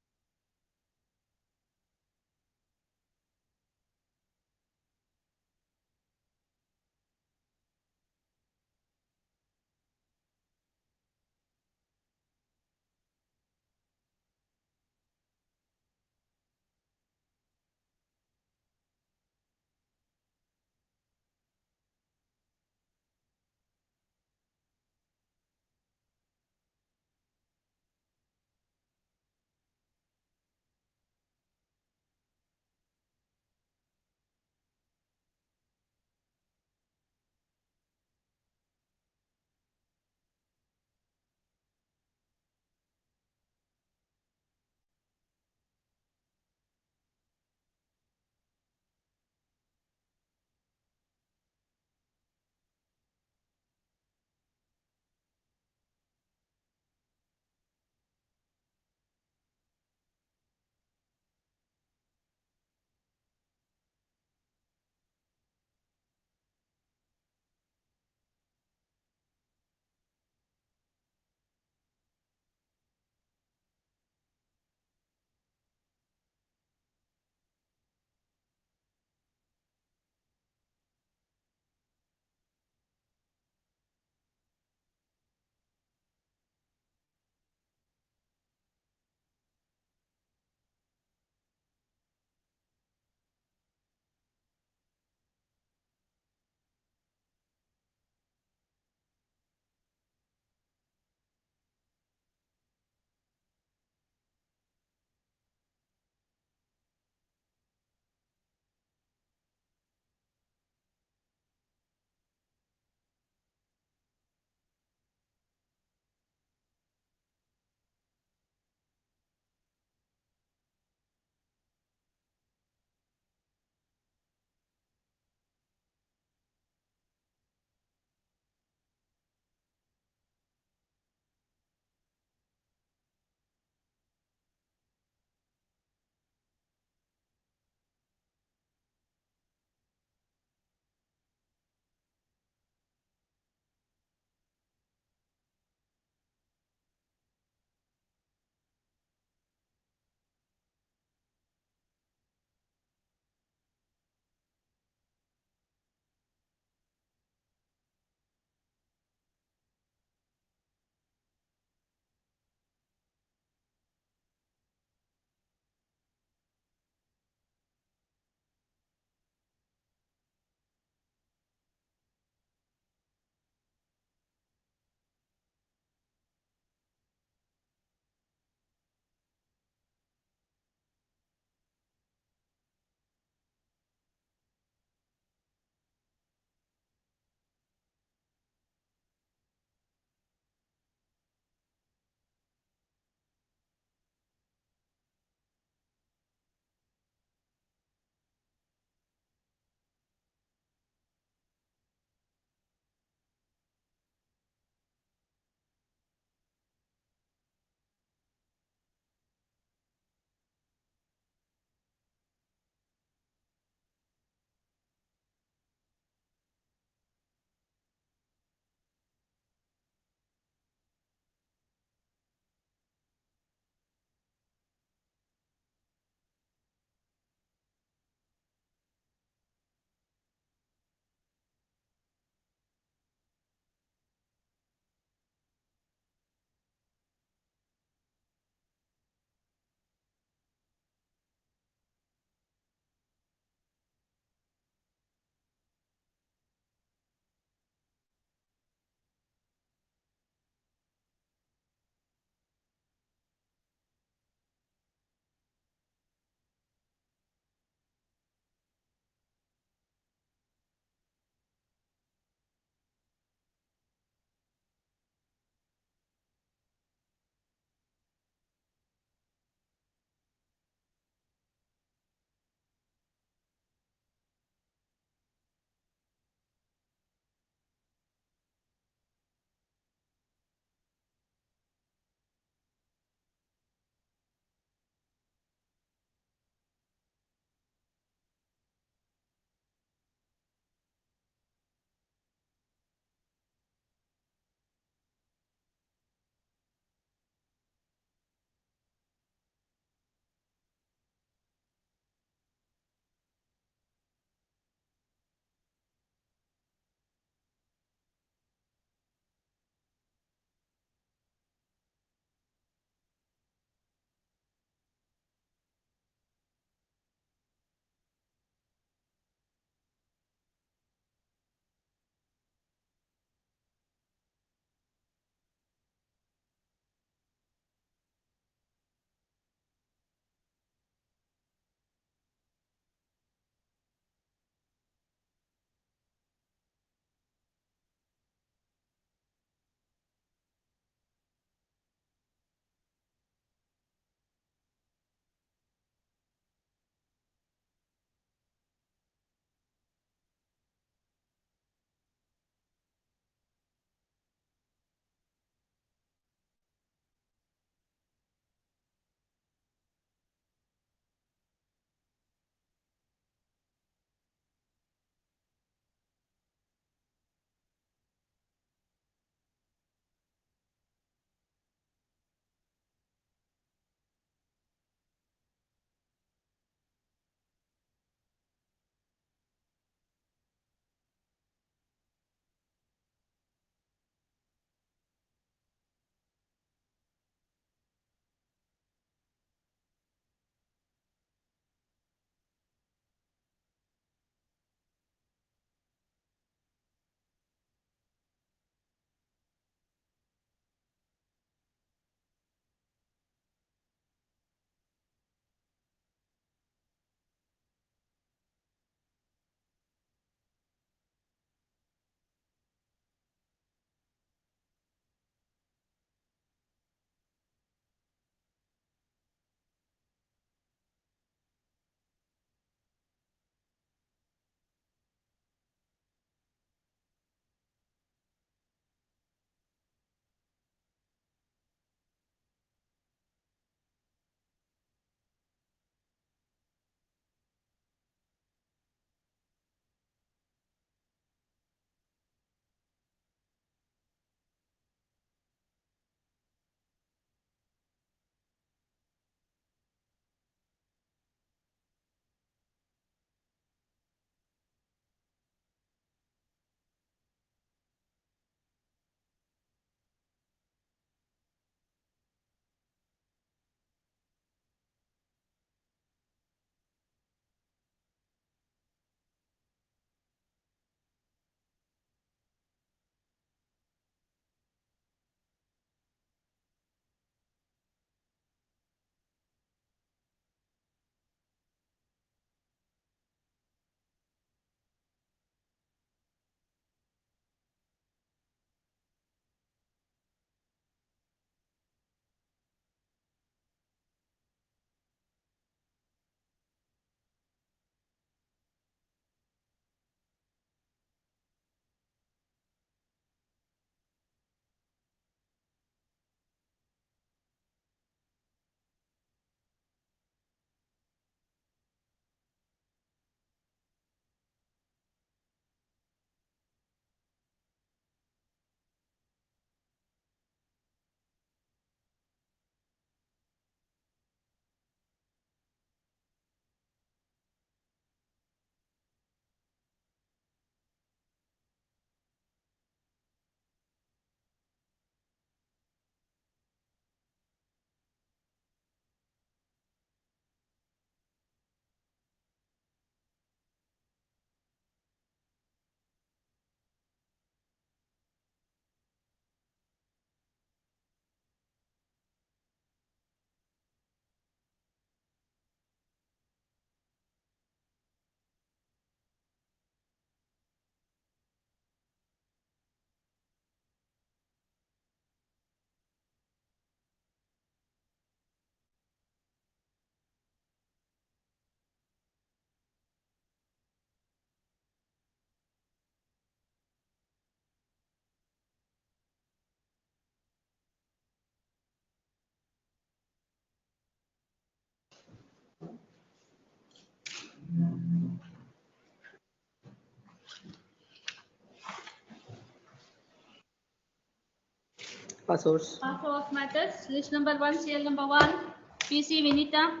Pass source. Pass of matters, list number 1, serial number 1, PC Vinita,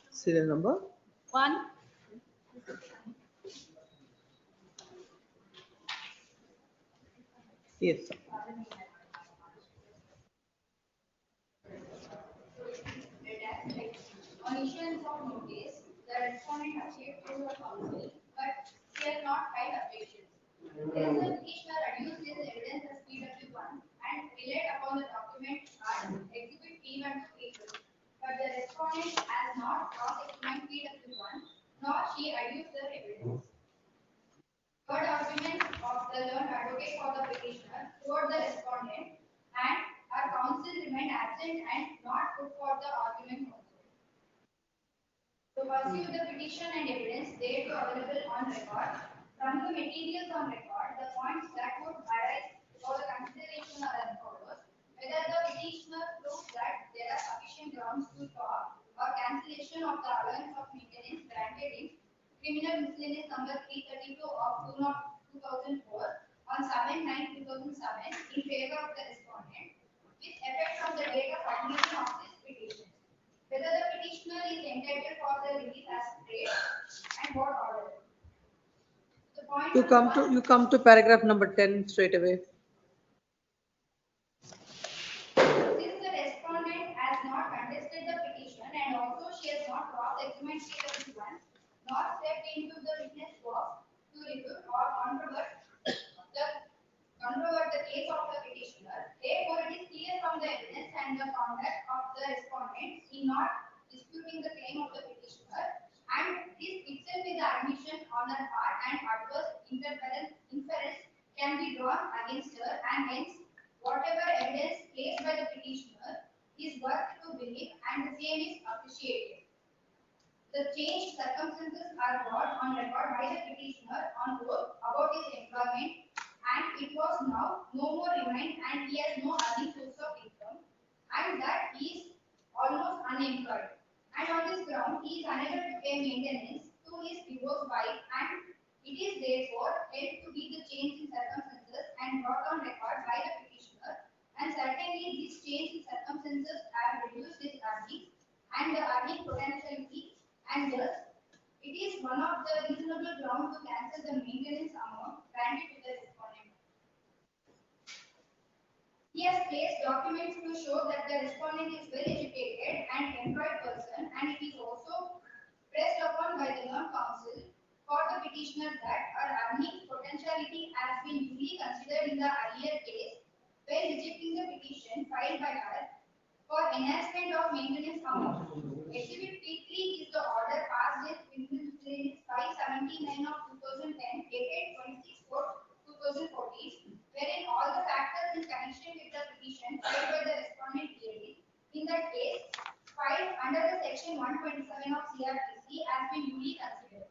Serial number. 1. Yes. On issuance of notice, the respondent appeared to the council, but she has not filed objections. Then the petitioner adduced his evidence as PW1 and relied upon the document as Exhibit P1 to P2. But the respondent has not cross-examined PW1, nor she adduced the evidence. Third argument of the learned advocate for the petitioner toward the respondent, and our counsel remained absent and not put for the argument also. To pursue the petition and evidence thereto available on record, from the materials on record, the points that would arise for the consideration are as follows: whether the petitioner proves that there are sufficient grounds to stop or cancellation of the allowance of maintenance granted in criminal miscellaneous number 332 of 2004 on 7/9/2007 in favor of the respondent, with effect from the date of submission of this petition. Whether the petitioner is entitled for the release as prayed and what order. The point You come to paragraph number 10 straight away. Since the respondent has not contested the petition and also she has not cross-examined PW1, nor stepped into the witness box to refute or controvert the case of the petitioner, therefore it is clear from the evidence and the conduct of the respondent in not disputing the claim of the petitioner, and this itself is the admission on her part and adverse inference can be drawn against her, and hence whatever evidence placed by the petitioner is worth to believe and the same is appreciated. The changed circumstances are brought on record by the petitioner on oath about his employment, and it was now no more remained and he has no other source of income, and that he is almost unemployed. And on this ground, he is unable to pay maintenance to his divorced wife, and it is therefore held to be the change in circumstances and brought on record by the petitioner, and certainly these change in circumstances have reduced his earnings and the earning potentiality, and thus it is one of the reasonable grounds to cancel the maintenance amount granted to the respondent. He has placed documents to show that the respondent is well educated and employed person, and it is also pressed upon by the non-counsel for the petitioner that her earning potentiality has been duly considered in the earlier case when rejecting the petition filed by her for enhancement of maintenance amount. Exhibit P3 is the order passed in Miscellaneous 579 of 2010, dated 26/4/2014, wherein all the factors in connection with the petition filed by the respondent hearing in that case filed under the section 127 of CRPC has been duly considered.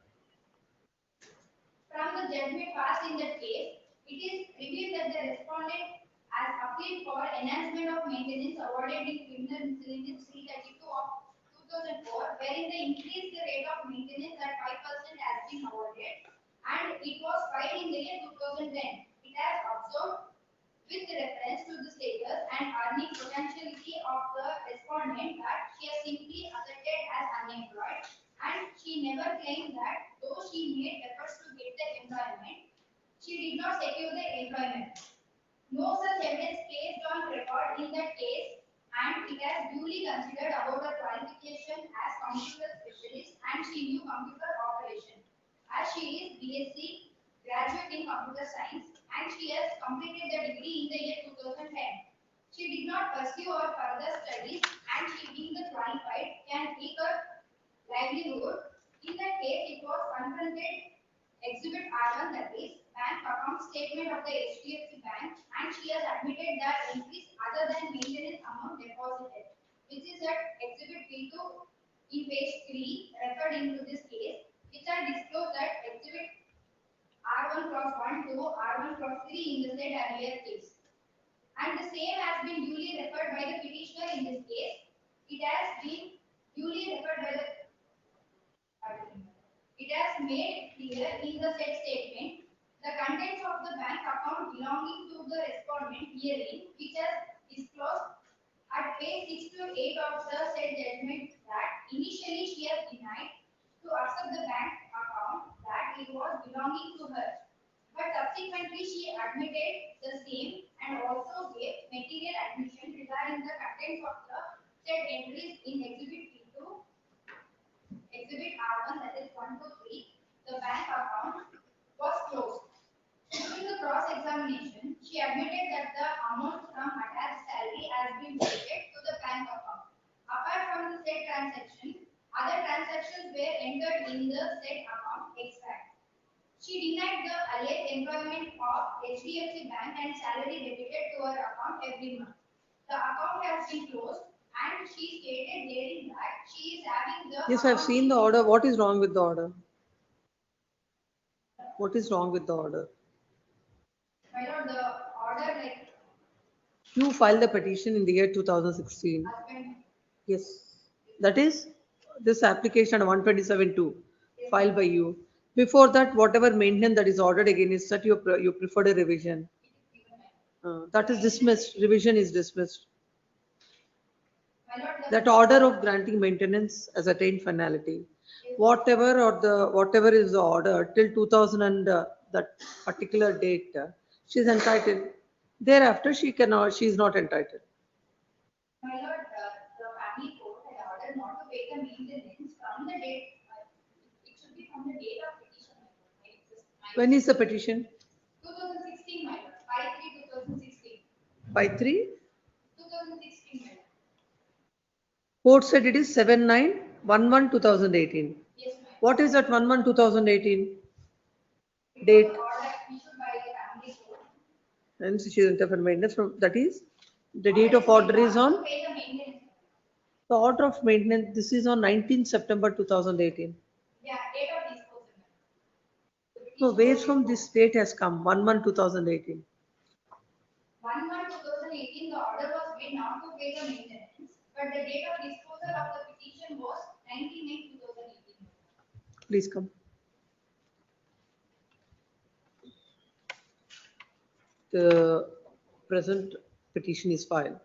From the judgment passed in that case, it is revealed that the respondent has appealed for enhancement of maintenance awarded in criminal miscellaneous 332 of 2004, wherein they increased the rate of maintenance at 5% has been awarded, and it was filed in the year 2010. It has observed with reference to the status and earning potentiality of the respondent that she has simply asserted as unemployed, and she never claimed that though she made efforts to get the employment, she did not secure the employment. No such evidence placed on record in that case, and it has duly considered about her qualification as computer specialist, and she knew computer operation, as she is BSc graduate in computer science, and she has completed the degree in the year 2010. She did not pursue her further studies, and she being the qualified can take her livelihood. In that case, it was confronted Exhibit R1, that is bank account statement of the HDFC Bank, and she has admitted that increase other than maintenance amount deposited, which is at Exhibit P2 in page 3 referred into this case, which are disclosed at Exhibit R1 cross 1 to R1 cross 3 in the said earlier case. And the same has been duly referred by the petitioner in this case. It has been duly referred by the it has made clear in the said statement the contents of the bank account belonging to the respondent herein, which has disclosed at page 6 to 8 of the said judgment that initially she has denied to accept the bank account that it was belonging to her. But subsequently she admitted the same and also gave material admission regarding the contents of the said entries in Exhibit P2, Exhibit R1, that is 1 to 3. The bank account was closed. During the cross-examination, she admitted that the amount from attached salary has been credited to the bank account. Apart from the said transaction, other transactions were entered in the said account extract. She denied the alleged employment of HDFC Bank and salary debited to her account every month. The account has been closed and she stated therein that she is having the. Yes, I've seen the order. What is wrong with the order? What is wrong with the order? My lord, the order like You filed the petition in the year 2016. husband. Yes, that is this application 127-2 filed by you. Before that, whatever maintenance that is ordered against that, you preferred a revision. That is dismissed. Revision is dismissed. My lord, the That order of granting maintenance has attained finality. Whatever is the order till 2000 and that particular date, she is entitled. Thereafter, she is not entitled. My lord, the family court had ordered not to pay the maintenance from the date, it should be from the date of petition, my lord, right? When is the petition? 2016, my lord, 5/3/2016. By 3? 2016, my lord. Court said it is 79/11/2018. Yes, my lord. What is that 11/2018? It was Date. the order issued by the family court. And she is entitled for maintenance from, that is, the date of order is Not to on, pay the maintenance. the order of maintenance, this is on 19th September 2018. Yeah, date of disposal, my lord. So where from this date has come, 1/1/2018? 1/1/2018, the order was made not to pay the maintenance, but the date of disposal of the petition was 19/9/2018. Please come. The present petition is filed.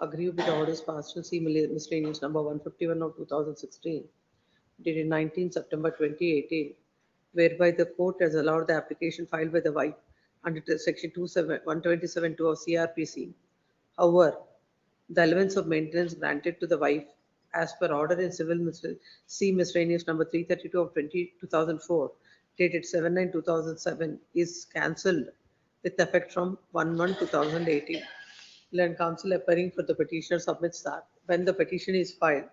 Agree with the orders passed and see miscellaneous number 151 of 2016, dated 19 September 2018, whereby the court has allowed the application filed by the wife under section 127(2) of CRPC. However, the allowance of maintenance granted to the wife as per order in see miscellaneous number 332 of 2004, dated 7/9/2007, is cancelled with effect from 1/1/2018. Land Council appearing for the petitioner submits that when the petition is filed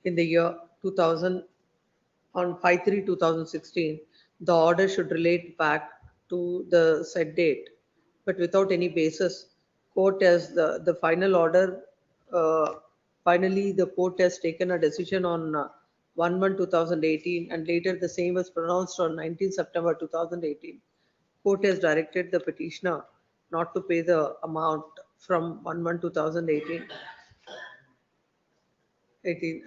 in the year 2000 on 5/3/2016, the order should relate back to the said date, but without any basis. Court has the final order. Finally, the court has taken a decision on 1/1/2018, and later the same was pronounced on 19 September 2018. Court has directed the petitioner not to pay the amount from 1/1/2018.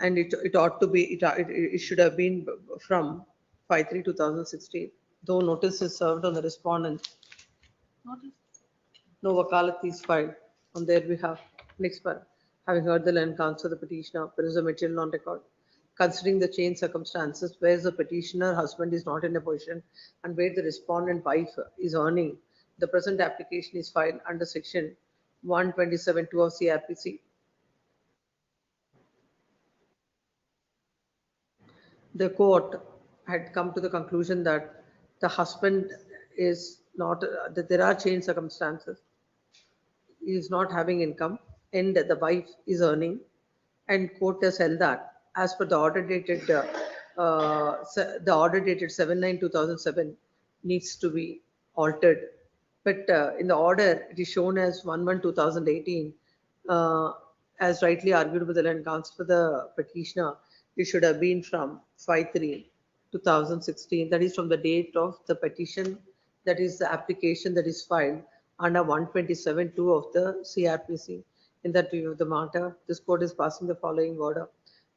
And it ought to be, it should have been from 5/3/2016. Though notice is served on the respondent, no wakalat is filed on their behalf. Next part, having heard the land counsel, the petitioner, there is a material on record. Considering the changed circumstances where the petitioner husband is not in a position and where the respondent wife is earning, the present application is filed under section 127(2) of CRPC. The court had come to the conclusion that the husband is not, that there are changed circumstances. He is not having income and the wife is earning, and court has held that as per the order dated, the order dated 7/9/2007 needs to be altered. But in the order, it is shown as 1/1/2018. As rightly argued by the land counsel for the petitioner, it should have been from 5/3/2016. That is from the date of the petition, that is the application that is filed under 127(2) of the CRPC. In that view of the matter, this court is passing the following order.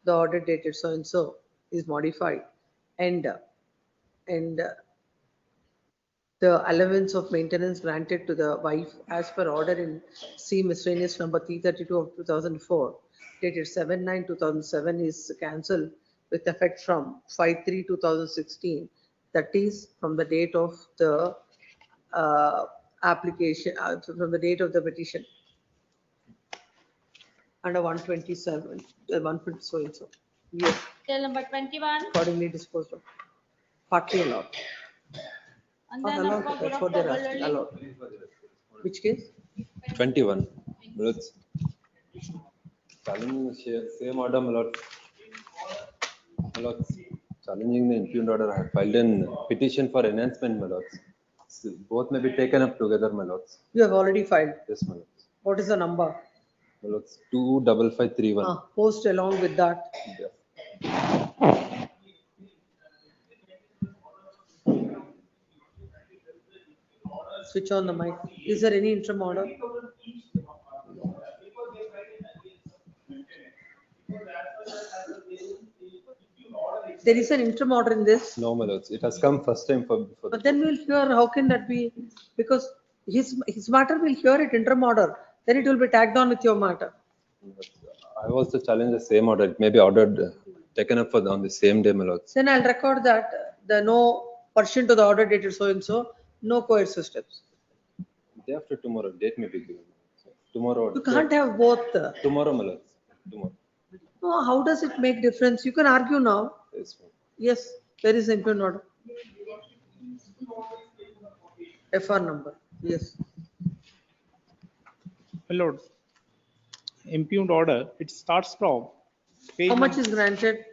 The order dated so and so is modified and the allowance of maintenance granted to the wife as per order in C miscellaneous number 332 of 2004, dated 7/9/2007 is cancelled with effect from 5/3/2016. That is from the date of the application, from the date of the petition. Under 127, 150 so and so. Yes, Cell number 21. accordingly disposed of. Partly allowed. Not allowed, that's what they're asking, allowed. Which case? 21. My lords. Challenging the same order, my lord. My lords. Challenging the impugned order, I have filed a petition for enhancement, my lords. So both may be taken up together, my lords. You have already filed. Yes, my lords. What is the number? My lords, 25531. Post along with that. Yeah. Switch on the mic. Is there any interim order? There is an interim order in this, No, my lords. It has come first time for. but then we'll hear, how can that be? Because his matter will hear it interim order, then it will be tagged on with your matter. I also challenge the same order. It may be ordered, taken up for on the same day, my lords. Then I'll record that the no pursuant to the order dated so and so, no coercive steps. Day after tomorrow, date may be given. Tomorrow. You can't have both. Tomorrow, my lords. Tomorrow. No, how does it make difference? You can argue now. Yes, ma'am. Yes, there is impugned order. FR number, yes. My lord, impugned order, it starts from page How much is granted?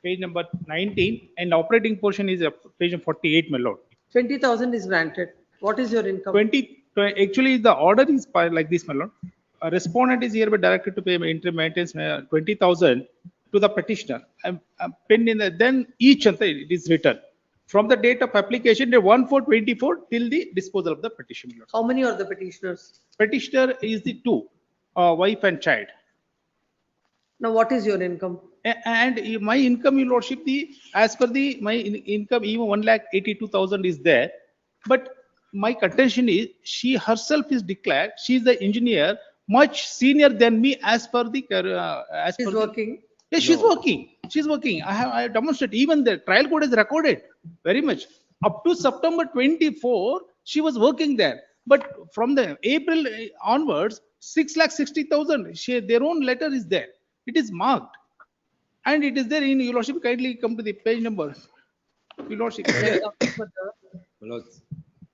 page number 19 and operating portion is page 48, my lord. 20,000 is granted. What is your income? Actually, the order is like this, my lord. A respondent is hereby directed to pay interim maintenance 20,000 to the petitioner. Pinned in then each it is written from the date of application, day 1/4/24 till the disposal of the petition. My lord. How many are the petitioners? Petitioner is the two, wife and child. Now, what is your income? And my income, your lordship, as per my income, even 1,82,000 is there. But my contention is she herself is declared, she is the engineer, much senior than me as per the. She's working. Yes, she's working. She's working. I have demonstrated. Even the trial court is recorded very much. Up to September 24, she was working there. But from the April onwards, 6,60,000. Their own letter is there. It is marked, and it is there in your lordship. Kindly come to the page number. Your lordship. My lords,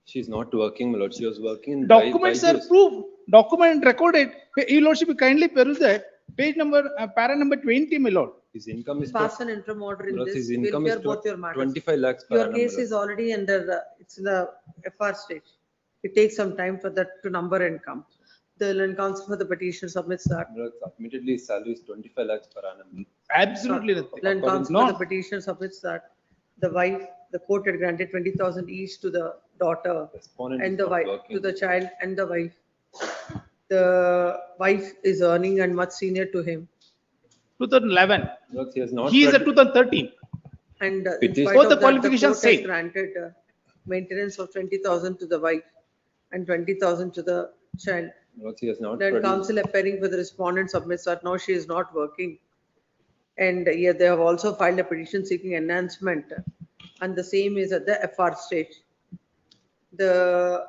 she's not working, my lord. She was working. Documents are proved. Document recorded. Your lordship, kindly peruse that. Page number, para number 20, my lord. His income is. Pass an interim order in this. His We'll income hear is both your matters. 25 lakhs per Your annum, case my lord. is already under, it's in the FR stage. It takes some time for that to number and come. The land counsel for the petition submits that. My lord, admittedly, his salary is 25 lakhs per annum. Absolutely nothing. Land counsel No. for the petition submits that. The wife, the court had granted 20,000 each to the daughter Respondent and is the not wife, working. to the child and the wife. The wife is earning and much senior to him. 2011. My lord, he has not. He is at 2013. And in Petition- spite Both of the that, qualifications court has same. granted maintenance of 20,000 to the wife and 20,000 to the child. My lord, he has not. Then produced- counsel appearing for the respondent submits that now she is not working. And yet they have also filed a petition seeking enhancement, and the same is at the FR stage. The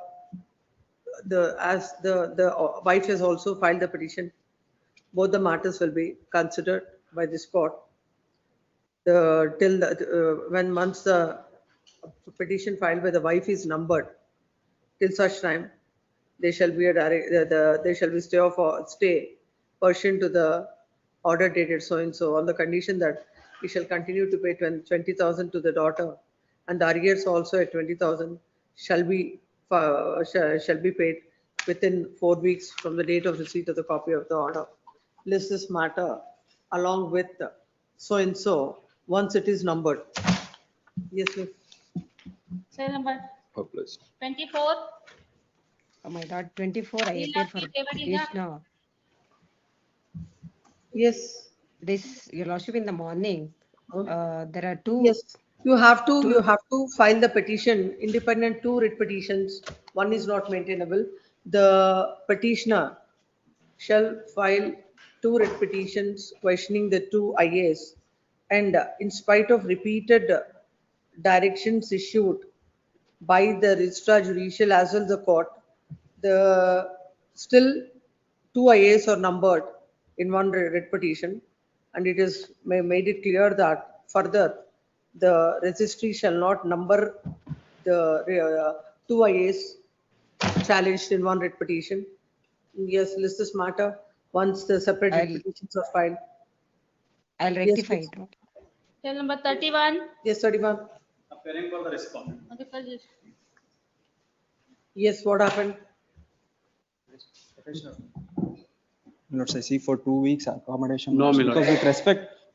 wife has also filed the petition. Both the matters will be considered by this court. When once the petition filed by the wife is numbered, till such time, there shall be there shall be stay pursuant to the order dated so and so, on the condition that he shall continue to pay 20,000 to the daughter, and the arrears also at 20,000 shall be paid within 4 weeks from the date of receipt of the copy of the order. List this matter along with so and so once it is numbered. Yes, miss. Cell number Hopeless. 24. Oh my God, 24, I appeared for petitioner. Yes. This, your lordship, in the morning, there are two Yes. You have to file the petition, independent two writ petitions, one is not maintainable. The petitioner shall file two writ petitions questioning the two IAs. And in spite of repeated directions issued by the registrar judicial as well the court, the still two IAs are numbered in one writ petition, and it is made it clear that further the registry shall not number the two IAs challenged in one writ petition. Yes, list this matter once the separate writ I'll- petitions are filed. I'll Yes, rectify please. it. Cell number 31. Yes, 31. Appearing for the respondent. Yes, what happened? Lords, I see for 2 weeks accommodation. No, Lords, my lord. because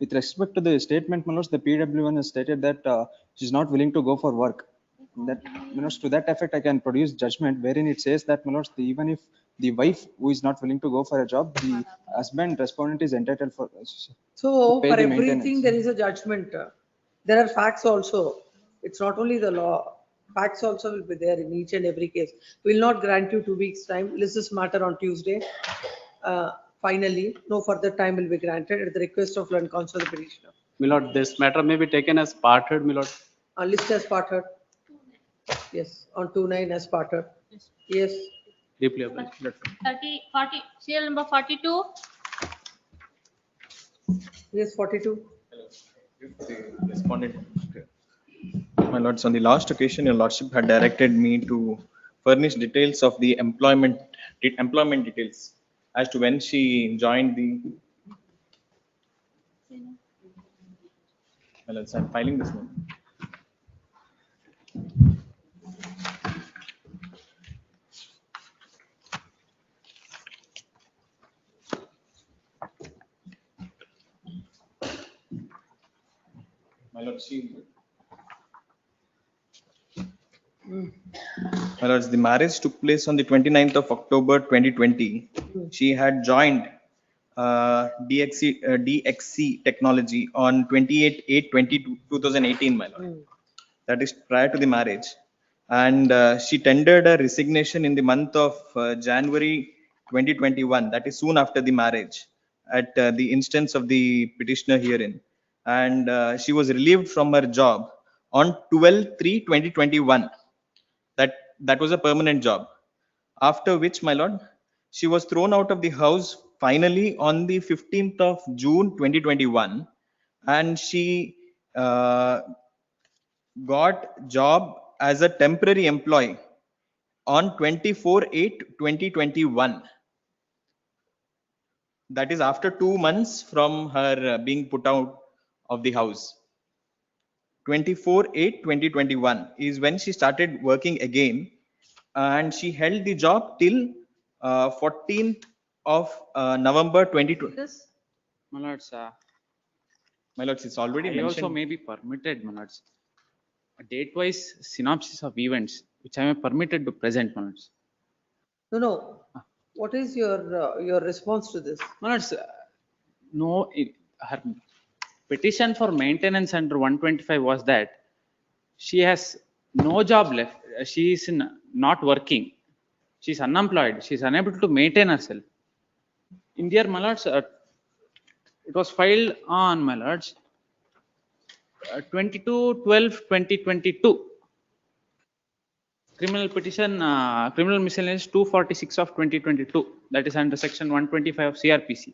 with respect to the statement, my lords, the PW1 has stated that she's not willing to go for work. That, my lords, to that effect, I can produce judgment wherein it says that, my lords, even if the wife who is not willing to go for a job, the husband respondent is entitled for. So pay for the everything, maintenance. there is a judgment. There are facts also. It's not only the law. Facts also will be there in each and every case. We will not grant you 2 weeks time. List this matter on Tuesday. Finally, no further time will be granted at the request of learned counsel, the petitioner. My lord, this matter may be taken as parted, my lord. List as parted. Yes, on 2/9 as parted. Yes, Deeply obliged. 40, serial number 42. yes, 42. Respondent. My lords, on the last occasion, your lordship had directed me to furnish details of the employment details as to when she joined the. My lords, I'm filing this one. My lord, My lords, the marriage took place on the 29th of October 2020. She had joined DXC technology on 28/8/2018, my lord. That is prior to the marriage. And she tendered a resignation in the month of January 2021, that is soon after the marriage, at the instance of the petitioner herein. And she was relieved from her job on 12/3/2021. That was a permanent job. After which, my lord, she was thrown out of the house finally on the 15th of June 2021, and she got job as a temporary employee on 24/8/2021. That is after 2 months from her being put out of the house. 24/8/2021 is when she started working again, and she held the job till 14th of November 2020. My lords, My lords, it's already I mentioned. also may be permitted, my lords. A date-wise synopsis of events which I am permitted to present, my lords. No. What is your response to this? My lords, her petition for maintenance under 125 was that she has no job left. She is not working. She is unemployed. She is unable to maintain herself. In dear my lords, it was filed on, my lords, 22/12/2022. Criminal petition, criminal miscellaneous 246 of 2022. That is under section 125 of CRPC.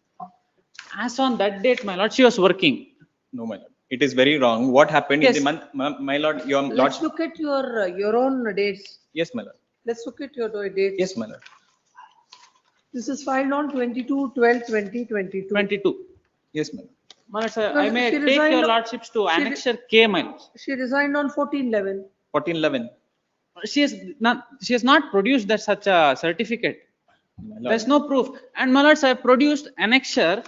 As on that date, my lord, she was working. No, my lord. It is very wrong. What happened Yes. in the month, my lord, your Let's lordship. look at your own dates. Yes, my lord. Let's look at your dates. Yes, my lord. This is filed on 22/12/2022. 22. Yes, my lord. My lord, No, I may she take resigned your on- lordships to she re- annexure K, my lord. She resigned on 14/11. 14/11. She has not produced that such a certificate. My lord. There's no proof. And my lords, I have produced annexure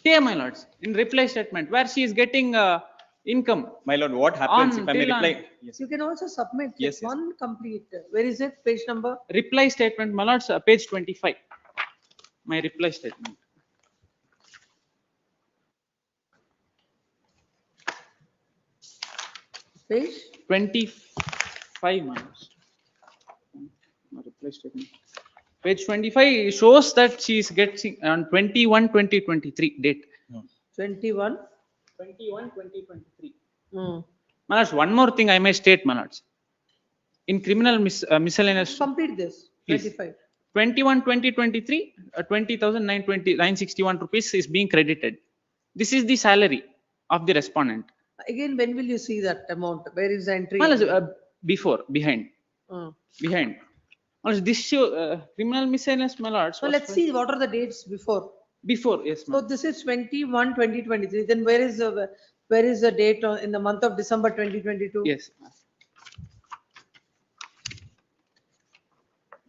K, my lords, in reply statement where she is getting income. My lord, what happens On if I may till on- reply? Yes. You can also submit Yes, yes. one complete. Where is it? Page number? Reply statement, my lords, page 25. My reply statement. Page? 25, my lords. No reply statement. Page 25 shows that she is getting on 21/20/23 date. 21? 21/20/23. Hmm. My lords, one more thing I may state, my lords. In criminal miscellaneous, Complete this, please. 25. 21/20/23, 20,961 rupees is being credited. This is the salary of the respondent. Again, when will you see that amount? Where is the entry? My lords, before, behind. Hmm. Behind. My lords, this show, criminal miscellaneous, my lords. So was let's see what are the dates before. Before, yes, So ma'am. this is 21/2023. Then where is the date in the month of December 2022? Yes.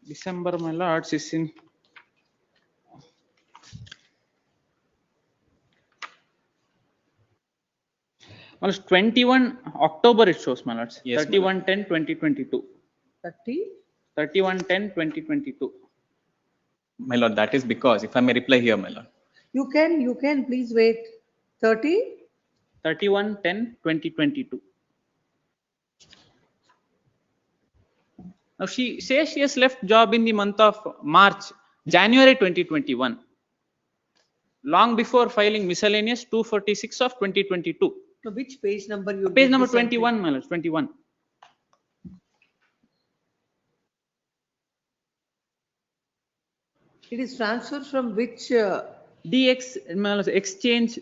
December, my lords, is in. My lords, 21 October it shows, my lords. Yes, 31/10/2022. 30? 31/10/2022. My lord, that is because, if I may reply here, my lord. You can, please wait. 30? 31/10/2022. Now she says she has left job in the month of January 2021. Long before filing miscellaneous 246 of 2022. No, which page number you? Page get number this entry? 21, my lords, 21. It is transferred from which DX, my lords, exchange,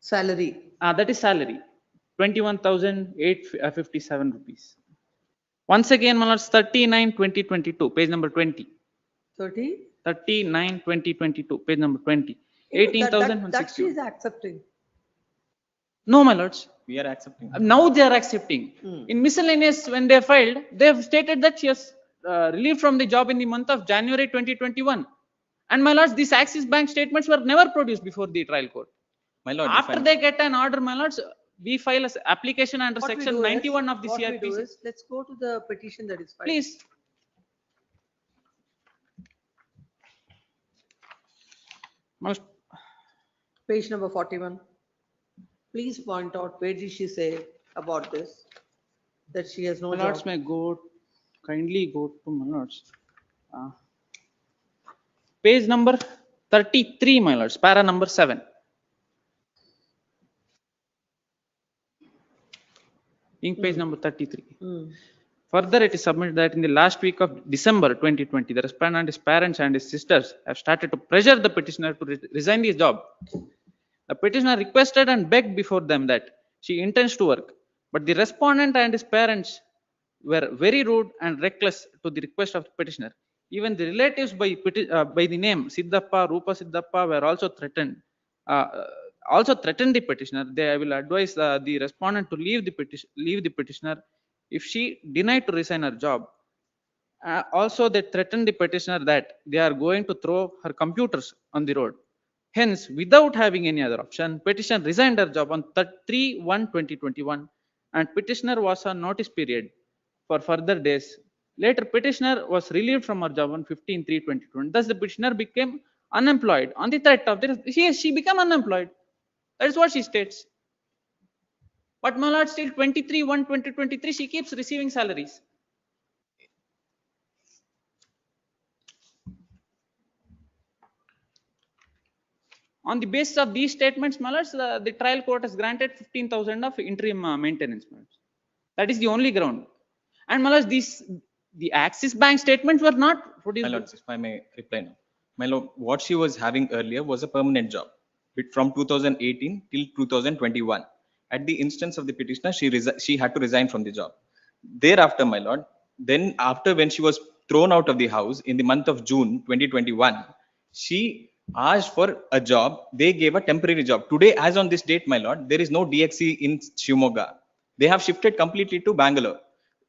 salary? that is salary, 21,857 rupees. Once again, my lords, 39/2022, page number 20. 30? 39/2022, page number 20. That 18,160. she is accepting. No, my lords. We are accepting. Now they are accepting. Hmm. In miscellaneous, when they filed, they have stated that she has relieved from the job in the month of January 2021. And my lords, these Axis Bank statements were never produced before the trial court. My lord, After they get an order, my lords, we file an application under What we section do is- 91 of the what we do CRPC. is, let's go to the petition that is filed. Please. My lords, Page number 41. Please point out, where did she say about this? That she has no my lords job? may kindly go to my lords. Page number 33, my lords, para number 7. Ink page number 33. Hmm. Further, it is submitted that in the last week of December 2020, the respondent, his parents and his sisters have started to pressure the petitioner to resign his job. The petitioner requested and begged before them that she intends to work, but the respondent and his parents were very rude and reckless to the request of the petitioner. Even the relatives by the name Siddhappa, Rupa Siddhappa were also threatened. The petitioner. They will advise the respondent to leave the petitioner if she denied to resign her job. Also, they threatened the petitioner that they are going to throw her computers on the road. Hence, without having any other option, petitioner resigned her job on 3/1/2021, and petitioner was on notice period for further days. Later, petitioner was relieved from her job on 15/3/2020. Thus, the petitioner became unemployed on the threat of she became unemployed. That is what she states. But my lord, still 23/1/2023, she keeps receiving salaries. On the basis of these statements, my lords, the trial court has granted 15,000 of interim maintenance. My lords. That is the only ground. And my lords, the Axis Bank statements were not produced. My lord, if I may reply now. My lord, what she was having earlier was a permanent job from 2018 till 2021. At the instance of the petitioner, she had to resign from the job. Thereafter, my lord, then after when she was thrown out of the house in the month of June 2021, she asked for a job. They gave a temporary job. Today, as on this date, my lord, there is no DXC in Shimoga. They have shifted completely to Bangalore.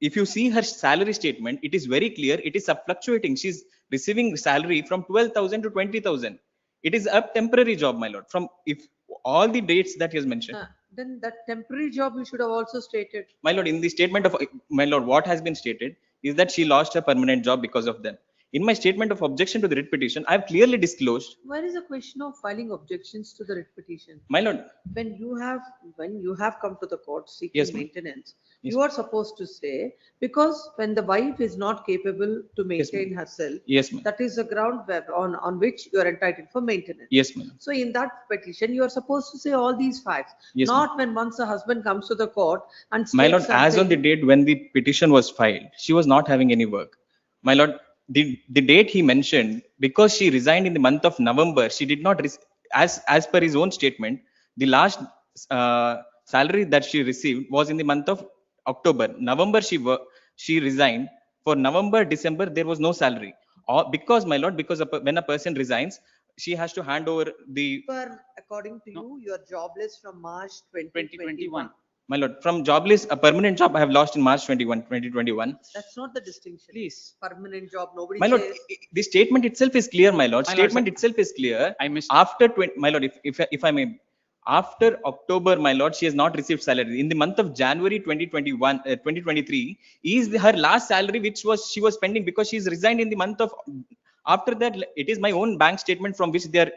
If you see her salary statement, it is very clear. It is fluctuating. She's receiving salary from 12,000 to 20,000. It is a temporary job, my lord. From if all the dates that he has mentioned. Then that temporary job you should have also stated. My lord, in the statement of my lord, what has been stated is that she lost her permanent job because of them. In my statement of objection to the writ petition, I have clearly disclosed, Where is the question of filing objections to the writ petition? my lord, When you have come to the court Yes, seeking ma'am. maintenance, Yes, you are supposed to say, because when the wife is not capable to Yes, ma'am. maintain herself, yes, ma'am, that is the ground on which you are entitled for maintenance. yes, ma'am, So in that petition, you are supposed to say all these facts, Yes, ma'am. not when once the husband comes to the court and My lord, states as on the something. date when the petition was filed, she was not having any work. My lord, the date he mentioned, because she resigned in the month of November, she did not, as per his own statement, the last salary that she received was in the month of October. November, she resigned. For November, December, there was no salary. Or because, my lord, because when a person resigns, she has to hand over the According to you, you are jobless from March 2021. My lord, from jobless, a permanent job I have lost in March 2021. That's not the distinction. Please. Permanent job, nobody My lord, says. the statement itself is clear, my lord. My lord, Statement sir. itself is clear. I missed. After 20, my lord, if I may, after October, my lord, she has not received salary. In the month of January 2023, is her last salary, which she was pending because she's resigned in the month of. After that, it is my own bank statement from which they are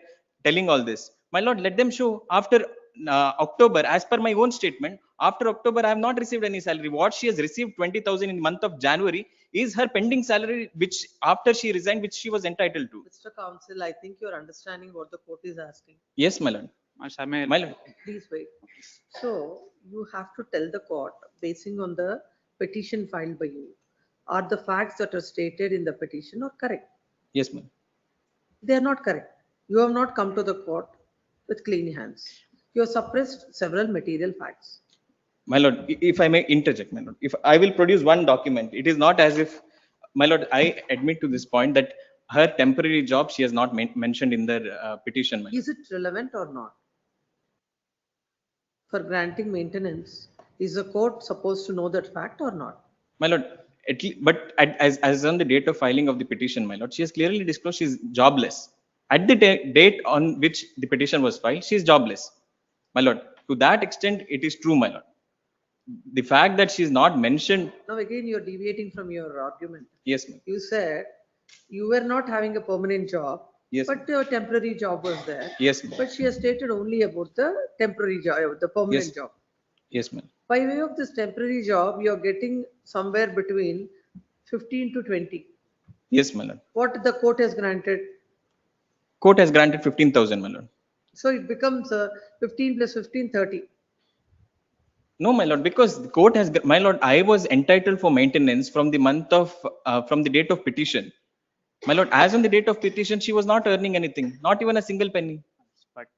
telling all this. My lord, let them show after October, as per my own statement. After October, I have not received any salary. What she has received 20,000 in the month of January is her pending salary, which after she resigned, which she was entitled to. Mr. Counsel, I think you're understanding what the court is asking. Yes, my lord. My lord. Please wait. So you have to tell the court, basing on the petition filed by you, are the facts that are stated in the petition are correct? Yes, ma'am. They are not correct. You have not come to the court with clean hands. You have suppressed several material facts. My lord, if I may interject, my lord, if I will produce one document, it is not as if, my lord, I admit to this point that her temporary job she has not mentioned in the petition. My lord. Is it relevant or not? For granting maintenance, is the court supposed to know that fact or not? My lord, as on the date of filing of the petition, my lord, she has clearly disclosed she is jobless. At the date on which the petition was filed, she is jobless. My lord, to that extent, it is true, my lord. The fact that she is not mentioned. Now again, you're deviating from your argument. Yes, ma'am. You said you were not having a permanent job, Yes, but your temporary job was there. Yes, ma'am. But she has stated only about the temporary job, the permanent Yes. job. Yes, ma'am. By way of this temporary job, you're getting somewhere between 15 to 20. Yes, my lord. What the court has granted. Court has granted 15,000, my lord. So it becomes 15 plus 15, 30. No, my lord, because the court has, my lord, I was entitled for maintenance from the month of, from the date of petition. My lord, as on the date of petition, she was not earning anything, not even a single penny. But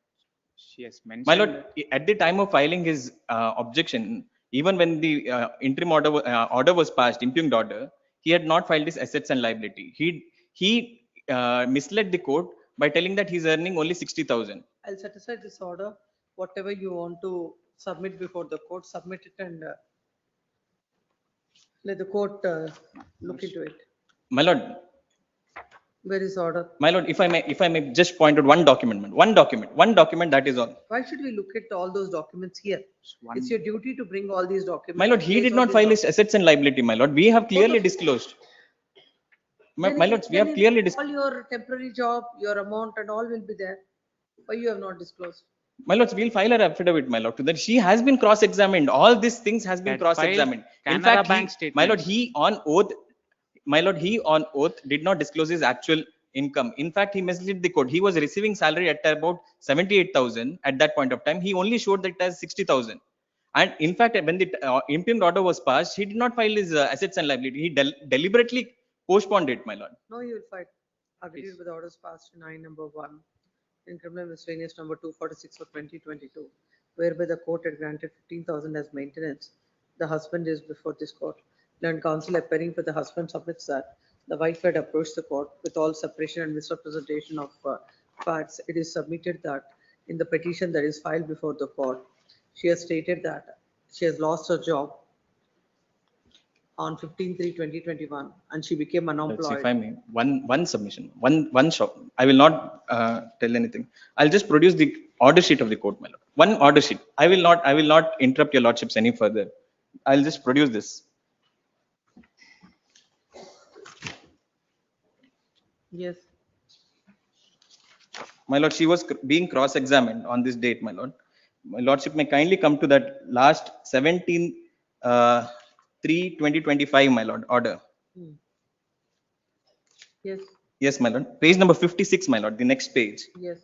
she has mentioned. My lord, at the time of filing his objection, even when the interim order was passed, impugned order, he had not filed his assets and liability. He misled the court by telling that he's earning only 60,000. I'll set aside this order. Whatever you want to submit before the court, submit it and let the court look into it. My lord. Where is order? My lord, if I may just point out one document, one document, that is all. Why should we look at all those documents here? It's your duty to bring all these documents. My lord, he did not file his assets and liability, my lord. We have clearly disclosed. My lord, we have clearly disclosed. All your temporary job, your amount and all will be there. Why you have not disclosed? My lord, we'll file her affidavit, my lord, to that she has been cross-examined. All these things has been cross-examined. In fact, my lord, he on oath did not disclose his actual income. In fact, he misled the court. He was receiving salary at about 78,000 at that point of time. He only showed that as 60,000. And in fact, when the impugned order was passed, he did not file his assets and liability. He deliberately postponed it, my lord. No, you will fight. Agreed with orders passed in I-1 in criminal miscellaneous number 246 for 2022, whereby the court had granted 15,000 as maintenance. The husband is before this court. Learned counsel appearing for the husband submits that the wife had approached the court with all separation and misrepresentation of facts. It is submitted that in the petition that is filed before the court, she has stated that she has lost her job on 15/3/2021 and she became unemployed. If I may, one submission, one shot. I will not tell anything. I'll just produce the order sheet of the court, my lord. One order sheet. I will not interrupt your lordships any further. I'll just produce this. Yes. My lord, she was being cross-examined on this date, my lord. My lordship may kindly come to that last 17 3/2025, my lord, order. Hmm. Yes. Yes, my lord. Page number 56, my lord, the next page. Yes.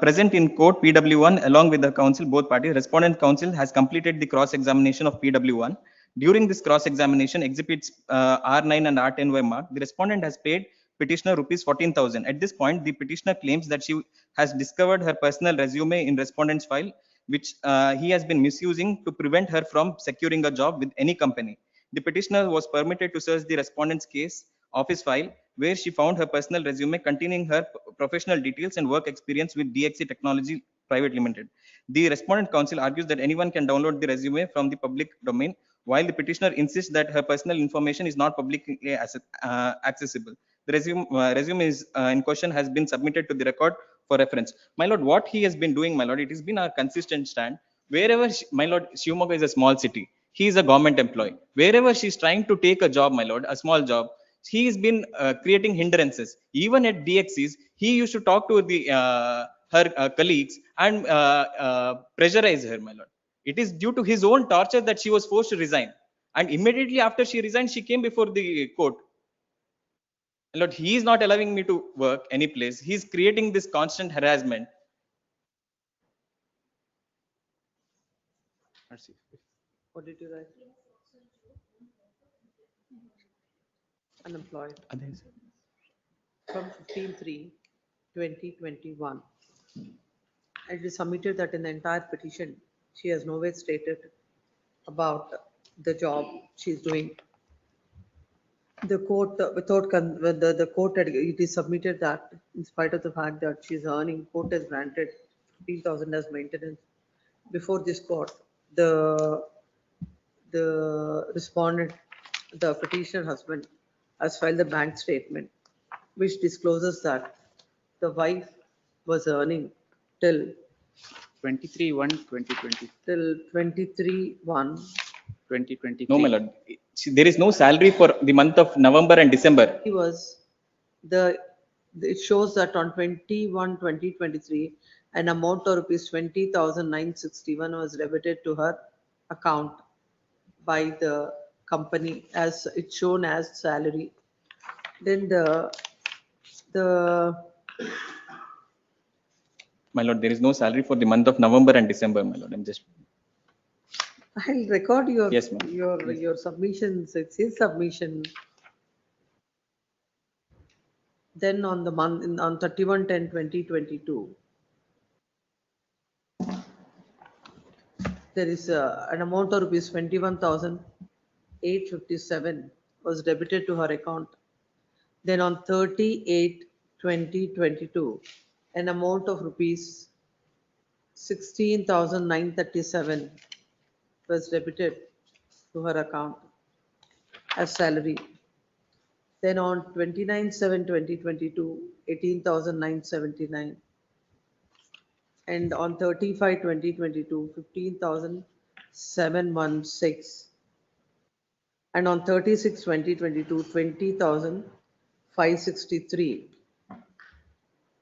Present in court PW1 along with the counsel, both parties. Respondent counsel has completed the cross-examination of PW1. During this cross-examination, exhibits R9 and R10 were marked. The respondent has paid petitioner rupees 14,000. At this point, the petitioner claims that she has discovered her personal resume in respondent's file, which he has been misusing to prevent her from securing a job with any company. The petitioner was permitted to search the respondent's case office file, where she found her personal resume containing her professional details and work experience with DXC Technology Private Limited. The respondent counsel argues that anyone can download the resume from the public domain, while the petitioner insists that her personal information is not publicly accessible. The resume is in question has been submitted to the record for reference. My lord, what he has been doing, my lord, it has been our consistent stand. Wherever, my lord, Shivamogga is a small city. He is a government employee. Wherever she is trying to take a job, my lord, a small job, he has been creating hindrances. Even at DXCs, he used to talk to the her colleagues and pressurize her, my lord. It is due to his own torture that she was forced to resign. And immediately after she resigned, she came before the court. My lord, he is not allowing me to work any place. He is creating this constant harassment. Let's see. What did you write? Unemployed. From 15/3/2021. It is submitted that in the entire petition, she has nowhere stated about the job she's doing. The court, the court, it is submitted that in spite of the fact that she's earning, court has granted 15,000 as maintenance. Before this court, the respondent, the petitioner husband, has filed a bank statement which discloses that the wife was earning till 23/1/2020. till 23/1. 2023. No, my lord. There is no salary for the month of November and December. He was it shows that on 21/2023, an amount of rupees 20,961 was debited to her account by the company as it's shown as salary. Then the My lord, there is no salary for the month of November and December, my lord. I'm just. I'll record your Yes, ma'am. your submissions. It's his submission. Then on the month on 31/10/2022, there is an amount of rupees 21,857 was debited to her account. Then on 30/8/2022, an amount of rupees 16,937 was debited to her account as salary. Then on 29/7/2022, 18,979. And on 35/2022, 15,716. And on 36/2022, 20,563.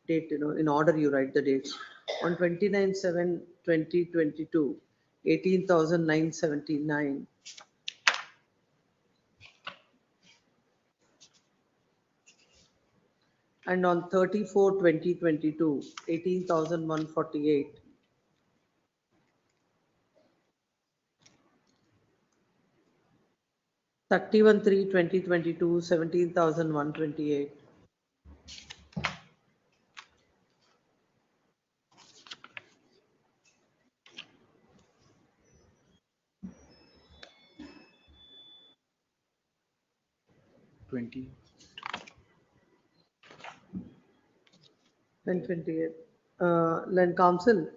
Date, in order you write the dates. On 29/7/2022, 18,979. And on 34/2022, 18,148. 31/3/2022, 17,128. And 28. Land Council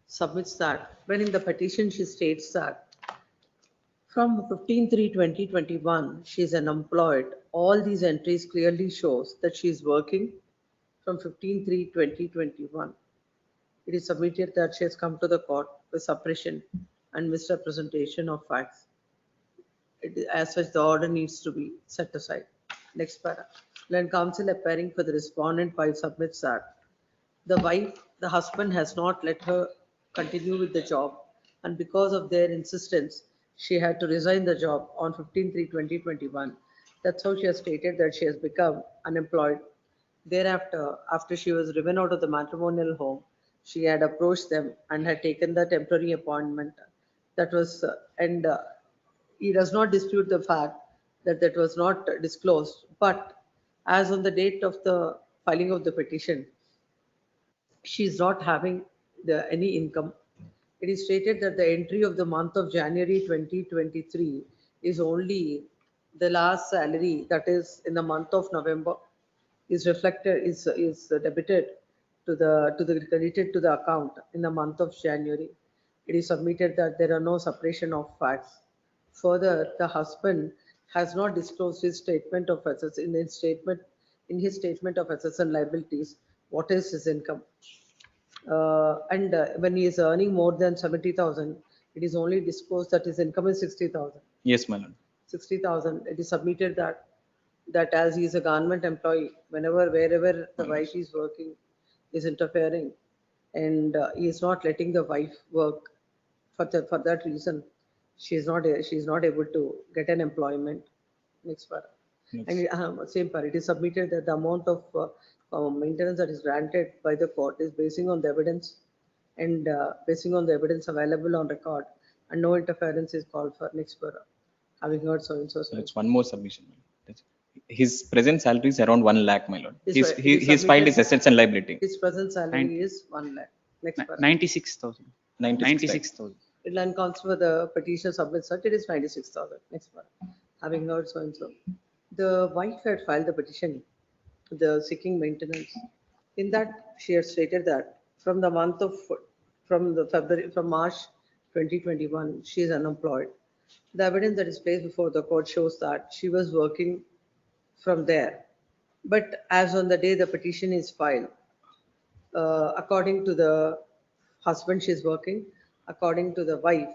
submits that when in the petition she states that from 15/3/2021 she is unemployed. All these entries clearly shows that she is working from 15/3/2021. It is submitted that she has come to the court with suppression and misrepresentation of facts. As such, the order needs to be set aside. Next para. When counsel appearing for the respondent wife submits that the husband has not let her continue with the job, and because of their insistence, she had to resign the job on 15/3/2021. That's how she has stated that she has become unemployed. Thereafter, after she was driven out of the matrimonial home, she had approached them and had taken the temporary appointment. That was, and he does not dispute the fact that that was not disclosed, but as on the date of the filing of the petition, she is not having any income. It is stated that the entry of the month of January 2023 is only the last salary, that is in the month of November, is reflected, is debited to the credited to the account in the month of January. It is submitted that there are no separation of facts. Further, the husband has not disclosed his statement of assets in his statement of assets and liabilities. What is his income? And when he is earning more than 70,000, it is only disclosed that his income is 60,000. Yes, my lord. 60,000. It is submitted that as he is a government employee, wherever the wife is working, is interfering, and he is not letting the wife work. For that reason, she is not able to get an employment. Next part. And same part. It is submitted that the amount of maintenance that is granted by the court is basing on the evidence and basing on the evidence available on record, and no interference is called for. Next part. Having heard so and so. It's one more submission. His present salary is around 1 lakh, my lord. He's He's filed his assets and liability. His present salary is 1 lakh. Next part. 96,000. 96,000. The land counsel for the petition submits such, it is 96,000. Next one. Having heard so and so. The wife had filed the petition, the seeking maintenance. In that, she had stated that from the month of, from March 2021, she is unemployed. The evidence that is placed before the court shows that she was working from there. But as on the day the petition is filed, according to the husband, she is working. According to the wife,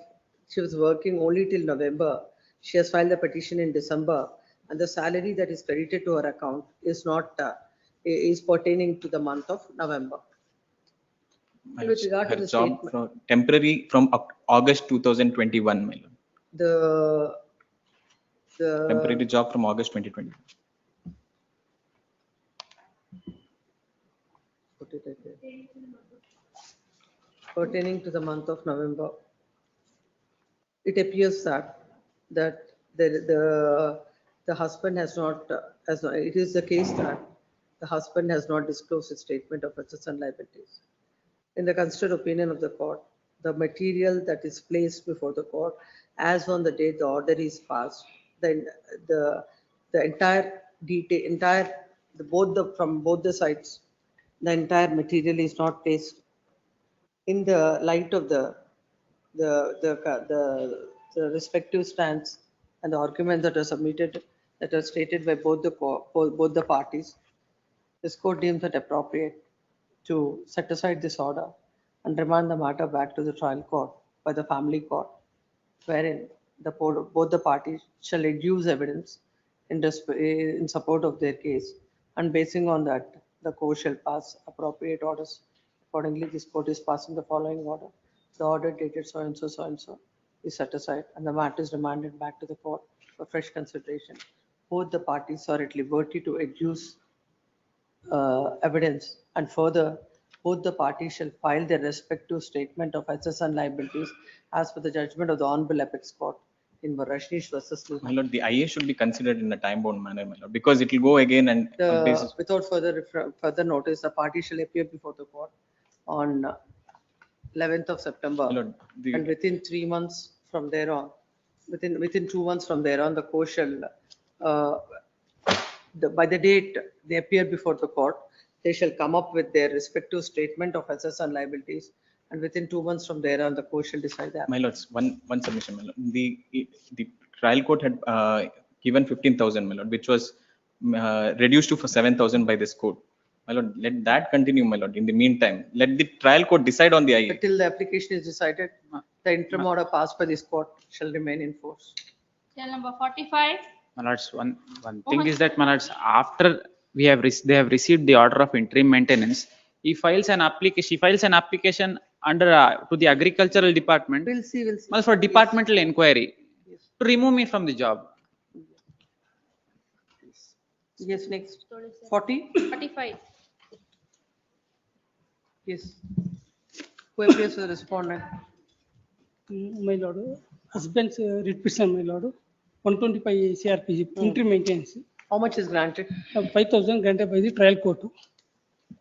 she was working only till November. She has filed the petition in December, and the salary that is credited to her account is not is pertaining to the month of November. And with regard to Her the job statement, from temporary from August 2021, my lord. the Temporary job from August 2020. pertaining to the month of November. It appears that the husband has not, it is the case that the husband has not disclosed his statement of assets and liabilities. In the considered opinion of the court, the material that is placed before the court as on the date the order is passed, then the entire detail, from both the sides, the entire material is not placed in the light of the respective stance and the arguments that are submitted, that are stated by both the parties. This court deems it appropriate to set aside this order and remand the matter back to the trial court by the family court, wherein both the parties shall adduce evidence in support of their case, and basing on that, the court shall pass appropriate orders. Accordingly, this court is passing the following order. The order dated so and so is set aside, and the matter is remanded back to the court for fresh consideration. Both the parties are at liberty to adduce evidence, and further, both the parties shall file their respective statement of assets and liabilities as per the judgment of the Honorable Apex Court in Rajneesh versus Lujan. My lord, the IA should be considered in a time-bound manner, my lord, because it will go again and on basis. Without further notice, the party shall appear before the court on 11th of September, Lord, and within 3 months from there on, within 2 months from there on, the court shall, by the date they appear before the court, they shall come up with their respective statement of assets and liabilities, and within 2 months from there on, the court shall decide that. My lords, one submission, my lord. The trial court had given 15,000, my lord, which was reduced to for 7,000 by this court. My lord, let that continue, my lord. In the meantime, let the trial court decide on the IA. Till the application is decided, the interim order passed by this court shall remain in force. Cell number 45. My lords, one thing is that, my lords, after they have received the order of interim maintenance, he files an application under to the agricultural department. We'll see. Well, for departmental inquiry to remove me from the job. Yes, next. 40? 45. Yes. Who appears for the respondent? My lord, husband's writ petition, my lord, 125 CRPG, interim maintenance, How much is granted? 5,000 granted by the trial court.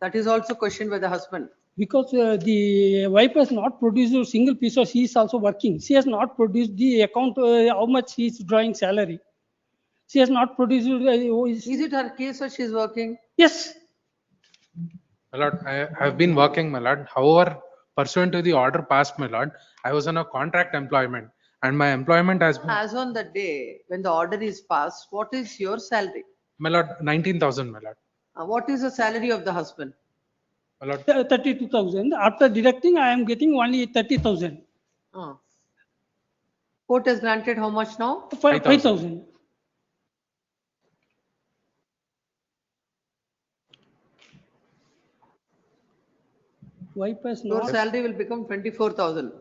That is also questioned by the husband. Because the wife has not produced a single piece, or she is also working. She has not produced the account, how much she is drawing salary. She has not produced. Is it her case or she is working? Yes. My lord, I have been working, my lord. However, pursuant to the order passed, my lord, I was on a contract employment and my employment has been, As on the day when the order is passed, what is your salary? my lord, 19,000, my lord. What is the salary of the husband? My lord, 32,000. After deducting, I am getting only 30,000. Court has granted how much now? 5,000. Wife has Your not. salary will become 24,000.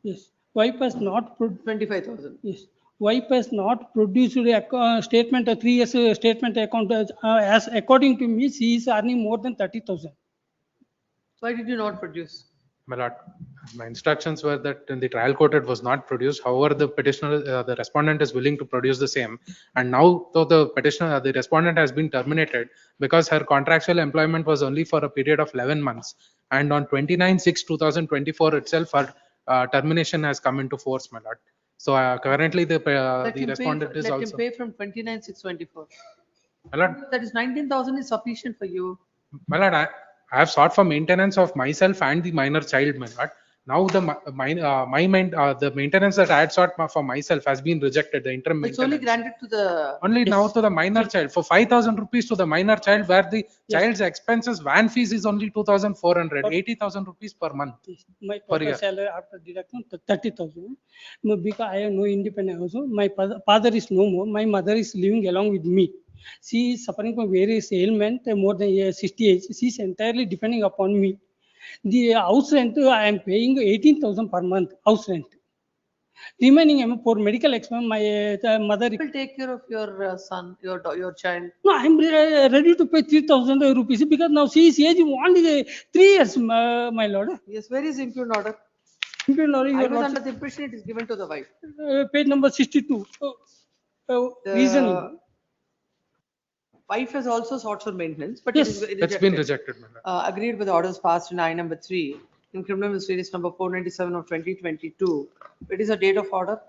Yes. Wife has not. 25,000. Yes. Wife has not produced a statement, a 3 years statement account. As according to me, she is earning more than 30,000. Why did you not produce? my lord, my instructions were that in the trial court it was not produced. However, the petitioner, the respondent is willing to produce the same. And now, though the petitioner, the respondent has been terminated because her contractual employment was only for a period of 11 months. And on 29/6/2024 itself, her termination has come into force, my lord. So currently, the respondent is let also. him pay from 29,624. My lord, That is 19,000 is sufficient for you. my lord, I have sought for maintenance of myself and the minor child, my lord. Now the maintenance that I had sought for myself has been rejected. The interim It's only maintenance. granted to the. Only now to the minor child for 5,000 rupees to the minor child, where the child's expenses van fees is only 2,400, 80,000 rupees per month. My Per total year. salary after deduction 30,000. No, because I have no independence also. My father is no more. My mother is living along with me. She is suffering from various ailment, more than 60 age. She is entirely depending upon me. The house rent I am paying 18,000 per month house rent. Remaining for medical expense, my mother Will take care of your son, your child. No, I'm ready to pay 3,000 rupees because now she is age only 3 years, my lord. Yes, where is impugned order? Impugned order, I your was under lordship, the impression it is given to the wife. page number 62. Reasoning. Wife has also sought for maintenance, but Yes. it is rejected. It's been rejected, my lord. Agreed with the orders passed in I number 3 in criminal mysterious number 497 of 2022. It is a date of order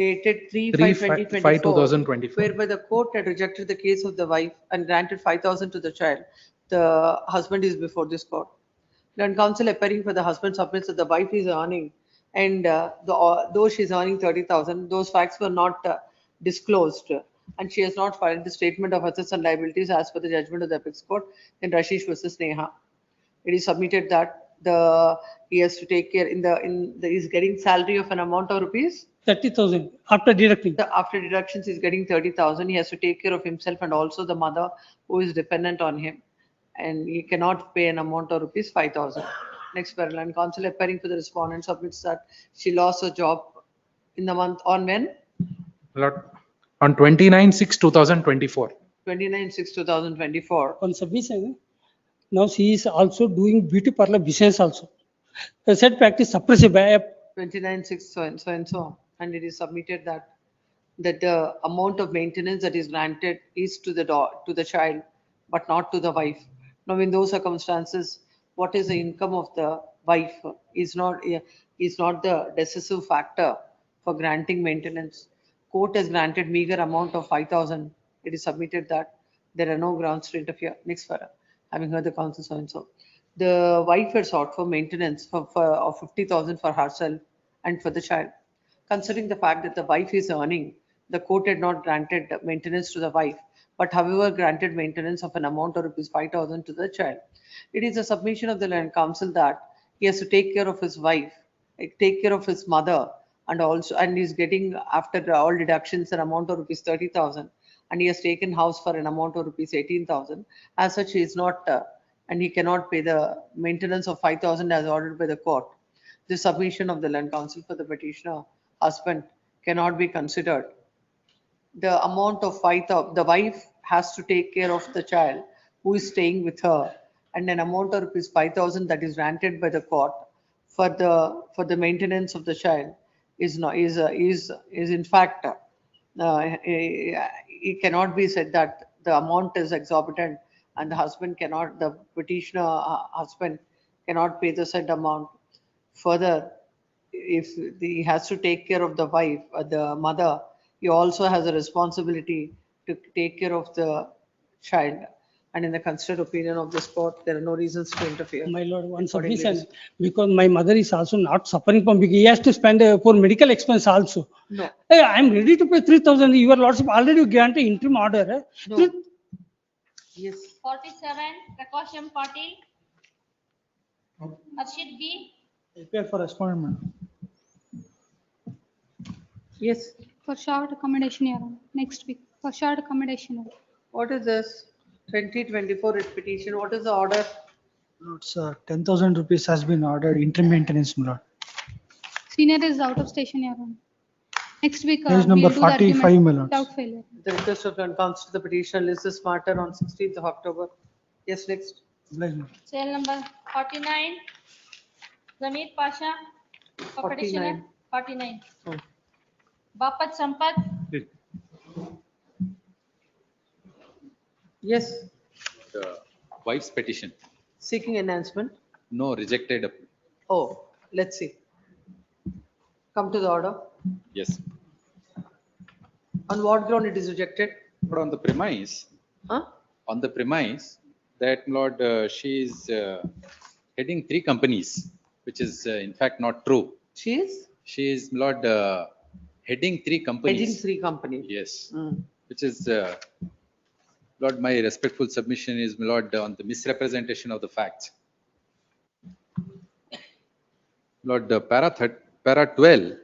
dated 3/5/2024, whereby the court had rejected the case of the wife and granted 5,000 to the child. The husband is before this court. Then counsel appearing for the husband submits that the wife is earning, and though she is earning 30,000, those facts were not disclosed, and she has not filed the statement of assets and liabilities as per the judgment of the apex court in Rashish versus Neha. It is submitted that he has to take care he's getting salary of an amount of rupees 30,000 after deducting. After deductions, he's getting 30,000. He has to take care of himself and also the mother who is dependent on him, and he cannot pay an amount of rupees 5,000. Next parallel, counsel appearing for the respondent submits that she lost her job in the month on when? Lord, on 29/6/2024. 29/6/2024. On submission, now she is also doing beauty parlor business also. The said practice suppressed by 29/6 so and so, and it is submitted that the amount of maintenance that is granted is to the child, but not to the wife. Now, in those circumstances, what is the income of the wife is not the decisive factor for granting maintenance. Court has granted meager amount of 5,000. It is submitted that there are no grounds to interfere. Next para, having heard the counsel so and so. The wife had sought for maintenance of 50,000 for herself and for the child. Considering the fact that the wife is earning, the court had not granted maintenance to the wife, but however granted maintenance of an amount of rupees 5,000 to the child. It is a submission of the land council that he has to take care of his wife, take care of his mother and also, and he's getting after all deductions an amount of rupees 30,000, and he has taken house for an amount of rupees 18,000. As such, he is not, and he cannot pay the maintenance of 5,000 as ordered by the court. The submission of the land counsel for the petitioner husband cannot be considered. The amount of 5,000, the wife has to take care of the child who is staying with her, and an amount of rupees 5,000 that is granted by the court for the maintenance of the child is not, is in fact, it cannot be said that the amount is exorbitant and the husband cannot, the petitioner husband cannot pay the said amount. Further, if he has to take care of the wife, the mother, he also has a responsibility to take care of the child. And in the considered opinion of this court, there are no reasons to interfere. My lord, one Accordingly, submission, because my mother is also not suffering from, he has to spend for medical expense also. No. Hey, I am ready to pay 3,000, your lordship already granted interim order. No. Yes. 47, Prakasham Patil. Harshit B. Prepare for respondent, madam. Yes. For short accommodation, Your Honor. Next week, for short accommodation. Your Honor. What is this? 2024 writ petition. What is the order? It's 10,000 rupees has been ordered interim maintenance, my lord. Senior is out of station, Your Honor. Next week. Page number we'll do the 45, argument my lords. without failure. The request of counsel to the petitioner lists this matter on 16th of October. Yes, next. Obliged, madam. Cell number 49, Zamir Pasha, for petitioner, 49. Hmm. Bapat Sampath, Yes, The wife's petition, seeking enhancement. no, rejected. Oh, let's see. Come to the order. Yes, On what ground it is rejected? but on the premise, Huh? that Lord, she is heading 3 companies, which is in fact not true. She is She is Lord heading 3 companies. heading 3 companies. Yes, Hmm. which is Lord, my respectful submission is Lord on the misrepresentation of the facts. Lord, para 12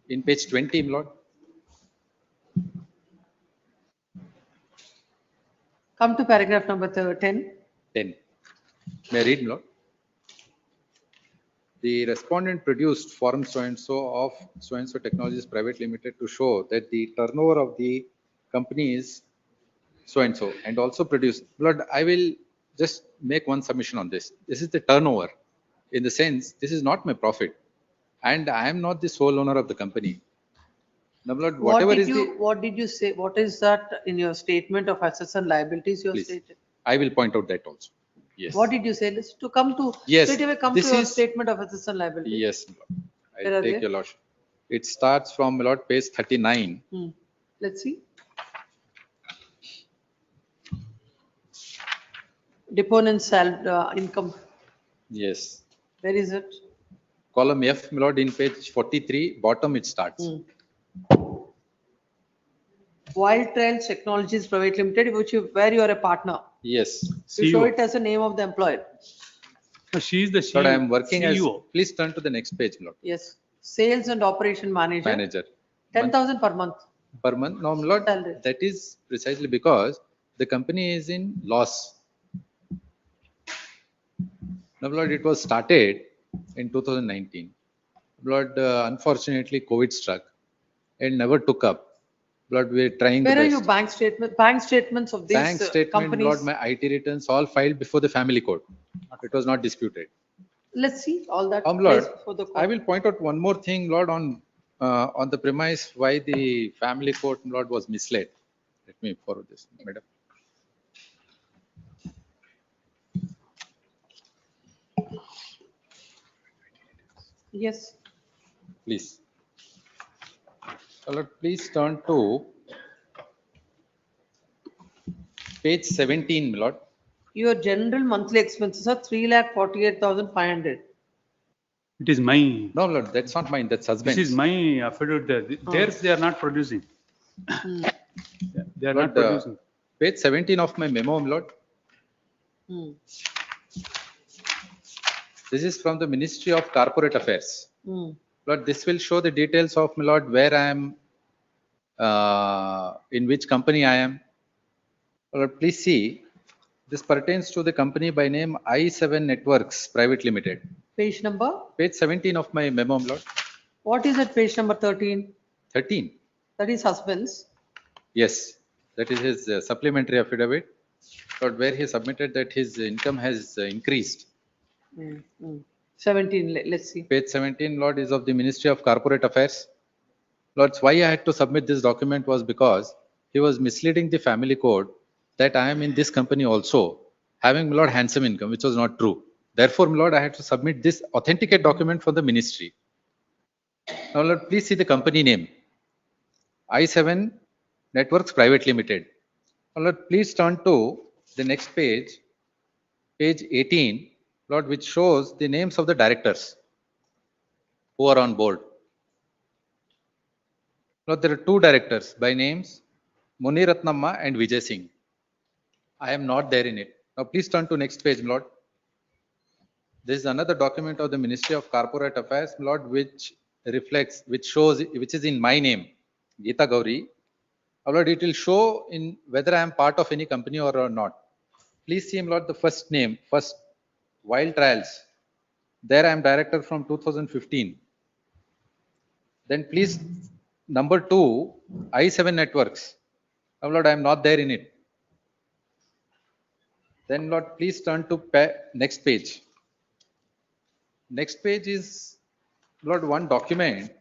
in page 20, Lord. Come to paragraph number 10. 10. May I read, Lord? The respondent produced form so-and-so of so-and-so Technologies Private Limited to show that the turnover of the company is so-and-so, and also produced. Lord, I will just make one submission on this. This is the turnover. In the sense, this is not my profit, and I am not the sole owner of the company. Now, Lord, whatever is the, What did you say? What is that in your statement of assets and liabilities you have please, stated? I will point out that also. Yes. What did you say? Let's to come to, Yes, straight away come to this your is- statement of assets and liabilities. Yes, Lord. Where I are take they? your lordship. It starts from Lord page 39. Hmm. Let's see. Deponent's income, Yes. where is it? Column F, my lord, in page 43, bottom it starts. Hmm. Wild Trails Technologies Private Limited, where you are a partner. Yes. You show it as a name of the employer. She is the Lord, I am working as, CEO. please turn to the next page, Lord. Yes. Sales and Operation Manager. Manager. 10,000 per month. Per month. No, my lord, Salary. that is precisely because the company is in loss. No, my lord, it was started in 2019. Lord, unfortunately, COVID struck and never took up. Lord, we are trying Where the are best. your bank statements of these Bank statement, companies? Lord, my IT returns all filed before the family court. It was not disputed. Let's see all that. Lord, placed before the I court. will point out one more thing, Lord, on the premise why the family court, Lord, was misled. Let me forward this, madam. Yes. Please. Lord, please turn to page 17, my Lord. Your general monthly expenses are 3,48,500. It is my, No, Lord, that's not mine, that's husband's. this is my affidavit. Theirs, they are not producing. They are not Lord, producing. page 17 of my memo, my Lord. Hmm. This is from the Ministry of Corporate Affairs. Hmm. Lord, this will show the details of, my lord, where I am, in which company I am. Lord, please see, this pertains to the company by name I7 Networks Private Limited. Page number? Page 17 of my memo, my lord. What is at page number 13? 13. That is husband's. Yes, that is his supplementary affidavit, Lord, where he submitted that his income has increased. 17, let's see. Page 17, Lord, is of the Ministry of Corporate Affairs. Lords, why I had to submit this document was because he was misleading the family code that I am in this company also, having, my lord, handsome income, which was not true. Therefore, my lord, I had to submit this authenticate document for the ministry. Now, Lord, please see the company name. I7 Networks Private Limited. Now, Lord, please turn to the next page, page 18, Lord, which shows the names of the directors who are on board. Lord, there are two directors by names, Muniratnamma and Vijay Singh. I am not there in it. Now, please turn to next page, Lord. This is another document of the Ministry of Corporate Affairs, Lord, which reflects, which shows, which is in my name, Geeta Gauri. Lord, it will show in whether I am part of any company or not. Please see, Lord, the first name, first, Wild Trials. There I am director from 2015. Then please, number 2, I7 Networks. Now, Lord, I am not there in it. Then, Lord, please turn to next page. Next page is, Lord, one document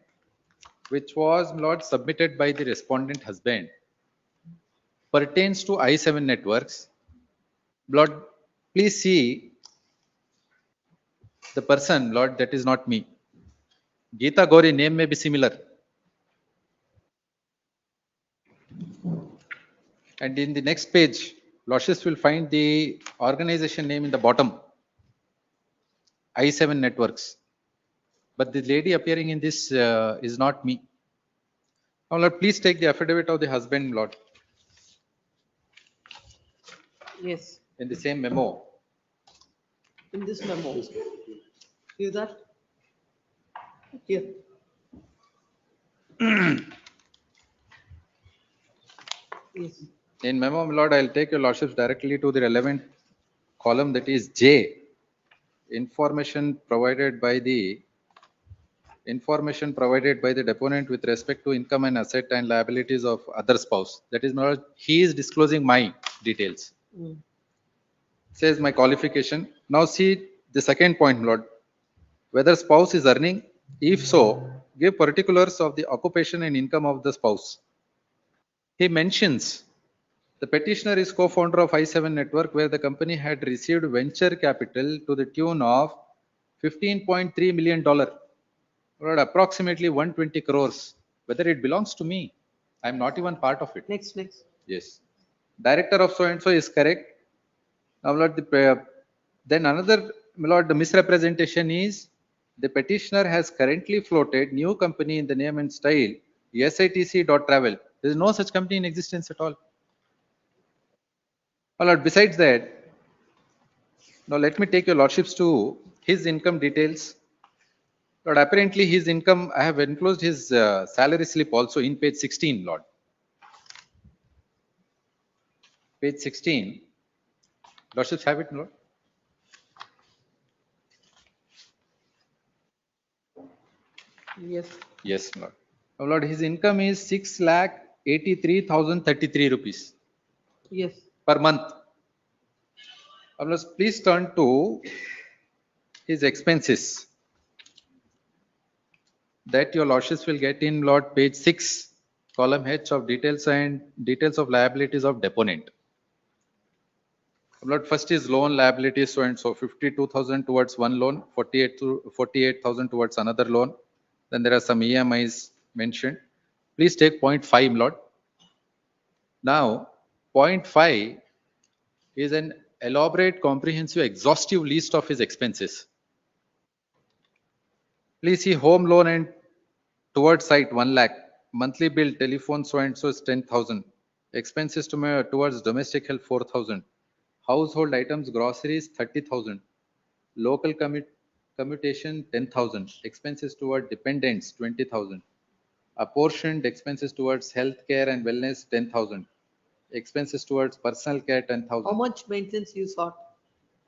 which was, Lord, submitted by the respondent husband, pertains to I7 Networks. Lord, please see the person, Lord, that is not me. Geeta Gauri name may be similar. And in the next page, Lordships will find the organization name in the bottom, I7 Networks. But the lady appearing in this is not me. Now, Lord, please take the affidavit of the husband, Lord. Yes. In the same memo. In this memo. See that? Here. Yes. In memo, my lord, I'll take your lordships directly to the relevant column, that is J. Information provided by the deponent with respect to income and asset and liabilities of other spouse. That is, my lord, he is disclosing my details. Says my qualification. Now see the second point, my lord. Whether spouse is earning, if so, give particulars of the occupation and income of the spouse. He mentions the petitioner is co-founder of I7 Network, where the company had received venture capital to the tune of $15.3 million, or approximately 120 crores. Whether it belongs to me, I am not even part of it. Next. Yes. Director of so and so is correct. Now, Lord, then another, my lord, the misrepresentation is the petitioner has currently floated new company in the name and style SITC.travel. There is no such company in existence at all. My lord, besides that, now let me take your lordships to his income details. Lord, apparently his income, I have enclosed his salary slip also in page 16, Lord. Page 16. Lordships have it, Lord. Yes. Yes, Lord. Now, Lord, his income is 6,83,033 rupees. Yes. Per month. Now, Lord, please turn to his expenses. That your lordships will get in, Lord, page 6, column H of details and details of liabilities of deponent. Lord, first is loan liabilities, so and so 52,000 towards one loan, 48,000 towards another loan. Then there are some EMIs mentioned. Please take point 5, Lord. Now, point 5 is an elaborate, comprehensive, exhaustive list of his expenses. Please see home loan and towards site 1 lakh, monthly bill, telephone so and so is 10,000, expenses towards domestic health 4,000, household items, groceries 30,000, local commutation 10,000, expenses toward dependents 20,000, apportioned expenses towards health care and wellness 10,000, expenses towards personal care 10,000. How much maintenance you sought?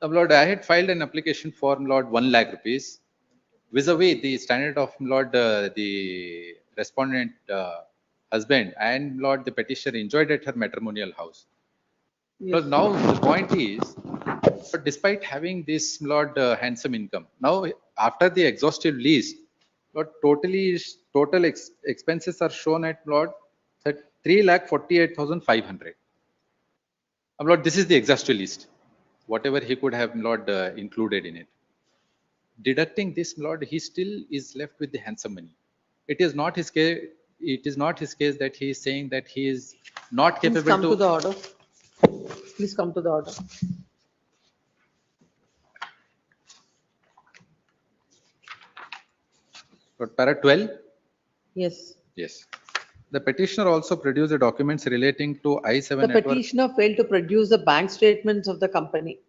Lord, I had filed an application for Lord 1 lakh rupees vis-a-vis the standard of Lord the respondent husband and Lord the petitioner enjoyed at her matrimonial house. So Yes. now the point is, but despite having this Lord handsome income, now after the exhaustive list, Lord total expenses are shown at Lord 3,48,500. Lord, this is the exhaustive list. Whatever he could have Lord included in it. Deducting this Lord, he still is left with the handsome money. It is not his case. It is not his case that he is saying that he is not Please capable come to the order. Please come to the order. But para 12. Yes. Yes. The petitioner also produced the documents relating to I-7 The network. petitioner failed to produce the bank statements of the company.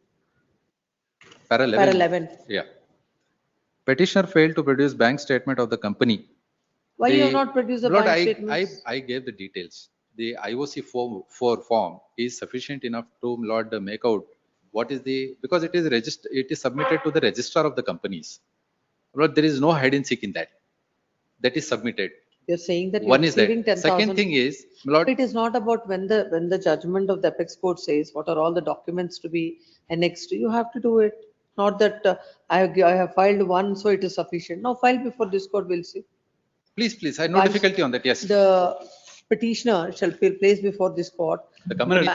Para 11. Para 11. Yeah. Petitioner failed to produce bank statement of the company. Why you have not produced the Lord, bank statements? I gave the details. The IOC form is sufficient enough to Lord make out what is the, because it is submitted to the registrar of the companies. Lord, there is no hide and seek in that. That is submitted. You're saying that One you're is that. receiving 10,000. Second thing is, Lord, It is not about when the judgment of the apex court says what are all the documents to be annexed. You have to do it. Not that I have filed one, so it is sufficient. Now file before this court, we'll see. please, I have no Once difficulty on that. Yes. The petitioner shall be placed before this court. The company.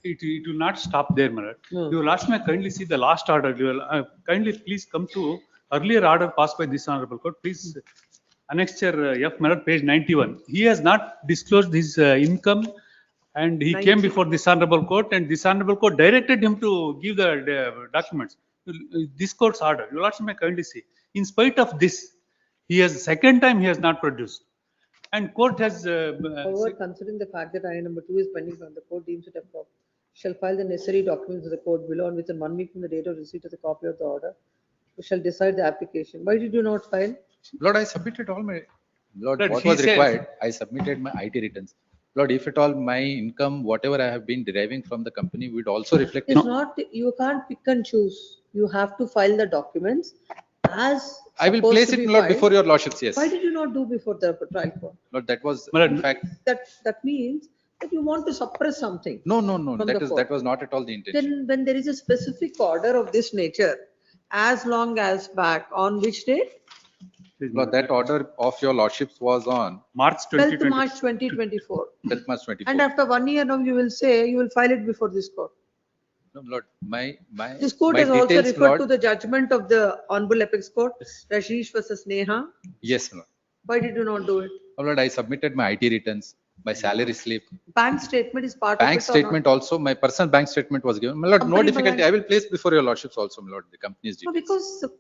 It will not stop there, Marat. Hmm. You will ask me kindly see the last order. You will kindly please come to earlier order passed by this honorable court. Please annexure F Marat, page 91. He has not disclosed his income, and he came before this honorable court, and this honorable court directed him to give the documents. This court's order. You will ask me kindly see. In spite of this, he has second time he has not produced, and court has. However, considering the fact that item number 2 is pending from the court deems it appropriate, shall file the necessary documents of the court below and within 1 week from the date of receipt of the copy of the order, we shall decide the application. Why did you not file? Lord, I submitted all my. Lord, Lord, what he was says- required, I submitted my IT returns. Lord, if at all my income, whatever I have been deriving from the company, would also reflect. It's not, you can't pick and choose. You have to file the documents as I will supposed place to it, be Lord, filed. before your lordships. Yes. Why did you not do before the trial court? Lord, that was in fact. That means that you want to suppress something. No. from the court. That was not at all the intention. Then when there is a specific order of this nature, as long as back, on which date? Lord, that order of your lordships was on March 2024. 12th March 24. And after 1 year now, you will say, you will file it before this court. No, Lord, my This court my has also details, referred Lord. to the judgment of the Honorable Apex Court, Rashish versus Neha. Yes, Lord. Why did you not do it? Oh, Lord, I submitted my IT returns, my salary slip, Bank statement is part bank of it or not? statement also. My personal bank statement was given. My Lord, no Company difficulty. balance- I will place before your lordships also, my Lord, the company's No, details. because the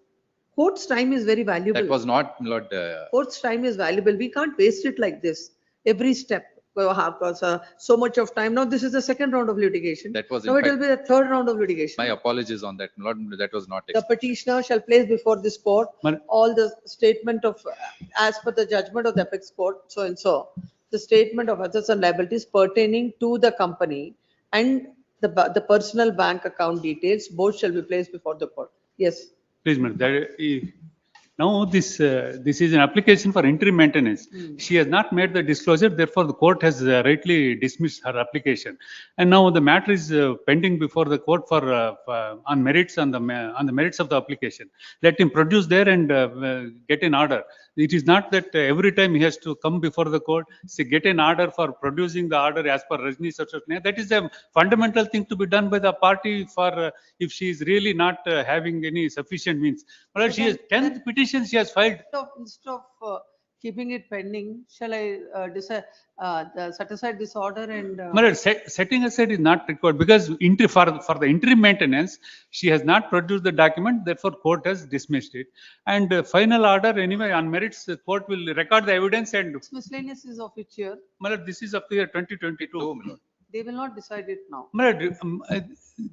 court's time is very valuable. That was not, my Lord. Court's time is valuable. We can't waste it like this. Every step, so much of time. Now, this is the second round of litigation. That was in Now it will fact- be the third round of litigation. My apologies on that, my Lord. That was not. The petitioner shall place before this court all the statement of, as per the judgment of the apex court, so and so, the statement of assets and liabilities pertaining to the company and the personal bank account details, both shall be placed before the court. Yes. Please, madam. Now this is an application for interim maintenance. She has not made the disclosure, therefore the court has rightly dismissed her application. And now the matter is pending before the court for on merits on the merits of the application. Let him produce there and get an order. It is not that every time he has to come before the court, say get an order for producing the order as per Rajni Sachotne. That is a fundamental thing to be done by the party for if she is really not having any sufficient means. But she has 10th petition she has filed. Instead of keeping it pending, shall I set aside this order and? Madam, setting aside is not required because for the interim maintenance, she has not produced the document, therefore court has dismissed it. And final order anyway on merits, the court will record the evidence and. Miscellaneous is of which year? Madam, this is of the year 2022. They will not decide it now. Madam,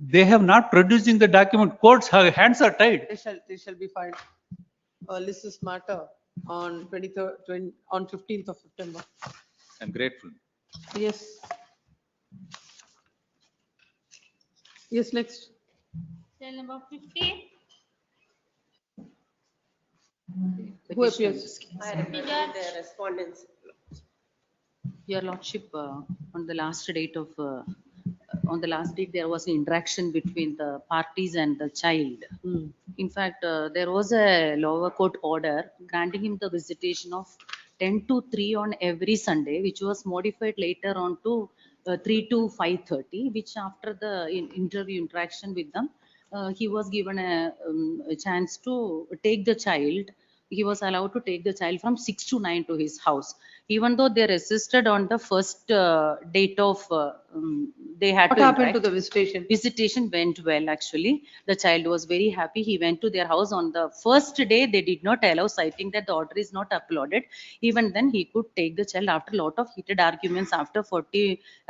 they have not producing the document. Court's hands are tied. They shall be filed. list this matter on 23rd, on 15th of September. I'm grateful. Yes. Yes, next. Cell number 50. Who appears? I represent the respondents. Your Lordship, on the last date of, on the last date, there was an interaction between the parties and the child. In fact, there was a lower court order granting him the visitation of 10 to 3 on every Sunday, which was modified later on to 3 to 5:30, which after the interview interaction with them, he was given a chance to take the child. He was allowed to take the child from 6 to 9 to his house. Even though they resisted on the first date of, they had What to happened to interact. the visitation? Visitation went well, actually. The child was very happy. He went to their house on the first day. They did not allow, citing that the order is not uploaded. Even then, he could take the child after a lot of heated arguments. After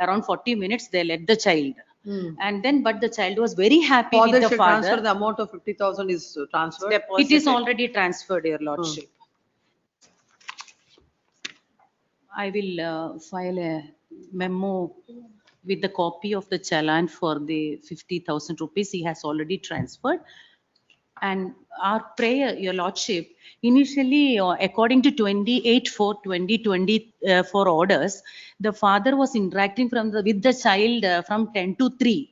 around 40 minutes, they let the child. And then, but the child was very happy Father with the should transfer father. the amount of 50,000 is transferred. It is already transferred, Your Lordship. I will file a memo with the copy of the challan for the 50,000 rupees he has already transferred. And our prayer, Your Lordship, initially, according to 28/4/2020 for orders, the father was interacting with the child from 10 to 3.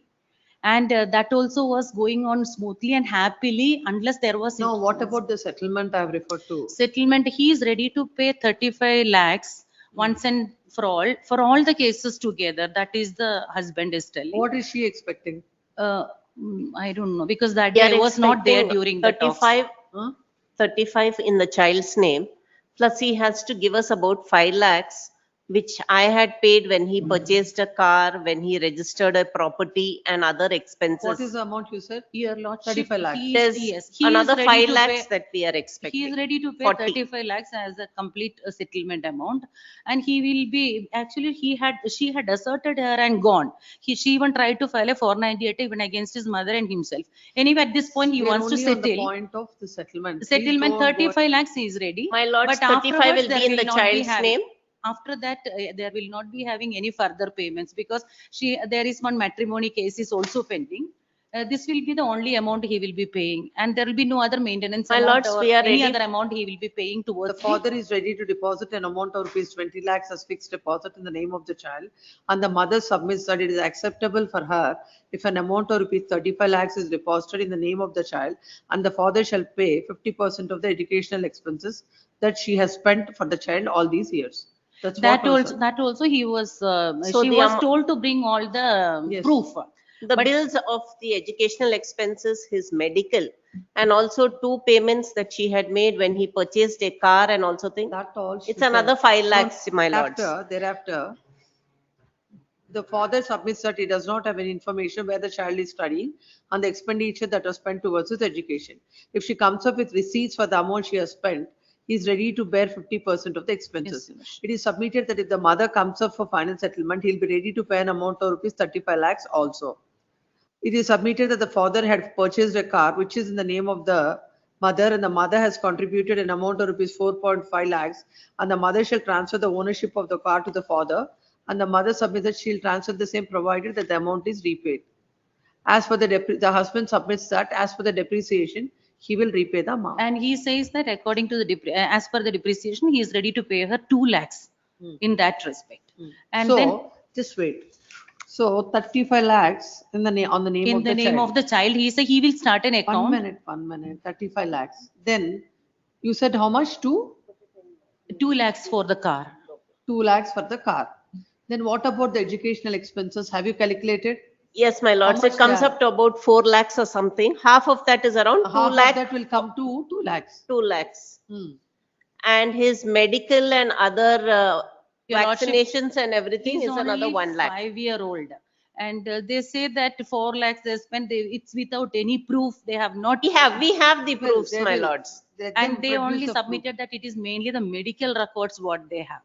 And that also was going on smoothly and happily, unless there was. Now, what about the settlement I have referred to? Settlement, he is ready to pay 35 lakhs once and for all the cases together. That is the husband is telling. What is she expecting? I don't know, because that They are day was not there expecting during the talks. 35 in the child's name, plus he has to give us about 5 lakhs, which I had paid when he purchased a car, when he registered a property and other expenses. What is the amount you said? Your Lordship, 35 lakhs. he There's is another ready 5 to lakhs pay- that we are expecting. He is ready to pay 40. 35 lakhs as a complete settlement amount, and he will be, actually she had deserted her and gone. She even tried to file a 498 even against his mother and himself. Anyway, at this point, he We are wants to only on the settle. point of the settlement. Please Settlement, don't go- 35 lakhs is ready. My lords, But 35 afterwards, will there be in the not be child's having- name. After that, there will not be having any further payments, because there is one matrimony case is also pending. This will be the only amount he will be paying, and there will be no other maintenance My amount lords, or we are any ready. other amount he will be paying The towards. father is ready to deposit an amount of rupees 20 lakhs as fixed deposit in the name of the child, and the mother submits that it is acceptable for her if an amount of rupees 35 lakhs is deposited in the name of the child, and the father shall pay 50% of the educational expenses that she has spent for the child all these years. That's That what also, that also he was, So she the was told to bring all the Yes. proof. The But- bills of the educational expenses, his medical, and also 2 payments that she had made when he purchased a car and also thing. That all. she It's another said. 5 lakhs, my lords. Thereafter, the father submits that he does not have any information where the child is studying and the expenditure that was spent towards his education. If she comes up with receipts for the amount she has spent, he is ready to bear 50% of the expenses. Yes, yes. It is submitted that if the mother comes up for final settlement, he'll be ready to pay an amount of rupees 35 lakhs also. It is submitted that the father had purchased a car which is in the name of the mother, and the mother has contributed an amount of rupees 4.5 lakhs, and the mother shall transfer the ownership of the car to the father, and the mother submits that she'll transfer the same provided that the amount is repaid. As for the husband submits that as for the depreciation, he will repay the amount. And he says that according to as per the depreciation, he is ready to pay her 2 lakhs in that respect. And then So, just wait. So 35 lakhs on the name in of the the name child. of the child, he said he will start an account. 1 minute, 35 lakhs. Then you said how much? 2 lakhs for the car. 2 lakhs for the car. Then what about the educational expenses? Have you calculated? Yes, my lords, much it comes they are? up to about 4 lakhs or something. Half of that is around 2 Half of lakh, that will come to 2 lakhs. 2 lakhs. Hmm. And his medical and other Your Lordship, vaccinations and everything He's is another only 1 lakh. 5-year-old. And they say that 4 lakhs they spent, it's without any proof. They have not. We have the Well, proofs, they my will- lords. let And them they produce only the proof. submitted that it is mainly the medical records what they have,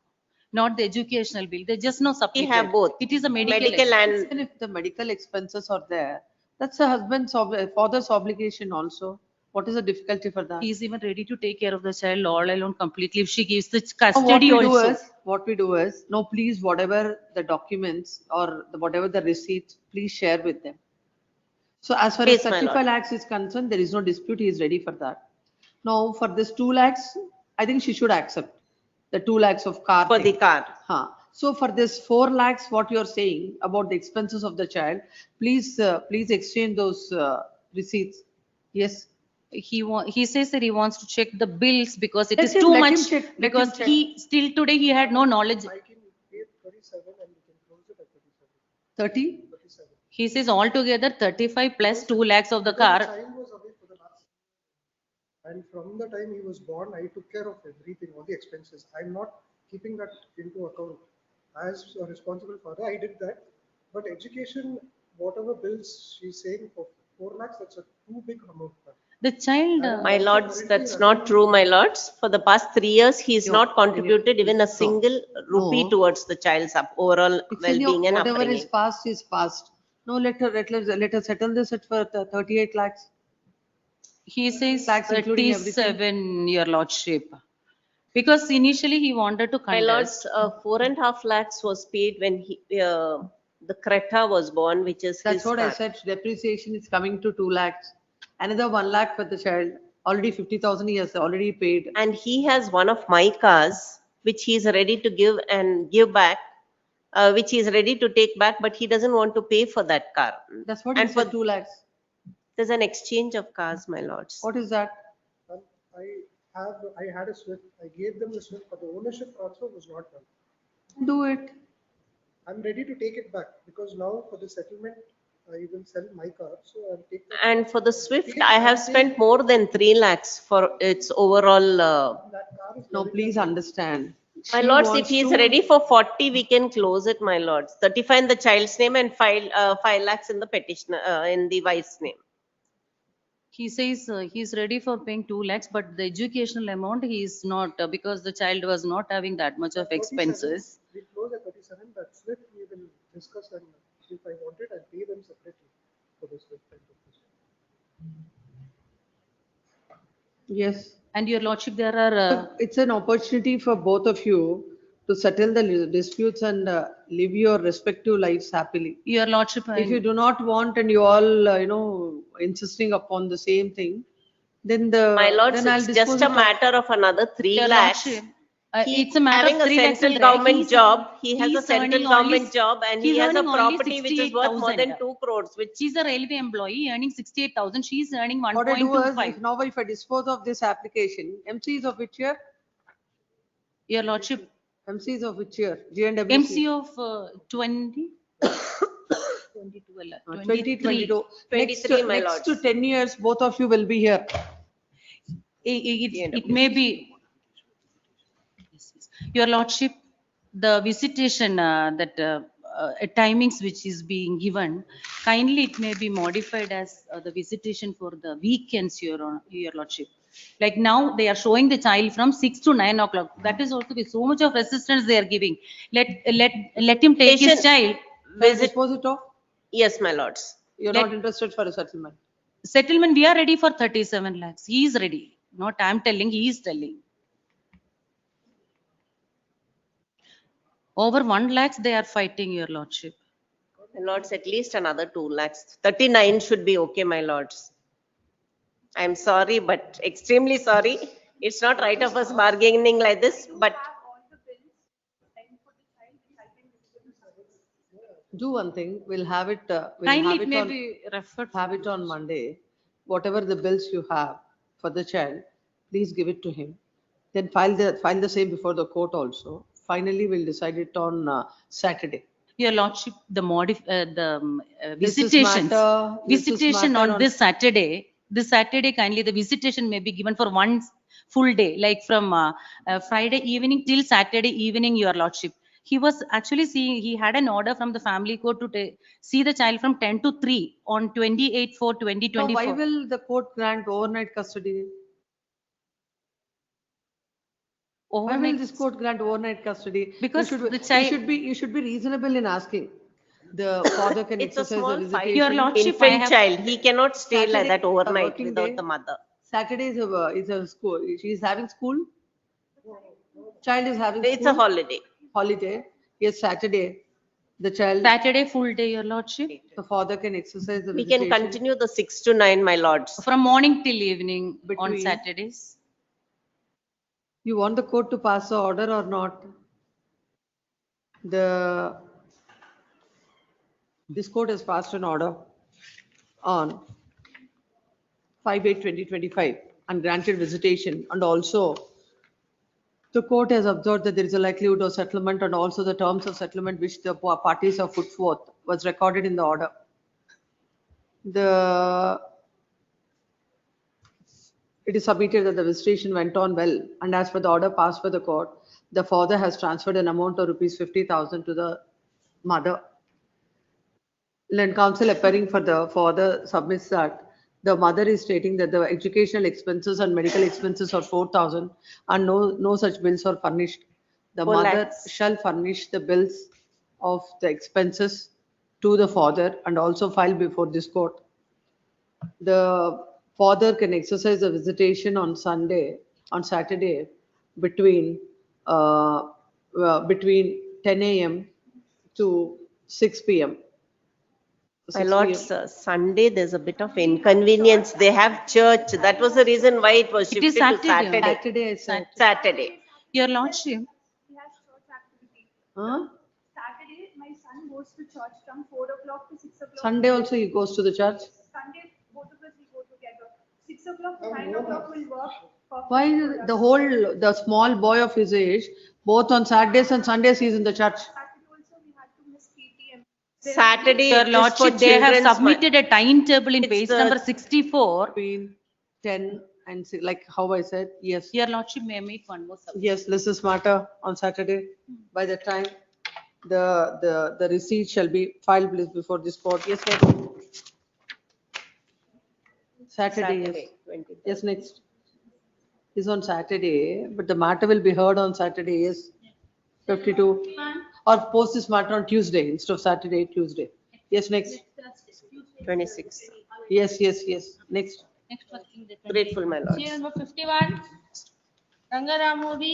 not the educational bill. They just know We submitted. have both. It is a medical. Medical and Even if the medical expenses are there, that's the father's obligation also. What is the difficulty for that? He is even ready to take care of the child all alone completely if she gives the Now, custody also. What we do is, no, please, whatever the documents or whatever the receipts, please share with them. So as far as Yes, my lord. 35 lakhs is concerned, there is no dispute, he is ready for that. Now, for this 2 lakhs, I think she should accept the 2 lakhs of car. For the thing. car. Huh. So for this 4 lakhs, what you're saying about the expenses of the child, please, please exchange those receipts. Yes. He says that he wants to check the bills because it Let is him- too let him much. check, let him Because check. he, still today, he had no knowledge. 30? He says altogether 35 plus 2 lakhs of the car. And from the time he was born, I took care of everything, all the expenses. I'm not keeping that into account. As a responsible father, I did that. But education, whatever bills she's saying for 4 lakhs, that's a too big amount. The child. My lords, that's not true, my lords. For the past 3 years, he has not contributed even a single rupee No. towards the child's overall It's in your- well-being and whatever is upbringing. past is past. No, let her settle this at for 38 lakhs. He says Lakhs including everything. 37, your lordship. Because initially he wanted to My contest. lords, 4.5 lakhs was paid when the Creta was born, which is That's his what I car. said, depreciation is coming to 2 lakhs. Another 1 lakh for the child, already 50,000 he has already paid. And he has one of my cars, which he is ready to give and give back, which he is ready to take back, but he doesn't want to pay for that car. That's what he And for said, 2 lakhs. There's an exchange of cars, my lords. What is that? I had a SWIFT. I gave them the SWIFT, but the ownership transfer was not done. Do it. I'm ready to take it back because now for the settlement, I will sell my car. So I'll take that. And for the Swift, I have spent more than 3 lakhs for its overall. No, please understand. My She lords, if wants he is to- ready for 40, we can close it, my lords. 35 in the child's name and 5 lakhs in the petitioner, in the wife's name. He says he's ready for paying 2 lakhs, but the educational amount he is not, because the child was not having that much of expenses. We close at 37, but SWIFT we will discuss, and if I want it, I'll pay them separately for the SWIFT. Yes. And your lordship, there are. It's an opportunity for both of you to settle the disputes and live your respective lives happily. Your lordship. If you do not want and you all, insisting upon the same thing, then My lords, then I'll it's dispose just a it off. matter of another 3 Your lakhs. lordship, He it's a matter having of a 3 lakhs. central and government job, he has a he's central earning only government job, and he he's has a earning only property which is worth more than 68,000. 2 crores, which She's a railway employee earning 68,000. She's earning What I do is, 1.25. now if I dispose of this application, MC is of which year? Your lordship, MC is of which year? GNWC? MC of 20. 2022. 23, my Next to lords. 10 years, both of you will be here. It may be. Your lordship, the visitation timings which is being given, kindly it may be modified as the visitation for the weekends, your lordship. Like now they are showing the child from 6 to 9 o'clock. That is also with so much of resistance they are giving. Let him take his Patient child. visit. Dispose it off? Yes, my lords. You're not interested for a settlement? Settlement, we are ready for 37 lakhs. He is ready. Not I'm telling, he is telling. Over 1 lakhs they are fighting, your lordship. My lords, at least another 2 lakhs. 39 should be okay, my lords. I'm sorry, but extremely sorry. It's not right of us bargaining like this, but Do one thing, we'll have it, Kindly it may be referred. have it on Monday. Whatever the bills you have for the child, please give it to him. Then file the same before the court also. Finally, we'll decide it on Saturday. Your lordship, the This is visitation, matter- this is visitation matter on this Saturday kindly the visitation may be given for 1 full day, like from Friday evening till Saturday evening, your lordship. He was actually seeing, he had an order from the family court to see the child from 10 to 3 on 28/4/2024. Now, why will the court grant overnight custody? Why will this court grant overnight custody? Because You should- the child- you should be reasonable in asking. The father can it's a exercise the small visitation. Your lordship, I infant have- child, he cannot stay like Saturday, that a overnight working without day. the mother. Saturday is a school. She is having school? Child is having It's a school? holiday. Holiday. Yes, Saturday. The child, Saturday, full day, your lordship. the father can exercise the We can visitation. continue the 6 to 9, my lords. From morning till evening on Between- Saturdays. You want the court to pass the order or not? This court has passed an order on 5/8/2025 and granted visitation, and also the court has observed that there is a likelihood of settlement, and also the terms of settlement which the parties have put forth was recorded in the order. It is submitted that the visitation went on well, and as per the order passed by the court, the father has transferred an amount of rupees 50,000 to the mother. Land counsel appearing for the father submits that the mother is stating that the educational expenses and medical expenses are 4,000 and no such bills are furnished. The 4 mother lakhs. shall furnish the bills of the expenses to the father and also file before this court. The father can exercise the visitation on Saturday between 10 a.m. to 6 p.m. My 6 lords, p.m. Sunday, there's a bit of inconvenience. They have church. That was the reason why it was It is shifted to Saturday. Saturday. Saturday, I said. Saturday. Your lordship. He has church activity. Huh? Saturday, my son goes to church from 4 o'clock to 6 o'clock. Sunday also he goes to the church. Sunday, both of us we go together. 6 o'clock to 9 o'clock will work. perfect Why for us. the small boy of his age, both on Saturdays and Sundays he is in the church? Saturday also we had to miss PTM. Saturday Your it is for lordship, they have children's submitted a timetable in It's page the- number 64. Between 10 and like how I said, yes. Your lordship may make one more submission. Yes, this is matter on Saturday. By the time the receipt shall be filed before this court. Yes, next. Saturday, yes. Saturday, 23rd. Yes, next. Is on Saturday, but the matter will be heard on Saturday, yes. 52. Or post this matter on Tuesday instead of Saturday, Tuesday. Yes, next. 26. Yes, yes, yes. Next. Next working day. Grateful, my lords. Serial number 51. Rangaramudi.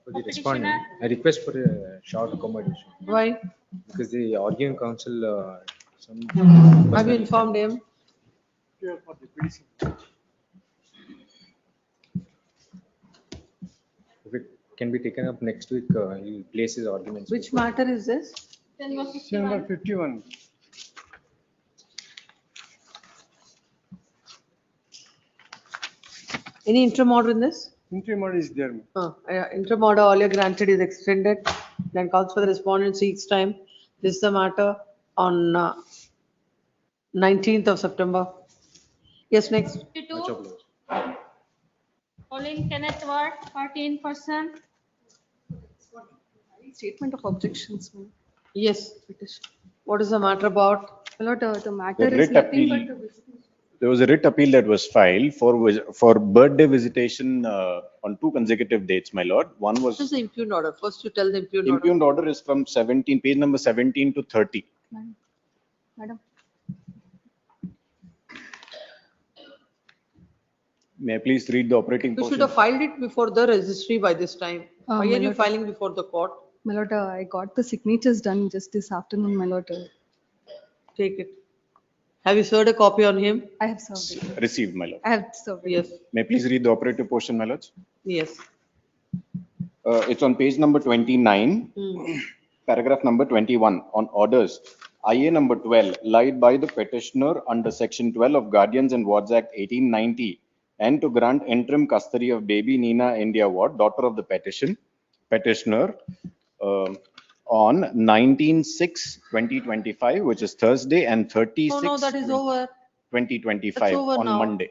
For the respondent, I request for a short accommodation Why? because the arguing counsel, some. Have you informed him? If it can be taken up next week, he will place his arguments. Which matter is this? Serial number Number 51. 51. Any interim order in this? Interim order is there. Interim order earlier granted is extended, then calls for the respondent seeks time. This is the matter on 19th of September. Yes, next. 52. Pauline Kenneth Ward, party in person. Statement of objections, ma'am. Yes. What is the matter about? My lord, the matter The is writ nothing appeal, but the there was a writ appeal that was filed for birthday visitation on 2 consecutive dates, my lord. One What is was, the impugned order? First you tell the impugned order. impugned order is from 17, page number 17 to 30. Madam. May I please read the operating You should portion? have filed it before the registry by this time. Why my are you lord. filing before the court? My lord, I got the signatures done just this afternoon, my lord. Take it. Have you served a copy on him? I have served it. Received, my lord. I have served it. Yes, May I please read the operative portion, my lords? yes. It's on page number 29. Hmm. Paragraph number 21 on orders. IA number 12, lied by the petitioner under section 12 of Guardians and Wards Act 1890 and to grant interim custody of baby Nina India Ward, daughter of the petitioner, on 19/6/2025, which is Thursday, and 36. No, that is over. 2025 That's over on now. Monday.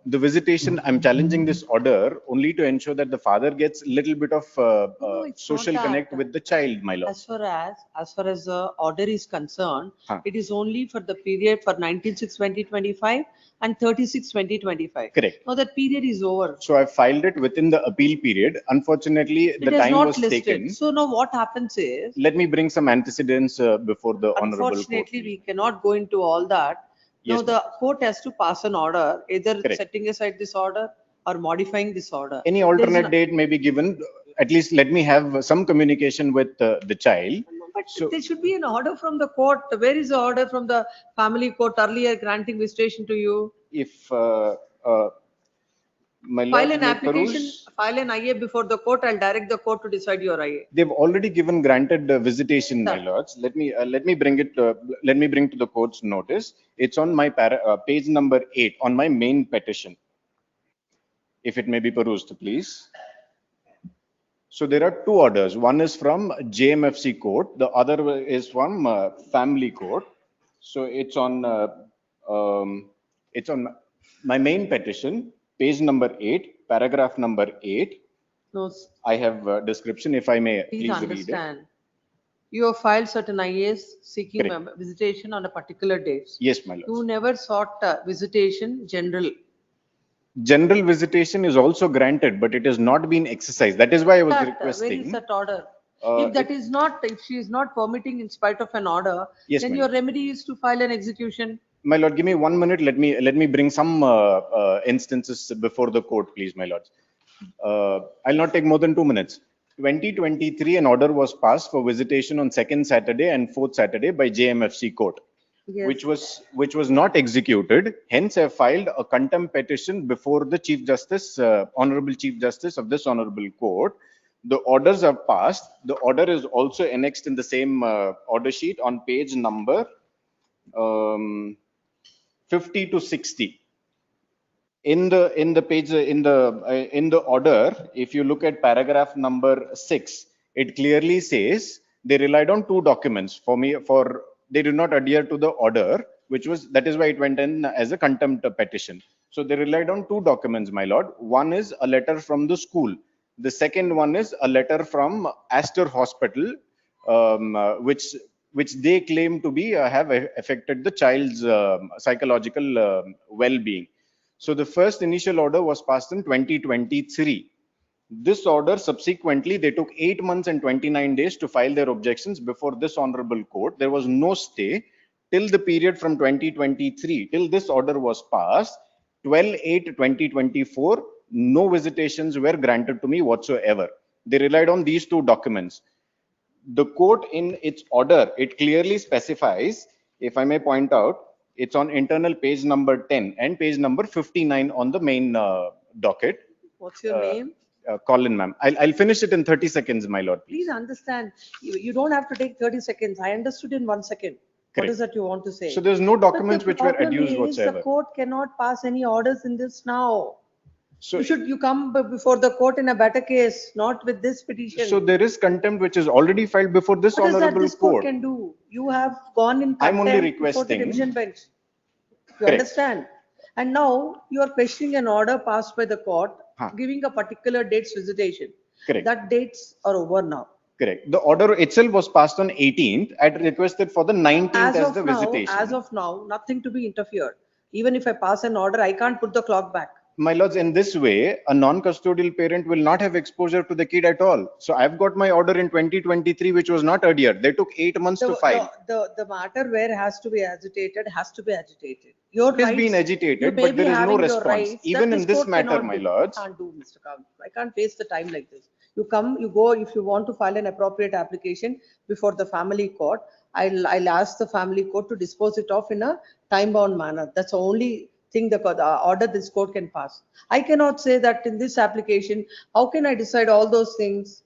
The visitation, I'm challenging this order only to ensure that the father gets a little bit of No, it's social not that. connect with the child, my lord. As far as the order is concerned, Huh. it is only for the period for 19/6/2025 and 36/2025. Correct. Now that period is over. So I filed it within the appeal period. Unfortunately, It the is time not was listed. taken. So now what happens is, Let me bring some antecedents before the honorable court. unfortunately, we cannot go into all that Now Yes, the court has to pass an order, either Correct. setting aside this order or modifying this order. Any There is alternate no- date may be given. At least let me have some communication with the child. But So there should be an order from the court. Where is the order from the family court earlier granting visitation to you? if my File lord an may application, peruse, file an IA before the court. I'll direct the court to decide your IA. they've already given granted visitation, my Done. lords. Let me bring it. Let me bring to the court's notice. It's on my page number 8 on my main petition. If it may be perused, please. So there are two orders. One is from JMFC court. The other is from family court. So it's on my main petition, page number 8, paragraph number 8. No, I have description, if I may please please read it. understand. You have filed certain IAs seeking Correct. visitation on a particular date. Yes, my You lord. never sought visitation general. General visitation is also granted, but it has not been exercised. That is why I was Where is requesting. that order? Uh, If that is not, if she is not permitting in spite of an order, Yes, then ma'am. your remedy is to file an execution. My lord, give me 1 minute. Let me bring some instances before the court, please, my lords. I'll not take more than 2 minutes. 2023, an order was passed for visitation on second Saturday and fourth Saturday by JMFC court, Yes. which was not executed. Hence, I filed a contempt petition before the Chief Justice, Honorable Chief Justice of this honorable court. The orders are passed. The order is also annexed in the same order sheet on page number 50 to 60. In the page in the order, if you look at paragraph number 6, it clearly says they relied on two documents they did not adhere to the order, that is why it went in as a contempt petition. So they relied on two documents, my lord. One is a letter from the school. The second one is a letter from Astor Hospital, which they claim to be have affected the child's psychological well-being. So the first initial order was passed in 2023. This order subsequently, they took 8 months and 29 days to file their objections before this honorable court. There was no stay till the period from 2023 till this order was passed. 12/8/2024, no visitations were granted to me whatsoever. They relied on these two documents. The court in its order, it clearly specifies, if I may point out, it's on internal page number 10 and page number 59 on the main docket. What's your name? Colin, ma'am. I'll finish it in 30 seconds, my lord. Please understand, you don't have to take 30 seconds. I understood in 1 second. What Correct. is that you want to say? So there's no documents But which the were problem adduced is whatsoever. The court cannot pass any orders in this now. So, You come before the court in a better case, not with this petition. so there is contempt which is already filed before this What is that honorable this court court. can do? You have gone in I'm only contempt before the requesting- division bench. You Correct. understand? And now you are questioning an order passed by the court, Huh. giving a particular date's visitation. Correct. That dates are over now. Correct. The order itself was passed on 18th. I had requested for the 19th as the visitation. As of now, nothing to be interfered. Even if I pass an order, I can't put the clock back. My lords, in this way, a non-custodial parent will not have exposure to the kid at all. So I've got my order in 2023, which was not adhered. They took 8 months to file. The matter where has to be agitated has to be agitated. Your It has rights- been you agitated, may but be there is no having your response. rights that Even in this this court matter, cannot my do. lords. I can't do, Mr. Kavi. I can't waste the time like this. You come, you go, if you want to file an appropriate application before the family court, I'll ask the family court to dispose it off in a time-bound manner. That's the only thing the order this court can pass. I cannot say that in this application, how can I decide all those things?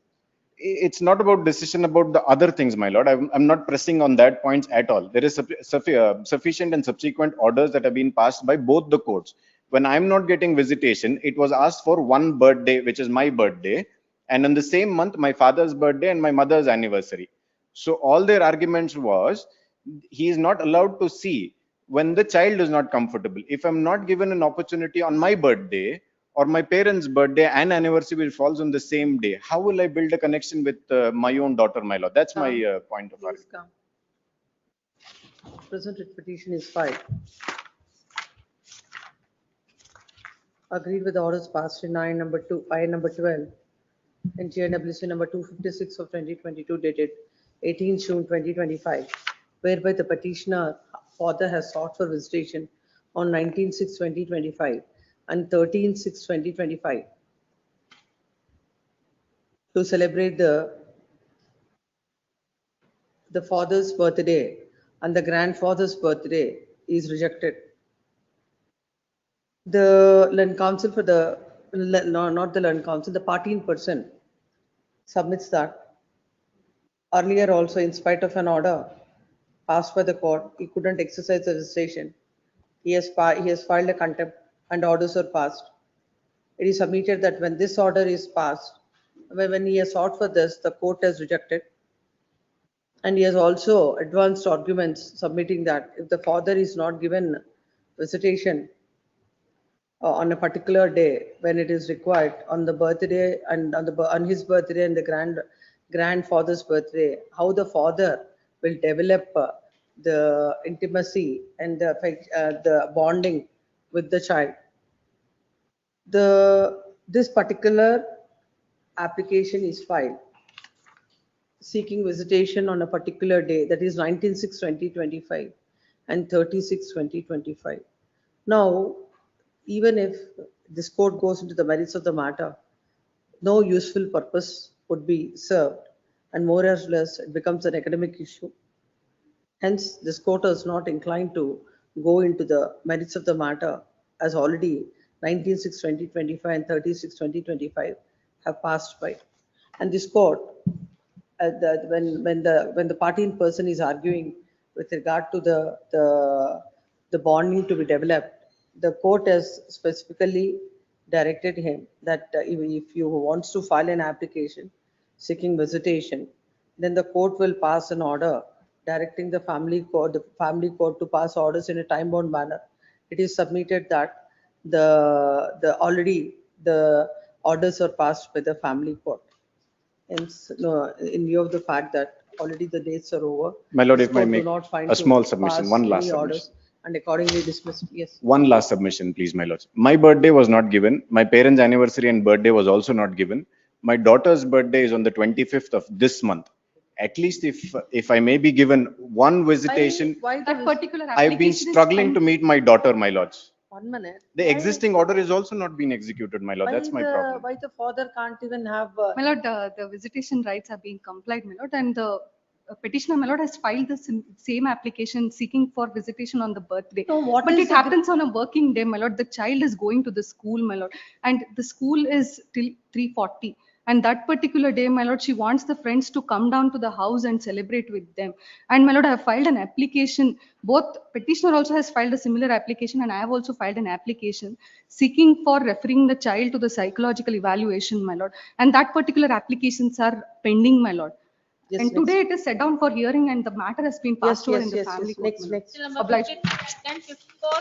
It's not about decision about the other things, my lord. I'm not pressing on that points at all. There is sufficient and subsequent orders that have been passed by both the courts. When I'm not getting visitation, it was asked for one birthday, which is my birthday, and in the same month, my father's birthday and my mother's anniversary. So all their arguments was, he is not allowed to see when the child is not comfortable. If I'm not given an opportunity on my birthday, or my parents' birthday and anniversary which falls on the same day, how will I build a connection with my own daughter, my lord? That's my point of Please argument. come. Present writ petition is filed. Agreed with the orders passed in I number 12 and GNWC number 256 of 2022 dated 18 June 2025, whereby the petitioner father has sought for visitation on 19/6/2025 and 13/6/2025 to celebrate the father's birthday and the grandfather's birthday is rejected. The learned counsel for the, no, not the learned counsel, the party in person submits that earlier also, in spite of an order passed by the court, he couldn't exercise the visitation. He has filed a contempt and orders are passed. It is submitted that when this order is passed, when he has sought for this, the court has rejected. And he has also advanced arguments submitting that if the father is not given visitation on a particular day when it is required on the birthday and on his birthday and the grandfather's birthday, how the father will develop the intimacy and the bonding with the child. This particular application is filed seeking visitation on a particular day, that is 19/6/2025 and 30/6/2025. Now, even if this court goes into the merits of the matter, no useful purpose would be served, and more or less it becomes an academic issue. Hence, this court is not inclined to go into the merits of the matter, as already 19/6/2025 and 30/6/2025 have passed by. And this court, when the party in person is arguing with regard to the bonding to be developed, the court has specifically directed him that if he wants to file an application seeking visitation, then the court will pass an order directing the family court to pass orders in a time-bound manner. It is submitted that already the orders are passed by the family court. And in view of the fact that already the dates are over, My lord, this if I court do make not find a to small submission, pass one last any orders submission. and accordingly dismissed. Yes. One last submission, please, my lords. My birthday was not given. My parents' anniversary and birthday was also not given. My daughter's birthday is on the 25th of this month. At least if I may be given one visitation, Why That particular I've been application is struggling to pending. meet my daughter, my lords. 1 minute. The existing order is also not being executed, my lord. That's my problem. Why the father can't even have? My lord, the visitation rights are being complied, my lord, and the petitioner, my lord, has filed the same application seeking for visitation on the birthday. No, what But is it the happens on a working day, my lord. The child is going to the school, my lord, and the school is till 3:40. And that particular day, my lord, she wants the friends to come down to the house and celebrate with them. And my lord, I have filed an application. Both petitioner also has filed a similar application, and I have also filed an application seeking for referring the child to the psychological evaluation, my lord. And that particular applications are pending, my lord. Yes, And today it is set down for hearing, and the matter has been passed over in the family court. Next, my lord. next. Still number Obliged. 1054.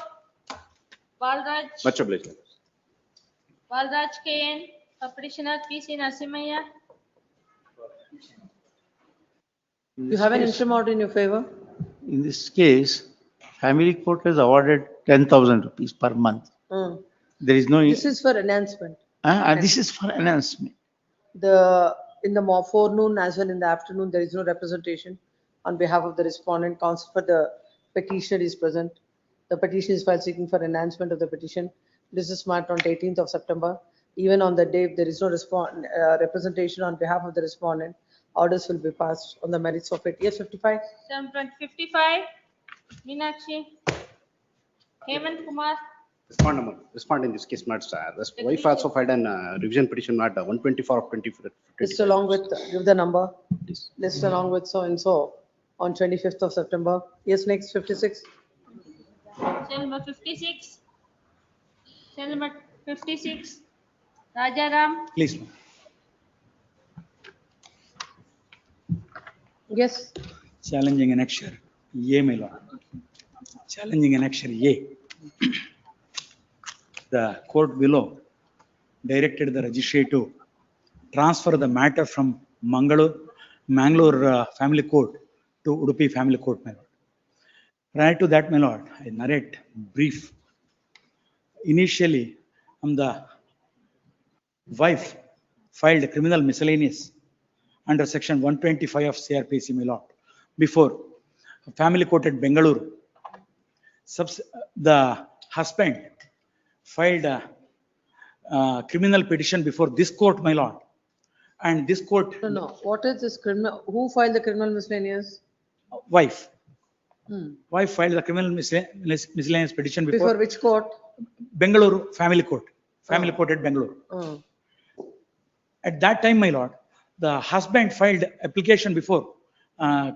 Balraj. Much obliged. Balraj KN. Petitioner PC Narasimhaya. You have an interim order in your favor? In this case, family court has awarded 10,000 rupees per month. Hmm. There is no, This is for enhancement. this is for enhancement. In the forenoon as well in the afternoon, there is no representation on behalf of the respondent. Counsel for the petitioner is present. The petition is filed seeking for enhancement of the petition. This is matter on 18th of September. Even on the day, if there is no representation on behalf of the respondent, orders will be passed on the merits of it. Yes, 55. 755. Meenakshi. Hemant Kumar. Respond in this case, not the wife also filed an revision petition, not 124 of 24. List along with, give the number. List along with so and so on 25th of September. Yes, next 56. Cell number 56. Cell number 56. Rajaram. Please. Yes. Challenging annexure A, my lord. Challenging annexure A. The court below directed the registry to transfer the matter from Mangalore family court to Udupi family court, my lord. Prior to that, my lord, I narrate brief. Initially, the wife filed a criminal miscellaneous under section 125 of CRPC, my lord, before family court at Bengaluru the husband filed a criminal petition before this court, my lord. And this court, No. What is this criminal? Who filed the criminal miscellaneous? wife, Hmm. wife filed the criminal miscellaneous petition before Before which court? Bengaluru family court, family Oh. court at Bengaluru. Oh. At that time, my lord, the husband filed application before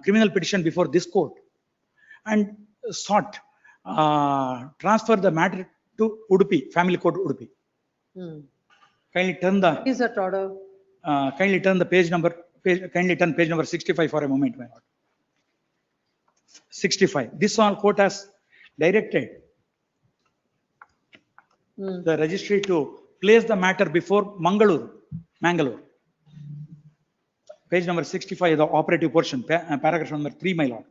criminal petition before this court and sought transfer the matter to Udupi, family court Udupi. Hmm. Kindly turn the Is that order? kindly turn the kindly turn page number 65 for a moment, my lord. 65. This all court has directed the registry to place the matter before Mangalore. Page number 65, the operative portion, paragraph number 3, my lord.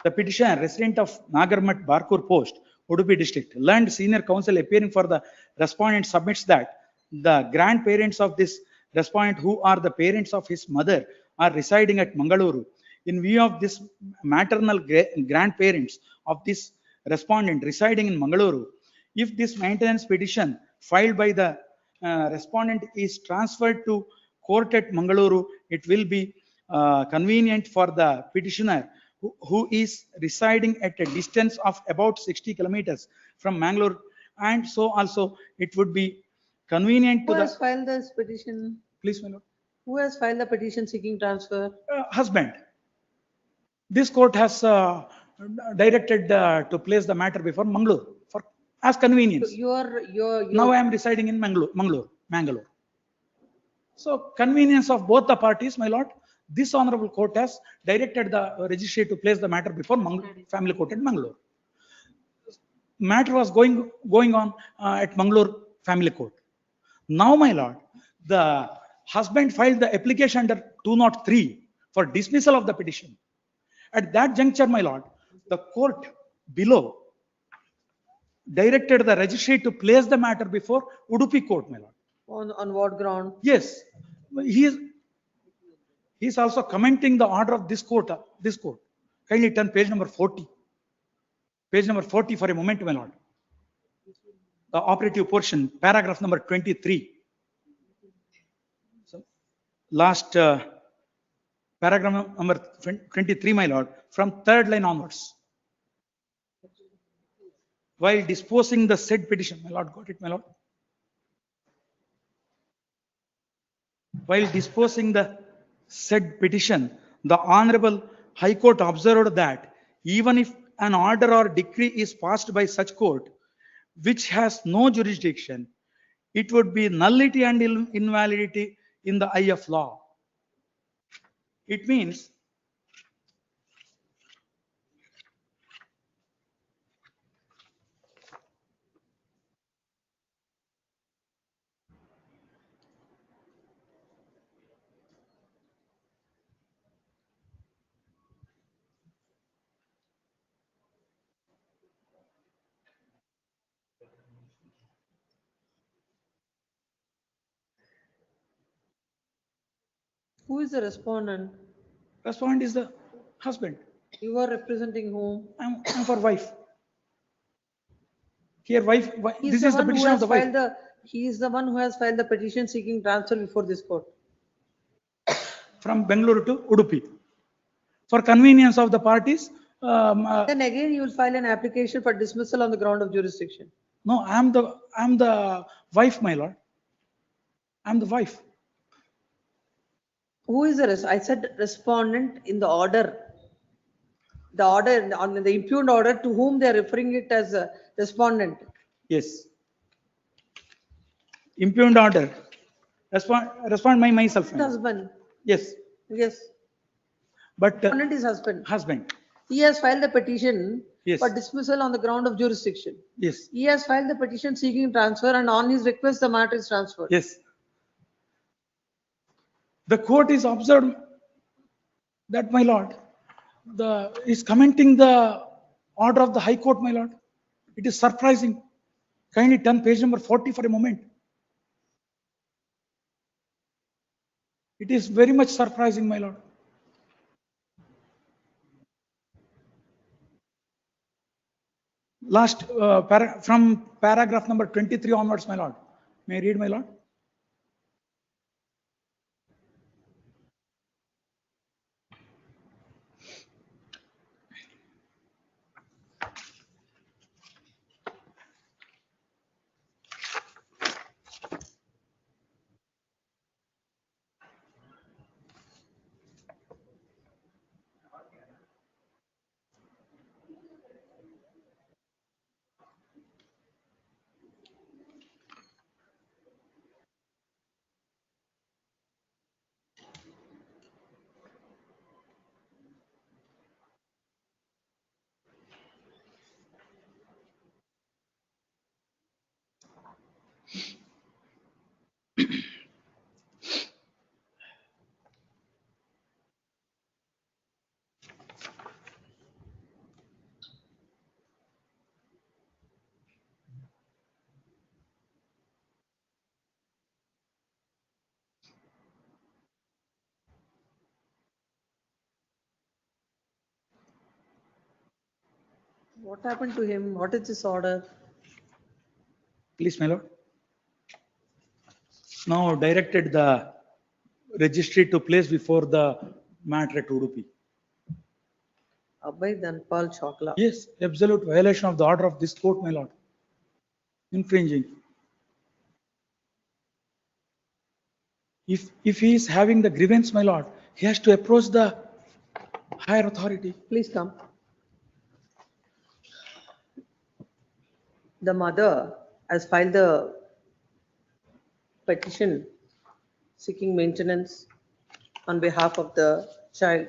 The petitioner, resident of Nagarmat Barkur Post, Udupi district, learned senior counsel appearing for the respondent submits that the grandparents of this respondent, who are the parents of his mother, are residing at Mangaluru. In view of this maternal grandparents of this respondent residing in Mangaluru, if this maintenance petition filed by the respondent is transferred to court at Mangaluru, it will be convenient for the petitioner who is residing at a distance of about 60 kilometers from Mangalore, and so also it would be convenient to Who the has filed this petition? Please, my lord. Who has filed the petition seeking transfer? Husband. This court has directed to place the matter before Mangalore for as convenience. Now I am residing in Mangalore. So convenience of both the parties, my lord. This honorable court has directed the registry to place the matter before family court at Mangalore. Matter was going on at Mangalore family court. Now, my lord, the husband filed the application under 203 for dismissal of the petition. At that juncture, my lord, the court below directed the registry to place the matter before Udupi court, my lord. On what ground? Yes, he is also commenting the order of this court. Kindly turn page number 40. Page number 40 for a moment, my lord. The operative portion, paragraph number 23. So, last paragraph number 23, my lord, from third line onwards. While disposing the said petition, my lord, got it, my lord? While disposing the said petition, the Honorable High Court observed that even if an order or decree is passed by such court, which has no jurisdiction, it would be nullity and invalidity in the eye of law. It means Who is the respondent? respondent is the husband. You are representing whom? I'm for wife. Here, wife. He's This the is the one who petition has of the wife. He is the one who has filed the petition seeking transfer before this court. From Bengaluru to Udupi. For convenience of the parties. Then again, you will file an application for dismissal on the ground of jurisdiction. No, I'm the wife, my lord. I'm the wife. Who is the I said respondent in the order. The order on the impugned order, to whom they are referring it as a respondent. Yes. Impugned order. Respond myself. Husband. Yes. Yes. But respondent is husband. Husband. He has filed the petition Yes. for dismissal on the ground of jurisdiction. Yes. He has filed the petition seeking transfer, and on his request, the matter is transferred. Yes. The court is observed that, my lord, is commenting the order of the High Court, my lord. It is surprising. Kindly turn page number 40 for a moment. It is very much surprising, my lord. last, from paragraph number 23 onwards, my lord. May I read, my lord? What happened to him? What is this order? Please, my lord. Now directed the registry to place before the matter at Udupi. Abhay Dhanpal Chokla. Yes, absolute violation of the order of this court, my lord. Infringing. If he is having the grievance, my lord, he has to approach the higher authority. Please come. The mother has filed the petition seeking maintenance on behalf of the child.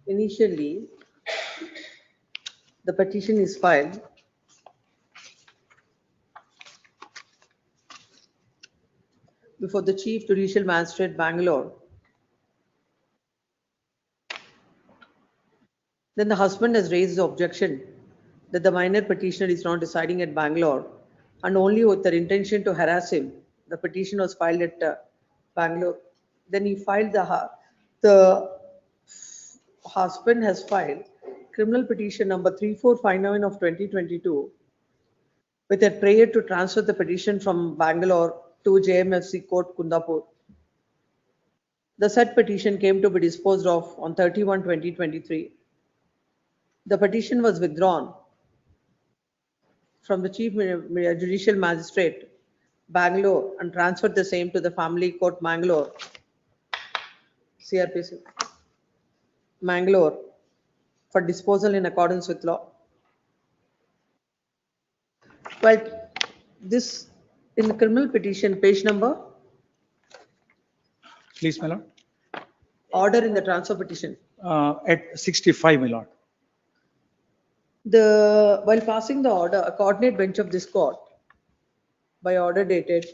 Initially, the petition is filed before the Chief Judicial Magistrate, Bangalore. Then the husband has raised the objection that the minor petitioner is not residing at Bangalore and only with their intention to harass him. The petition was filed at Bangalore. Then he filed the husband has filed criminal petition number 3459 of 2022 with a prayer to transfer the petition from Bangalore to JMFC Court, Kundapur. The said petition came to be disposed of on 31/2023. The petition was withdrawn from the Chief Judicial Magistrate, Bangalore, and transferred the same to the Family Court, Bangalore, CRPC, Bangalore, for disposal in accordance with law. Well, this in the criminal petition, page number, Please, my lord. order in the transfer petition. At 65, my lord. While passing the order, a coordinate bench of this court, by order dated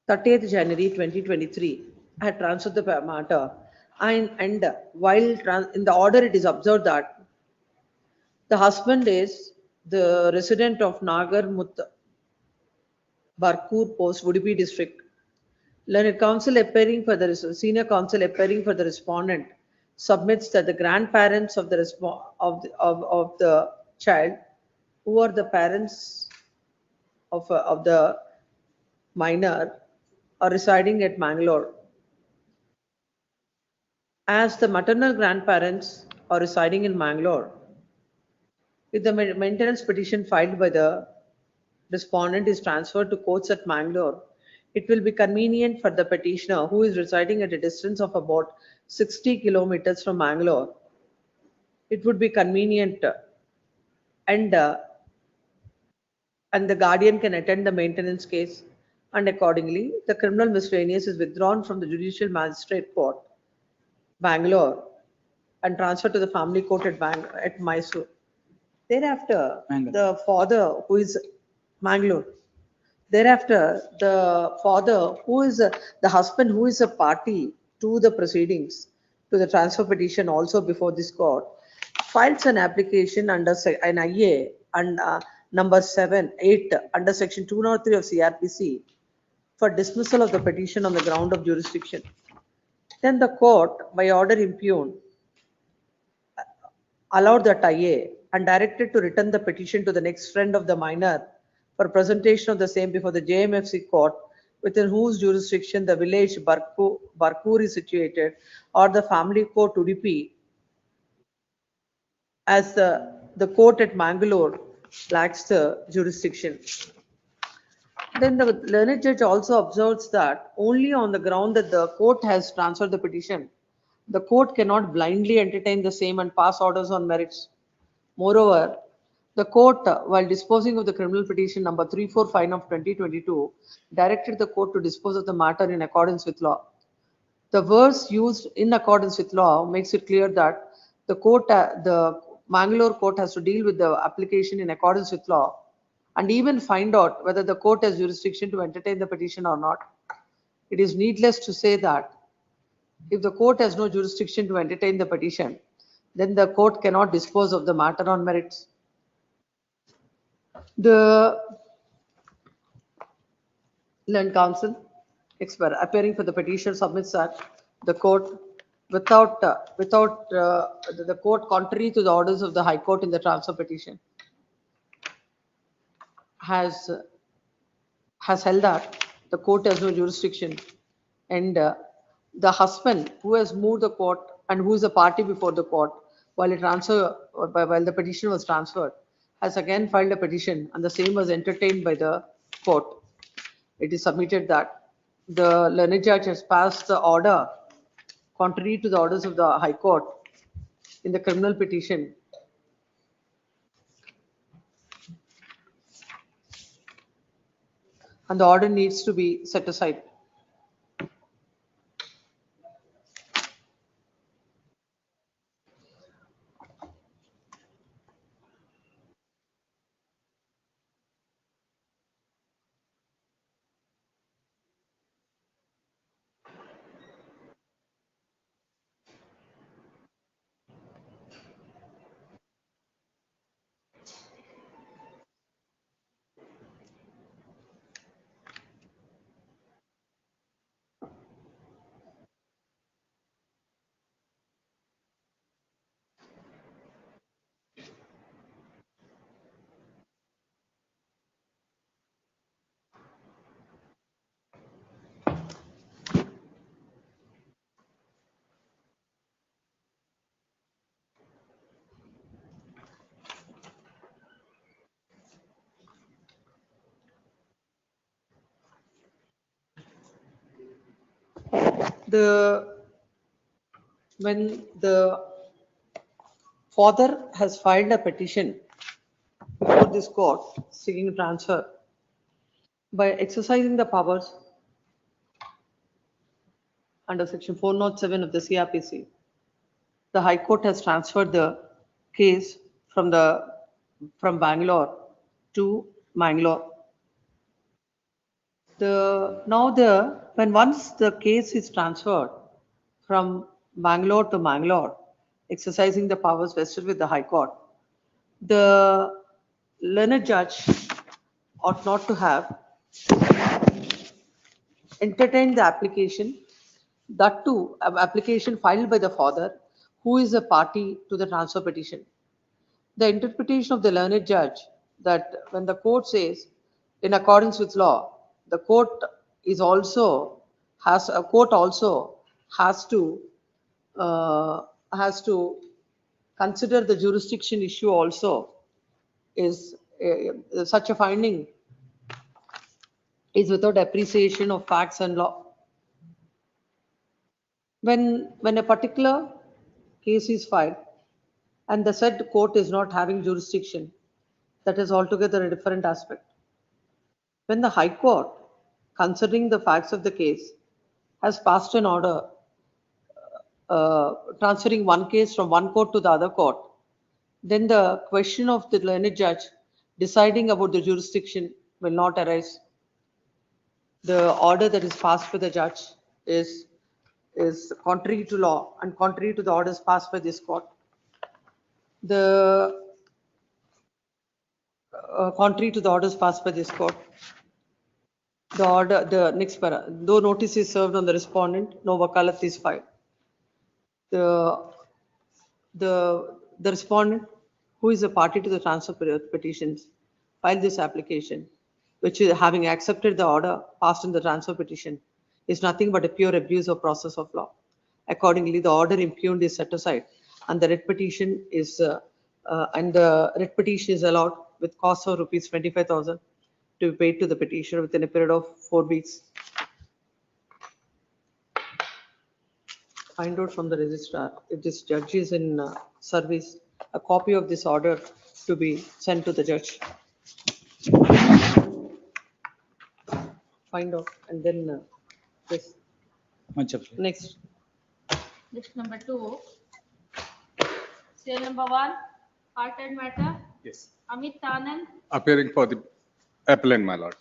30th January 2023, had transferred the matter, and while in the order it is observed that the husband is the resident of Nagar Barkur Post, Udupi district. Learned counsel appearing for the senior counsel appearing for the respondent submits that the grandparents of the child, who are the parents of the minor, are residing at Mangalore. As the maternal grandparents are residing in Mangalore, if the maintenance petition filed by the respondent is transferred to courts at Mangalore, it will be convenient for the petitioner, who is residing at a distance of about 60 kilometers from Mangalore. It would be convenient, and the guardian can attend the maintenance case, and accordingly, the criminal miscellaneous is withdrawn from the Judicial Magistrate Court, Bangalore, and transferred to the Family Court at Mysore. Thereafter, the father, who is Mangalore, thereafter, the father, who is the husband, who is a party to the proceedings, to the transfer petition also before this court, files an application under an IA and number 8 under section 203 of CRPC for dismissal of the petition on the ground of jurisdiction. Then the court, by order impugned, allowed that IA and directed to return the petition to the next friend of the minor for presentation of the same before the JMFC court within whose jurisdiction the village Barkur is situated, or the family court Udupi as the court at Mangalore lacks the jurisdiction. Then the learned judge also observes that only on the ground that the court has transferred the petition, the court cannot blindly entertain the same and pass orders on merits. Moreover, the court, while disposing of the criminal petition number 345 of 2022, directed the court to dispose of the matter in accordance with law. The verse used in accordance with law makes it clear that the Mangalore court has to deal with the application in accordance with law and even find out whether the court has jurisdiction to entertain the petition or not. It is needless to say that if the court has no jurisdiction to entertain the petition, then the court cannot dispose of the matter on merits. The learned counsel appearing for the petition submits that the court, the court, contrary to the orders of the High Court in the transfer petition, has held that the court has no jurisdiction, and the husband who has moved the court and who is a party before the court while the petition was transferred has again filed a petition and the same was entertained by the court. It is submitted that the learned judge has passed the order contrary to the orders of the High Court in the criminal petition. And the order needs to be set aside. When the father has filed a petition before this court seeking transfer, by exercising the powers under section 407 of the CRPC, the High Court has transferred the case from Bangalore to Mangalore. When once the case is transferred from Bangalore to Mangalore, exercising the powers vested with the High Court, the learned judge ought not to have entertained the application, that too, an application filed by the father, who is a party to the transfer petition. The interpretation of the learned judge that when the court says in accordance with law, the court also has to consider the jurisdiction issue also, is such a finding is without appreciation of facts and law. When a particular case is filed and the said court is not having jurisdiction, that is altogether a different aspect. When the High Court, considering the facts of the case, has passed an order transferring one case from one court to the other court, then the question of the learned judge deciding about the jurisdiction will not arise. The order that is passed by the judge is contrary to law and contrary to the orders passed by this court. Contrary to the orders passed by this court, the next para, though notice is served on the respondent, no wakalat is filed. The respondent who is a party to the transfer petitions, filed this application, which is having accepted the order passed in the transfer petition, is nothing but a pure abuse of process of law. Accordingly, the order impugned is set aside, and the writ petition is allowed with cost of rupees 25,000 to be paid to the petitioner within a period of 4 weeks. Find out from the registrar if this judge is in service, a copy of this order to be sent to the judge. Find out and then this. Much appreciated. Next. List number 2. Serial number 1, altered matter, Yes, Amit Anand. appearing for the appellant, my lord.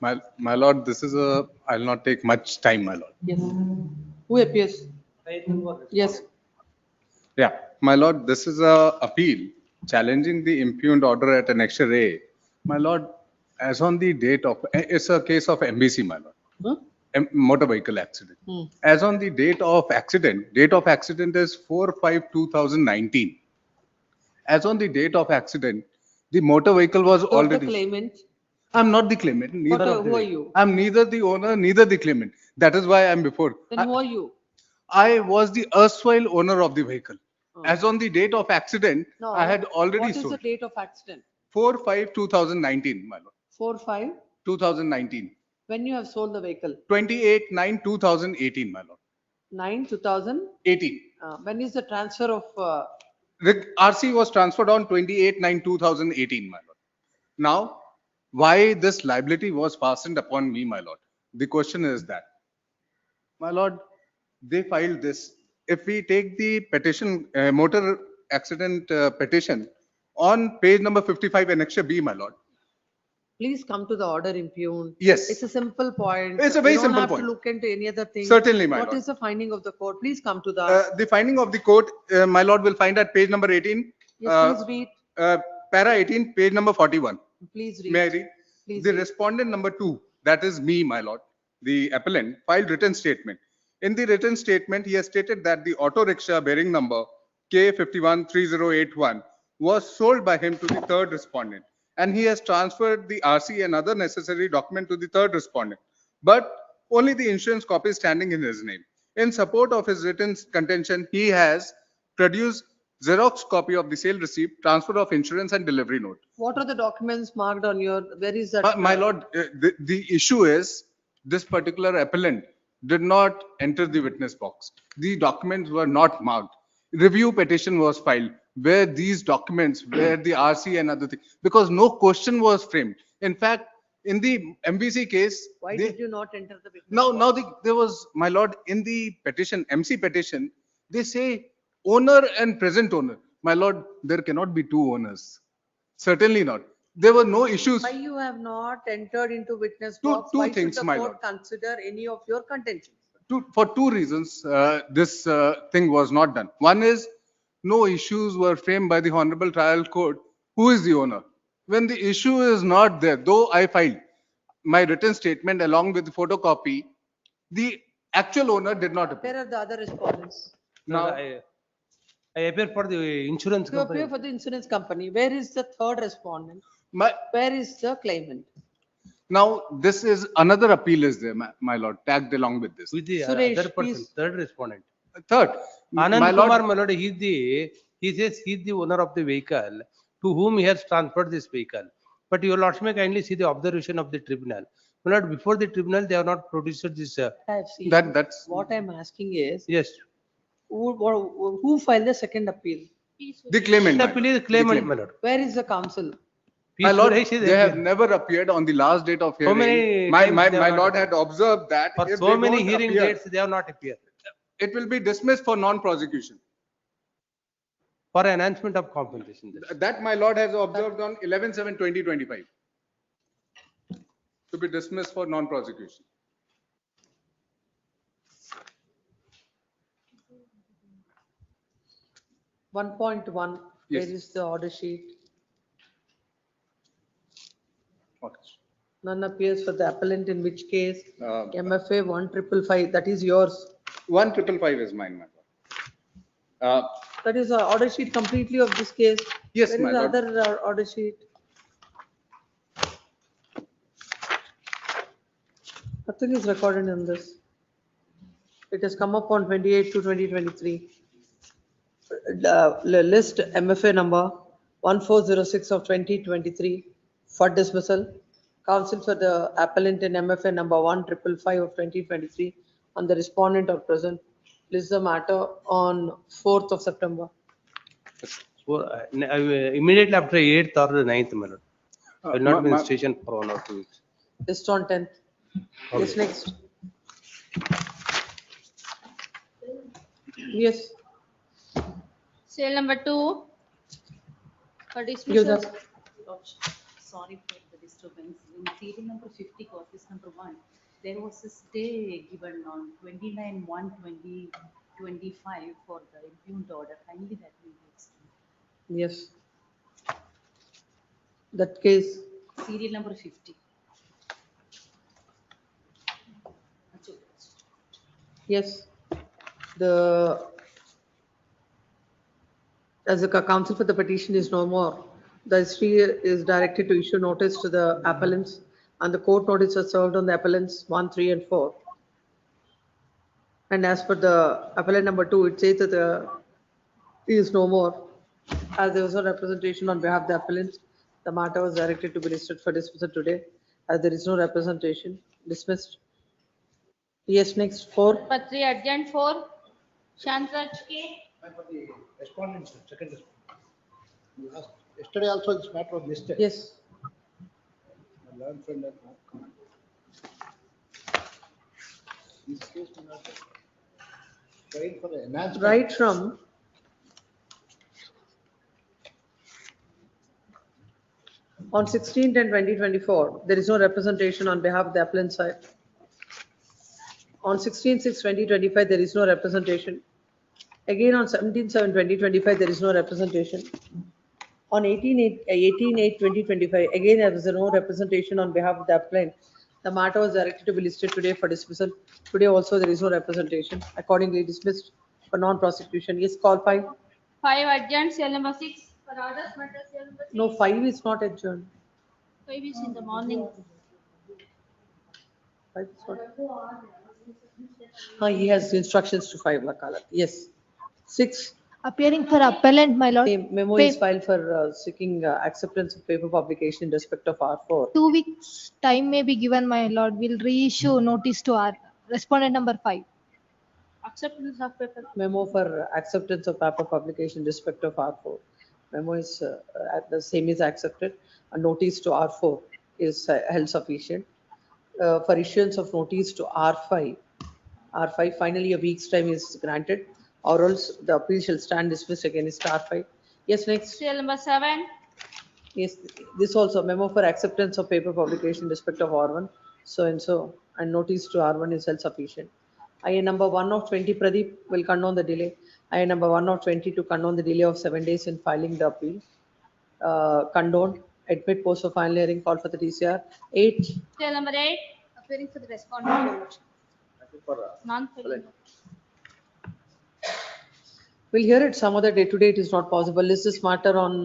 My lord, this is I'll not take much time, my lord. Yes. Who appears? Yes. Yeah, my lord, this is a appeal challenging the impugned order at Annexure A. My lord, as on the date of, it's a case of MBC, my lord. Motor vehicle accident. As on the date of accident is 4/5/2019. As on the date of accident, the motor vehicle was You are the already. claimant. I'm not the claimant. Who are you? I'm neither the owner, neither the claimant. That is why I'm before. Then who are you? I was the erstwhile owner of the vehicle. As on the date of accident, No. I had already What is sold. the date of accident? 4/5/2019, my lord. 4/5. 2019. When you have sold the vehicle? 28/9/2018, my lord. 9/2018. 18. When is the transfer of? RC was transferred on 28/9/2018, my lord. Now, why this liability was fastened upon me, my lord? The question is that, my lord, they filed this. If we take the petition, motor accident petition on page number 55, Annexure B, my lord. Please come to the order impugned. Yes. It's a simple point. It's a very You simple don't have point. to look into any other thing. Certainly, my What lord. is the finding of the court? Please come to the. The finding of the court, my lord, will find at page number 18. Yes, please read. Para 18, page number 41. Please read. May I read? Please The read. respondent number 2, that is me, my lord, the appellant, filed written statement. In the written statement, he has stated that the auto rickshaw bearing number K513081 was sold by him to the third respondent, and he has transferred the RC and other necessary document to the third respondent, but only the insurance copy is standing in his name. In support of his written contention, he has produced Xerox copy of the sale receipt, transfer of insurance and delivery note. What are the documents marked on your, where is that? My lord, the issue is this particular appellant did not enter the witness box. The documents were not marked. Review petition was filed where these documents, where the RC and other things, because no question was framed. In fact, in the MBC case, Why did you not enter the witness? now there was, my lord, in the petition, MC petition, they say owner and present owner. My lord, there cannot be two owners. Certainly not. There were no issues. Why you have not entered into witness Two- box? two Why should things, the my court consider any of your contentions? For two reasons, this thing was not done. One is, no issues were framed by the Honorable Trial Court. Who is the owner? When the issue is not there, though I filed my written statement along with the photocopy, the actual owner did not appear. Where are the other respondents? Now, I appear for the insurance You company. appear for the insurance company. Where is the third respondent? my, Where is the claimant? now this is another appeal is there, my lord, tagged along with this. With the Suresh, other person, please. third respondent. Third, Anand my Kumar, lord, my lord, he says he's the owner of the vehicle to whom he has transferred this vehicle. But your lordship may kindly see the observation of the tribunal. My lord, before the tribunal, they have not produced this. I have seen. that's What I'm asking is, Yes. who filed the second appeal? the claimant. The my appeal lord. is claimant, my lord. Where is the counsel? My lord, Suresh is they have appeal. never appeared on the last date of So hearing. many My times they have lord not had observed that For if so they many don't hearing appear, dates, they have not appeared. it will be dismissed for non-prosecution. For enhancement of compensation. That my lord has observed on 11/7/2025 to be dismissed for non-prosecution. One point one, Yes. where is the order sheet? Okay. None appears for the appellant, in which case Uh, MFA 1555, that is yours. 1555 is mine, my lord. That is the order sheet completely of this case. Yes, Where my is the lord. other order sheet? Nothing is recorded in this. It has come up on 28 to 2023. The list MFA number 1406 of 2023 for dismissal. Counsel for the appellant in MFA number 1555 of 2023 and the respondent are present. List the matter on 4th of September. So, immediately after 8th or the 9th, my lord. I will not be in ma- station for 1 or 2 weeks. List on 10th. Yes, Okay. next. Yes, Sale number 2 for give dismissal. that. Sorry for the disturbance. In serial number 50, case number 1, there was a stay given on 29/1/2025 for the impugned order. Kindly that will be explained. Yes. That case, Serial number 50. yes. The, as the counsel for the petition is no more, the history is directed to issue notice to the appellants and the court notice was served on the appellants 1, 3 and 4. And as for the appellant number 2, it says that he is no more. As there was no representation on behalf of the appellants, the matter was directed to be listed for dismissal today. As there is no representation, dismissed. Yes, next 4. Number 3 urgent 4 Shantraj K. Respondents, second respondent. You asked, yesterday also this matter was listed. Yes. I learned from that. This case will not be trying for the enhancement. Right from on 16th and 2024, there is no representation on behalf of the appellant side. On 16/6/2025, there is no representation. Again, on 17/7/2025, there is no representation. On 18/8/2025, again, there was no representation on behalf of the appellant. The matter was directed to be listed today for dismissal. Today also, there is no representation. Accordingly, dismissed for non-prosecution. Yes, call 5. 5 urgent sale number 6 for orders matter sale number 6. No, 5 is not adjourned. 5 is in the morning. 5 is not. He has instructions to 5 Lakala. Yes. 6. Appearing for appellant, my lord. Same memo is filed for seeking acceptance of paper publication in respect of R4. 2 weeks time may be given, my lord. We'll reissue notice to our respondent number 5. Acceptance of paper. Memo for acceptance of paper publication in respect of R4. Memo is the same is accepted. A notice to R4 is held sufficient. For issuance of notice to R5, finally a week's time is granted, or else the appeal shall stand dismissed against R5. Yes, next. Sale number 7. Yes, this also memo for acceptance of paper publication in respect of R1, so and so, and notice to R1 is held sufficient. IA number 1 of 20, Pradeep will condone the delay. IA number 1 of 20 to condone the delay of 7 days in filing the appeal. Condone, admit post of final hearing, call for the TCR. 8. Sale number 8. Appearing for the respondent. Non-filing. We'll hear it some other day. Today it is not possible. List this matter on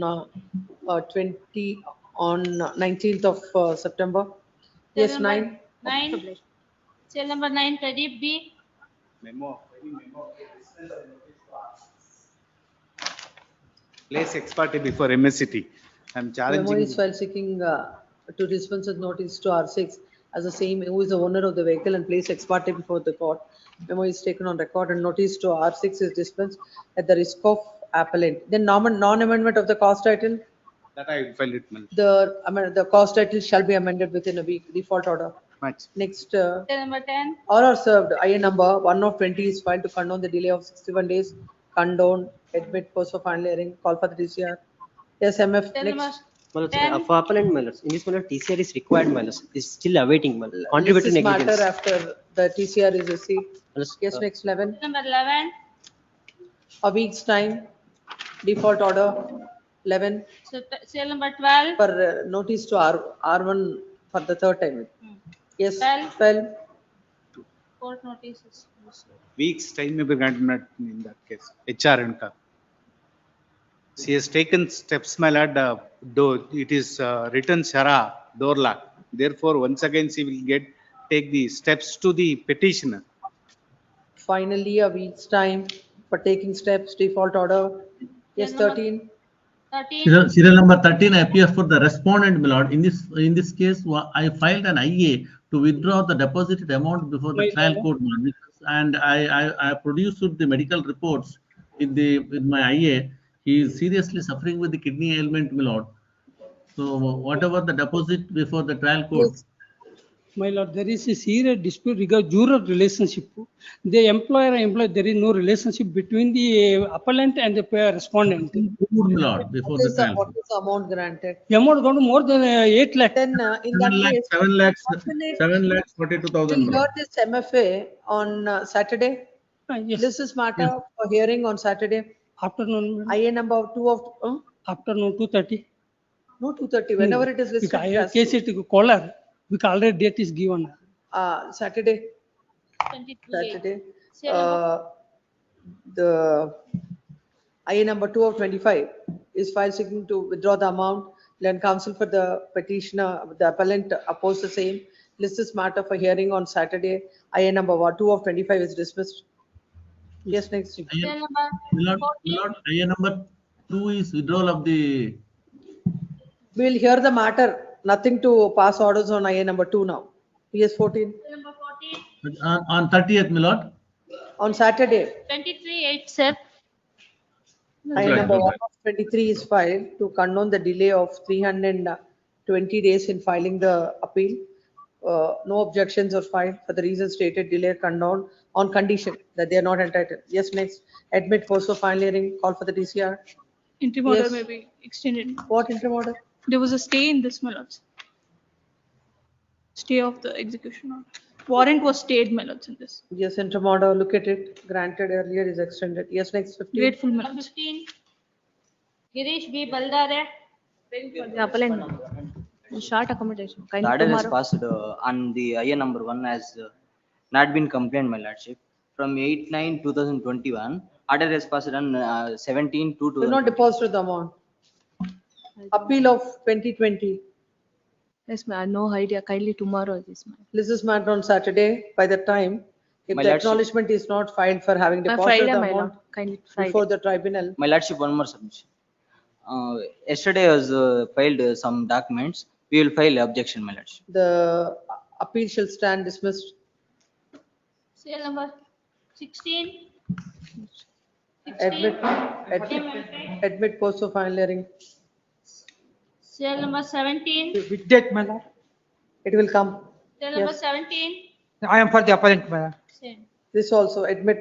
19th of September. Yes, Sale number 9. 9. Sale number 9 Pradeep B. Memo. Place ex parte before MSCT. I'm Memo challenging. is filed seeking to dispense with notice to R6 as the same who is the owner of the vehicle and place ex parte before the court. Memo is taken on record and notice to R6 is dispensed at the risk of appellant. Then non-amendment of the cost title. That I filed it. The cost title shall be amended within a week. Default order. Much. Next. Sale number 10. Order served. IA number 1 of 20 is filed to condone the delay of 61 days. Condone, admit post of final hearing, call for the TCR. Yes, MF. Sale number Next. For appellant matters, in this matter, TCR is required matters, is still awaiting matter. Contribute to This negligence. matter after the TCR is received. Yes, next 11. Number 11. A week's time. Default order. 11 So sale number 12. for notice to R1 for the third time. Yes, 12. 12. Court notices. Weeks time may be granted in that case. HR and car. She has taken steps, my lord, though it is written Shara, door lock. Therefore, once again, she will take the steps to the petitioner. Finally, a week's time for taking steps, default order. Yes, Serial number 13. 13. Serial number 13 appears for the respondent, my lord. In this case, I filed an IA to withdraw the deposited amount before the trial court, my lord, and I produced the medical reports with my IA. He is seriously suffering with the kidney ailment, my lord. So whatever the deposit before the trial court. Yes. My lord, there is a serious dispute regarding juror relationship. The employer and employee, there is no relationship between the appellant and the respondent. My lord, before the trial. What is the amount granted? The amount gone to more than 8 lakh. Then in that case, 7 lakhs 42,000. we'll hear this MFA on Saturday. Yes. This is matter for hearing on Saturday. Afternoon. IA number 2 of Afternoon 2:30. no 2:30. Whenever it is listed. Because case it caller. Because already date is given. Saturday. 22. Saturday. The IA number 2 of 25 is filed seeking to withdraw the amount. Then counsel for the petitioner, the appellant oppose the same. List this matter for hearing on Saturday. IA number 2 of 25 is dismissed. Yes, next. Serial number IA number 2 is withdrawal of the. We will hear the matter. Nothing to pass orders on IA number 2 now. PS 14. Number 14. On 30th, my lord. On Saturday. 23 8 sir. IA number 1 of 23 is filed to condone the delay of 320 days in filing the appeal. No objections are filed for the reasons stated, delay condoned on condition that they are not entitled. Yes, next. Admit post of final hearing, call for the DCR. Interim order Yes. may be extended. What interim order? There was a stay in this, my lords. Stay of the execution order. Warrant was stayed, my lords, in this. Yes, interim order, look at it. Granted earlier is extended. Yes, next 15. Grateful, my lords. 15. Girish B. Baldare. Appellant. Short accommodation. The order is passed on the IA number 1 has not been complained, my lordship. From 8/9/2021, order is passed on 17/2. Will not deposit the amount. Appeal of 2020. Yes, ma'am. No idea. Kindly tomorrow this, ma'am. This is matter on Saturday. By the time, if My the lordship. acknowledgement is not filed for having deposited Friday, the my lord. amount Kindly before Friday. the tribunal. My lordship, one more submission. Yesterday was filed some documents. We will file objection, my lordship. The appeal shall stand dismissed. Serial number 16. Admit post of final hearing. Serial number 17. With date, my lord. It will come. Serial number Yes. 17. I am for the appellant, my lord. Same. This also admit,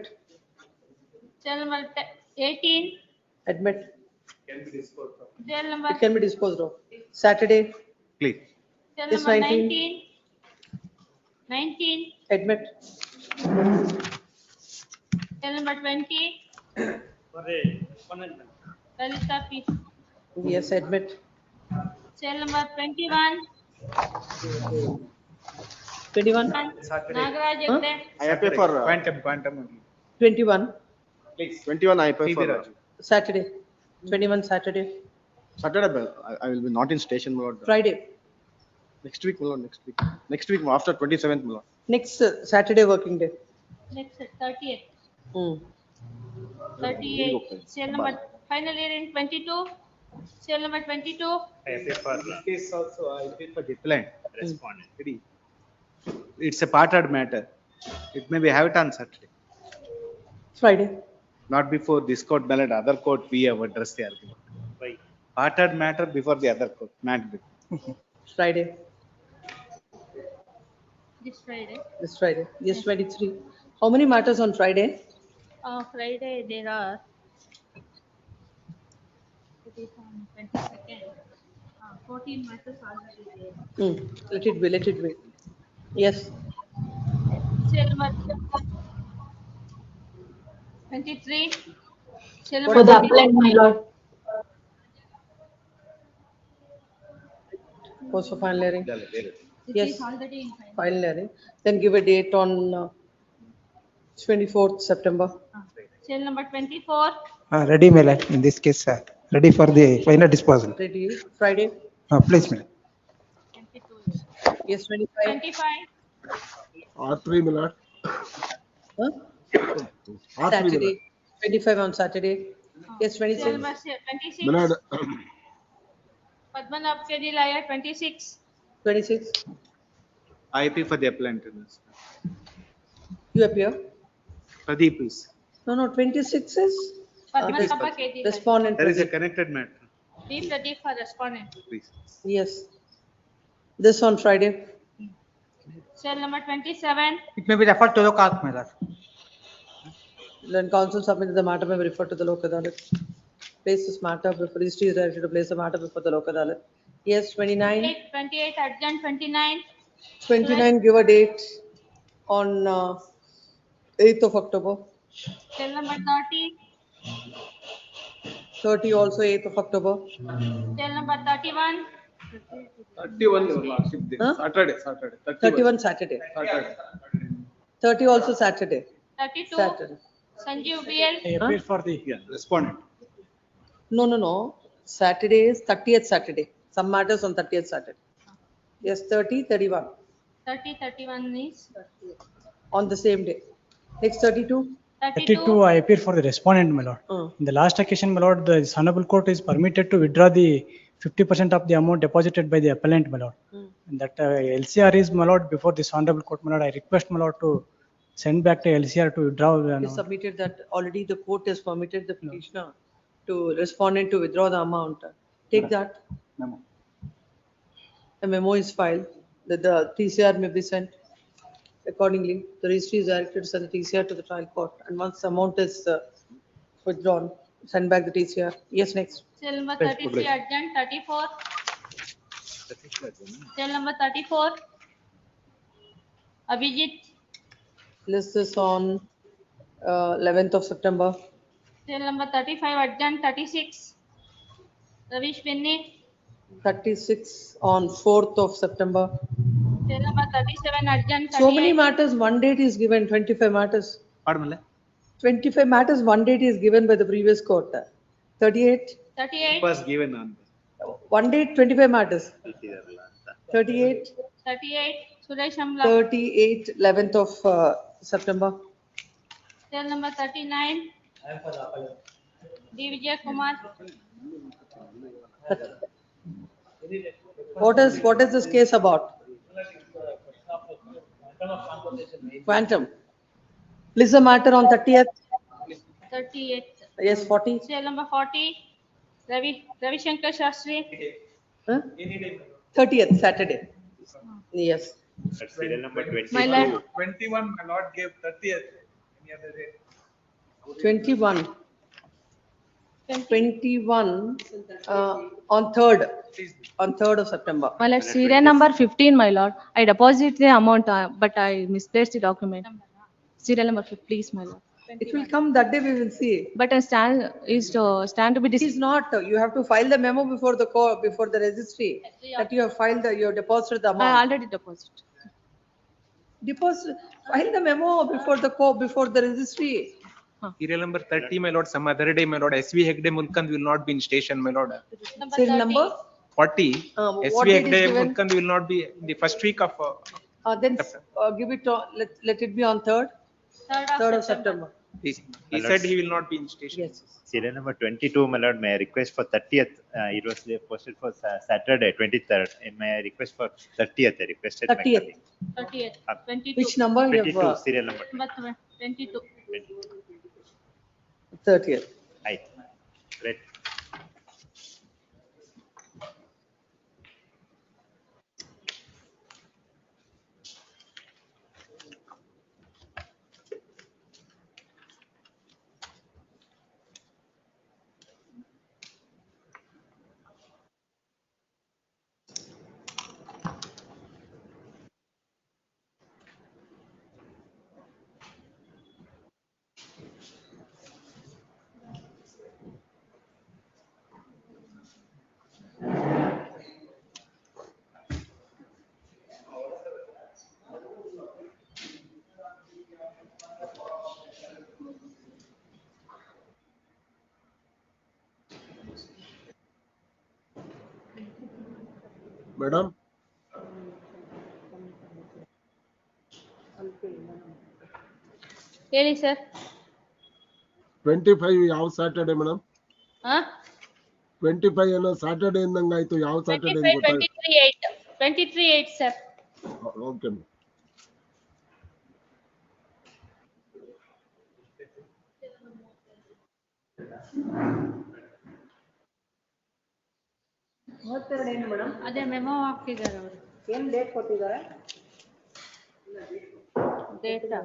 Serial number 18. admit. Serial number. It can be disposed of. Saturday, Please. Serial Yes, number 19. 19. 19. admit. Serial number 20. Lalita P. Yes, admit. Serial number 21. 21. Nagaraj Egde. I apply for Quantum. 21. Please. 21. I apply for Saturday. 21 Saturday. Saturday. I will be not in station, my lord. Friday. Next week, my lord. Next week. Next week after 27th, my lord. Next Saturday working day. Next 30th. Hmm. 38. Serial number final hearing 22. Serial number 22. I apply for this case also. I apply for decline respondent. It's a parted matter. It may be have it on Saturday. Friday. Not before this court, but at other court we have addressed the argument. Right. Parted matter before the other court, not before. Friday. This Friday. This Friday. Yes, 23. How many matters on Friday? Friday there are. It is on 22nd. 14 matters already there. Let it be, let it be. Yes. Serial number 23. Serial For number the 23. appellant, my lord. Post of final hearing. It Yes. is already in final. Final hearing. Then give a date on 24th September. Serial number 24. Ready, my lord. In this case, ready for the final disposal. Ready, Friday? Please, madam. Yes, 25? 25. R3, my lord. Huh? R3, my lord. Saturday, 25 on Saturday. Yes, Serial 26? number 26. My lord, Padmanabh Kedilaya 26. 26? I appeal for the appellant. You appear? Pradeep, please. No, 26 is? Padmanabh Kedilaya. Respondent. There is a Pradeep. connected matter, B. Pradeep for respondent. please. Yes. This on Friday. Serial number 27. It may be referred to the court, my lord. When counsel submitted the matter may be referred to the Lok Adalat. Place this matter before, registry is directed to place the matter before the Lok Adalat. Yes, 29? 28 urgent 29. 29, give a date on 8th of October. Serial number 30. 30 also 8th of October. Serial number 31. 31, your lordship. Huh? Saturday. 31 Saturday. Saturday. 30 also Saturday. 32. Saturday. Sanjeev BL. I appear for the Respondent. No. Saturday is 30th Saturday. Some matters on 30th Saturday. Yes, 30, 31 30, 31 is on the same day. Next 32. 32, I appear for the respondent, my lord. In the last occasion, my lord, the honorable court is permitted to withdraw the 50% of the amount deposited by the appellant, my lord. And that LCR is, my lord, before this honorable court, my lord, I request, my lord, to send back to LCR to withdraw. You submitted that already the court has permitted the petitioner to respondent to withdraw the amount. Take that. Memo. A memo is filed that the TCR may be sent accordingly. The registry is directed to send the TCR to the trial court. And once the amount is withdrawn, send back the TCR. Yes, next. Serial number 33 urgent 34. Serial number 34. Abhijit. List is on 11th of September. Serial number 35 urgent 36. Ravish Binni. 36 on 4th of September. Serial number 37 urgent 38. So many matters, one date is given, 25 matters. Pardon, 25 matters, one date is given by the previous court. 38, 38. was given on one date, 25 matters. 38, 38. Suresh Amla. 38, 11th of September. Serial number 39. D. Vijay Kumar. What is this case about? Quantum. List the matter on 30th. 38. Yes, 40. Serial number 40. Ravi Shankar Shastri. Huh? 30th, Saturday. Yes. Serial number 22. My lord. 21, my lord gave 30th. Any other day? 21. 21 on 3rd. On 3rd of September. My lord, serial number 15, my lord. I deposit the amount, but I misplaced the document. Serial number 15, please, my lord. It will come that day, we will see. But I stand to be It is not. You have to file the memo before the court, before the registry, that you have filed, you have deposited the I amount. already deposited. File the memo before the court, before the registry. Serial number 30, my lord, some other day, my lord, SV Hegde Mulkand will not be in station, my lord. Serial number? 40, what SV date is Hegde given? Mulkand will not be in the first week of. Then give it, let it be on 3rd. 3rd of September. He said he will not be in station. Yes. Serial number 22, my lord, may I request for 30th? It was posted for Saturday, 23rd. May I request for 30th? I requested. 30th. 30th. 22. Which number you 22, have? serial number. Number 22. 30th. Right. Great. Madam, ಹೇಳಿ sir. 25 ಯಾವ Saturday madam? ಹಾ 25 ಏನೋ Saturday ಇಂದಂಗಾಯ್ತು, ಯಾವ Saturday ಅಂತ 25, ಗೊತ್ತಾಯ್ತು. 23, 8. 23, 8 sir. Okay madam. ಏನು madam? ಅದೇ memo ಹಾಕ್ತಿದ್ದಾರೆ ಅವರು. ಏನ್ ಡೇಟ್ ಕೊಟ್ಟಿದ್ದಾರೆ? ಡೇಟಾ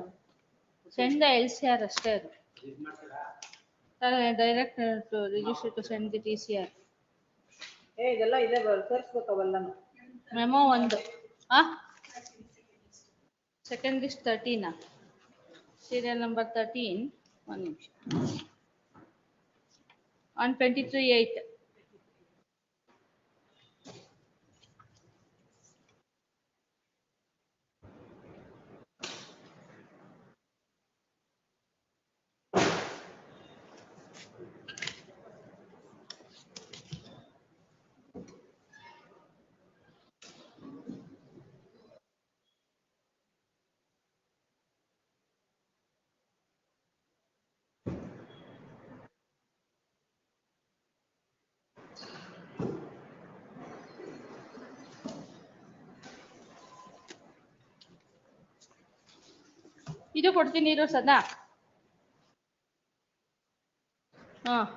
ಸೆಂಡ್ ದ LCR ಅಷ್ಟೇ ಅದು. Direct to register to send the TCR. ಇದೆಲ್ಲ ಇದೆ ಸೇರಿಸ್ಬೇಕು ಅವೆಲ್ಲನು. Memo 1 second list 13 serial number 13 1 ನಿಮಿಷ on 23/8. ಇದು ಕೊಡ್ತೀನಿ ಇರೋ ಸದಾ.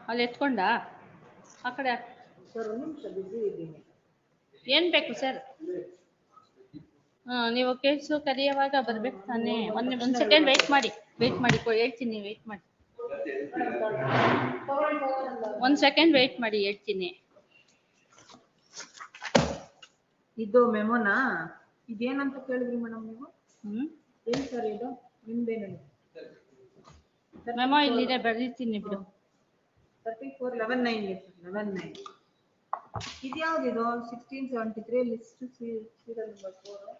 ಅಲ್ಲಿ ಎತ್ಕೊಂಡ ಆ ಕಡೆ ಸರ್ ಒಂದು ನಿಮಿಷ ಬಿಸಿ ಇದ್ದೀನಿ. ಏನ್ ಬೇಕು ಸರ್? ನೀವು ಕೇಸು ಕರೆಯುವಾಗ ಬರ್ಬೇಕು ತಾನೇ. ಒಂದ್ ಸೆಕೆಂಡ್ ವೇಟ್ ಮಾಡಿ ಹೇಳ್ತೀನಿ. ವೇಟ್ ಮಾಡಿ ಒಂದ್ ಸೆಕೆಂಡ್ ವೇಟ್ ಮಾಡಿ ಹೇಳ್ತೀನಿ. ಇದು ಮೆಮೊನಾ? ಇದೇನಂತ ಕೇಳಿದ್ರಿ ಮೇಡಮ್ ನೀವು? ಏನ್ ಸರ್ ಇದು? ನಿಮ್ದೇನು? ಮೆಮೋ ಇಲ್ಲಿದೆ, ಬರೀತೀನಿ ಬಿಡು. 34/11/9 11/9. ಇದ್ಯಾವ್ದಿದು? 1673 ಲಿಸ್ಟ್ ಸೀರಿಯಲ್ ನಂಬರ್ 4.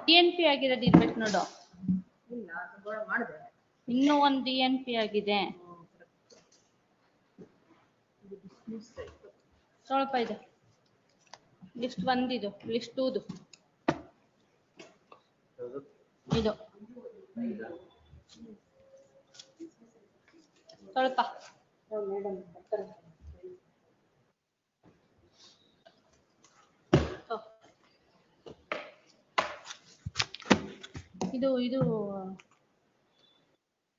DNP ಆಗಿರೋದು ಇರ್ಬೇಕು ನೋಡು. ಇಲ್ಲ ಮಾಡಿದೆ. ಇನ್ನೂ ಒಂದು DNP ಆಗಿದೆ. ಸ್ವಲ್ಪ ಇದೆ. ಲಿಸ್ಟ್ 1 ಇದು, ಲಿಸ್ಟ್ 2 ಇದು ಸ್ವಲ್ಪ ಇದು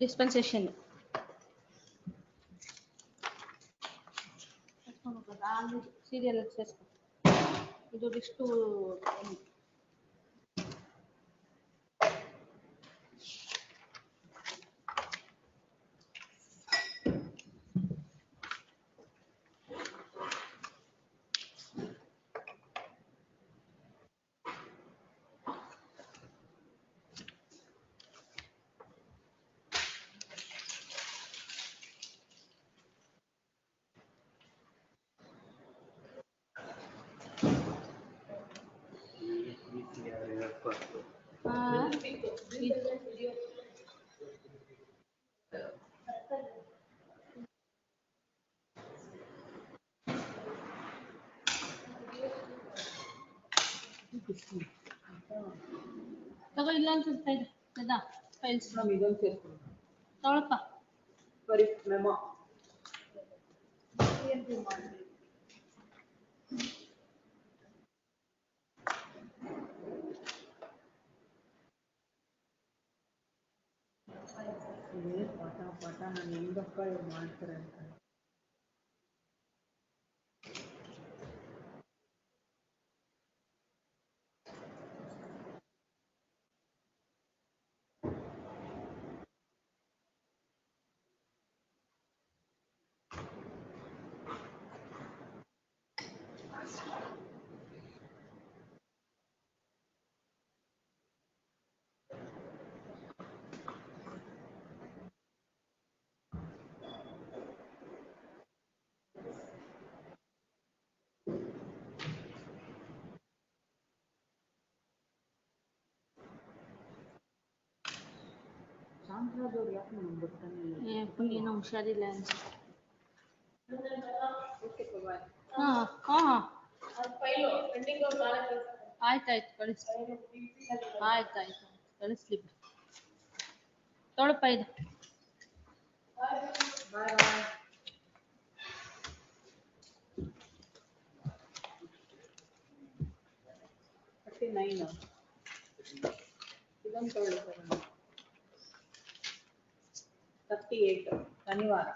ಡಿಸ್ಪೆನ್ಸೇಷನ್. ಸೀರಿಯಲ್ ಇದು ಲಿಸ್ಟು. ತಗೋ, ಇಲ್ಲ ಅನ್ಸುತ್ತಾ ಇದೆ ಫೈಲ್ಸ್ ತಗೊಳಪ್ಪ. ಸರಿ ಮೆಮೊ ಪಾಠ ನಾನು ಹೆಂಗಪ್ಪ ಇವ್ರು ಮಾಡ್ತಾರೆ ಅಂತ. ಏನೋ ಹುಷಾರಿಲ್ಲ ಅನ್ಸುತ್ತೆ. ಆಯ್ತಾಯ್ತು ಕಳಿಸಿ. ಆಯ್ತಾಯ್ತು ಕಳಿಸ್ಲಿ. ತೊಳಪ ಇದು. ಇದೊಂದು 38 ಶನಿವಾರ.